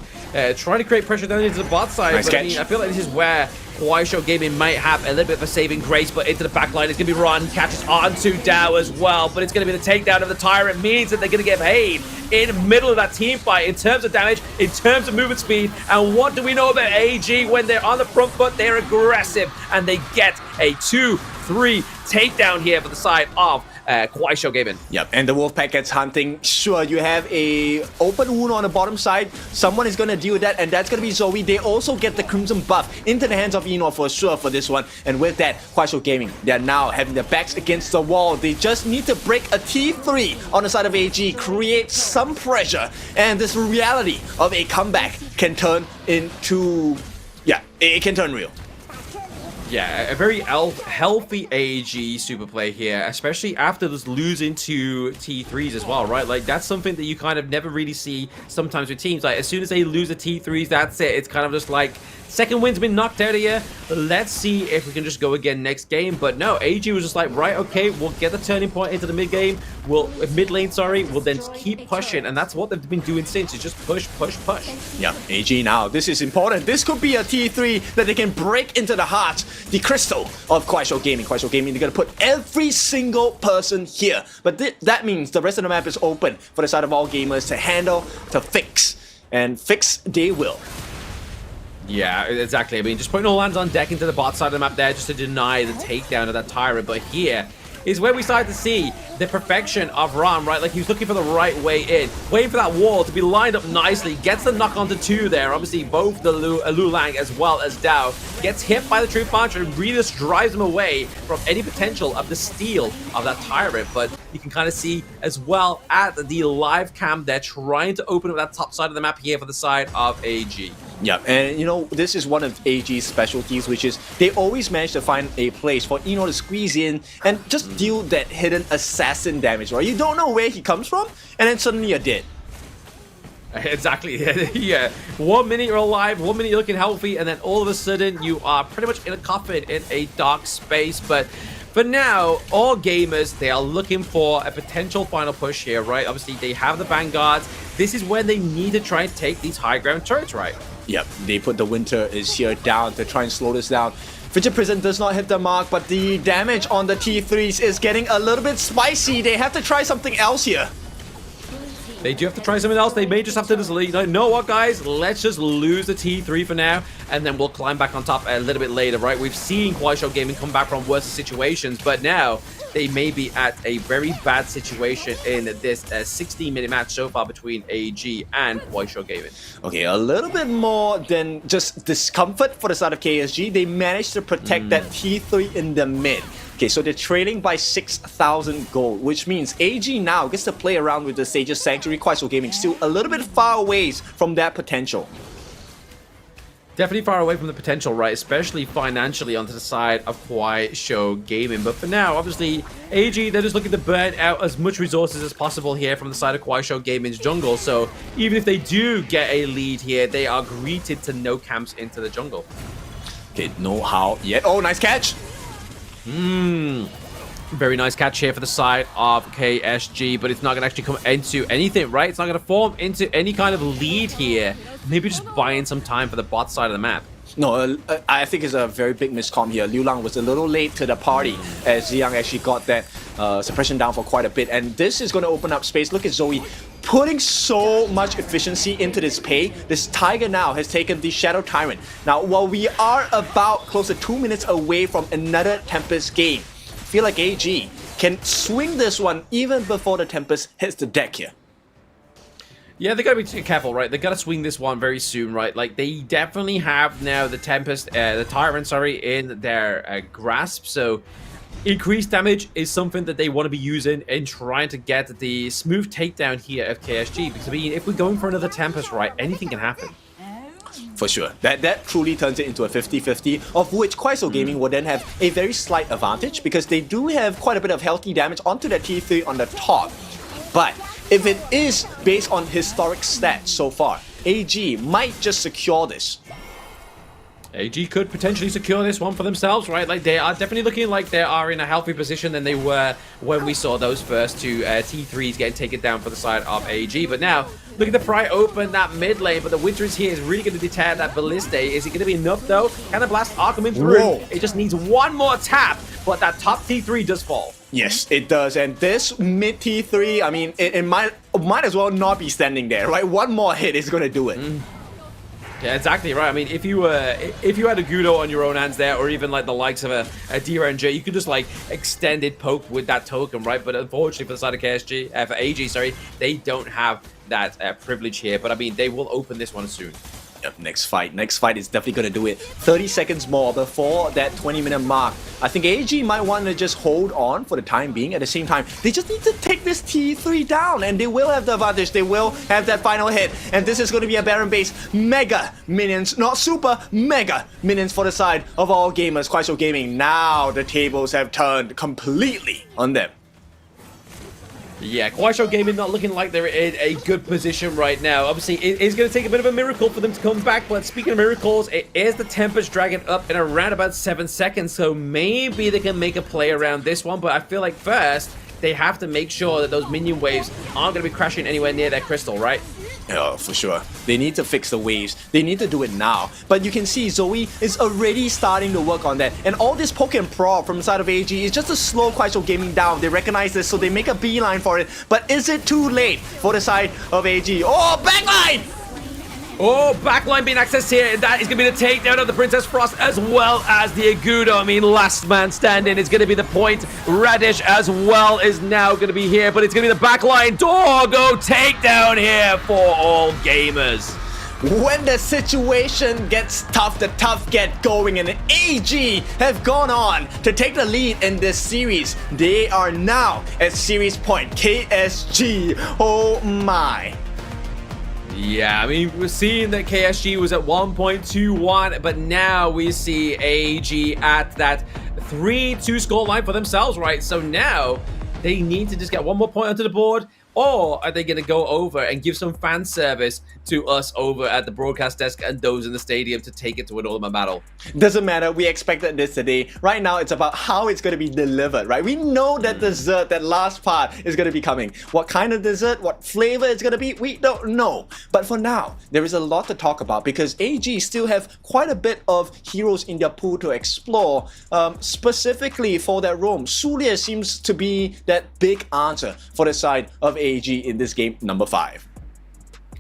trying to create pressure down into the bot side. Nice but catch. I mean, I feel like this is where KUAISHOU Gaming might have a little bit of a saving grace, but into the back line, it's going to be Ron, catches onto Dao as well, but it's going to be the takedown of the Tyrant, means that they're going to get paid in the middle of that team fight in terms of damage, in terms of movement speed. And what do we know about AG? When they're on the front foot, they're aggressive, and they get a 2-3 takedown here for the side of KUAISHOU Gaming. Yep, and the Wolfpack gets hunting. Sure, you have a open wound on the bottom side. Someone is going to deal with that, and that's going to be Zoe. They also get the Crimson buff into the hands of Eno for sure for this one. And with that, KUAISHOU Gaming, they're now having their backs against the wall. They just need to break a T3 on the side of AG, create some pressure, and this reality of a comeback can turn into... Yeah, it can turn real. Yeah, a very healthy AG super play here, especially after this losing to T3s as well, right? Like, that's something that you kind of never really see sometimes with teams. Like, as soon as they lose the T3s, that's it. It's kind of just like, second win's been knocked out of here. Let's see if we can just go again next game. But no, AG was just like, right, okay, we'll get the turning point into the mid game. Mid lane, sorry. We'll then keep pushing. And that's what they've been doing since. It's just push, push, push. Yeah, AG now. This is important. This could be a T3 that they can break into the heart, the crystal of KUAISHOU Gaming. KUAISHOU Gaming, they're going to put every single person here. But that means the rest of the map is open for the side of all gamers to handle, to fix. And fix they will. Yeah, exactly. I mean, just putting all hands on deck into the bot side of the map there just to deny the takedown of that Tyrant. But here, is where we started to see the perfection of Ram, right? Like he was looking for the right way in, waiting for that wall to be lined up nicely, gets the knock onto 2 there. Obviously, both the Lu Lang as well as Dao gets hit by the True Punch and really just drives him away from any potential of the steal of that Tyrant. But you can kind of see as well at the live cam, they're trying to open up that top side of the map here for the side of AG. Yeah, and you know, this is one of AG's specialties, which is they always manage to find a place for Eno to squeeze in and just deal that hidden assassin damage, right? You don't know where he comes from, and then suddenly you're dead. Exactly, yeah. 1 minute you're alive, 1 minute you're looking healthy, and then all of a sudden you are pretty much in a coffin in a dark space. But for now, all gamers, they are looking for a potential final push here, right? Obviously, they have the Vanguards. This is when they need to try and take these high ground turrets, right? Yep, they put the Winter is here down to try and slow this down. Frigid Prison does not hit the mark, but the damage on the T3s is getting a little bit spicy. They have to try something else here. They do have to try something else. They may just have to just leave. You know what, guys? Let's just lose the T3 for now, and then we'll climb back on top a little bit later, right? We've seen KUAISHOU Gaming come back from worse situations, but now they may be at a very bad situation in this 16-minute match so far between AG and KUAISHOU Gaming. Okay, a little bit more than just discomfort for the side of KSG. They managed to protect that T3 in the mid. Okay, so they're trailing by 6,000 gold, which means AG now gets to play around with the Sage's Sanctuary. KUAISHOU Gaming still a little bit far away from that potential. Definitely far away from the potential, right? Especially financially onto the side of KUAISHOU Gaming. But for now, obviously, AG, they're just looking to burn out as much resources as possible here from the side of KUAISHOU Gaming's jungle. So even if they do get a lead here, they are greeted to no camps into the jungle. Okay, no how yet. Oh, nice catch! Very nice catch here for the side of KSG, but it's not going to actually come into anything, right? It's not going to form into any kind of lead here. Maybe just buying some time for the bot side of the map. No, I think it's a very big miscomm here. Liu Lang was a little late to the party as Ziyang actually got that suppression down for quite a bit. And this is going to open up space. Look at Zoe putting so much efficiency into this pay. This Tiger now has taken the Shadow Tyrant. Now, while we are about close to 2 minutes away from another Tempest game, I feel like AG can swing this one even before the Tempest hits the deck here. Yeah, they gotta be careful, right? They gotta swing this one very soon, right? Like, they definitely have now the Tempest, the Tyrant, sorry, in their grasp. So increased damage is something that they want to be using in trying to get the smooth takedown here of KSG. Because, I mean, if we're going for another Tempest, right, anything can happen. For sure. That truly turns it into a 50-50, of which KUAISHOU Gaming will then have a very slight advantage because they do have quite a bit of healthy damage onto that T3 on the top. But if it is based on historic stats so far, AG might just secure this. AG could potentially secure this one for themselves, right? Like, they are definitely looking like they are in a healthy position than they were when we saw those first two T3s getting taken down for the side of AG. But now, look at the Pry open that mid lane, but the Winter is here is really going to deter that Ballista. Is it going to be enough, though? Can the Blast Arc come in through? Whoa. It just needs one more tap, but that top T3 does fall. Yes, it does. And this mid T3, I mean, it might as well not be standing there, right? One more hit is going to do it. Yeah, exactly right. I mean, if you had a Gudo on your own hands there, or even like the likes of a DRNG, you could just like extended poke with that token, right? But unfortunately for the side of KSG, for AG, sorry, they don't have that privilege here. But I mean, they will open this one soon. Yep, next fight is definitely going to do it. 30 seconds more before that 20-minute mark. I think AG might want to just hold on for the time being. At the same time, they just need to take this T3 down, and they will have the advantage. They will have that final hit, and this is going to be a Baron base. Mega minions, not super, mega minions for the side of all gamers. KUAISHOU Gaming, now the tables have turned completely on them. Yeah, KUAISHOU Gaming not looking like they're in a good position right now. Obviously, it is going to take a bit of a miracle for them to come back, but speaking of miracles, it is the Tempest Dragon up in around about 7 seconds, so maybe they can make a play around this one, but I feel like first, they have to make sure that those minion waves aren't going to be crashing anywhere near their crystal, right? Yeah, for sure. They need to fix the waves. They need to do it now. But you can see Zoe is already starting to work on that. And all this poke and proc from the side of AG is just to slow KUAISHOU Gaming down. They recognize this, so they make a beeline for it. But is it too late for the side of AG? Oh, backline! Oh, backline being accessed here. That is going to be the takedown of the Princess Frost as well as the Agudo. I mean, last man standing is going to be the point. Radish as well is now going to be here, but it's going to be the backline. Doggo takedown here for all gamers. When the situation gets tough, the tough get going, and AG have gone on to take the lead in this series. They are now at series point. KSG, oh my. Yeah, I mean, we're seeing that KSG was at 1.21, but now we see AG at that 3-2 scoreline for themselves, right? So now they need to just get one more point onto the board, or are they going to go over and give some fan service to us over at the broadcast desk and those in the stadium to take it to an ultimate battle? Doesn't matter, we expected this today. Right now, it's about how it's going to be delivered, right? We know that dessert, that last part is going to be coming. What kind of dessert, what flavor it's going to be, we don't know. But for now, there is a lot to talk about because AG still have quite a bit of heroes in their pool to explore. Specifically for that roam, Sulia seems to be that big answer for the side of AG in this game number 5.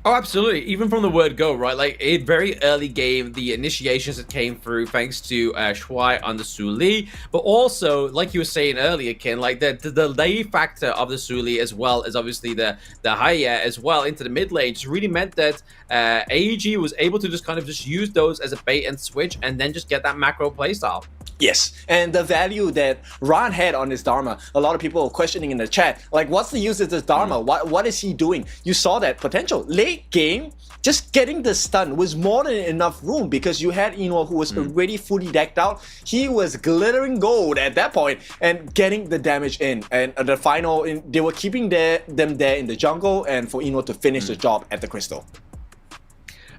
Oh, absolutely. Even from the word go, right? Like, a very early game, the initiations that came through thanks to Shuai on the Suli, but also, like you were saying earlier, Ken, like the delay factor of the Suli as well as obviously the Haya as well into the mid lane just really meant that AEG was able to just kind of just use those as a bait and switch and then just get that macro playstyle. Yes, and the value that Ran had on his Dharma, a lot of people questioning in the chat, like what's the use of this Dharma? What is he doing? You saw that potential. Late game, just getting the stun was more than enough room because you had Ino who was already fully decked out. He was glittering gold at that point and getting the damage in. And the final, they were keeping them there in the jungle and for Ino to finish the job at the crystal.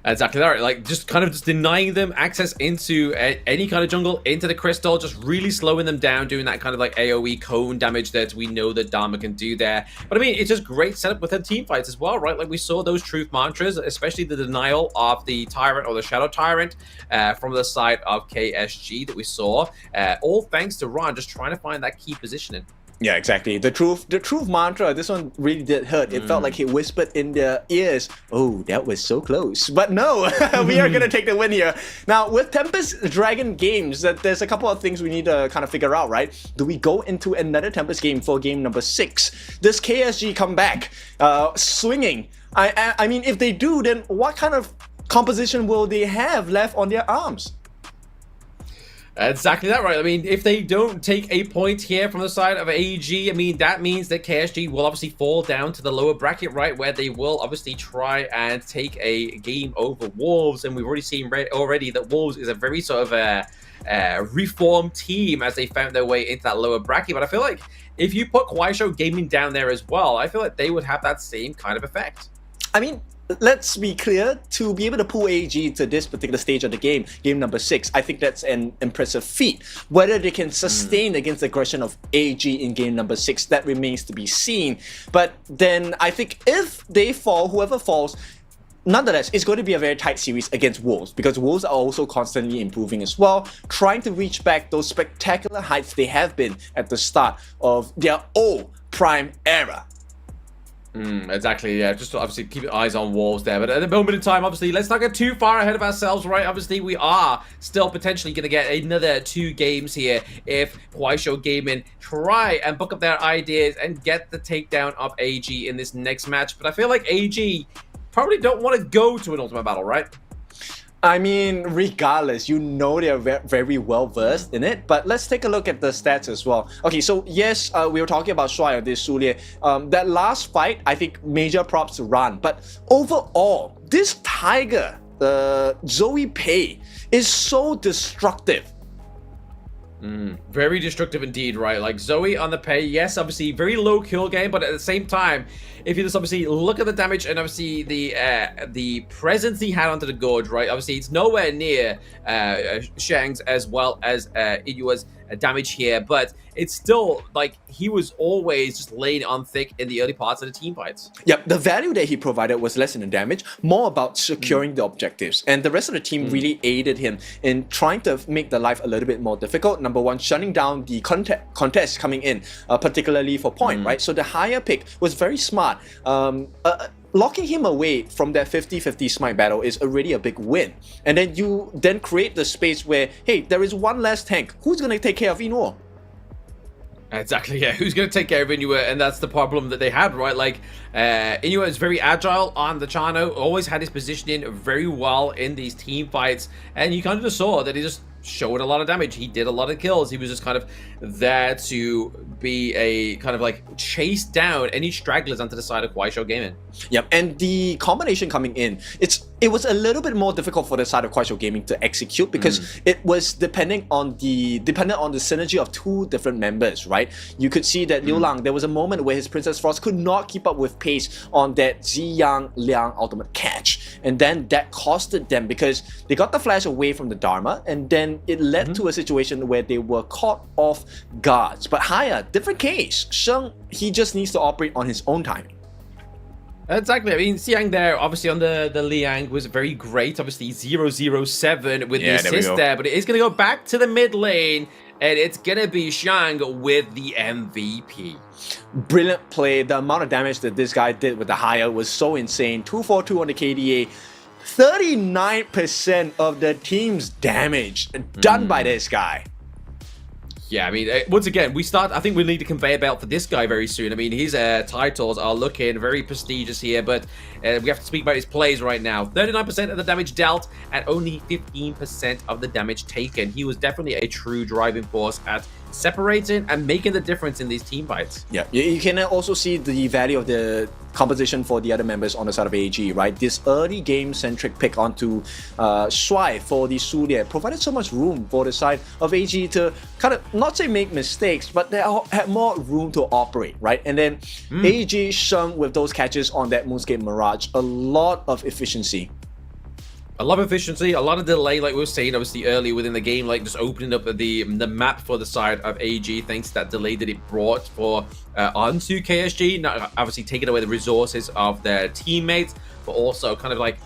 Exactly that, right? Like just kind of just denying them access into any kind of jungle, into the crystal, just really slowing them down, doing that kind of like AoE cone damage that we know that Dharma can do there. But I mean, it's just great setup within team fights as well, right? Like we saw those truth mantras, especially the denial of the Tyrant or the Shadow Tyrant from the side of KSG that we saw, all thanks to Ron just trying to find that key positioning. Yeah, exactly. The truth mantra, this one really did hurt. It felt like he whispered in their ears, oh, that was so close. But no, we are going to take the win here. Now, with Tempest Dragon games, there's a couple of things we need to kind of figure out, right? Do we go into another Tempest game for game number 6? Does KSG come back swinging? I mean, if they do, then what kind of composition will they have left on their arms? Exactly that, right? I mean, if they don't take a point here from the side of AEG, I mean, that means that KSG will obviously fall down to the lower bracket, right? Where they will obviously try and take a game over Wolves. And we've already seen already that Wolves is a very sort of a reformed team as they found their way into that lower bracket. But I feel like if you put KUAISHOU Gaming down there as well, I feel like they would have that same kind of effect. I mean, let's be clear, to be able to pull AG to this particular stage of the game, game number 6, I think that's an impressive feat. Whether they can sustain against the aggression of AG in game number 6, that remains to be seen. But then I think if they fall, whoever falls, nonetheless, it's going to be a very tight series against Wolves because Wolves are also constantly improving as well, trying to reach back those spectacular heights they have been at the start of their old prime era. Exactly, yeah. Just obviously keep your eyes on Wolves there. But at the moment in time, obviously, let's not get too far ahead of ourselves, right? Obviously, we are still potentially going to get another 2 games here if KUAISHOU Gaming try and book up their ideas and get the takedown of AG in this next match. But I feel like AG probably don't want to go to an ultimate battle, right? I mean, regardless, you know they're very well versed in it, but let's take a look at the stats as well. Okay, so yes, we were talking about Shuai and this Sulia. That last fight, I think major props to Ran, but overall, this Tiger, Zoe Pei, is so destructive. Very destructive indeed, right? Like Zoe on the Pei, yes, obviously very low kill game, but at the same time, if you just obviously look at the damage and obviously the presence he had onto the Gorge, right? Obviously, it's nowhere near Shang's as well as Inua's damage here, but it's still like he was always just laying on thick in the early parts of the team fights. Yep, the value that he provided was less than the damage, more about securing the objectives, and the rest of the team really aided him in trying to make the life a little bit more difficult. Number one, shutting down the contest coming in, particularly for point, right? So the higher pick was very smart. locking him away from that 50-50 smite battle is already a big win. And then you then create the space where, hey, there is one less tank. Who's going to take care of Inoue? Exactly, yeah. Who's going to take care of Inoue? And that's the problem that they had, right? Like, Inoue is very agile on the Chano, always had his positioning very well in these team fights. And you kind of just saw that he just showed a lot of damage. He did a lot of kills. He was just kind of there to be a kind of like chase down any stragglers onto the side of KUAISHOU Gaming. Yep, and the combination coming in, it was a little bit more difficult for the side of KUAISHOU Gaming to execute because it was dependent on the synergy of two different members, right? You could see that Liu Lang, there was a moment where his Princess Frost could not keep up with pace on that Ziyang Liang ultimate catch, and then that costed them because they got the flash away from the Dharma, and then it led to a situation where they were caught off guards. But Haya, different case. Sheng, he just needs to operate on his own timing. Exactly. I mean, Xiang there, obviously on the Liang was very great. Obviously 007 with the assist there, but it is going to go back to the mid lane, and it's going to be Xiang with the MVP. Brilliant play. The amount of damage that this guy did with the Haya was so insane. 242 on the KDA. 39% of the team's damage done by this guy. Yeah, I mean, once again, I think we need a conveyor belt for this guy very soon. I mean, his titles are looking very prestigious here, but we have to speak about his plays right now. 39% of the damage dealt and only 15% of the damage taken. He was definitely a true driving force at separating and making the difference in these team fights. Yeah, you can also see the value of the composition for the other members on the side of AG, right? This early game-centric pick onto Shuai for the Sulia provided so much room for the side of AG to kind of, not say make mistakes, but they had more room to operate, right? And then AG Sheng with those catches on that Moonscape Mirage, a lot of efficiency. A lot of efficiency, a lot of delay, like we were saying obviously earlier within the game, like just opening up the map for the side of AG thanks to that delay that it brought for onto KSG. Not obviously taking away the resources of their teammates, but also kind of like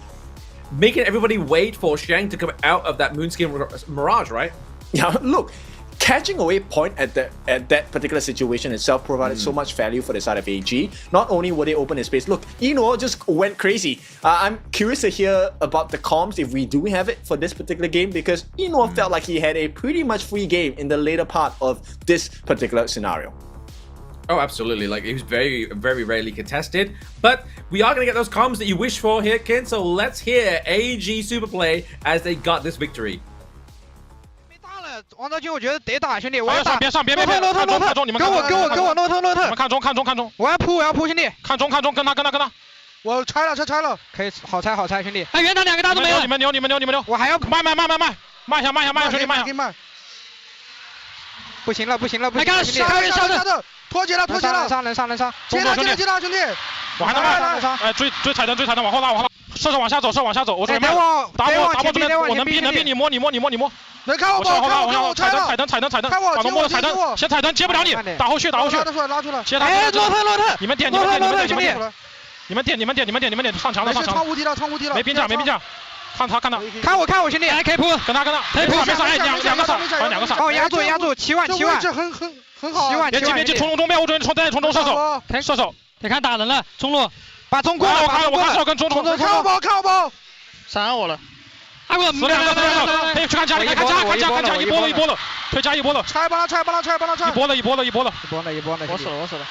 making everybody wait for Xiang to come out of that Moonscape Mirage, right? Yeah, look, catching away point at that particular situation itself provided so much value for the side of AG. Not only will they open his space, look, Inoue just went crazy. I'm curious to hear about the comms if we do have it for this particular game, because Inoue felt like he had a pretty much free game in the later part of this particular scenario. Oh, absolutely. Like, it was very, very rarely contested. But we are going to get those comms that you wish for here, Kin. So let's hear AG Superplay as they got this victory. 王昭君，我觉得得打，兄弟！我要打，别上，别，看中，你们给我诺特，你们看中，我要扑，兄弟！看中，跟他，我拆了，可以，好拆，兄弟！哎，原来两个大都没有，你们牛，我还要慢一下，兄弟慢，不行了，哎，看下的，脱节了，能上，接他，兄弟！我还能慢，哎，追彩灯，往后拉，射手往下走，我准备慢，打我这边，我能逼你摸，能看我往彩灯，把我摸彩灯，先彩灯接不了你，打后续，拉出来，接他，哎，诺特，你们点，上墙了，窗无敌了，没兵将，看他，看我兄弟，哎，可以扑，跟他，可以扑，没上，哎，两个上，哦，压住，7万，这很好，7万，别急，冲中边，我准备再冲中射手，别看打人了，中路，把中过了，我看射手跟中，看我包，闪我了。哎，我死两个，可以去看家，看家，一波了，推家一波了，拆帮他，一波了，我死了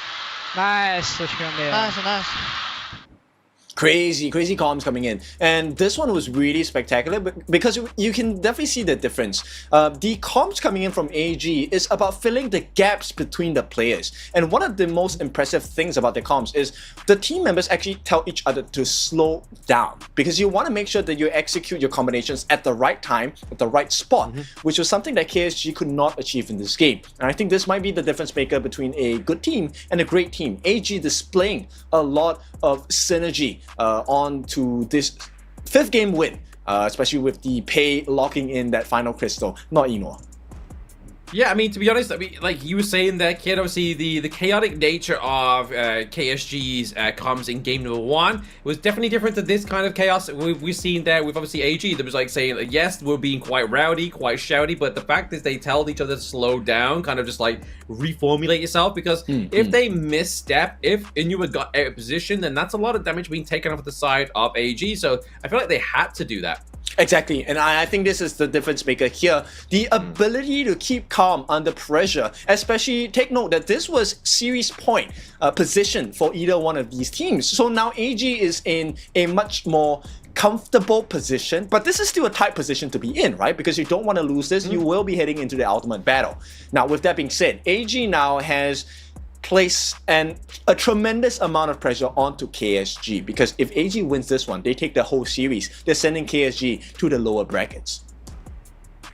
，nice 兄弟 ，nice。Crazy comms coming in, and this one was really spectacular because you can definitely see the difference. The comms coming in from AG is about filling the gaps between the players, and one of the most impressive things about the comms is the team members actually tell each other to slow down, because you want to make sure that you execute your combinations at the right time, at the right spot, which was something that KSG could not achieve in this game. And I think this might be the difference maker between a good team and a great team. AG displaying a lot of synergy on to this 5th game win, especially with the Pei locking in that final crystal, not Inoue. Yeah, I mean, to be honest, I mean, like you were saying there, kid, obviously the chaotic nature of KSG's comms in game number 1 was definitely different to this kind of chaos we've seen there with obviously AG. That was like saying, like, yes, we're being quite rowdy, quite shouty, but the fact is they tell each other to slow down, kind of just like reformulate yourself, because if they misstep, if Inuit got out of position, then that's a lot of damage being taken off the side of AG. So I feel like they had to do that. Exactly, and I think this is the difference maker here. The ability to keep calm under pressure, especially take note that this was series point position for either one of these teams. So now AG is in a much more comfortable position, but this is still a tight position to be in, right? Because you don't want to lose this, you will be heading into the ultimate battle. Now, with that being said, AG now has place a tremendous amount of pressure onto KSG, because if AG wins this one, they take the whole series. They're sending KSG to the lower brackets.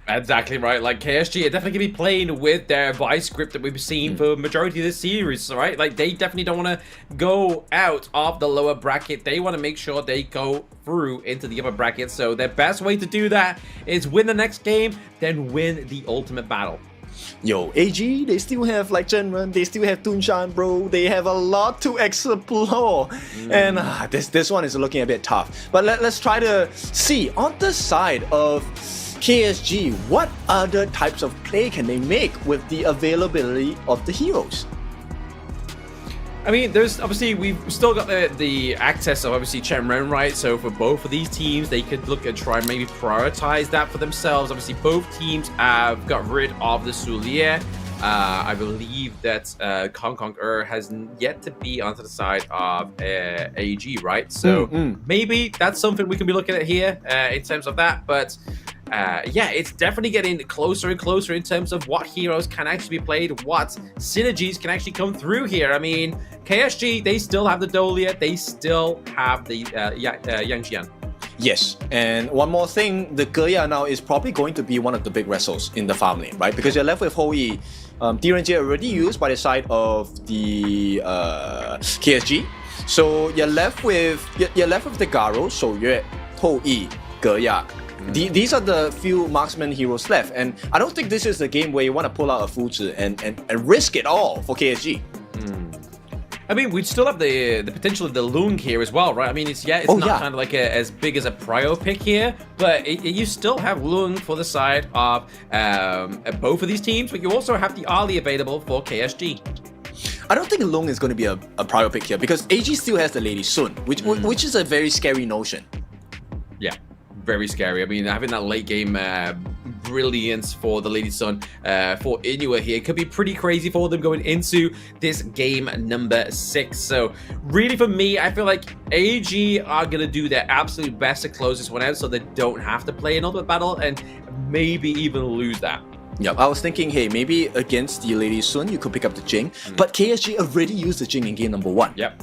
Exactly right. Like KSG are definitely gonna be playing with their vice script that we've seen for majority of this series, right? Like they definitely don't want to go out of the lower bracket. They want to make sure they go through into the upper bracket. So their best way to do that is win the next game, then win the ultimate battle. Yo, AG, they still have like Zhenren, they still have Dunshan, bro. They have a lot to explore. And this one is looking a bit tough. But let's try to see on the side of KSG, what other types of play can they make with the availability of the heroes? I mean, there's obviously, we've still got the access of obviously Chenren, right? So for both of these teams, they could look at try and maybe prioritize that for themselves. Obviously, both teams have got rid of the Soulier. I believe that Kong has yet to be onto the side of AG, right? So maybe that's something we can be looking at here in terms of that. But yeah, it's definitely getting closer and closer in terms of what heroes can actually be played, what synergies can actually come through here. I mean, KSG, they still have the Dolia, they still have the Yangjian. Yes, and one more thing, the Geya now is probably going to be one of the big wrestles in the farm lane, right? Because you're left with Hou Yi. Direnjie already used by the side of the KSG. So you're left with the Garo, Shou Yue, Hou Yi, Geya. These are the few marksman heroes left, and I don't think this is the game where you want to pull out a Fuzi and risk it all for KSG. I mean, we still have the potential of the Lung here as well, right? I mean, it's not kind of like as big as a prio pick here, but you still have Lung for the side of both of these teams, but you also have the Ali available for KSG. I don't think Lung is going to be a prio pick here, because AG still has the Lady Sun, which is a very scary notion. Yeah, very scary. I mean, having that late game brilliance for the Lady Sun for Inuit here could be pretty crazy for them going into this game number 6. So really, for me, I feel like AG are gonna do their absolute best to close this one out so they don't have to play an ultimate battle and maybe even lose that. Yep, I was thinking, hey, maybe against the Lady Sun you could pick up the Jing, but KSG already used the Jing in game number 1. Yep.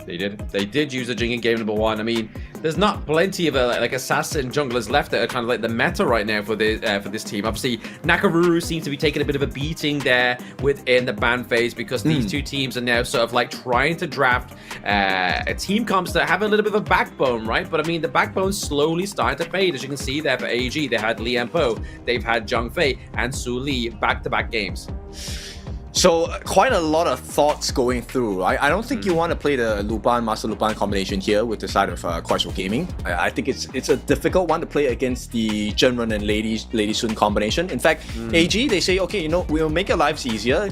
They did use the Jing in game number 1. I mean, there's not plenty of like assassin junglers left that are kind of like the meta right now for this team. Obviously, Nakaruru seems to be taking a bit of a beating there within the ban phase, because these two teams are now sort of like trying to draft team comps that have a little bit of a backbone, right? But I mean, the backbone's slowly starting to fade. As you can see there for AG, they had Lian Po, they've had Zhang Fei and Su Li back-to-back games. So quite a lot of thoughts going through. I don't think you want to play the Luban Master Luban combination here with the side of KUAISHOU Gaming. I think it's a difficult one to play against the Zhenren and Lady Sun combination. In fact, AG, they say, okay, you know, we'll make your lives easier.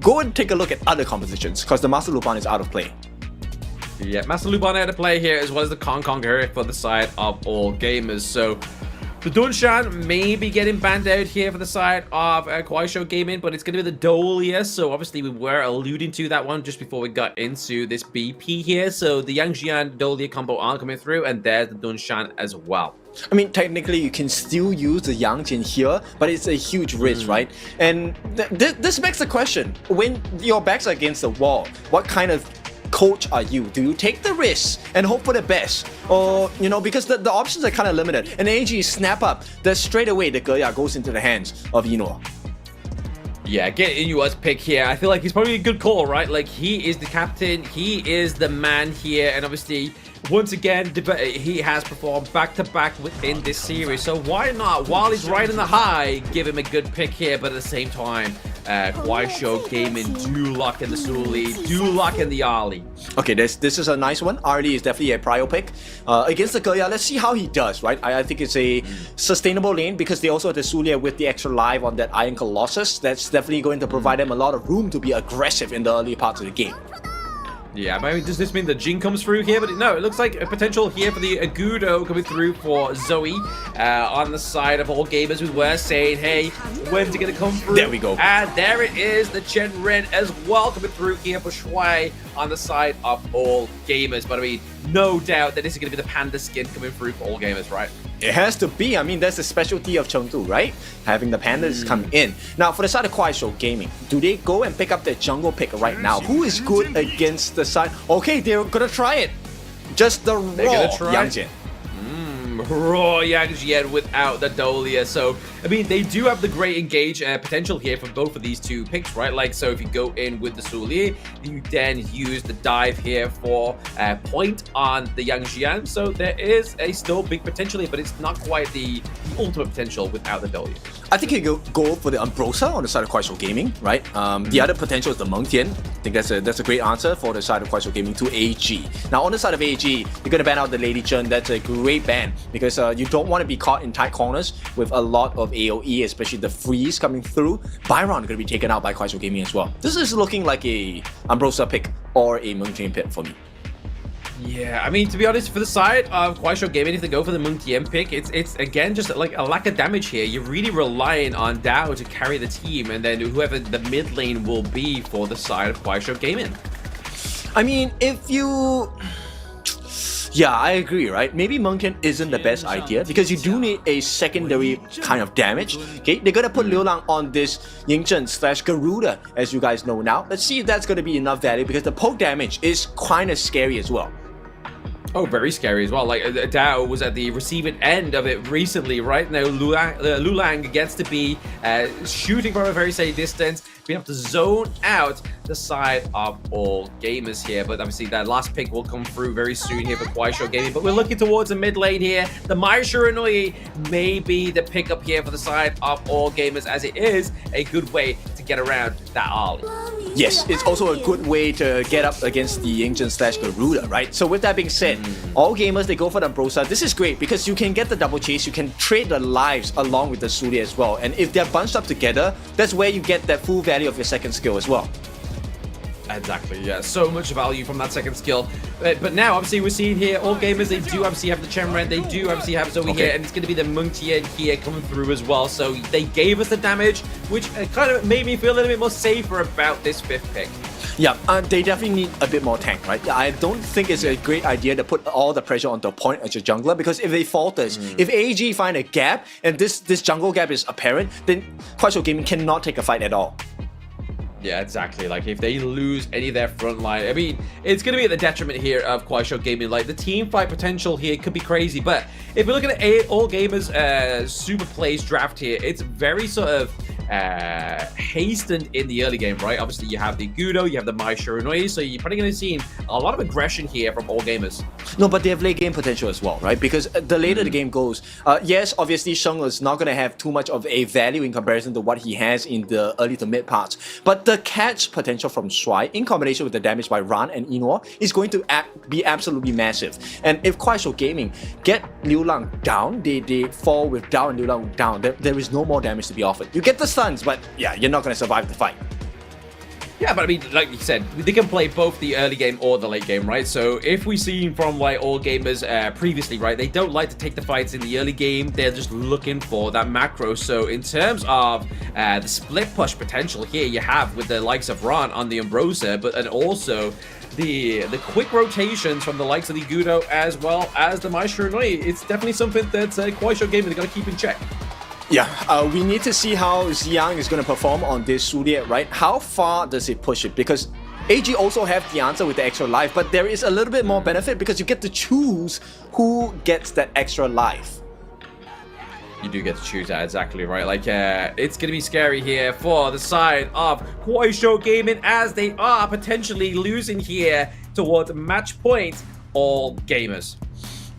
Go and take a look at other compositions, because the Master Luban is out of play. Yeah, Master Luban out of play here, as well as the Kong here for the side of all gamers. So the Dunshan may be getting banned out here for the side of KUAISHOU Gaming, but it's going to be the Dolia. So obviously we were alluding to that one just before we got into this BP here. So the Yangjian Dolia combo are coming through, and there's the Dunshan as well. I mean, technically you can still use the Yangjin here, but it's a huge risk, right? And this begs the question, when your backs are against the wall, what kind of coach are you? Do you take the risk and hope for the best? Or, you know, because the options are kind of limited. And AG snap up, that straight away the Geya goes into the hands of Ino. Yeah, get Inuit's pick here. I feel like he's probably a good call, right? Like, he is the captain, he is the man here, and obviously once again, he has performed back-to-back within this series, so why not, while he's riding the high, give him a good pick here, but at the same time, KUAISHOU Gaming do lock in the Sulu lead, do lock in the Ali. Okay, this is a nice one. Arlie is definitely a prio pick. Against the Goya, let's see how he does, right? I think it's a sustainable lane because they also have the Sulia with the extra life on that Iron Colossus. That's definitely going to provide them a lot of room to be aggressive in the early parts of the game. Yeah, but I mean, does this mean the Jin comes through here? But no, it looks like a potential here for the Agudo coming through for Zoe on the side of all gamers who were saying, hey, when's it going to come through? There we go. And there it is, the Chen Ren as well coming through here for Shuai on the side of all gamers. But I mean, no doubt that this is going to be the Panda skin coming through for all gamers, right? It has to be. I mean, that's the specialty of Chengdu, right? Having the pandas come in. Now, for the side of KUAISHOU Gaming, do they go and pick up their jungle pick right now? Who is good against the side? Okay, they're gonna try it. Just the raw Yang Jian. Raw Yang Jian without the Dolia. So, I mean, they do have the great engage potential here for both of these two picks, right? Like, so if you go in with the Sulie, you then use the dive here for point on the Yang Jian. So there is a still big potential here, but it's not quite the ultimate potential without the Dolia. I think you go for the Ambrosia on the side of KUAISHOU Gaming, right? The other potential is the Mengtian. I think that's a great answer for the side of KUAISHOU Gaming to AG. Now, on the side of AG, you're going to ban out the Lady Chen. That's a great ban because you don't want to be caught in tight corners with a lot of AoE, especially the freeze coming through. Byron going to be taken out by KUAISHOU Gaming as well. This is looking like a Ambrosia pick or a Mengtian pick for me. Yeah, I mean, to be honest, for the side of KUAISHOU Gaming, if they go for the Mengtian pick, it's again just like a lack of damage here. You're really relying on Dao to carry the team, and then whoever the mid lane will be for the side of KUAISHOU Gaming. I mean, if you... Yeah, I agree, right? Maybe Mengtian isn't the best idea because you do need a secondary kind of damage. Okay, they're gonna put Liu Lang on this Yingzhen / Garuda, as you guys know now. Let's see if that's gonna be enough value because the poke damage is kind of scary as well. Oh, very scary as well. Like, Dao was at the receiving end of it recently, right? Now, Liu Lang gets to be shooting from a very safe distance, being able to zone out the side of all gamers here. But obviously, that last pick will come through very soon here for KUAISHOU Gaming. But we're looking towards the mid lane here. The Mai Shiranui may be the pickup here for the side of all gamers, as it is a good way to get around that Ali. Yes, it's also a good way to get up against the Yingzhen / Garuda, right? So with that being said, all gamers, they go for the Ambrosia. This is great because you can get the double chase, you can trade the lives along with the Suli as well. And if they're bunched up together, that's where you get that full value of your second skill as well. Exactly, yeah. So much value from that second skill. But now, obviously, we're seeing here, all gamers, they do obviously have the Chen Ren, they do obviously have Zoe here, and it's going to be the Mengtian here coming through as well. So they gave us the damage, which kind of made me feel a little bit more safer about this fifth pick. Yeah, they definitely need a bit more tank, right? I don't think it's a great idea to put all the pressure on the point as your jungler because if it falters, if AG find a gap and this jungle gap is apparent, then KUAISHOU Gaming cannot take a fight at all. Yeah, exactly. Like, if they lose any of their front line, I mean, it's going to be at the detriment here of KUAISHOU Gaming. Like, the team fight potential here could be crazy, but if we're looking at all gamers super plays draft here, it's very sort of hastened in the early game, right? Obviously, you have the Gudo, you have the Mai Shiranui, so you're probably going to see a lot of aggression here from all gamers. No, but they have late game potential as well, right? Because the later the game goes, yes, obviously Sheng is not going to have too much of a value in comparison to what he has in the early to mid parts, but the catch potential from Shuai in combination with the damage by Ran and Inor is going to be absolutely massive. And if KUAISHOU Gaming get Liu Lang down, they fall with Dao and Liu Lang down, there is no more damage to be offered. You get the stuns, but yeah, you're not going to survive the fight. Yeah, but I mean, like you said, they can play both the early game or the late game, right? So if we see from like all gamers previously, right, they don't like to take the fights in the early game. They're just looking for that macro. So in terms of the split push potential here you have with the likes of Ron on the Ambrosia, and also the quick rotations from the likes of the Gudo as well as the Mai Shiranui, it's definitely something that KUAISHOU Gaming is going to keep in check. Yeah, we need to see how Xiang is going to perform on this Suliet, right? How far does it push it? Because AG also have the answer with the extra life, but there is a little bit more benefit because you get to choose who gets that extra life. You do get to choose that, exactly right. Like, it's going to be scary here for the side of KUAISHOU Gaming as they are potentially losing here towards match point all gamers.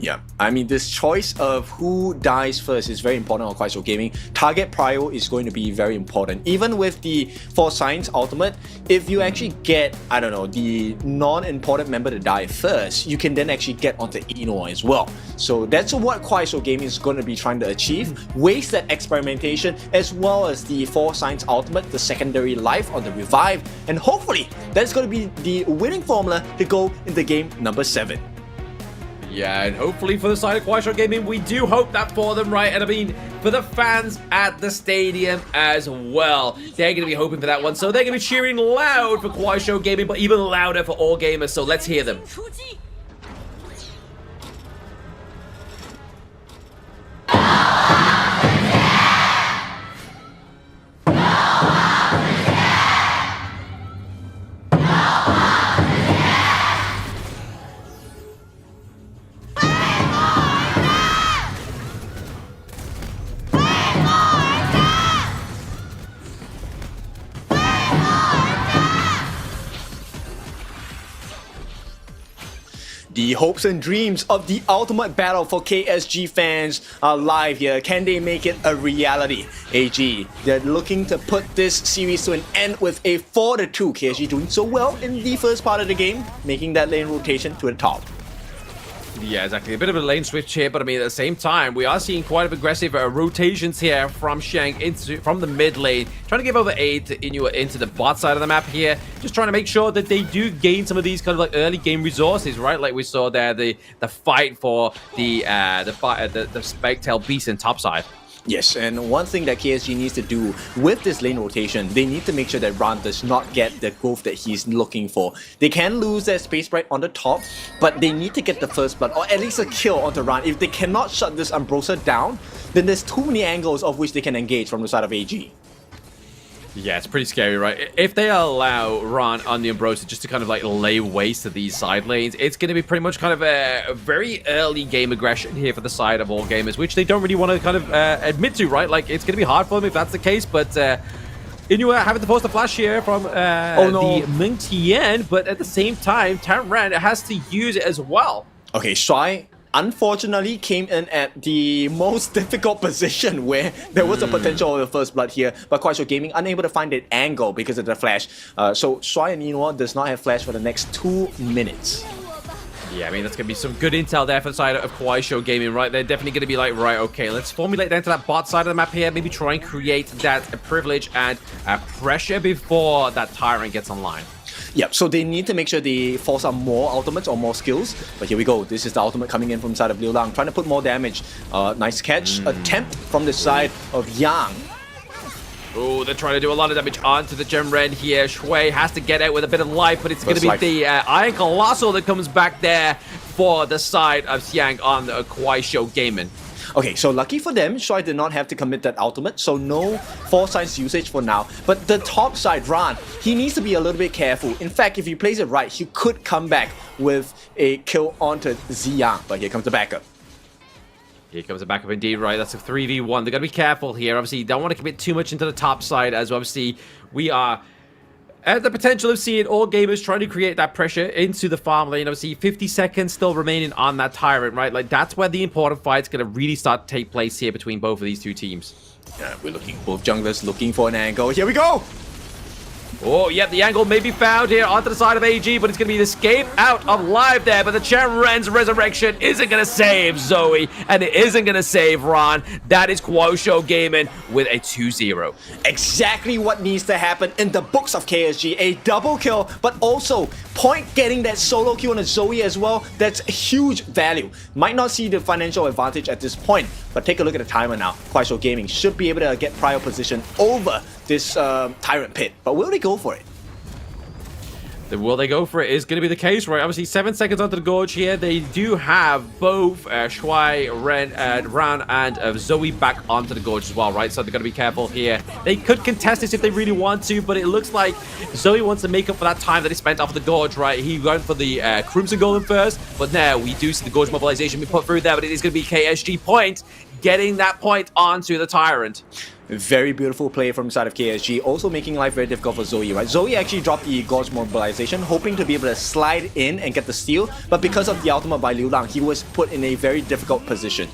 Yeah, I mean, this choice of who dies first is very important on KUAISHOU Gaming. Target prio is going to be very important. Even with the Force Science Ultimate, if you actually get, I don't know, the non-important member to die first, you can then actually get onto Eno as well. So that's what KUAISHOU Gaming is going to be trying to achieve. Waste that experimentation as well as the Force Science Ultimate, the secondary life on the revive, and hopefully that's going to be the winning formula to go into game number 7. Yeah, and hopefully for the side of KUAISHOU Gaming, we do hope that for them, right? And I mean, for the fans at the stadium as well, they're going to be hoping for that one. So they're going to be cheering loud for KUAISHOU Gaming, but even louder for all gamers. So let's hear them. The hopes and dreams of the ultimate battle for KSG fans are live here. Can they make it a reality? AG, they're looking to put this series to an end with a 4-2. KSG doing so well in the first part of the game, making that lane rotation to the top. Yeah, exactly. A bit of a lane switch here, but I mean, at the same time, we are seeing quite aggressive rotations here from Xiang from the mid lane, trying to give over aid to Inu into the bot side of the map here, just trying to make sure that they do gain some of these kind of like early game resources, right? Like we saw there, the fight for the Spectail Beast in top side. Yes, and one thing that KSG needs to do with this lane rotation, they need to make sure that Ran does not get the growth that he's looking for. They can lose their space sprite on the top, but they need to get the first blood, or at least a kill onto Ran. If they cannot shut this Ambrosia down, then there's too many angles of which they can engage from the side of AG. Yeah, it's pretty scary, right? If they allow Ron on the Ambrosia just to kind of like lay waste to these side lanes, it's going to be pretty much kind of a very early game aggression here for the side of all gamers, which they don't really want to kind of admit to, right? Like, it's going to be hard for them if that's the case, but Inu having to post a flash here from the Ming Tian, but at the same time, Ran has to use it as well. Okay, Shuai unfortunately came in at the most difficult position where there was a potential of the first blood here, but KUAISHOU Gaming unable to find that angle because of the flash. So Shuai and Inu does not have flash for the next 2 minutes. Yeah, I mean, that's going to be some good intel there for the side of KUAISHOU Gaming, right? They're definitely going to be like, right, okay, let's formulate down to that bot side of the map here, maybe try and create that privilege and pressure before that Tyrant gets online. Yep, so they need to make sure they force out more ultimates or more skills. But here we go. This is the ultimate coming in from the side of Liu Lang, trying to put more damage. Nice catch. Attempt from the side of Yang. Oh, they're trying to do a lot of damage onto the Gem Red here. Shui has to get out with a bit of life, but it's going to be the Iron Colossal that comes back there for the side of Xiang on the KUAISHOU Gaming. Okay, so lucky for them, Shuai did not have to commit that ultimate, so no Force Science usage for now. But the top side, Ran, he needs to be a little bit careful. In fact, if he plays it right, he could come back with a kill onto Ziyang. But here comes the backup. Here comes the backup indeed, right? That's a 3v1. They're going to be careful here. Obviously, you don't want to commit too much into the top side, as obviously we are at the potential of seeing all gamers trying to create that pressure into the farm lane. Obviously, 50 seconds still remaining on that Tyrant, right? Like, that's where the important fight's going to really start to take place here between both of these two teams. Yeah, we're looking, both junglers looking for an angle. Here we go! Oh, yeah, the angle may be found here onto the side of AG, but it's going to be the escape out of live there. But the Chen-Ren's resurrection isn't going to save Zoe, and it isn't going to save Ron. That is KUAISHOU Gaming with a 2-0. Exactly what needs to happen in the books of KSG. A double kill, but also Point getting that solo kill on a Zoe as well. That's huge value. Might not see the financial advantage at this point, but take a look at the timer now. KUAISHOU Gaming should be able to get prior position over this Tyrant pit, but will they go for it? Will they go for it is going to be the case, right? Obviously, 7 seconds onto the gorge here. They do have both Shuai, Ran, and Zoe back onto the gorge as well, right? So they're going to be careful here. They could contest this if they really want to, but it looks like Zoe wants to make up for that time that he spent off the gorge, right? He went for the Crimson Golem first, but now we do see the gorge mobilization be put through there, but it is going to be KSG Point getting that point onto the Tyrant. Very beautiful play from the side of KSG, also making life very difficult for Zoe, right? Zoe actually dropped the Gorge Mobilization, hoping to be able to slide in and get the steal, but because of the ultimate by Liu Lang, he was put in a very difficult position.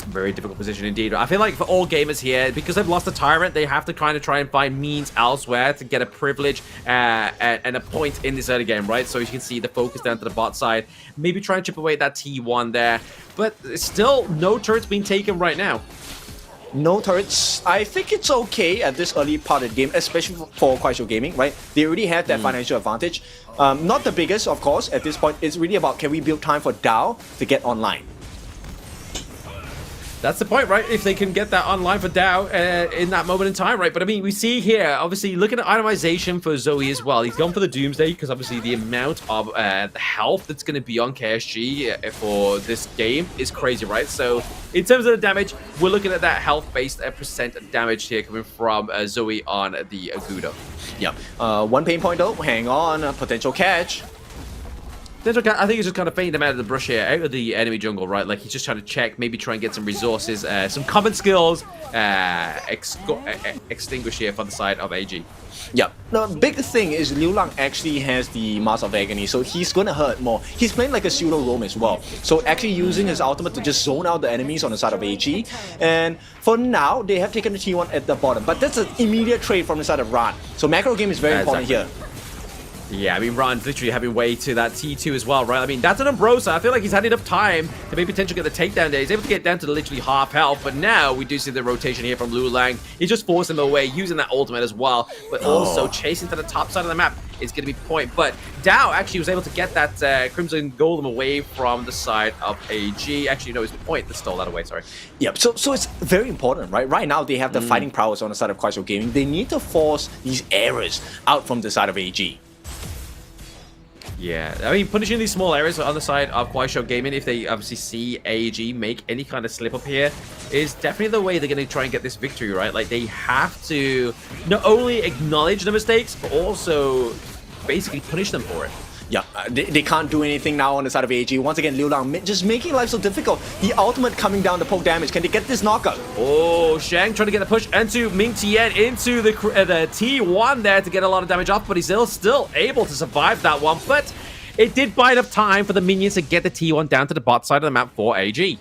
Very difficult position indeed. I feel like for all gamers here, because they've lost the Tyrant, they have to kind of try and find means elsewhere to get a privilege and a point in this early game, right? So as you can see, the focus down to the bot side. Maybe try and chip away that T1 there, but still no turrets being taken right now. No turrets. I think it's okay at this early part of the game, especially for KUAISHOU Gaming, right? They already have that financial advantage. Not the biggest, of course, at this point. It's really about, can we build time for DAO to get online? That's the point, right? If they can get that online for DAO in that moment in time, right? But I mean, we see here, obviously, looking at itemization for Zoe as well. He's gone for the Doomsday because obviously the amount of the health that's going to be on KSG for this game is crazy, right? So in terms of the damage, we're looking at that health-based percent damage here coming from Zoe on the Agudo. Yeah. One pain point though. Hang on. Potential catch. I think he's just kind of fading him out of the brush here, out of the enemy jungle, right? Like he's just trying to check, maybe try and get some resources, some common skills, extinguish here for the side of AG. Yeah. The big thing is Liu Lang actually has the Mask of Agony, so he's gonna hurt more. He's playing like a pseudo roam as well, so actually using his ultimate to just zone out the enemies on the side of AG. And for now, they have taken the T1 at the bottom, but that's an immediate trade from the side of Ran. So macro game is very important here. Yeah, I mean, Ran's literally having way to that T2 as well, right? I mean, that's an Umbrosa. I feel like he's had enough time to maybe potentially get the takedown there. He's able to get down to literally half health, but now we do see the rotation here from Liu Lang. He's just forcing him away, using that ultimate as well, but also chasing to the top side of the map is going to be point. But DAO actually was able to get that Crimson Golem away from the side of AG. Actually, no, it's point that stole that away, sorry. Yep, so it's very important, right? Right now, they have the fighting prowess on the side of KUAISHOU Gaming. They need to force these errors out from the side of AG. Yeah, I mean, punishing these small areas on the side of KUAISHOU Gaming, if they obviously see AEG make any kind of slip up here, is definitely the way they're going to try and get this victory, right? Like, they have to not only acknowledge the mistakes, but also basically punish them for it. Yeah, they can't do anything now on the side of AG. Once again, Liu Lang just making life so difficult. The ultimate coming down to poke damage. Can they get this knockout? Oh, Shang trying to get the push into Ming Tian into the T1 there to get a lot of damage off, but he's still able to survive that one. But it did buy enough time for the minions to get the T1 down to the bot side of the map for AG.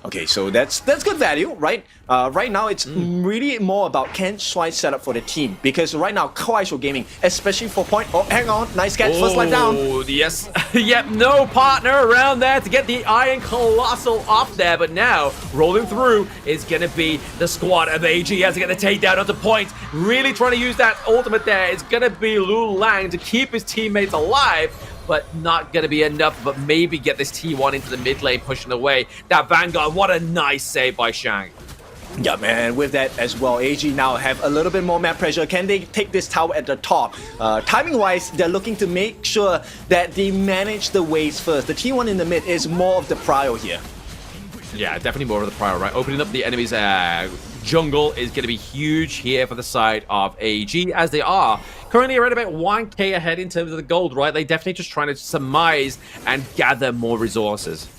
Okay, so that's good value, right? Right now, it's really more about can Shuai set up for the team, because right now, KUAISHOU Gaming, especially for point. Oh, hang on, nice catch, first life down. Oh, yes. Yep, no partner around there to get the Iron Colossal off there, but now, rolling through is going to be the squad of AG as they get the takedown onto point. Really trying to use that ultimate there. It's going to be Liu Lang to keep his teammates alive, but not going to be enough, but maybe get this T1 into the mid lane, pushing away that Vanguard. What a nice save by Shang. Yeah, man, with that as well, AG now have a little bit more map pressure. Can they take this tower at the top? Timing-wise, they're looking to make sure that they manage the waves first. The T1 in the mid is more of the prio here. Yeah, definitely more of the prio, right? Opening up the enemy's jungle is going to be huge here for the side of AG, as they are currently around about 1k ahead in terms of the gold, right? They definitely just trying to surmise and gather more resources.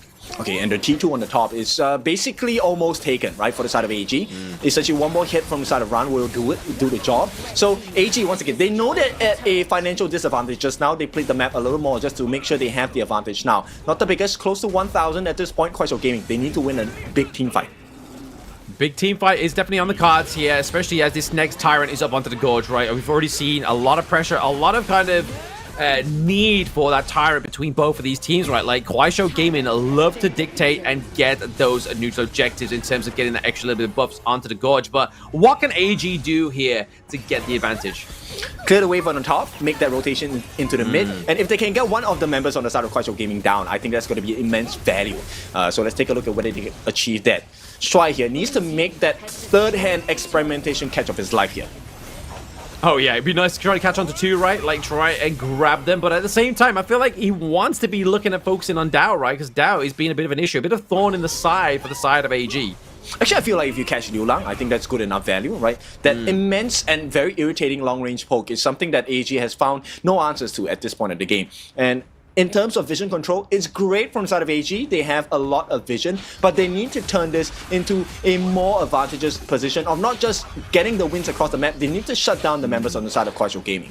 Okay, and the T2 on the top is basically almost taken, right, for the side of AG. Essentially, one more hit from the side of Ran will do the job. So AG, once again, they know that at a financial disadvantage just now. They played the map a little more just to make sure they have the advantage now. Not the biggest, close to 1,000 at this point. KUAISHOU Gaming, they need to win a big team fight. Big team fight is definitely on the cards here, especially as this next Tyrant is up onto the Gorge, right? We've already seen a lot of pressure, a lot of kind of need for that Tyrant between both of these teams, right? Like, KUAISHOU Gaming love to dictate and get those neutral objectives in terms of getting the extra little bit of buffs onto the Gorge, but what can AG do here to get the advantage? Clear the wave on the top, make that rotation into the mid, and if they can get one of the members on the side of KUAISHOU Gaming down, I think that's going to be immense value. So let's take a look at whether they can achieve that. Shuai here needs to make that third-hand experimentation catch of his life here. Oh yeah, it'd be nice to try to catch on to two, right? Like, try and grab them, but at the same time, I feel like he wants to be looking at focusing on DAO, right? Because DAO is being a bit of an issue, a bit of thorn in the side for the side of AG. Actually, I feel like if you catch Liu Lang, I think that's good enough value, right? That immense and very irritating long-range poke is something that AG has found no answers to at this point of the game. And in terms of vision control, it's great from the side of AG. They have a lot of vision, but they need to turn this into a more advantageous position of not just getting the wins across the map. They need to shut down the members on the side of KUAISHOU Gaming.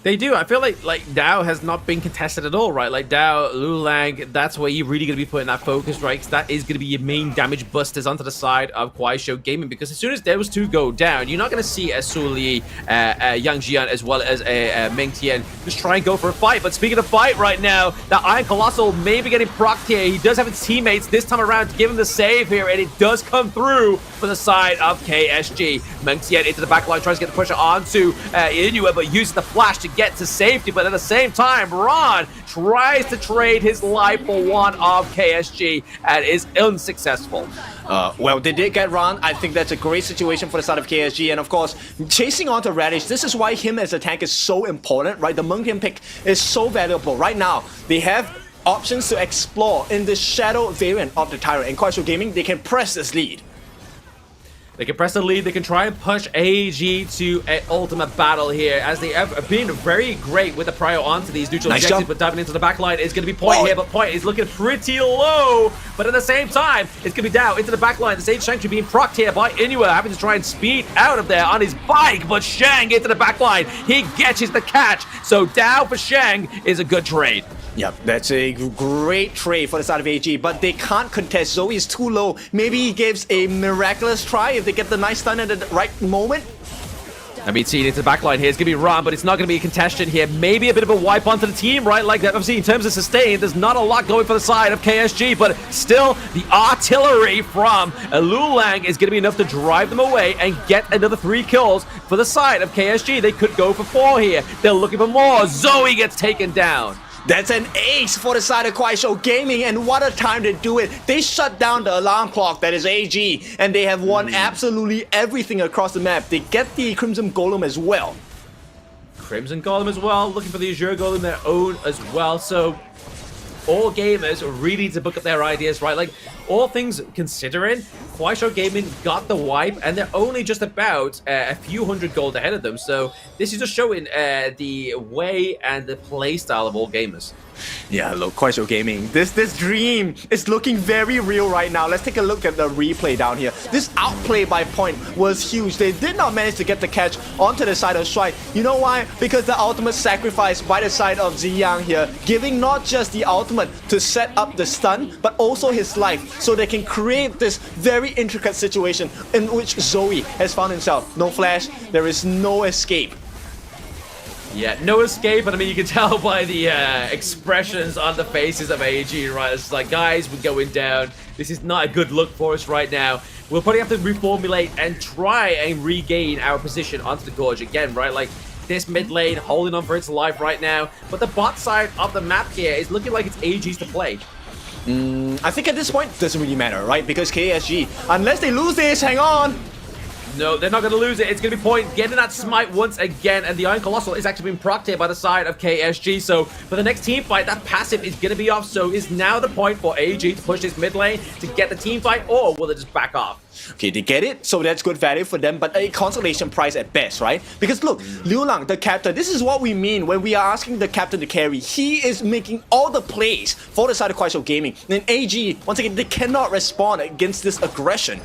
They do. I feel like Dao has not been contested at all, right? Like Dao, Lulang, that's where you're really going to be putting that focus, right? Because that is going to be your main damage busters onto the side of KUAISHOU Gaming. Because as soon as those two go down, you're not going to see a Su Li, Yang Jian, as well as a Meng Tian just try and go for a fight. But speaking of fight right now, that Iron Colossal may be getting procced here. He does have his teammates this time around to give him the save here, and it does come through for the side of KSG. Meng Tian into the back line, tries to get the pressure onto Inua, but uses the flash to get to safety. But at the same time, Ron tries to trade his life for one of KSG and is unsuccessful. Well, they did get Ron. I think that's a great situation for the side of KSG. And of course, chasing onto Radish, this is why him as a tank is so important, right? The Mengtian pick is so valuable. Right now, they have options to explore in the shadow variant of the Tyrant. In KUAISHOU Gaming, they can press this lead. They can press the lead, they can try and push AG to an ultimate battle here, as they have been very great with the prio onto these neutral objectives, but diving into the backline is going to be Point here, but Point is looking pretty low, but at the same time, it's going to be Dao into the backline. The Sage Sanctuary being procced here by Inua, having to try and speed out of there on his bike, but Shang into the backline, he catches the catch, so Dao for Shang is a good trade. Yep, that's a great trade for the side of AG, but they can't contest. Zoe is too low. Maybe he gives a miraculous try if they get the nice stun at the right moment. I mean, seeing into the backline here, it's going to be Ron, but it's not going to be a contention here. Maybe a bit of a wipe onto the team, right? Like that, obviously, in terms of sustain, there's not a lot going for the side of KSG, but still, the artillery from Lulang is going to be enough to drive them away and get another 3 kills for the side of KSG. They could go for 4 here. They're looking for more. Zoe gets taken down. That's an ace for the side of KUAISHOU Gaming, and what a time to do it. They shut down the alarm clock that is AG, and they have won absolutely everything across the map. They get the Crimson Golem as well. Crimson Golem as well, looking for the Azure Golem their own as well, so all gamers really need to book up their ideas, right? Like, all things considering, KUAISHOU Gaming got the wipe, and they're only just about a few hundred gold ahead of them. So this is just showing the way and the play style of all gamers. Yeah, look, KUAISHOU Gaming, this dream is looking very real right now. Let's take a look at the replay down here. This outplay by Point was huge. They did not manage to get the catch onto the side of Shuai. You know why? Because the ultimate sacrifice by the side of Ziyang here, giving not just the ultimate to set up the stun, but also his life, so they can create this very intricate situation in which Zoe has found himself. No flash, there is no escape. Yeah, no escape, and I mean, you can tell by the expressions on the faces of AG, right? It's like, guys, we're going down. This is not a good look for us right now. We'll probably have to reformulate and try and regain our position onto the gorge again, right? Like, this mid lane holding on for its life right now, but the bot side of the map here is looking like it's AG's to play. I think at this point, it doesn't really matter, right? Because KSG, unless they lose this, hang on! No, they're not going to lose it. It's going to be Point getting that smite once again, and the Iron Colossal is actually being procced here by the side of KSG. So for the next team fight, that passive is going to be off. So is now the point for AG to push this mid lane to get the team fight, or will they just back off? Okay, they get it, so that's good value for them, but a consolation price at best, right? Because look, Liu Lang, the captain, this is what we mean when we are asking the captain to carry. He is making all the plays for the side of KUAISHOU Gaming. And AG, once again, they cannot respond against this aggression.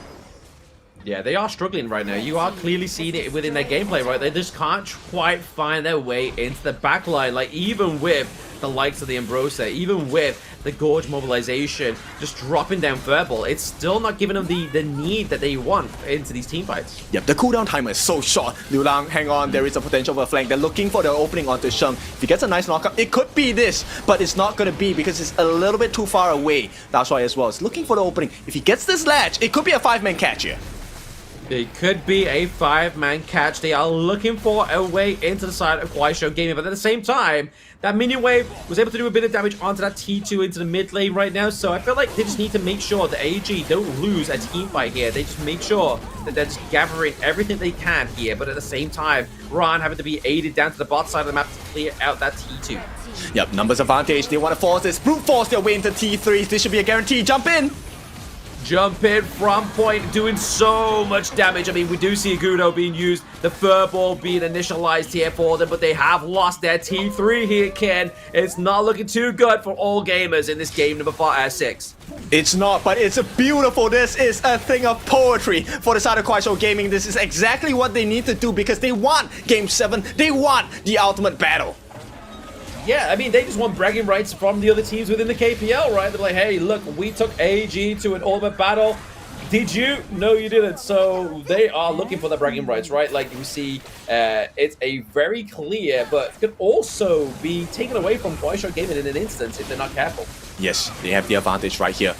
Yeah, they are struggling right now. You are clearly seeing it within their gameplay, right? They just can't quite find their way into the backline. Like, even with the likes of the Ambrosia, even with the Gorge mobilization, just dropping down Verbal, it's still not giving them the need that they want into these team fights. Yep, the cooldown timer is so short. Liu Lang, hang on, there is a potential for a flank. They're looking for the opening onto Sheng. If he gets a nice knockout, it could be this, but it's not going to be because it's a little bit too far away. That's why as well, it's looking for the opening. If he gets this latch, it could be a 5-man catch here. It could be a 5-man catch. They are looking for a way into the side of KUAISHOU Gaming, but at the same time, that minion wave was able to do a bit of damage onto that T2 into the mid lane right now, so I feel like they just need to make sure that AG don't lose a team fight here. They just make sure that they're just gathering everything they can here, but at the same time, Ron having to be aided down to the bot side of the map to clear out that T2. Yep, numbers advantage. They want to force this, brute force their way into T3. This should be a guarantee. Jump in! jump in from point, doing so much damage. I mean, we do see Agudo being used, the furball being initialized here for them, but they have lost their T3 here, Ken. It's not looking too good for all gamers in this game number 6. It's not, but it's beautiful. This is a thing of poetry for the side of KUAISHOU Gaming. This is exactly what they need to do because they want Game 7. They want the ultimate battle. Yeah, I mean, they just want bragging rights from the other teams within the KPL, right? They're like, hey, look, we took AG to an ultimate battle. Did you? No, you didn't. So they are looking for the bragging rights, right? Like you see, it's a very clear, but could also be taken away from KUAISHOU Gaming in an instance if they're not careful. Yes, they have the advantage right here.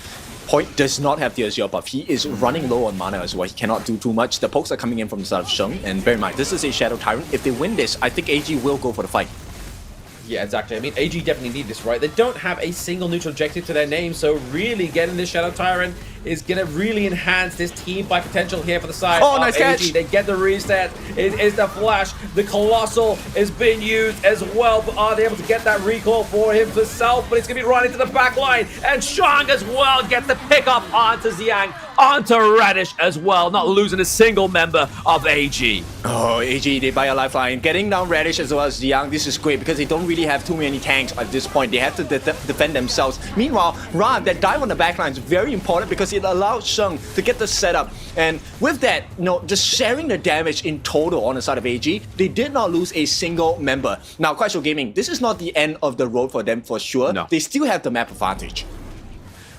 Point does not have the Azure buff. He is running low on mana as well. He cannot do too much. The pokes are coming in from the side of Sheng. And bear in mind, this is a Shadow Tyrant. If they win this, I think AG will go for the fight. Yeah, exactly. I mean, AG definitely need this, right? They don't have a single neutral objective to their name, so really getting this Shadow Tyrant is going to really enhance this team by potential here for the side of nice AG. catch. They get the reset. It is the flash. The Colossal is being used as well, but are they able to get that recall for himself? But it's going to be right into the back line, and Shang as well gets the pickup onto Xiang, onto Radish as well, not losing a single member of AG. Oh, AG, they buy a lifeline. Getting down Radish as well as Xiang, this is great because they don't really have too many tanks at this point. They have to defend themselves. Meanwhile, Ran, that dive on the backline is very important because it allows Sheng to get the setup. And with that, just sharing the damage in total on the side of AG, they did not lose a single member. Now, KUAISHOU Gaming, this is not the end of the road for them for sure. No. They still have the map advantage.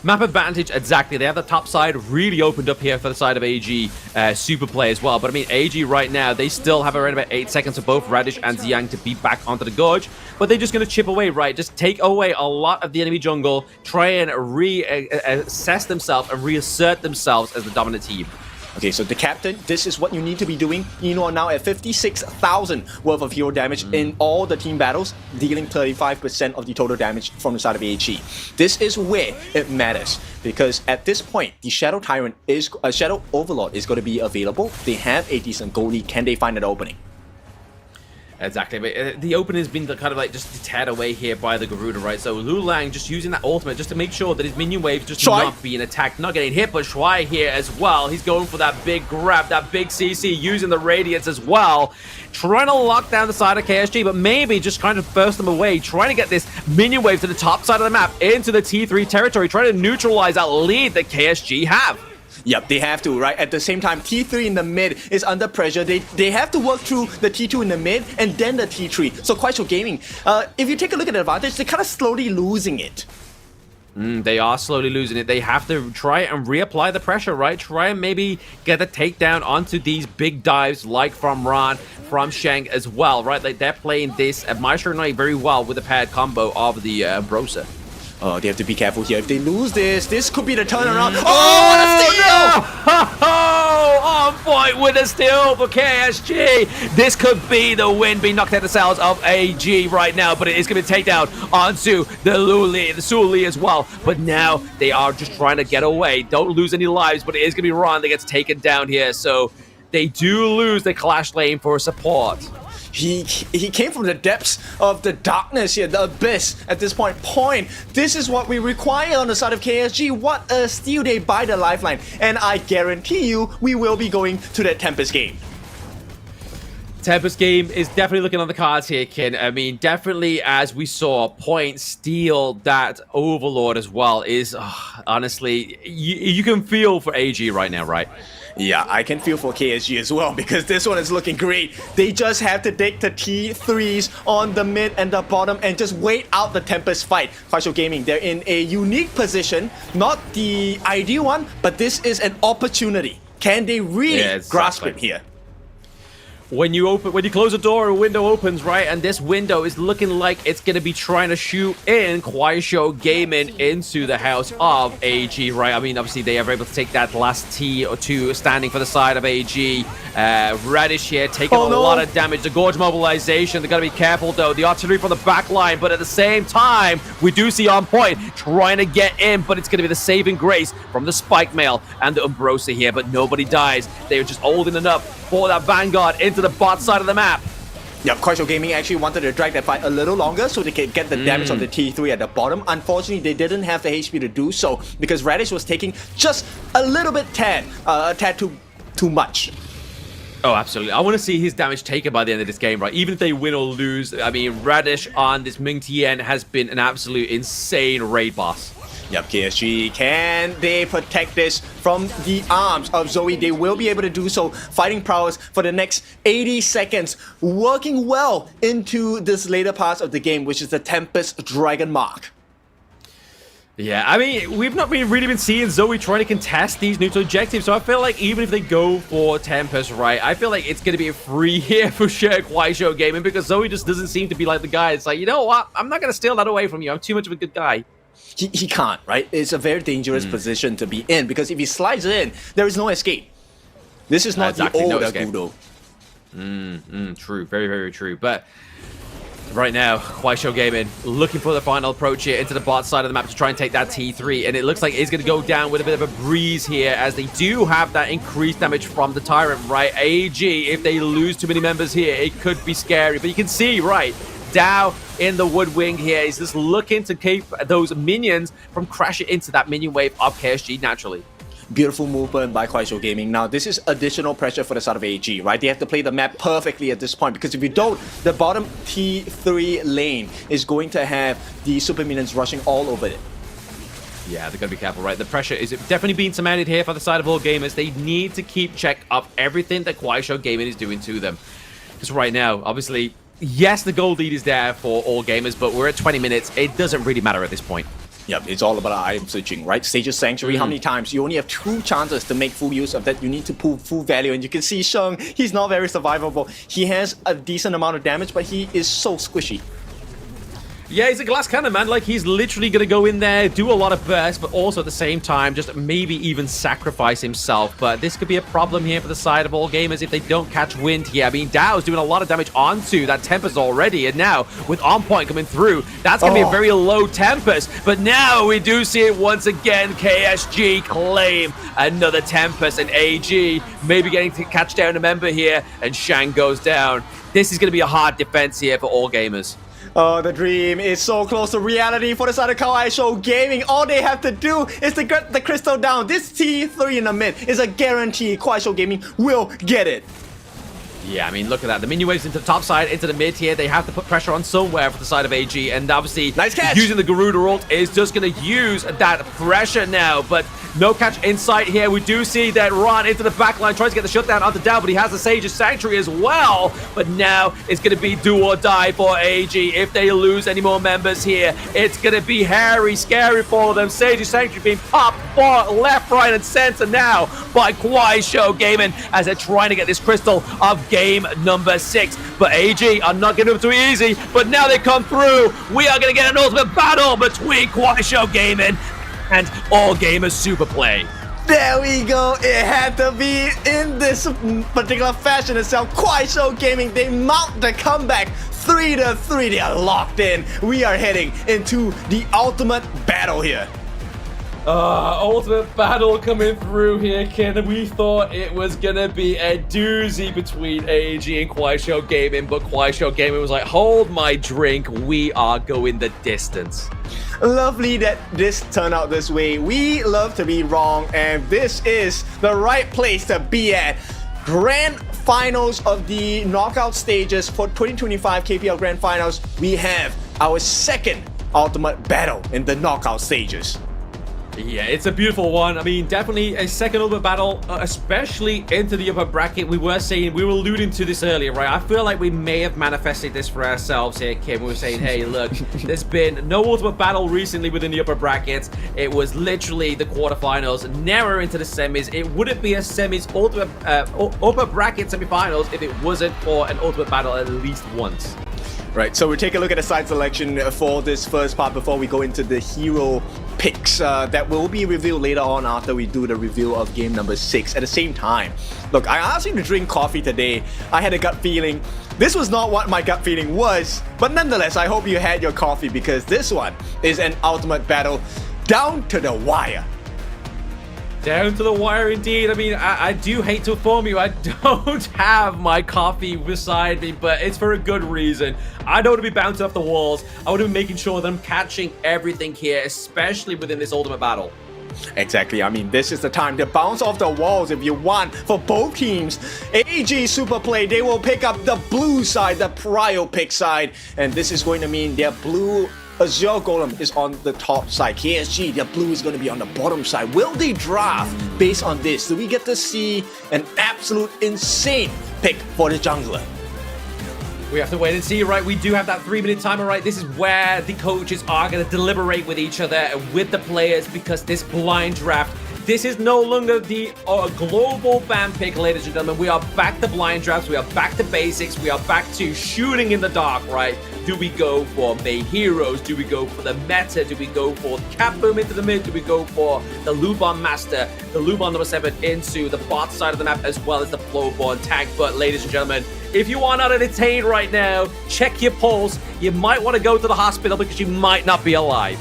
Map advantage, exactly. They have the top side really opened up here for the side of AG super play as well. But I mean, AG right now, they still have around about 8 seconds for both Radish and Xiang to beat back onto the Gorge. But they're just going to chip away, right? Just take away a lot of the enemy jungle, try and reassess themselves and reassert themselves as the dominant team. Okay, so the captain, this is what you need to be doing. You are now at 56,000 worth of hero damage in all the team battles, dealing 35% of the total damage from the side of AG. This is where it matters because at this point, the Shadow Tyrant is Shadow Overlord is going to be available. They have a decent goal lead. Can they find an opening? Exactly, but the opening has been kind of like just teared away here by the Garuda, right? So Lu Lang just using that ultimate just to make sure that his minion wave just not being attacked, not getting hit, but Shuai here as well. He's going for that big grab, that big CC, using the Radiance as well. Trying to lock down the side of KSG, but maybe just trying to burst them away, trying to get this minion wave to the top side of the map into the T3 territory, trying to neutralize that lead that KSG have. Yep, they have to, right? At the same time, T3 in the mid is under pressure. They have to work through the T2 in the mid and then the T3. So KUAISHOU Gaming, if you take a look at the advantage, they're kind of slowly losing it. They are slowly losing it. They have to try and reapply the pressure, right? Try and maybe get a takedown onto these big dives like from Ran, from Sheng as well, right? Like they're playing this Maestro Knight very well with the paired combo of the Brosa. Oh, they have to be careful here. If they lose this could be the turnaround. Oh, what a steal! Oh, on point with a steal for KSG. This could be the win, being knocked out the cells of AG right now, but it is going to take down onto the Suli as well. But now they are just trying to get away. Don't lose any lives, but it is going to be Ron that gets taken down here. So they do lose the Clash lane for support. He came from the depths of the darkness here, the abyss at this point. This is what we require on the side of KSG. What a steal, they buy the lifeline. And I guarantee you, we will be going to that Tempest game. Tempest game is definitely looking on the cards here, Kin. I mean, definitely as we saw, Point steal that Overlord as well is, honestly, you can feel for AG right now, right? Yeah, I can feel for KSG as well because this one is looking great. They just have to take the T3s on the mid and the bottom and just wait out the Tempest fight. KUAISHOU Gaming, they're in a unique position, not the ideal one, but this is an opportunity. Can they really grasp it here? When you close a door, a window opens, right? And this window is looking like it's going to be trying to shoot in KUAISHOU Gaming into the house of AG, right? I mean, obviously, they are able to take that last T or two standing for the side of AG. Radish here taking a lot of damage. The Gorge mobilization, they've got to be careful, though. The artillery from the back line, but at the same time, we do see On Point trying to get in, but it's going to be the saving grace from the Spike Mail and the Umbrosa here, but nobody dies. They're just holding it up for that Vanguard into the bot side of the map. Yeah, KUAISHOU Gaming actually wanted to drag that fight a little longer so they could get the damage on the T3 at the bottom. Unfortunately, they didn't have the HP to do so because Radish was taking just a little bit a tad too much. Oh, absolutely. I want to see his damage taken by the end of this game, right? Even if they win or lose, I mean, Radish on this Ming Tian has been an absolute insane raid boss. Yep, KSG, can they protect this from the arms of Zoe? They will be able to do so. Fighting prowess for the next 80 seconds, working well into this later part of the game, which is the Tempest Dragon Mark. Yeah, I mean, we've not really been seeing Zoe trying to contest these neutral objectives, so I feel like even if they go for Tempest, right, I feel like it's going to be a free here for sure, KUAISHOU Gaming, because Zoe just doesn't seem to be like the guy. It's like, you know what, I'm not going to steal that away from you. I'm too much of a good guy. He can't, right? It's a very dangerous position to be in because if he slides in, there is no escape. This is not exactly the old Agudo. True, very, very true. But right now, KUAISHOU Gaming looking for the final approach here into the bot side of the map to try and take that T3, and it looks like it's going to go down with a bit of a breeze here as they do have that increased damage from the Tyrant, right? AG, if they lose too many members here, it could be scary, but you can see, right, Dow in the woodwing here. He's just looking to keep those minions from crashing into that minion wave of KSG naturally. Beautiful movement by KUAISHOU Gaming. Now, this is additional pressure for the side of AG, right? They have to play the map perfectly at this point because if you don't, the bottom T3 lane is going to have the super minions rushing all over it. Yeah, they're going to be careful, right? The pressure is definitely being cemented here for the side of all gamers. They need to keep check of everything that KUAISHOU Gaming is doing to them. Because right now, obviously, yes, the gold lead is there for all gamers, but we're at 20 minutes. It doesn't really matter at this point. Yep, it's all about item switching, right? Stages Sanctuary, how many times? You only have 2 chances to make full use of that. You need to pull full value, and you can see Sheng, he's not very survivable. He has a decent amount of damage, but he is so squishy. Yeah, he's a glass cannon, man. Like, he's literally going to go in there, do a lot of burst, but also at the same time, just maybe even sacrifice himself. But this could be a problem here for the side of all gamers if they don't catch wind here. I mean, Dao's doing a lot of damage onto that Tempest already, and now, with On Point coming through, that's going to be a very low Tempest. But now we do see it once again. KSG claim another Tempest, and AG maybe getting to catch down a member here, and Shang goes down. This is going to be a hard defense here for all gamers. Oh, the dream is so close to reality for the side of KUAISHOU Gaming. All they have to do is to get the crystal down. This T3 in the mid is a guarantee KUAISHOU Gaming will get it. Yeah, I mean, look at that. The minion waves into the top side, into the mid here. They have to put pressure on somewhere for the side of AG. And obviously, nice catch. Using the Garuda ult is just going to use that pressure now. But no catch in sight here. We do see that run into the backline. Tries to get the shutdown onto Dow, but he has the Sage's Sanctuary as well. But now it's going to be do or die for AG. If they lose any more members here, it's going to be hairy, scary for them. Sage's Sanctuary being popped far left, right, and center now by KUAISHOU Gaming as they're trying to get this crystal of game number 6. But AG are not getting up too easy, but now they come through. We are going to get an ultimate battle between KUAISHOU Gaming and All Gamers Super Play. There we go. It had to be in this particular fashion itself. KUAISHOU Gaming, they mount the comeback 3-3. They are locked in. We are heading into the ultimate battle here. Ultimate battle coming through here, kid. We thought it was gonna be a doozy between AG and KUAISHOU Gaming, but KUAISHOU Gaming was like, hold my drink, we are going the distance. Lovely that this turned out this way. We love to be wrong, and this is the right place to be at. Grand Finals of the knockout stages for 2025 KPL Grand Finals. We have our second ultimate battle in the knockout stages. Yeah, it's a beautiful one. I mean, definitely a second ultimate battle, especially into the upper bracket. We were alluding to this earlier, right? I feel like we may have manifested this for ourselves here, Kim. We were saying, hey, look, there's been no ultimate battle recently within the upper brackets. It was literally the quarterfinals, never into the semis. It wouldn't be a semis ultimate upper bracket semifinals if it wasn't for an ultimate battle at least once. Right, so we'll take a look at the side selection for this first part before we go into the hero picks that will be revealed later on after we do the review of game number 6 at the same time. Look, I asked you to drink coffee today. I had a gut feeling. This was not what my gut feeling was, but nonetheless, I hope you had your coffee because this one is an ultimate battle down to the wire. Down to the wire indeed. I mean, I do hate to inform you, I don't have my coffee beside me, but it's for a good reason. I don't want to be bouncing off the walls. I want to be making sure that I'm catching everything here, especially within this ultimate battle. Exactly. I mean, this is the time to bounce off the walls if you want for both teams. AG Super Play, they will pick up the blue side, the Prio pick side, and this is going to mean their blue Azure Golem is on the top side. KSG, their blue is going to be on the bottom side. Will they draft based on this? Do we get to see an absolute insane pick for the jungler? We have to wait and see, right? We do have that 3-minute timer, right? This is where the coaches are going to deliberate with each other and with the players, because this blind draft, this is no longer the global ban pick, ladies and gentlemen. We are back to blind drafts. We are back to basics. We are back to shooting in the dark, right? Do we go for main heroes? Do we go for the meta? Do we go for Cap Boom into the mid? Do we go for the Luban Master, the Luban number 7 into the bot side of the map, as well as the Flowborn tank? But ladies and gentlemen, if you are not entertained right now, check your pulse. You might want to go to the hospital because you might not be alive.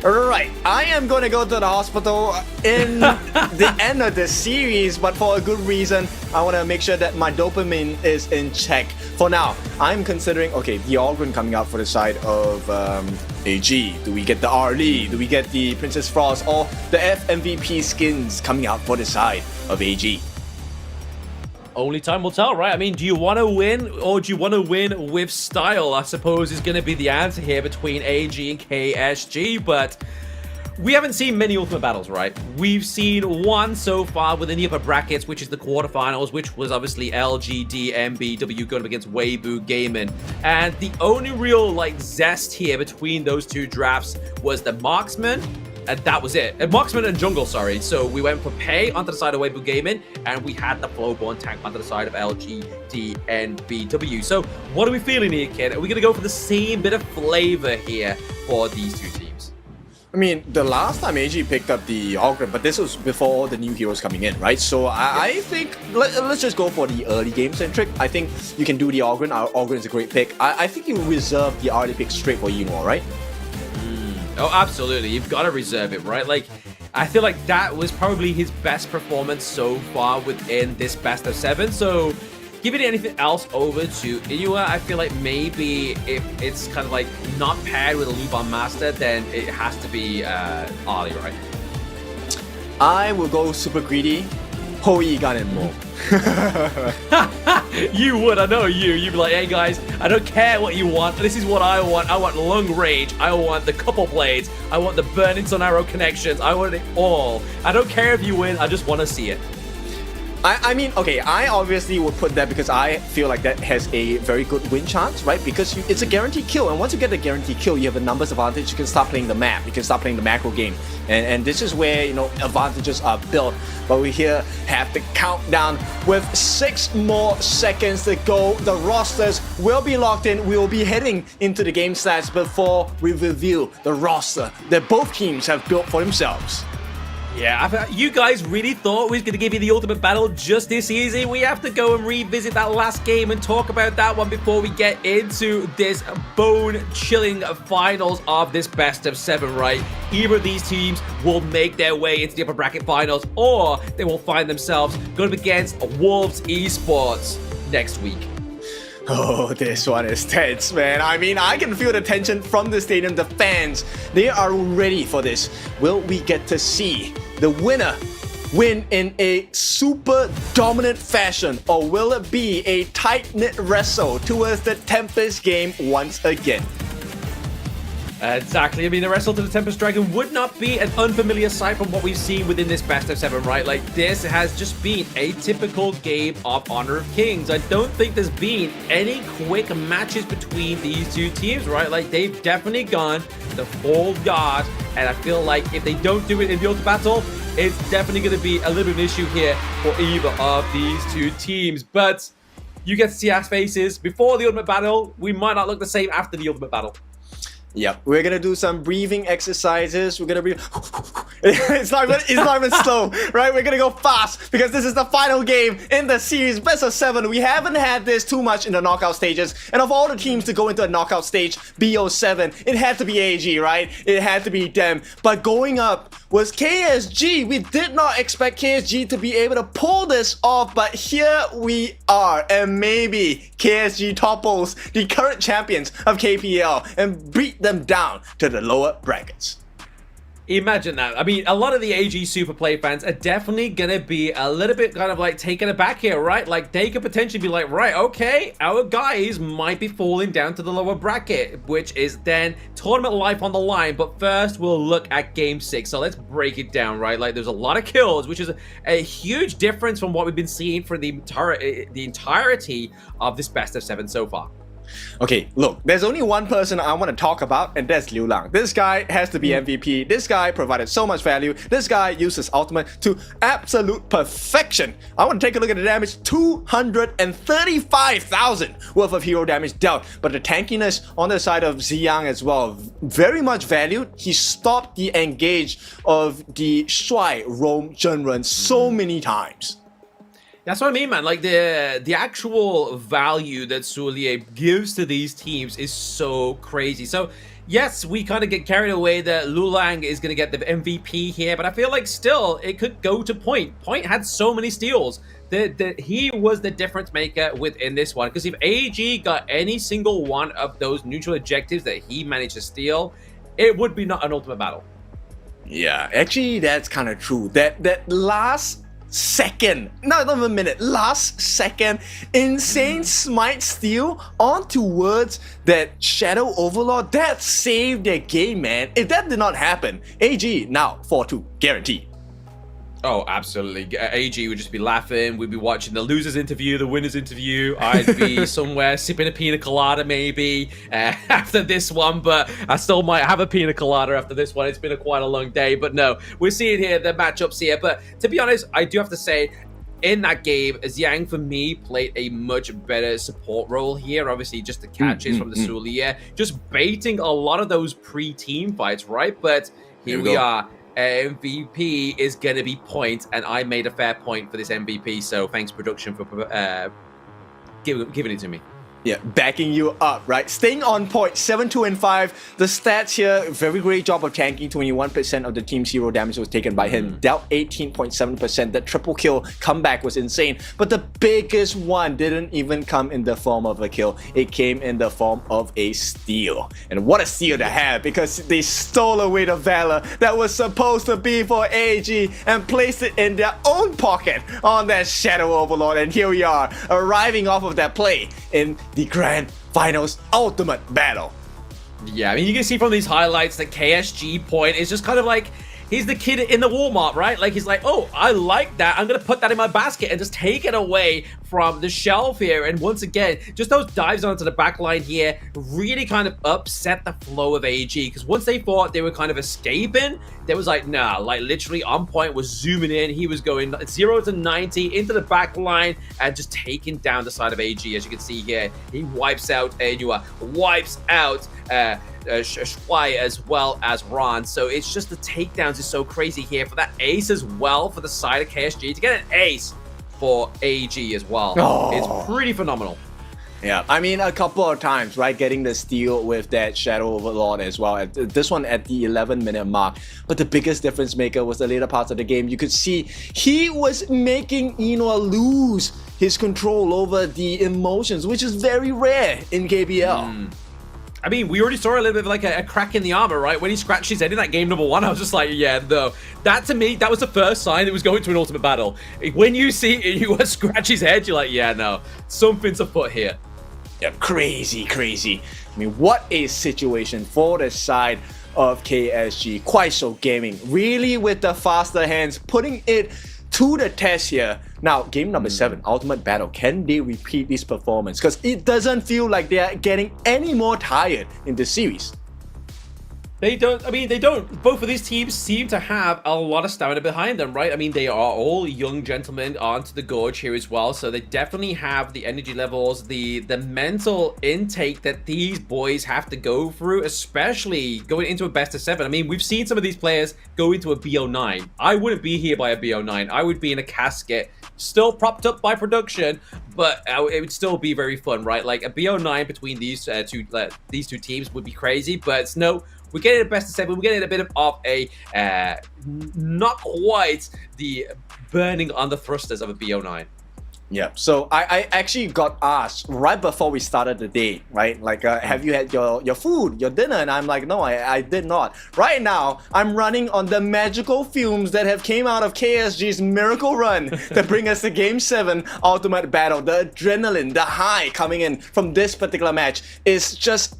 Right, I am going to go to the hospital in the end of the series, but for a good reason. I want to make sure that my dopamine is in check. For now, I'm considering, okay, the Ogren coming out for the side of AG. Do we get the Arlie? Do we get the Princess Frost? Or the FMVP skins coming out for the side of AG? Only time will tell, right? I mean, do you want to win, or do you want to win with style? I suppose is going to be the answer here between AG and KSG, but we haven't seen many ultimate battles, right? We've seen one so far within the upper brackets, which is the quarterfinals, which was obviously LGD MBW going up against Weibo Gaming. And the only real, like, zest here between those two drafts was the Marksman, and that was it. Marksman and Jungle, sorry. So we went for Pei onto the side of Weibo Gaming, and we had the Flowborn tank onto the side of LGD and BW. So what are we feeling here, kid? Are we going to go for the same bit of flavor here for these two teams? I mean, the last time AG picked up the Ogre, but this was before the new heroes coming in, right? So I think let's just go for the early game centric. I think you can do the Ogre. Ogre is a great pick. I think you reserve the early pick straight for Yinor, right? Oh, absolutely. You've got to reserve it, right? Like, I feel like that was probably his best performance so far within this best of 7. So, giving anything else over to Iua, I feel like maybe if it's kind of like not paired with a Luban Master, then it has to be Ali, right? I will go super greedy. Hoi Ganen Mo. You would, I know you. You'd be like, hey guys, I don't care what you want. This is what I want. I want long range. I want the couple blades. I want the burning sun arrow connections. I want it all. I don't care if you win. I just want to see it. I mean, okay, I obviously would put that because I feel like that has a very good win chance, right? Because it's a guaranteed kill, and once you get the guaranteed kill, you have a numbers advantage. You can start playing the map. You can start playing the macro game, and this is where, you know, advantages are built. But we here have the countdown with 6 more seconds to go. The rosters will be locked in. We will be heading into the game stats before we reveal the roster that both teams have built for themselves. Yeah, you guys really thought we was going to give you the ultimate battle just this easy? We have to go and revisit that last game and talk about that one before we get into this bone-chilling finals of this best of 7, right? Either of these teams will make their way into the upper bracket finals, or they will find themselves going up against Wolves Esports next week. Oh, this one is tense, man. I mean, I can feel the tension from the stadium. The fans, they are ready for this. Will we get to see the winner win in a super dominant fashion, or will it be a tight-knit wrestle towards the Tempest game once again? Exactly. I mean, the wrestle to the Tempest Dragon would not be an unfamiliar sight from what we've seen within this best of 7, right? Like, this has just been a typical game of Honor of Kings. I don't think there's been any quick matches between these two teams, right? Like, they've definitely gone the full guard, and I feel like if they don't do it in the ultimate battle, it's definitely going to be a little bit of an issue here for either of these two teams. But you get to see our faces before the ultimate battle. We might not look the same after the ultimate battle. Yep, we're gonna do some breathing exercises. We're gonna breathe It's not even slow, right? We're gonna go fast because this is the final game in the series, best of 7. We haven't had this too much in the knockout stages, and of all the teams to go into a knockout stage, BO7, it had to be AG, right? It had to be them. But going up was KSG. We did not expect KSG to be able to pull this off, but here we are, and maybe KSG topples the current champions of KPL and beat them down to the lower brackets. Imagine that. I mean, a lot of the AG Superplay fans are definitely gonna be a little bit kind of like taken aback here, right? Like, they could potentially be like, right, okay, our guys might be falling down to the lower bracket, which is then tournament life on the line. But first, we'll look at Game 6. So let's break it down, right? Like, there's a lot of kills, which is a huge difference from what we've been seeing for the entirety of this best of 7 so far. Okay, look, there's only one person I want to talk about, and that's Liu Lang. This guy has to be MVP. This guy provided so much value. This guy used his ultimate to absolute perfection. I want to take a look at the damage. 235,000 worth of hero damage dealt. But the tankiness on the side of Ziyang as well, very much valued. He stopped the engage of the Shuai Roam Zhenren so many times. That's what I mean, man. Like, the actual value that Sulier gives to these teams is so crazy. So, yes, we kind of get carried away that Liu Lang is going to get the MVP here, but I feel like still it could go to Point. Point had so many steals. He was the difference maker within this one. Because if AG got any single one of those neutral objectives that he managed to steal, it would be not an ultimate battle. Yeah, actually, that's kind of true. That last second, not even a minute, last second insane smite steal on towards that Shadow Overlord, that saved their game, man. If that did not happen, AG now 4-2 guaranteed. Oh, absolutely. AG would just be laughing. We'd be watching the losers interview, the winners interview. I'd be somewhere sipping a pina colada maybe after this one, but I still might have a pina colada after this one. It's been quite a long day, but no, we're seeing here the matchups here. But to be honest, I do have to say, in that game, Ziyang for me played a much better support role here. Obviously, just the catches from the Sulier, just baiting a lot of those pre-team fights, right? But here we are. MVP is going to be Point, and I made a fair point for this MVP, so thanks production for giving it to me. Yeah, backing you up, right? Staying on point, 7-2 and 5. The stats here, very great job of tanking. 21% of the team's hero damage was taken by him. Dealt 18.7%. That triple kill comeback was insane. But the biggest one didn't even come in the form of a kill. It came in the form of a steal. And what a steal to have, because they stole away the Valor that was supposed to be for AG and placed it in their own pocket on that Shadow Overlord. And here we are, arriving off of that play in the Grand Finals Ultimate Battle. Yeah, I mean, you can see from these highlights that KSG Point is just kind of like, he's the kid in the Walmart, right? Like, he's like, oh, I like that. I'm going to put that in my basket and just take it away from the shelf here. And once again, just those dives onto the back line here really kind of upset the flow of AG. Because once they thought they were kind of escaping, they was like, nah, like literally On Point was zooming in. He was going 0 to 90 into the back line and just taking down the side of AG. As you can see here, he wipes out Enua, wipes out Shuai as well as Ron. So it's just the takedowns is so crazy here for that ace as well for the side of KSG. To get an ace for AG as well, it's pretty phenomenal. Yeah, I mean, a couple of times, right, getting the steal with that Shadow Overlord as well. This one at the 11-minute mark. But the biggest difference maker was the later parts of the game. You could see he was making Enua lose his control over the emotions, which is very rare in KPL. I mean, we already saw a little bit of like a crack in the armor, right? When he scratched his head in that game number 1, I was just like, yeah, no. That to me, that was the first sign it was going to an ultimate battle. When you see Enua scratch his head, you're like, yeah, no, something's afoot here. Yeah, crazy, crazy. I mean, what a situation for the side of KSG. KUAISHOU Gaming, really with the faster hands, putting it to the test here. Now, game number 7, Ultimate Battle. Can they repeat this performance? Because it doesn't feel like they are getting any more tired in the series. They don't, I mean, they don't. Both of these teams seem to have a lot of stamina behind them, right? I mean, they are all young gentlemen onto the gorge here as well, so they definitely have the energy levels, the mental intake that these boys have to go through, especially going into a best of 7. I mean, we've seen some of these players go into a BO9. I wouldn't be here by a BO9. I would be in a casket, still propped up by production, but it would still be very fun, right? Like a BO9 between these two teams would be crazy, but no. We're getting a best of 7. We're getting a bit of a not quite the burning on the thrusters of a BO9. Yeah, so I actually got asked right before we started the day, right? Like, have you had your food, your dinner? And I'm like, no, I did not. Right now, I'm running on the magical fumes that have came out of KSG's miracle run to bring us to Game 7 Ultimate Battle. The adrenaline, the high coming in from this particular match is just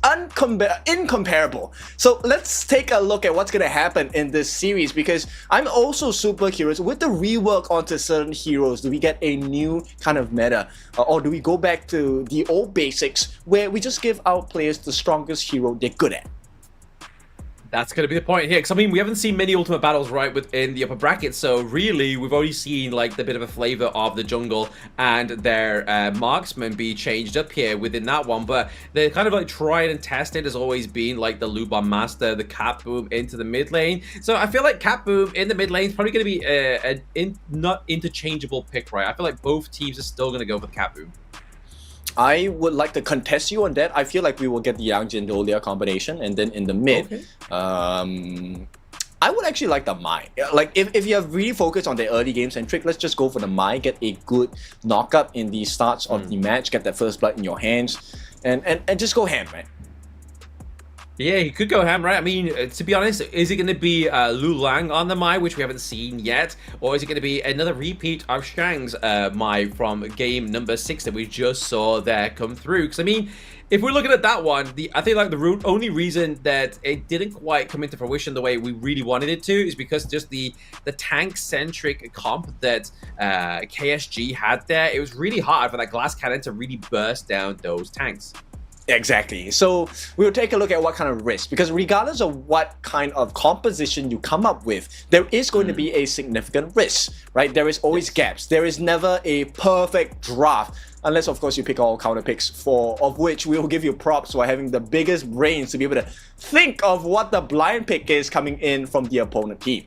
incomparable. So let's take a look at what's going to happen in this series, because I'm also super curious. With the rework onto certain heroes, do we get a new kind of meta, or do we go back to the old basics where we just give our players the strongest hero they're good at? That's going to be the point here, because I mean, we haven't seen many Ultimate Battles right within the upper bracket, so really we've already seen like the bit of a flavor of the jungle and their marksmen be changed up here within that one, but they're kind of like tried and tested has always been like the Lubon Master, the Cat Boom into the mid lane. So I feel like Cat Boom in the mid lane is probably going to be a not interchangeable pick, right? I feel like both teams are still going to go for Cat Boom. I would like to contest you on that. I feel like we will get the Yang Jindolia combination, and then in the mid, I would actually like the Mai. Like, if you have really focused on the early game centric, let's just go for the Mai, get a good knockup in the starts of the match, get that first blood in your hands, and just go ham, right? Yeah, he could go ham, right? I mean, to be honest, is it going to be Lu Lang on the Mai, which we haven't seen yet? Or is it going to be another repeat of Shang's Mai from game number 6 that we just saw there come through? Because, I mean, if we're looking at that one, I think like the only reason that it didn't quite come into fruition the way we really wanted it to is because just the tank-centric comp that KSG had there, it was really hard for that glass cannon to really burst down those tanks. Exactly. So we'll take a look at what kind of risk, because regardless of what kind of composition you come up with, there is going to be a significant risk, right? There is always gaps. There is never a perfect draft, unless of course you pick all counter picks, of which we will give you props for having the biggest brains to be able to think of what the blind pick is coming in from the opponent team.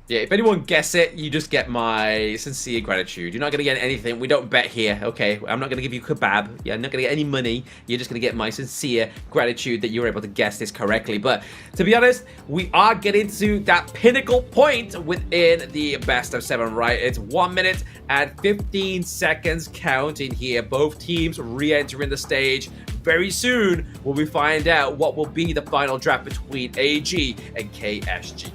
Yeah, if anyone guess it, you just get my sincere gratitude. You're not going to get anything. We don't bet here, okay? I'm not going to give you kebab. You're not going to get any money. You're just going to get my sincere gratitude that you were able to guess this correctly. But to be honest, we are getting to that pinnacle point within the best of 7, right? It's 1 minute and 15 seconds counting here. Both teams re-entering the stage. Very soon, will we find out what will be the final draft between AG and KSG.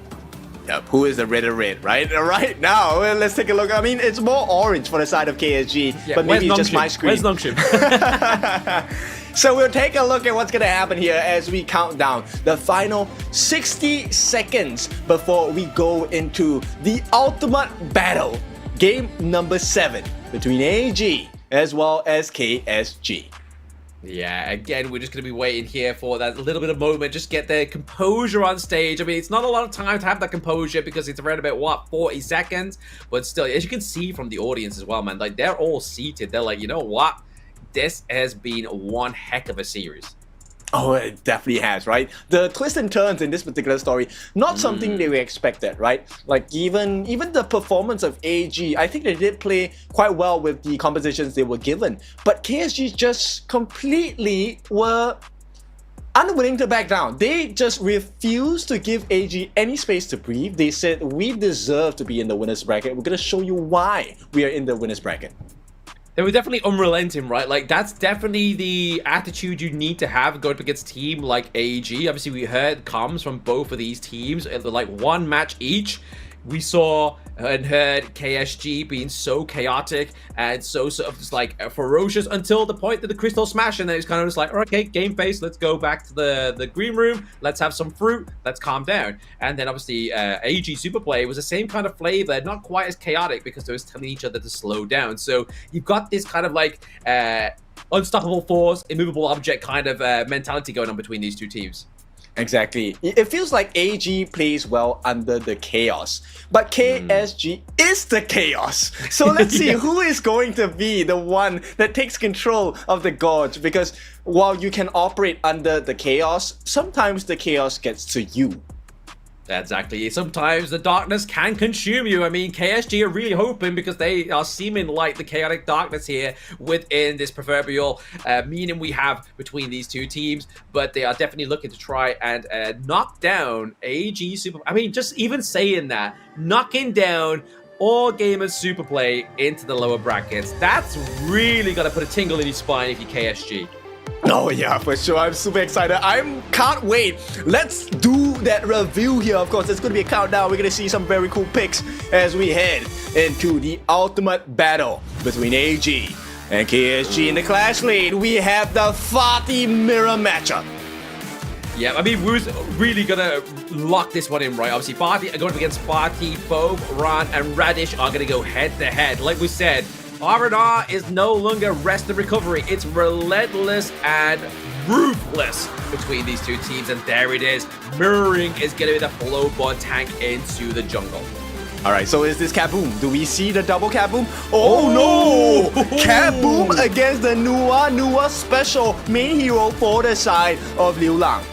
Yep, who is the red, right? Right now, let's take a look. I mean, it's more orange for the side of KSG, yeah, but maybe it's just my screen. Where's Nongshim? So we'll take a look at what's going to happen here as we count down the final 60 seconds before we go into the ultimate battle. Game number 7 between AG as well as KSG. Yeah, again, we're just going to be waiting here for that little bit of moment, just get their composure on stage. I mean, it's not a lot of time to have that composure because it's around about, what, 40 seconds? But still, as you can see from the audience as well, man, like, they're all seated. They're like, you know what? This has been one heck of a series. Oh, it definitely has, right? The twists and turns in this particular story, not something that we expected, right? Like, even the performance of AG, I think they did play quite well with the compositions they were given. But KSG just completely were unwilling to back down. They just refused to give AG any space to breathe. They said, we deserve to be in the winner's bracket. We're going to show you why we are in the winner's bracket. They were definitely unrelenting, right? Like, that's definitely the attitude you need to have going up against a team like AG. Obviously, we heard comms from both of these teams. Like, one match each. We saw and heard KSG being so chaotic and so sort of just like ferocious until the point that the crystal smash, and then it's kind of just like, okay, game face, let's go back to the green room, let's have some fruit, let's calm down. And then obviously AG Superplay was the same kind of flavor, not quite as chaotic because they was telling each other to slow down. So you've got this kind of like unstoppable force, immovable object kind of mentality going on between these two teams. Exactly. It feels like AG plays well under the chaos, but KSG is the chaos. So let's see who is going to be the one that takes control of the gorge, because while you can operate under the chaos, sometimes the chaos gets to you. Exactly. Sometimes the darkness can consume you. I mean, KSG are really hoping, because they are seeming like the chaotic darkness here within this proverbial meaning we have between these two teams, but they are definitely looking to try and knock down AG Super. I mean, just even saying that, knocking down All Gamers Super Play into the lower brackets, that's really gonna put a tingle in your spine if you're KSG. Oh yeah, for sure. I'm super excited. Can't wait. Let's do that review here. Of course, it's going to be a countdown. We're going to see some very cool picks as we head into the ultimate battle between AG and KSG. In the clash lane, we have the Fatih mirror matchup. Yeah, I mean, we're really gonna lock this one in, right? Obviously, Fatih are going up against Fatih, Phobe, Ran, and Radish are gonna go head-to-head. Like we said, R&R is no longer rest and recovery. It's relentless and ruthless between these two teams, and there it is. Mirroring is going to be the Flowborn tank into the jungle. Alright, so is this Kaboom? Do we see the double Kaboom? Oh no! Kaboom against the Nua special main hero for the side of Liu Lang.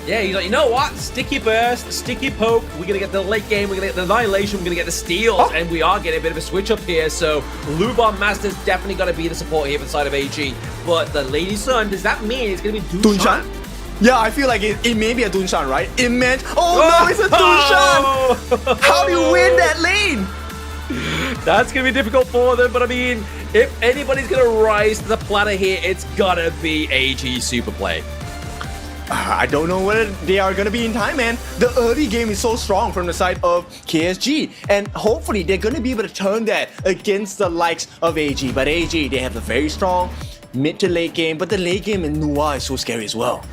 Yeah, he's like, you know what? Sticky burst, sticky poke. We're going to get the late game. We're going to get the annihilation. We're going to get the steals. And we are getting a bit of a switch up here. So, Lubon Master's definitely going to be the support here for the side of AG. But the Lady Sun, does that mean it's going to be Dunshan? Yeah, I feel like it may be a Dunshan, right? It meant... Oh no, it's a Dunshan! How do you win that lane? That's going to be difficult for them. But I mean, if anybody's going to rise to the platter here, it's got to be AG Super Play. I don't know whether they are going to be in time, man. The early game is so strong from the side of KSG, and hopefully they're going to be able to turn that against the likes of AG. But AG, they have a very strong mid to late game, but the late game in Nua is so scary as well.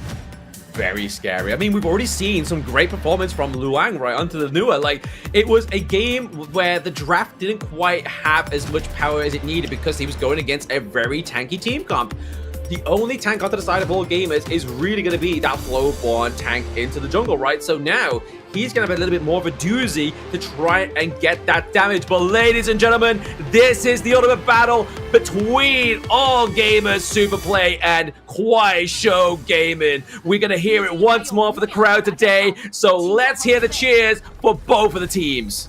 Very scary. I mean, we've already seen some great performance from Luang right onto the Nua. Like, it was a game where the draft didn't quite have as much power as it needed because he was going against a very tanky team comp. The only tank onto the side of All Gamers is really going to be that Flowborn tank into the jungle, right? So now he's going to have a little bit more of a doozy to try and get that damage. But ladies and gentlemen, this is the ultimate battle between All Gamers Super Play and KUAISHOU Gaming. We're going to hear it once more for the crowd today. So let's hear the cheers for both of the teams.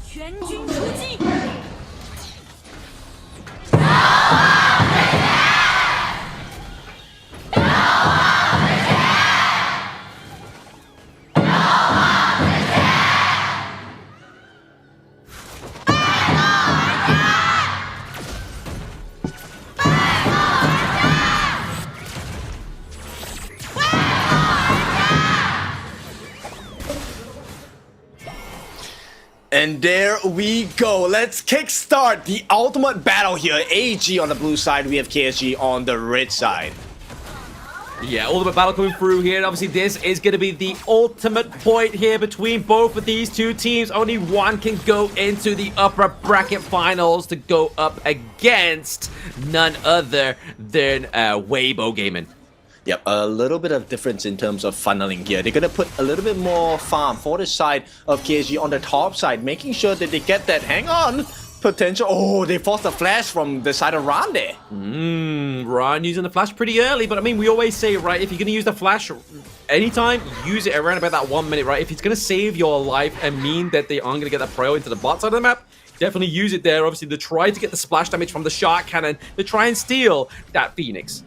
And there we go. Let's kickstart the ultimate battle here. AG on the blue side, we have KSG on the red side. Yeah, ultimate battle coming through here. And obviously, this is going to be the ultimate point here between both of these two teams. Only one can go into the upper bracket finals to go up against none other than Weibo Gaming. Yep, a little bit of difference in terms of funneling here. They're going to put a little bit more farm for the side of KSG on the top side, making sure that they get that, hang on, potential. Oh, they forced a flash from the side of Ran there. Ran using the flash pretty early, but I mean, we always say, right, if you're going to use the flash anytime, use it around about that 1 minute, right? If it's going to save your life and mean that they aren't going to get that pro into the bot side of the map, definitely use it there. Obviously, to try to get the splash damage from the shark cannon, to try and steal that Phoenix.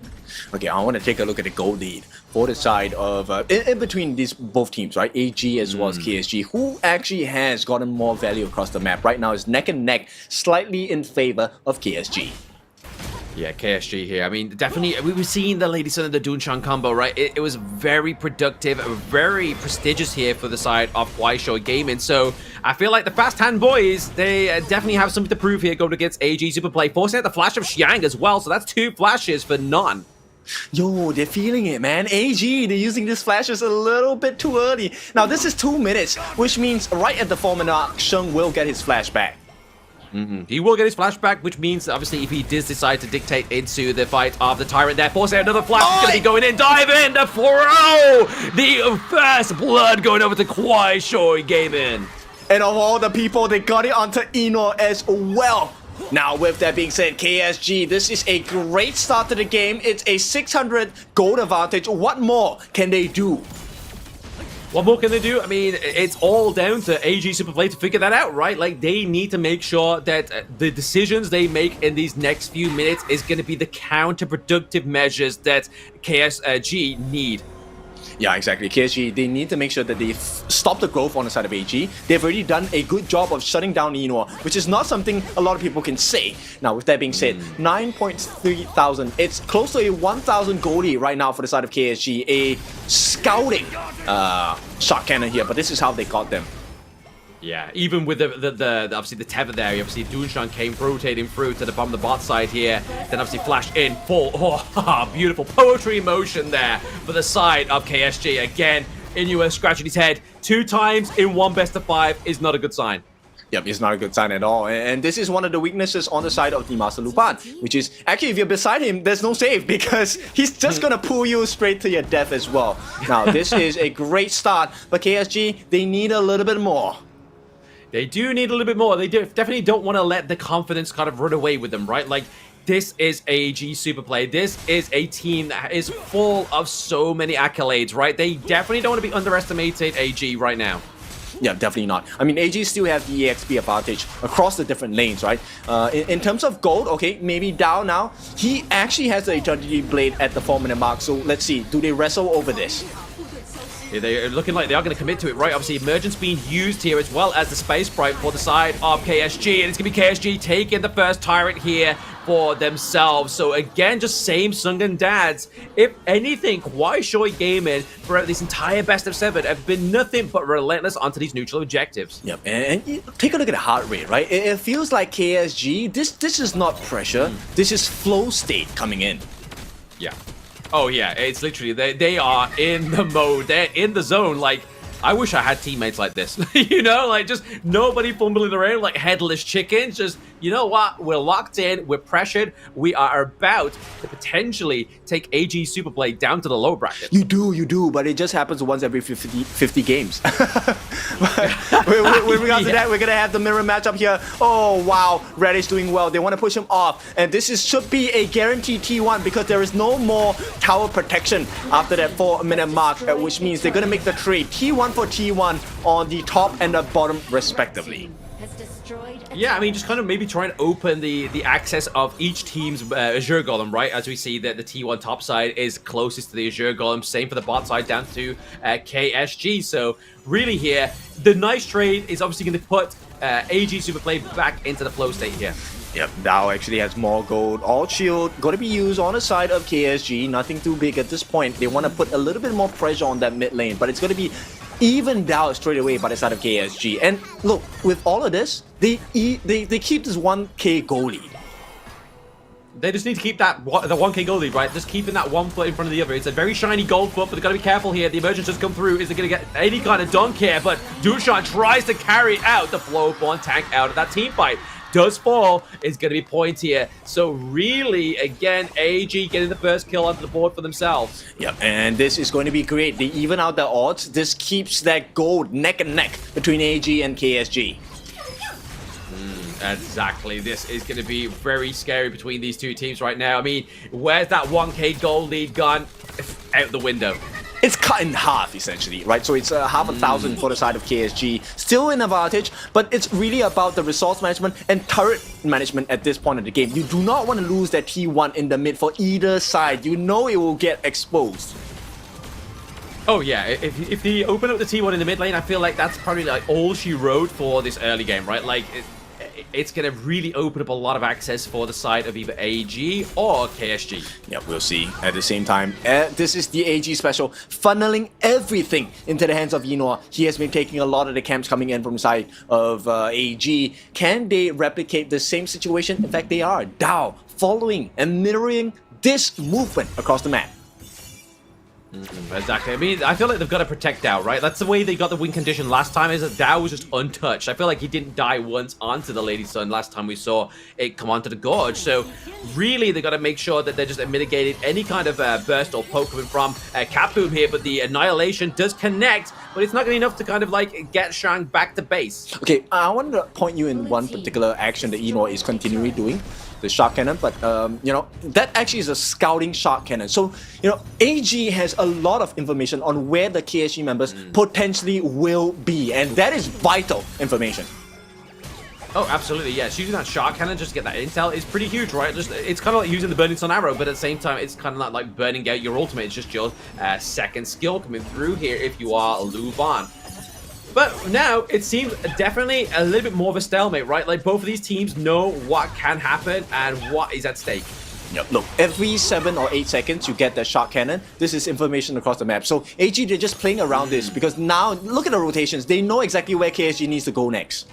Okay, I want to take a look at the gold lead for the side of, in between these both teams, right? AG as well as KSG. Who actually has gotten more value across the map? Right now is neck and neck, slightly in favor of KSG. Yeah, KSG here. I mean, definitely, we were seeing the Lady Sun and the Dunshan combo, right? It was very productive, very prestigious here for the side of KUAISHOU Gaming. So I feel like the Fast Hand boys, they definitely have something to prove here going against AG Super Play. Forcing out the flash of Xiang as well. So that's 2 flashes for none. Yo, they're feeling it, man. AG, they're using these flashes a little bit too early. Now, this is 2 minutes, which means right at the 4-minute mark, Sheng will get his flash back. He will get his flashback, which means obviously if he does decide to dictate into the fight of the Tyrant there, force out another flash, he's going to be going in, dive in, the throw! The first blood going over to KUAISHOU Gaming. And of all the people, they got it onto Eno as well. Now, with that being said, KSG, this is a great start to the game. It's a 600 gold advantage. What more can they do? What more can they do? I mean, it's all down to AG Superplay to figure that out, right? Like, they need to make sure that the decisions they make in these next few minutes is going to be the counterproductive measures that KSG need. Yeah, exactly. KSG, they need to make sure that they stop the growth on the side of AG. They've already done a good job of shutting down Eno, which is not something a lot of people can say. Now, with that being said, 9.3 thousand. It's close to a 1,000 goldie right now for the side of KSG. A scouting shot cannon here, but this is how they got them. Yeah, even with the obviously the tether there, obviously Dunshan came rotating through to the bottom of the bot side here, then obviously flash in full, beautiful poetry in motion there for the side of KSG. Again, Inu scratching his head 2 times in one best of 5 is not a good sign. Yep, it's not a good sign at all. And this is one of the weaknesses on the side of the Master Lupin, which is actually if you're beside him, there's no save because he's just gonna pull you straight to your death as well. Now, this is a great start, but KSG, they need a little bit more. They do need a little bit more. They definitely don't want to let the confidence kind of run away with them, right? Like, this is AG Superplay. This is a team that is full of so many accolades, right? They definitely don't want to be underestimated AG right now. Yeah, definitely not. I mean, AG still has the EXP advantage across the different lanes, right? In terms of gold, okay, maybe Dao now, he actually has the Eternity Blade at the 4-minute mark. So let's see, do they wrestle over this? Yeah, they're looking like they are going to commit to it, right? Obviously, Emergence being used here as well as the Space Sprite for the side of KSG. And it's going to be KSG taking the first Tyrant here for themselves. So again, just same Sungan dads. If anything, KUAISHOU Gaming throughout this entire best of 7 have been nothing but relentless onto these neutral objectives. Yep, and take a look at the heart rate, right? It feels like KSG, this is not pressure. This is flow state coming in. Yeah. Oh yeah, it's literally, they are in the mode, they're in the zone. Like, I wish I had teammates like this, you know, like just nobody fumbling around like headless chickens. Just, you know what, we're locked in, we're pressured, we are about to potentially take AG Superplay down to the low bracket. You do, but it just happens once every 50 games. With regards to that, we're gonna have the mirror matchup here. Oh wow, Red is doing well. They want to push him off, and this should be a guaranteed T1 because there is no more tower protection after that 4-minute mark, which means they're gonna make the trade T1 for T1 on the top and the bottom respectively. Yeah, I mean, just kind of maybe try and open the access of each team's Azure Golem, right? As we see that the T1 top side is closest to the Azure Golem. Same for the bot side down to KSG. So really here, the nice trade is obviously going to put AG Superplay back into the flow state here. Yep, Dao actually has more gold. All shield going to be used on the side of KSG. Nothing too big at this point. They want to put a little bit more pressure on that mid lane, but it's going to be evened out straight away by the side of KSG. And look, with all of this, they keep this 1k goal lead. They just need to keep that the 1k gold lead, right? Just keeping that one foot in front of the other. It's a very shiny gold foot, but they've got to be careful here. The emergence has come through. Is it going to get any kind of dunk here? But Dunshan tries to carry out the Flowborn tank out of that team fight. Does fall, is going to be points here. So really, again, AG getting the first kill onto the board for themselves. Yep, and this is going to be great. They even out the odds. This keeps that gold neck and neck between AG and KSG. Exactly. This is going to be very scary between these two teams right now. I mean, where's that 1k gold lead gone? Out the window. It's cut in half, essentially, right? So it's half 1,000 for the side of KSG. Still an advantage, but it's really about the resource management and turret management at this point of the game. You do not want to lose that T1 in the mid for either side. You know it will get exposed. Oh yeah, if they open up the T1 in the mid lane, I feel like that's probably like all she wrote for this early game, right? Like, it's going to really open up a lot of access for the side of either AG or KSG. Yeah, we'll see. At the same time, this is the AG special, funneling everything into the hands of Yinhua. He has been taking a lot of the camps coming in from the side of AG. Can they replicate the same situation? In fact, they are. Dao following and mirroring this movement across the map. Exactly. I mean, I feel like they've got to protect Dao, right? That's the way they got the win condition last time, is that Dao was just untouched. I feel like he didn't die once onto the Lady Sun last time we saw it come onto the Gorge. So really, they got to make sure that they're just mitigating any kind of burst or poke coming from Capboom here. But the Annihilation does connect, but it's not going to be enough to kind of like get Shang back to base. Okay, I want to point you in one particular action that Eno is continually doing. The shot cannon, but you know, that actually is a scouting shot cannon. So, you know, AG has a lot of information on where the KSG members potentially will be, and that is vital information. Oh, absolutely, yes. Using that shot cannon just to get that intel is pretty huge, right? Just it's kind of like using the Burning Sun arrow, but at the same time, it's kind of not like burning out your ultimate. It's just your second skill coming through here if you are Lu Ban. But now, it seems definitely a little bit more of a stalemate, right? Like, both of these teams know what can happen and what is at stake. Yep. Look, every 7 or 8 seconds you get the shot cannon. This is information across the map. So AG, they're just playing around this because now, look at the rotations. They know exactly where KSG needs to go next.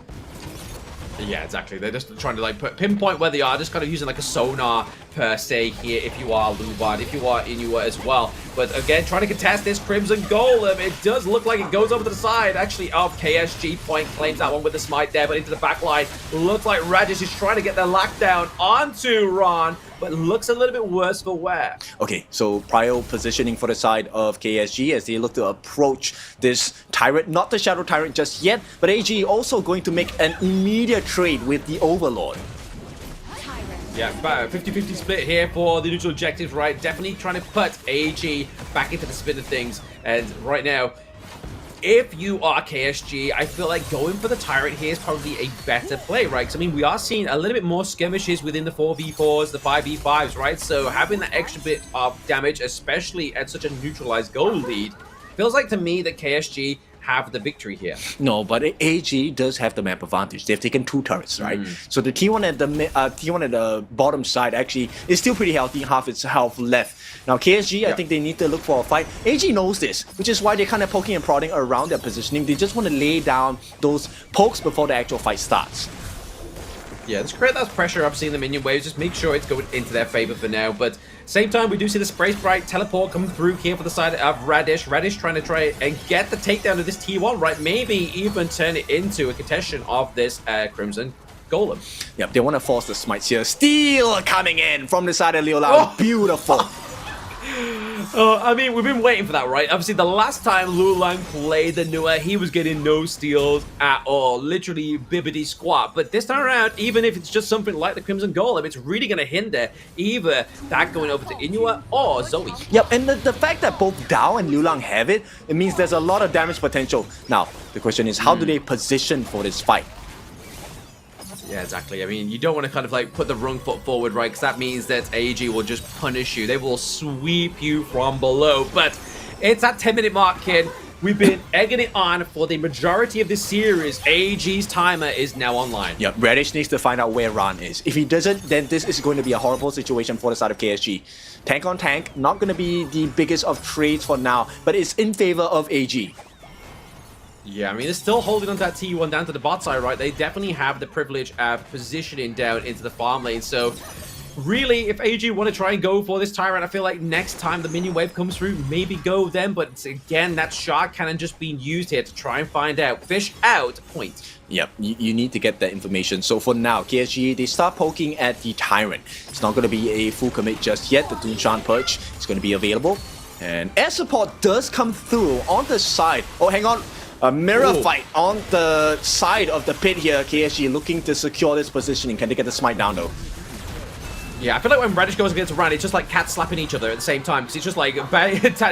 Yeah, exactly. They're just trying to like pinpoint where they are, just kind of using like a sonar per se here if you are Lu Ban, if you are Inua as well. But again, trying to contest this Crimson Golem, it does look like it goes over to the side actually of KSG. Point claims that one with the smite there, but into the back line. Looks like Rajesh is trying to get the lockdown onto Ron, but looks a little bit worse for wear. Okay, so prior positioning for the side of KSG as they look to approach this Tyrant, not the Shadow Tyrant just yet, but AG also going to make an immediate trade with the Overlord. Yeah, about a 50-50 split here for the neutral objectives, right? Definitely trying to put AG back into the spin of things. And right now, if you are KSG, I feel like going for the Tyrant here is probably a better play, right? Because, I mean, we are seeing a little bit more skirmishes within the 4v4s, the 5v5s, right? So having that extra bit of damage, especially at such a neutralized goal lead, feels like to me that KSG have the victory here. No, but AG does have the map advantage. They've taken 2 turrets, right? So the T1 at the T1 at the bottom side actually is still pretty healthy, half its health left. Now KSG, I think they need to look for a fight. AG knows this, which is why they're kind of poking and prodding around their positioning. They just want to lay down those pokes before the actual fight starts. Yeah, let's create that pressure up, seeing the minion waves. Just make sure it's going into their favor for now. But same time, we do see the Spray Sprite teleport coming through here for the side of Radish. Radish trying to try and get the takedown of this T1, right? Maybe even turn it into a contestation of this Crimson Golem. Yep, they want to force the smites here. Steel coming in from the side of Liu Lang. Beautiful. I mean, we've been waiting for that, right? Obviously, the last time Liu Lang played the Nua, he was getting no steals at all. Literally bibbity squat. But this time around, even if it's just something like the Crimson Golem, it's really going to hinder either that going over to Inua or Zoe. Yep, and the fact that both Dao and Liu Lang have it, it means there's a lot of damage potential. Now, the question is, how do they position for this fight? Yeah, exactly. I mean, you don't want to kind of like put the wrong foot forward, right? Because that means that AG will just punish you. They will sweep you from below. But it's that 10-minute mark, kid. We've been egging it on for the majority of this series. AG's timer is now online. Yep, Radish needs to find out where Ran is. If he doesn't, then this is going to be a horrible situation for the side of KSG. Tank on tank, not going to be the biggest of trades for now, but it's in favor of AG. Yeah, I mean, they're still holding on that T1 down to the bot side, right? They definitely have the privilege of positioning down into the farm lane. So, really, if AG want to try and go for this Tyrant, I feel like next time the minion wave comes through, maybe go then. But again, that shot cannon just being used here to try and find out, fish out point. Yep, you need to get that information. So for now, KSG, they start poking at the Tyrant. It's not going to be a full commit just yet. The Dunshan Perch is going to be available. And air support does come through on the side. Oh, hang on. A mirror fight on the side of the pit here. KSG looking to secure this positioning. Can they get the smite down though? Yeah, I feel like when Radish goes against Ran, it's just like cats slapping each other at the same time. Because it's just like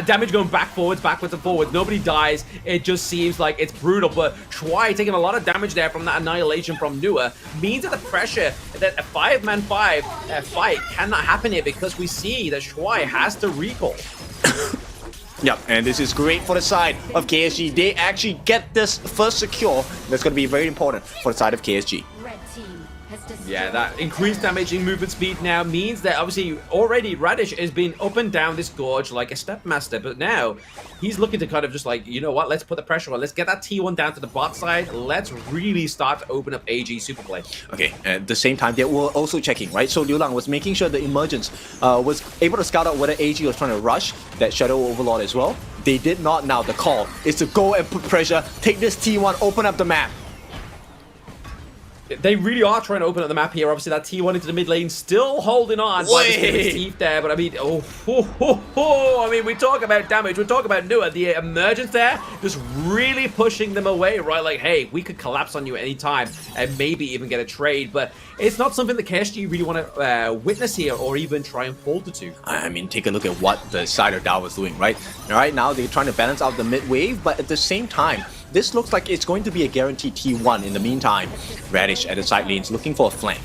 damage going backwards and forwards. Nobody dies. It just seems like it's brutal. But Shuai taking a lot of damage there from that annihilation from Nua means that the pressure that a 5-man 5 fight cannot happen here, because we see that Shuai has to recall. Yep, and this is great for the side of KSG. They actually get this first secure. That's going to be very important for the side of KSG. Red team Yeah, that increased damage in movement speed now means that obviously already Radish has been up and down this gorge like a stepmaster, but now he's looking to kind of just like, you know what, let's put the pressure on, let's get that T1 down to the bot side, let's really start to open up AG super play. Okay, at the same time, they were also checking, right? So Liu Lang was making sure the emergence was able to scout out whether AG was trying to rush that Shadow Overlord as well. They did not. Now the call is to go and put pressure, take this T1, open up the map. They really are trying to open up the map here. Obviously, that T1 into the mid lane still holding on by the skin of his teeth there. But I mean, I mean, we talk about damage. We talk about Nua. The emergence there just really pushing them away, right? Like, hey, we could collapse on you at any time and maybe even get a trade. But it's not something that KSG really want to witness here or even try and falter to. I mean, take a look at what the side of Dow was doing, right? Right now, they're trying to balance out the mid wave, but at the same time, this looks like it's going to be a guaranteed T1 in the meantime. Radish at the side lanes looking for a flank.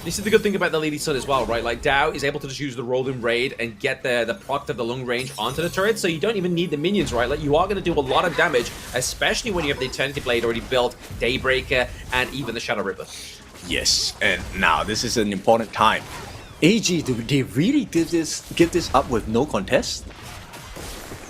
This is the good thing about the Lady Sun as well, right? Like, Dow is able to just use the rolling raid and get the proc of the long range onto the turret, so you don't even need the minions, right? Like, you are going to do a lot of damage, especially when you have the Eternity Blade already built, Daybreaker, and even the Shadow Ripper. Yes, and now this is an important time. AG, do they really give this up with no contest?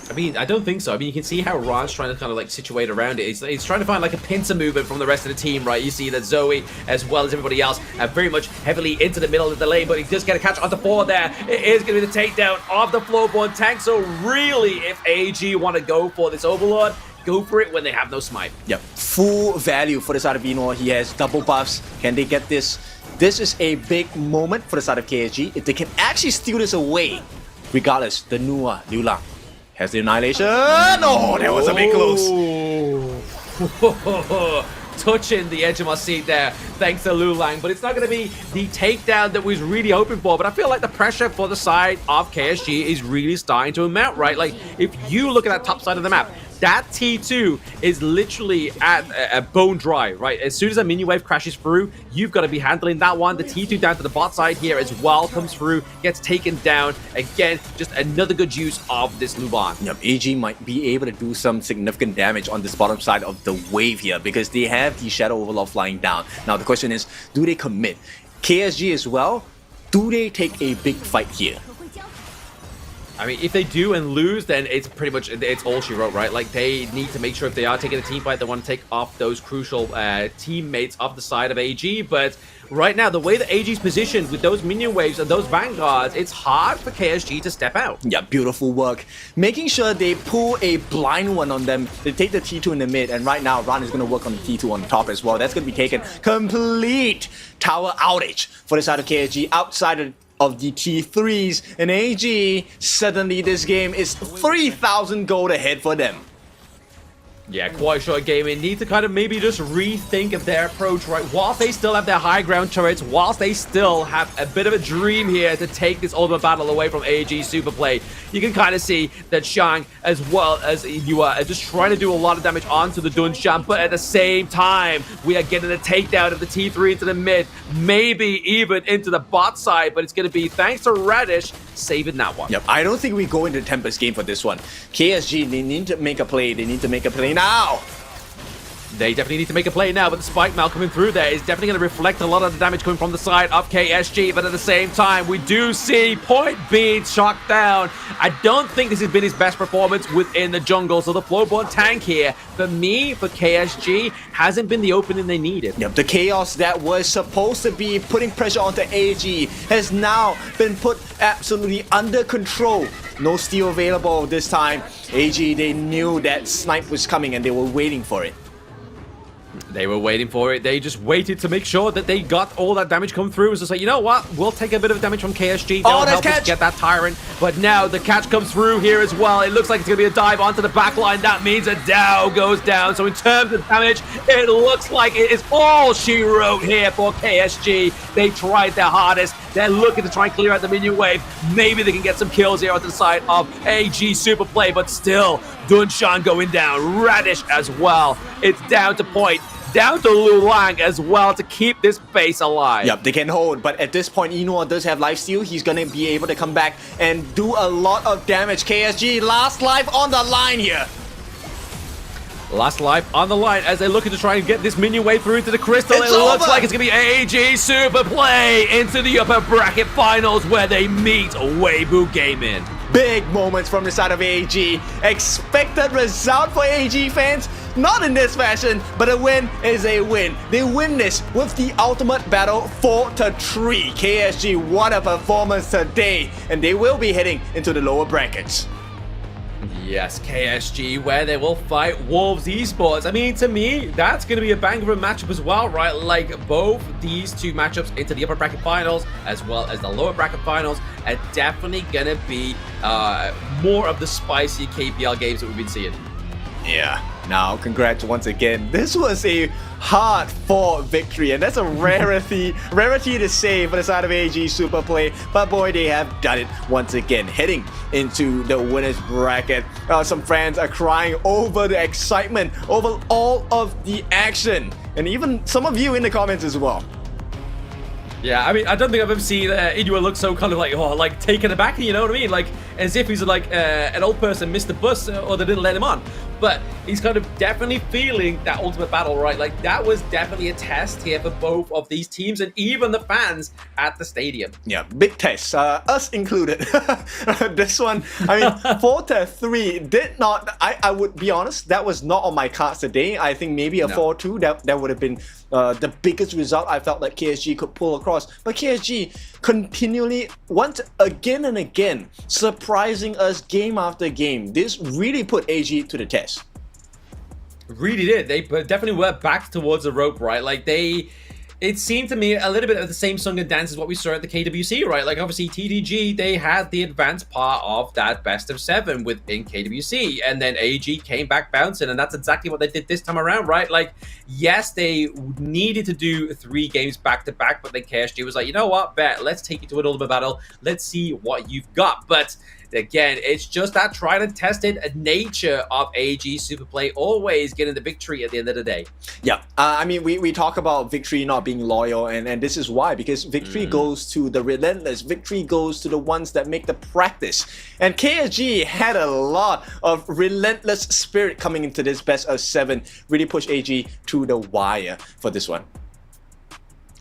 I mean, I don't think so. I mean, you can see how Ron's trying to kind of like situate around it. He's trying to find like a pincer movement from the rest of the team, right? You see that Zoe, as well as everybody else, are very much heavily into the middle of the lane, but he does get a catch onto 4 there. It is going to be the takedown of the Floorborn tank. So really, if AG want to go for this Overlord, go for it when they have no smite. Yep, full value for the side of Vino. He has double buffs. Can they get this? This is a big moment for the side of KSG. If they can actually steal this away, regardless, the Nua Liu Lang has the annihilation. Oh, that was a bit close. Touching the edge of my seat there, thanks to Liu Lang. But it's not going to be the takedown that we was really hoping for. But I feel like the pressure for the side of KSG is really starting to amount, right? Like, if you look at that top side of the map, that T2 is literally at a bone dry, right? As soon as a minion wave crashes through, you've got to be handling that one. The T2 down to the bot side here as well comes through, gets taken down. Again, just another good use of this Luban. Yep, AG might be able to do some significant damage on this bottom side of the wave here because they have the Shadow Overlord flying down. Now, the question is, do they commit? KSG as well, do they take a big fight here? I mean, if they do and lose, then it's pretty much, it's all she wrote, right? Like, they need to make sure if they are taking a team fight, they want to take off those crucial teammates off the side of AG. But right now, the way that AG's positioned with those minion waves and those vanguards, it's hard for KSG to step out. Yeah, beautiful work. Making sure they pull a blind one on them. They take the T2 in the mid, and right now, Ran is going to work on the T2 on the top as well. That's going to be taken. Complete tower outage for the side of KSG outside of the T3s, and AG, suddenly this game is 3,000 gold ahead for them. Yeah, KUAISHOU Gaming need to kind of maybe just rethink of their approach, right? Whilst they still have their high ground turrets, whilst they still have a bit of a dream here to take this ultimate battle away from AG Superplay, you can kind of see that Shang, as well as Yua, are just trying to do a lot of damage onto the Dunshan, but at the same time, we are getting a takedown of the T3 into the mid, maybe even into the bot side, but it's going to be thanks to Radish saving that one. Yep, I don't think we go into Tempest game for this one. KSG, they need to make a play. They need to make a play now. They definitely need to make a play now, but the Spike Mal coming through there is definitely going to reflect a lot of the damage coming from the side of KSG, but at the same time, we do see Point being shot down. I don't think this has been his best performance within the jungle, so the Floorborn tank here, for me, for KSG, hasn't been the opening they needed. Yep, the chaos that was supposed to be putting pressure onto AG has now been put absolutely under control. No steal available this time. AG, they knew that snipe was coming and they were waiting for it. They were waiting for it. They just waited to make sure that they got all that damage come through. It was just like, you know what? We'll take a bit of damage from KSG. They'll help us get that Tyrant. But now the catch comes through here as well. It looks like it's going to be a dive onto the back line. That means a Dow goes down. So in terms of damage, it looks like it is all she wrote here for KSG. They tried their hardest. They're looking to try and clear out the minion wave. Maybe they can get some kills here on the side of AG Superplay, but still, Dunshan going down. Radish as well. It's down to Point. Down to Liu Lang as well to keep this base alive. Yep, they can hold, but at this point, Inoa does have lifesteal. He's gonna be able to come back and do a lot of damage. KSG, last life on the line here. Last life on the line as they're looking to try and get this minion wave through to the crystal. It's it looks over. like it's going to be AG Super Play into the upper bracket finals where they meet Weibo Gaming. Big moments from the side of AG. Expected result for AG fans. Not in this fashion, but a win is a win. They win this with the ultimate battle 4-3. KSG, what a performance today. And they will be heading into the lower brackets. Yes, KSG, where they will fight Wolves Esports. I mean, to me, that's going to be a banger of a matchup as well, right? Like, both these two matchups into the upper bracket finals, as well as the lower bracket finals, are definitely going to be more of the spicy KPL games that we've been seeing. Yeah. Now, congrats once again. This was a hard-fought victory, and that's a rarity to say for the side of AG Super Play. But boy, they have done it once again, heading into the winners bracket. Some fans are crying over the excitement, over all of the action, and even some of you in the comments as well. Yeah, I mean, I don't think I've ever seen Inua look so kind of like taken aback, you know what I mean? Like, as if he's like an old person missed the bus or they didn't let him on. But he's kind of definitely feeling that ultimate battle, right? Like, that was definitely a test here for both of these teams and even the fans at the stadium. Yeah, big test, us included. This one, I mean, 4-3 did not, I would be honest, that was not on my cards today. I think maybe a 4-2, that would have been the biggest result I felt like KSG could pull across. But KSG continually, once again and again, surprising us game after game. This really put AG to the test. Really did. They definitely were back towards the rope, right? Like, it seemed to me a little bit of the same song and dance as what we saw at the KWC, right? Like, obviously, TDG, they had the advanced part of that best of 7 within KWC, and then AG came back bouncing, and that's exactly what they did this time around, right? Like, yes, they needed to do 3 games back-to-back, but then KSG was like, you know what, bet, let's take you to an ultimate battle. Let's see what you've got. But again, it's just that tried and tested nature of AG Super Play, always getting the victory at the end of the day. Yeah, I mean, we talk about victory not being loyal, and this is why, because victory goes to the relentless, victory goes to the ones that make the practice. And KSG had a lot of relentless spirit coming into this best of 7, really push AG to the wire for this one.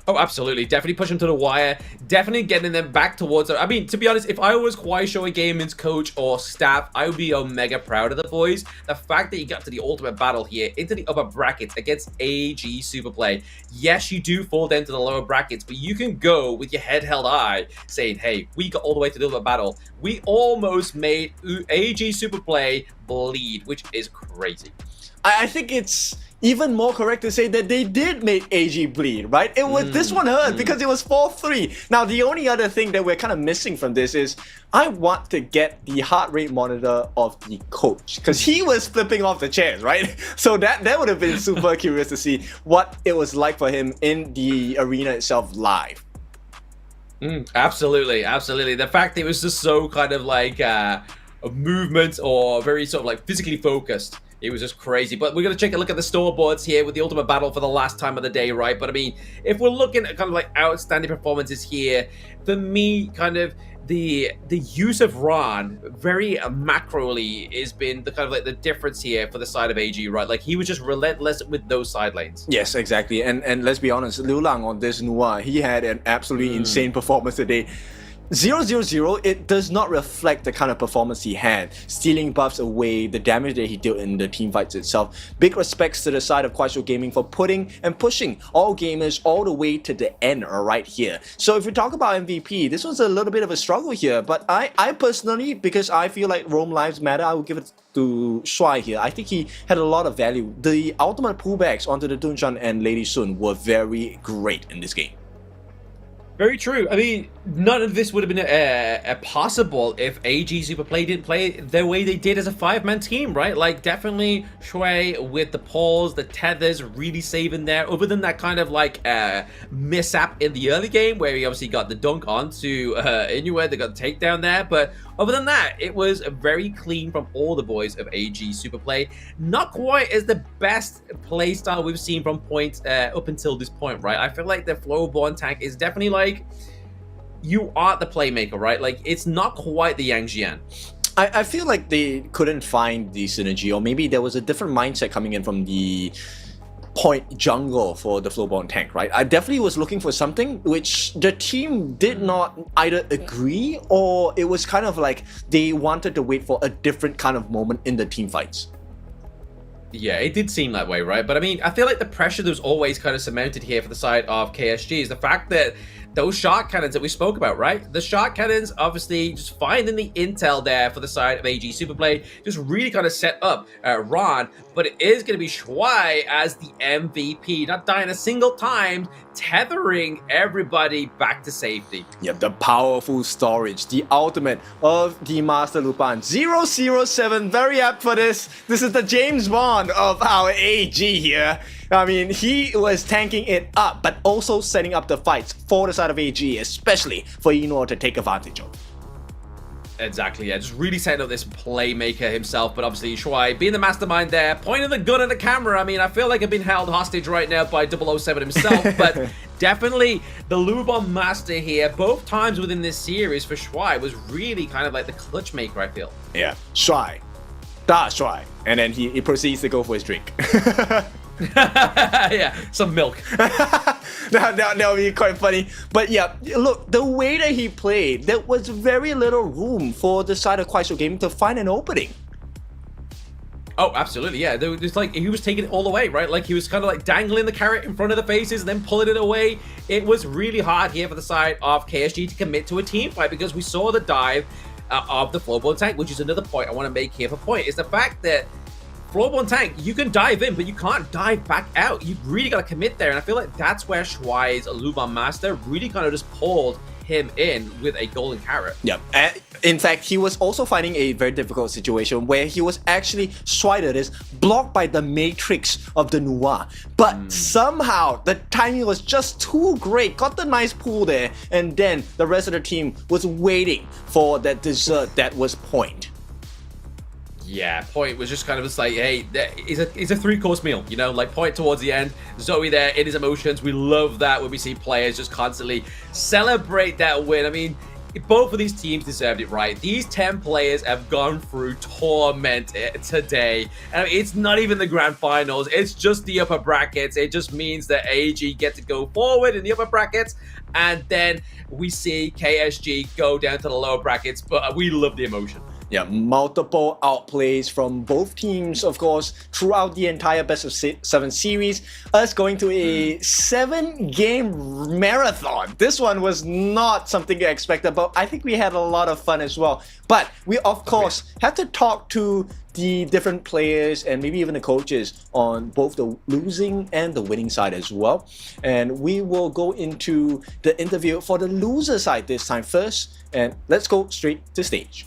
Oh, absolutely. Definitely push them to the wire. Definitely getting them back towards it. I mean, to be honest, if I was KUAISHOU Gaming's coach or staff, I would be mega proud of the boys. The fact that you got to the ultimate battle here into the upper brackets against AG Super Play. Yes, you do fall down to the lower brackets, but you can go with your head held high saying, hey, we got all the way to the ultimate battle. We almost made AG Super Play bleed, which is crazy. I think it's even more correct to say that they did make AG bleed, right? It was this one hurt because it was 4-3. Now, the only other thing that we're kind of missing from this is I want to get the heart rate monitor of the coach, because he was flipping off the chairs, right? So that would have been super curious to see what it was like for him in the arena itself live. Absolutely, absolutely. The fact that it was just so kind of like a movement or very sort of like physically focused. It was just crazy. But we're going to take a look at the scoreboards here with the ultimate battle for the last time of the day, right? But I mean, if we're looking at kind of like outstanding performances here, for me, kind of the use of Ron very macroly has been the kind of like the difference here for the side of AG, right? Like, he was just relentless with those side lanes. Yes, exactly. And let's be honest, Liu Lang on this Nua, he had an absolutely insane performance today. 0-0-0, it does not reflect the kind of performance he had. Stealing buffs away, the damage that he dealt in the team fights itself. Big respects to the side of KUAISHOU Gaming for putting and pushing all gamers all the way to the end right here. So if we talk about MVP, this was a little bit of a struggle here, but I personally, because I feel like Rome Lives Matter, I will give it to Shuai here. I think he had a lot of value. The ultimate pullbacks onto the Dunshan and Lady Sun were very great in this game. Very true. I mean, none of this would have been possible if AG Super Play didn't play the way they did as a 5-man team, right? Like, definitely Shui with the pulls, the tethers, really saving there. Other than that kind of like mishap in the early game where he obviously got the dunk onto Inua, they got the takedown there. But other than that, it was very clean from all the boys of AG Super Play. Not quite as the best play style we've seen from point up until this point, right? I feel like the Flowborn tank is definitely like, you are the playmaker, right? Like, it's not quite the Yang Jian. I feel like they couldn't find the synergy, or maybe there was a different mindset coming in from the point jungle for the Flowborn tank, right? I definitely was looking for something which the team did not either agree, or it was kind of like they wanted to wait for a different kind of moment in the team fights. Yeah, it did seem that way, right? But I mean, I feel like the pressure that was always kind of cemented here for the side of KSG is the fact that those shot cannons that we spoke about, right? The shot cannons, obviously, just finding the intel there for the side of AG Superplay, just really kind of set up Ron, but it is going to be Shuai as the MVP, not dying a single time, tethering everybody back to safety. Yep, the powerful storage, the ultimate of the Master Lupan. 007, very apt for this. This is the James Bond of our AG here. I mean, he was tanking it up, but also setting up the fights for the side of AG, especially for Eno to take advantage of. Exactly, yeah, just really setting up this playmaker himself, but obviously Shuai being the mastermind there, pointing the gun at the camera. I mean, I feel like I've been held hostage right now by 007 himself, but definitely the Lubon master here, both times within this series for Shuai, was really kind of like the clutch maker, I feel. Yeah, Shuai. Da Shuai. And then he proceeds to go for his drink. Yeah, some milk. that would be quite funny. But yeah, look, the way that he played, there was very little room for the side of KUAISHOU Gaming to find an opening. Oh, absolutely, yeah. There was like, he was taking it all away, right? Like, he was kind of like dangling the carrot in front of the faces and then pulling it away. It was really hard here for the side of KSG to commit to a team fight, because we saw the dive of the Flowborn tank, which is another point I want to make here for point, is the fact that Flowborn tank, you can dive in, but you can't dive back out. You really got to commit there, and I feel like that's where Shuai's Lubon master really kind of just pulled him in with a golden carrot. Yeah, in fact, he was also finding a very difficult situation where he was actually blocked by the matrix of the Noir. But somehow the timing was just too great, got the nice pull there, and then the rest of the team was waiting for that dessert that was point. Yeah, Point was just kind of just like, hey, it's a three-course meal, you know, like Point towards the end, Zoe there in his emotions. We love that when we see players just constantly celebrate that win. I mean, both of these teams deserved it, right? These 10 players have gone through torment today. And it's not even the grand finals, it's just the upper brackets. It just means that AG get to go forward in the upper brackets, and then we see KSG go down to the lower brackets, but we love the emotion. Yeah, multiple outplays from both teams, of course, throughout the entire best of 7 series. Us going to a 7-game marathon. This one was not something I expected, but I think we had a lot of fun as well. But we, of course, had to talk to the different players and maybe even the coaches on both the losing and the winning side as well. And we will go into the interview for the loser side this time first. And let's go straight to stage.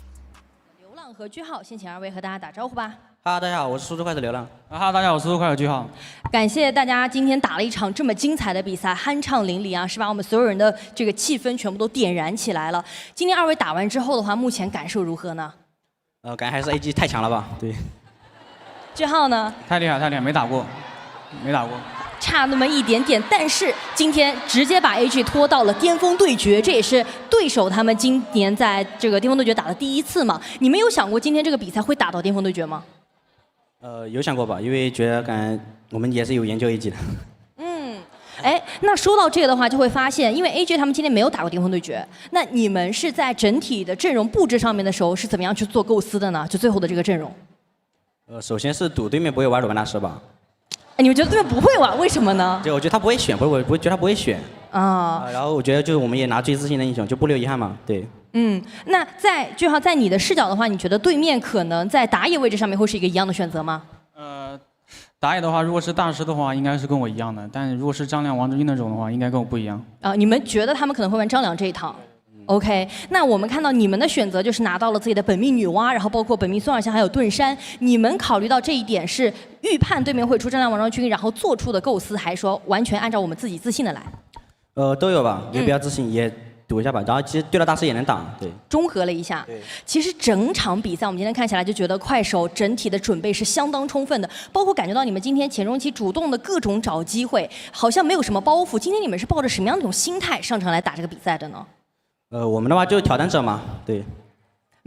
和句号，先请二位和大家打招呼吧。大家好，我是速度快的流浪。大家好，我是速度快的句号。感谢大家今天打了一场这么精彩的比赛，酣畅淋漓啊，是把我们所有人的这个气氛全部都点燃起来了。今天二位打完之后的话，目前感受如何呢？感觉还是 AG 太强了吧？对。句号呢？太厉害，没打过。差那么一点点，但是今天直接把 AG 拖到了巅峰对决，这也是对手他们今年在这个巅峰对决打的第一次嘛。你们有想过今天这个比赛会打到巅峰对决吗？有想过吧，因为觉得我们也是有研究 AG 的。哎，那说到这个的话，就会发现，因为 AG 他们今天没有打过巅峰对决，那你们是在整体的阵容布置上面的时候是怎么样去做构思的呢？就最后的这个阵容。首先是赌对面不会玩鲁班大师吧。你们觉得对面不会玩，为什么呢？对，我觉得他不会选，我觉得他不会选啊。然后我觉得就是我们也拿最自信的英雄，就不留遗憾嘛。对。那句号在你的视角的话，你觉得对面可能在打野位置上面会是一个一样的选择吗？打野的话，如果是大师的话，应该是跟我一样的；但如果是张良、王之英那种的话，应该跟我不一样。你们觉得他们可能会玩张良这一套？ OK， 那我们看到你们的选择就是拿到了自己的本命女娲，然后包括本命孙尔香还有盾山。你们考虑到这一点是预判对面会出张良王昭君，然后做出的构思，还是说完全按照我们自己自信的来？都有吧，也比较自信，也赌一下吧。然后其实对了大师也能打，对。综合了一下，对。其实整场比赛我们今天看起来就觉得KUAISHOU整体的准备是相当充分的，包括感觉到你们今天前中期主动的各种找机会，好像没有什么包袱。今天你们是抱着什么样的一种心态上场来打这个比赛的呢？我们的话就是挑战者嘛，对。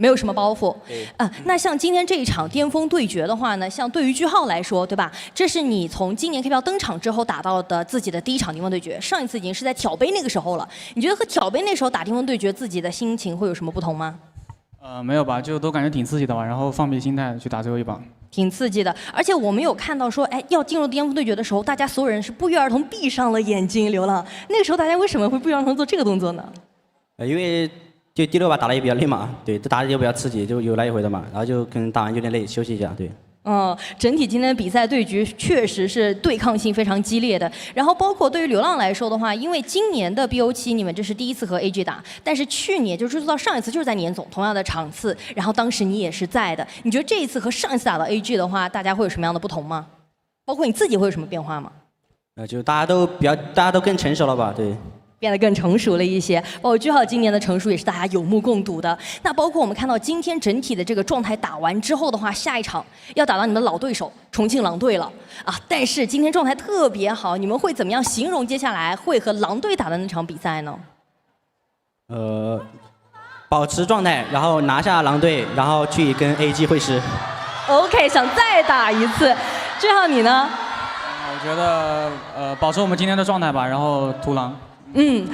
没有什么包袱。那像今天这一场巅峰对决的话呢，像对于句号来说，对吧？这是你从今年 KPL 登场之后打到的自己的第一场巅峰对决，上一次已经是在挑杯那个时候了。你觉得和挑杯那时候打巅峰对决，自己的心情会有什么不同吗？没有吧，就都感觉挺刺激的吧，然后放平心态去打最后一把。挺刺激的，而且我们有看到说，哎，要进入巅峰对决的时候，大家所有人是不约而同闭上了眼睛。流浪，那个时候大家为什么会不约而同做这个动作呢？因为就第6把打得也比较累嘛，对，这打得也比较刺激，就有来有回的嘛，然后就可能打完有点累，休息一下，对。整体今天的比赛对局确实是对抗性非常激烈的。然后包括对于流浪来说的话，因为今年的 BO7你们这是第一次和 AG 打，但是去年就是追溯到上一次就是在年总同样的场次，然后当时你也是在的。你觉得这一次和上一次打到 AG 的话，大家会有什么样的不同吗？包括你自己会有什么变化吗？就大家都更成熟了吧，对。变得更成熟了一些，包括句号今年的成熟也是大家有目共睹的。那包括我们看到今天整体的这个状态打完之后的话，下一场要打到你们的老对手重庆狼队了啊！但是今天状态特别好，你们会怎么样形容接下来会和狼队打的那场比赛呢？保持状态，然后拿下狼队，然后去跟 AG 会师。OK， 想再打一次，句号你呢？我觉得保持我们今天的状态吧，然后屠狼。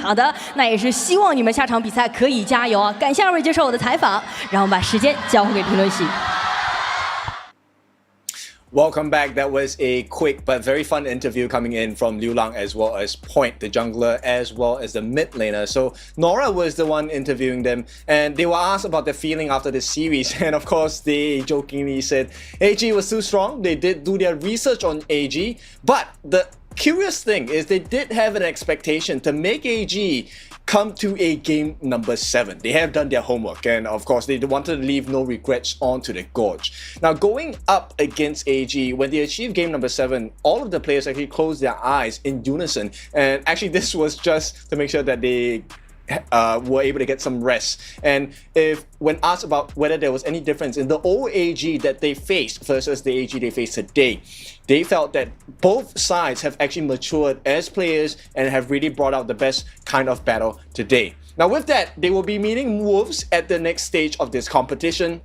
好的，那也是希望你们下场比赛可以加油啊！感谢2位接受我的采访，然后把时间交还给评论席。Welcome back. That was a quick but very fun interview coming in from Liu Lang as well as Point, the jungler, as well as the mid laner. So Nora was the one interviewing them, and they were asked about their feeling after the series. And of course, they jokingly said AG was too strong. They did do their research on AG, but the curious thing is they did have an expectation to make AG come to a game number 7. They have done their homework, and of course they wanted to leave no regrets onto the gorge. Now going up against AG, when they achieved game number 7, all of the players actually closed their eyes in unison, and actually this was just to make sure that they were able to get some rest. And when asked about whether there was any difference in the old AG that they faced versus the AG they face today, they felt that both sides have actually matured as players and have really brought out the best kind of battle today. Now with that, they will be meeting Wolves at the next stage of this competition.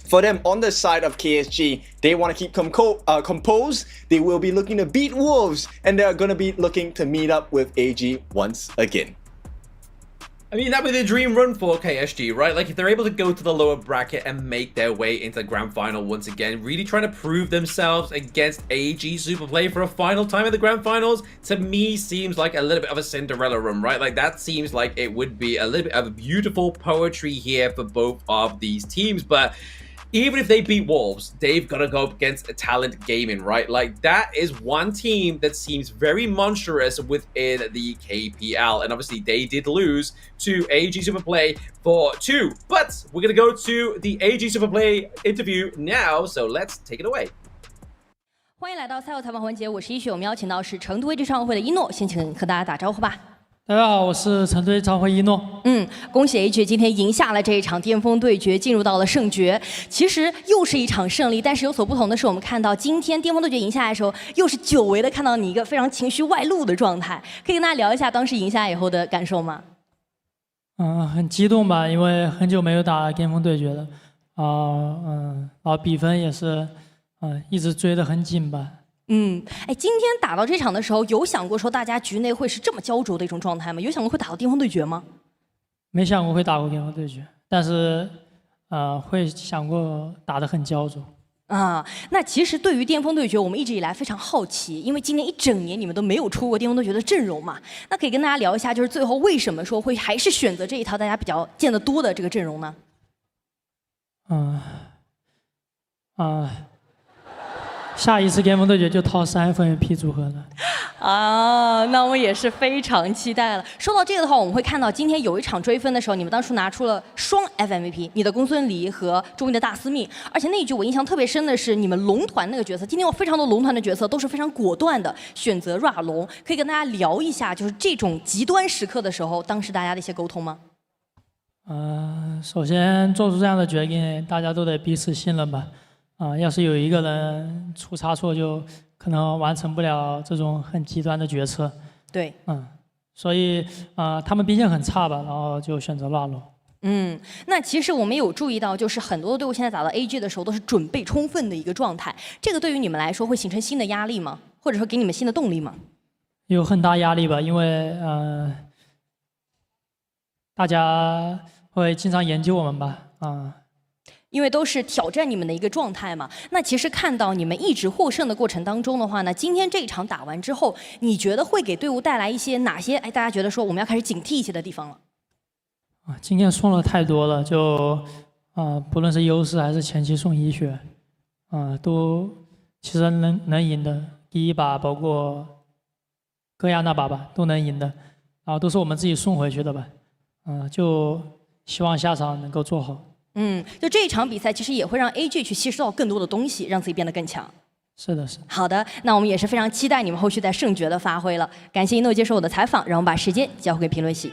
For them, on the side of KSG, they want to keep composed. They will be looking to beat Wolves, and they're going to be looking to meet up with AG once again. I mean, that would be the dream run for KSG, right? Like, if they're able to go to the lower bracket and make their way into the grand final once again, really trying to prove themselves against AG Superplay for a final time in the grand finals, to me seems like a little bit of a Cinderella run, right? Like, that seems like it would be a little bit of beautiful poetry here for both of these teams, but even if they beat Wolves, they've got to go up against a Talent Gaming, right? Like, that is one team that seems very monstrous within the KPL. And obviously, they did lose to AG Superplay for 2. But we're going to go to the AG Superplay interview now, so let's take it away. 欢迎来到赛后采访环节，我是一雪，我们邀请到是成都 AG 创会的一诺，先请和大家打招呼吧。大家好，我是成都召回一诺。恭喜 AG 今天赢下了这一场巅峰对决，进入到了胜决。其实又是一场胜利，但是有所不同的是，我们看到今天巅峰对决赢下来的时候，又是久违的看到你一个非常情绪外露的状态。可以跟大家聊一下当时赢下以后的感受吗？很激动吧，因为很久没有打巅峰对决了，然后比分也是，一直追得很紧吧。今天打到这场的时候，有想过说大家局内会是这么焦灼的一种状态吗？有想过会打到巅峰对决吗？没想过会打过巅峰对决，但是会想过打得很焦灼。那其实对于巅峰对决，我们一直以来非常好奇，因为今年一整年你们都没有出过巅峰对决的阵容嘛。那可以跟大家聊一下，就是最后为什么说会还是选择这一套大家比较见得多的这个阵容呢？下一次巅峰对决就套3 MVP 组合了。那我们也是非常期待了。说到这个的话，我们会看到今天有一场追分的时候，你们当初拿出了双 FMVP， 你的公孙离和中医的大司命。而且那一局我印象特别深的是你们龙团那个角色，今天有非常多龙团的角色都是非常果断的选择 RA 龙。可以跟大家聊一下，就是这种极端时刻的时候，当时大家的一些沟通吗？首先做出这样的决定，大家都得彼此信任吧。要是有一个人出差错，就可能完成不了这种很极端的决策。对，所以他们毕竟很差吧，然后就选择RA龙。那其实我们有注意到，就是很多的队伍现在打到 AG 的时候都是准备充分的一个状态，这个对于你们来说会形成新的压力吗？或者说给你们新的动力吗？有很大压力吧，因为大家会经常研究我们吧，因为都是挑战你们的一个状态嘛。那其实看到你们一直获胜的过程当中的话呢，今天这一场打完之后，你觉得会给队伍带来一些哪些？大家觉得说我们要开始警惕一些的地方了？今天送了太多了，就不论是优势还是前期送1血，都其实能赢的。第一把包括戈亚那把吧，都能赢的，然后都是我们自己送回去的吧，就希望下场能够做好。就这一场比赛其实也会让 AG 去吸收到更多的东西，让自己变得更强。是的，是的。好的，那我们也是非常期待你们后续在圣爵的发挥了。感谢一诺接受我的采访，让我们把时间交回给评论席。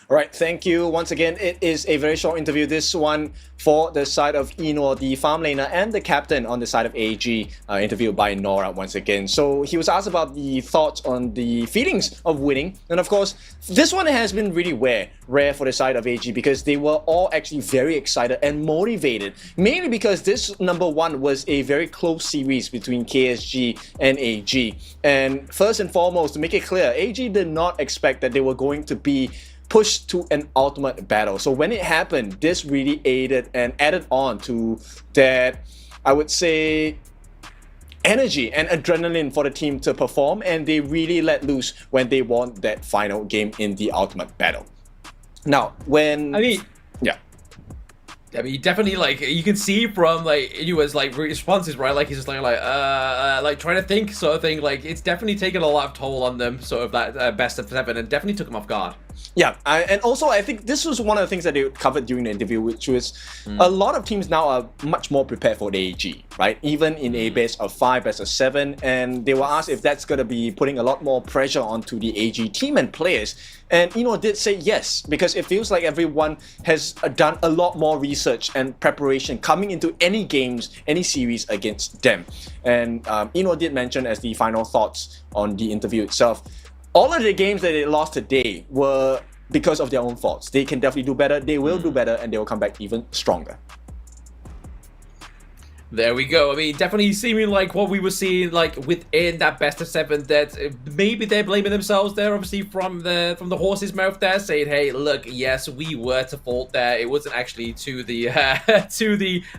All right, thank you once again. It is a very short interview. This one for the side of Enor, the farm laner, and the captain on the side of AG, interviewed by Nora once again. So he was asked about the thoughts on the feelings of winning. And of course, this one has been really rare for the side of AG because they were all actually very excited and motivated. Mainly because this #1 was a very close series between KSG and AG. And first and foremost, to make it clear, AG did not expect that they were going to be pushed to an ultimate battle. So when it happened, this really aided and added on to that, I would say, energy and adrenaline for the team to perform, and they really let loose when they won that final game in the ultimate battle. Now, I mean, definitely, like, you can see from, like, Inua's, like, responses, right? Like, he's just like trying to think sort of thing. Like, it's definitely taken a lot of toll on them, sort of, that best of 7, and definitely took them off guard. Yeah, and also I think this was one of the things that they covered during the interview, which was a lot of teams now are much more prepared for the AG, right? Even in a best of 5, best of 7, and they were asked if that's going to be putting a lot more pressure onto the AG team and players. And Eno did say yes, because it feels like everyone has done a lot more research and preparation coming into any games, any series against them. And Eno did mention as the final thoughts on the interview itself, all of the games that they lost today were because of their own faults. They can definitely do better, they will do better, and they will come back even stronger. There we go. I mean, definitely seeming like what we were seeing, like, within that best of 7, that maybe they're blaming themselves there, obviously, from the horse's mouth there, saying, hey, look, yes, we were to fault there. It wasn't actually to the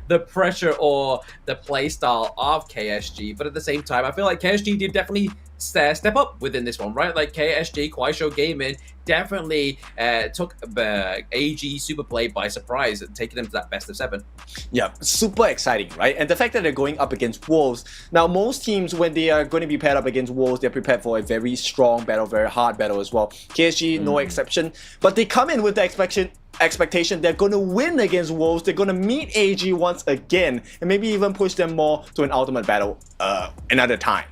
the pressure or the play style of KSG. But at the same time, I feel like KSG did definitely step up within this one, right? Like, KSG, KUAISHOU Gaming, definitely took AG Superplay by surprise, taking them to that best of 7. Yeah, super exciting, right? And the fact that they're going up against Wolves. Now, most teams, when they are going to be paired up against Wolves, they're prepared for a very strong battle, very hard battle as well. KSG, no exception. But they come in with the expectation they're going to win against Wolves, they're going to meet AG once again, and maybe even push them more to an ultimate battle another time.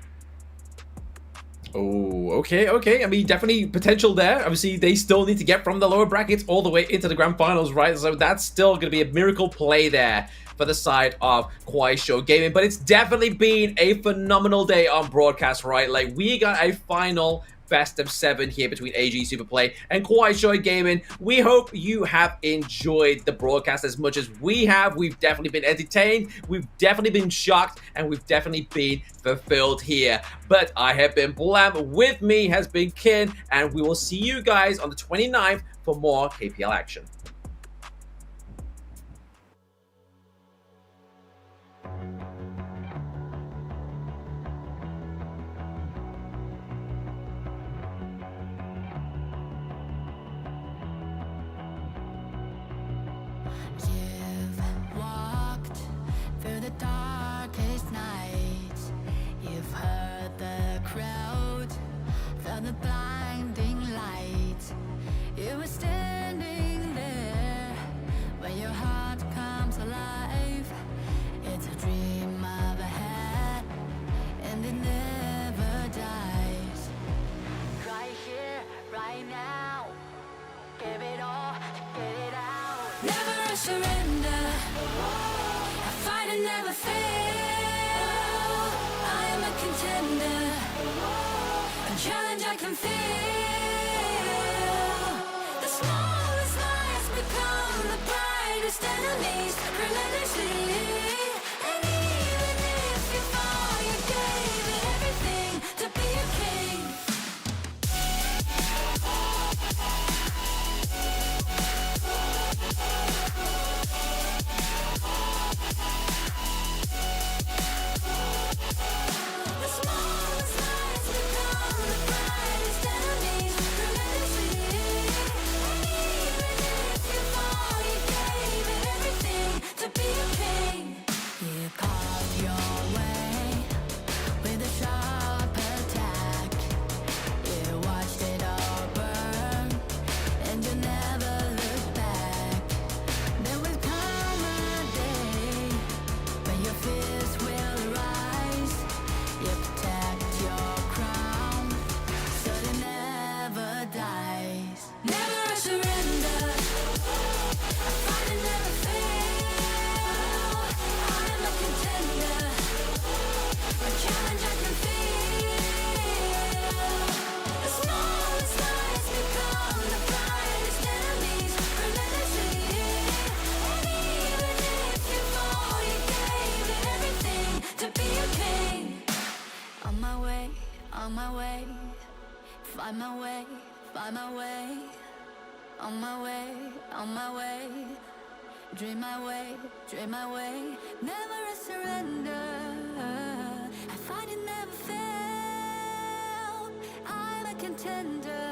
Oh, okay. I mean, definitely potential there. Obviously, they still need to get from the lower brackets all the way into the grand finals, right? So that's still going to be a miracle play there for the side of KUAISHOU Gaming. But it's definitely been a phenomenal day on broadcast, right? Like, we got a final best of 7 here between AG Superplay and KUAISHOU Gaming. We hope you have enjoyed the broadcast as much as we have. We've definitely been entertained, we've definitely been shocked, and we've definitely been fulfilled here. But I have been Blam, with me has been Kin, and we will see you guys on the 29th for more KPL action. You've walked through the darkest nights. You've heard the crowd, felt the blinding light. You were standing there when your heart comes alive. It's a dream of ahead, and it never dies. Right here, right now, give it all, get it out. Never a surrender, I fight and never fail. I am a contender, a challenge I can feel. brightest enemies relentlessly. And even if you fall, you gave it everything to be a king. The smallest lights become the brightest enemies relentlessly. And even if you fall, you gave it everything to be a king. You carved your way with a sharp attack. You watched it all burn, and you never looked back. There will come a day when your fears will rise. You protect your crown, so it never dies. Never a surrender, I fight and never fail. I am a contender, a challenge I can feel. The smallest lights become the brightest enemies relentlessly. And even if you fall, you gave it everything to be a king. On my way, on my way, find my way, find my way. On my way, on my way, dream my way, dream my way. Never a surrender, I fight and never fail. I'm a contender,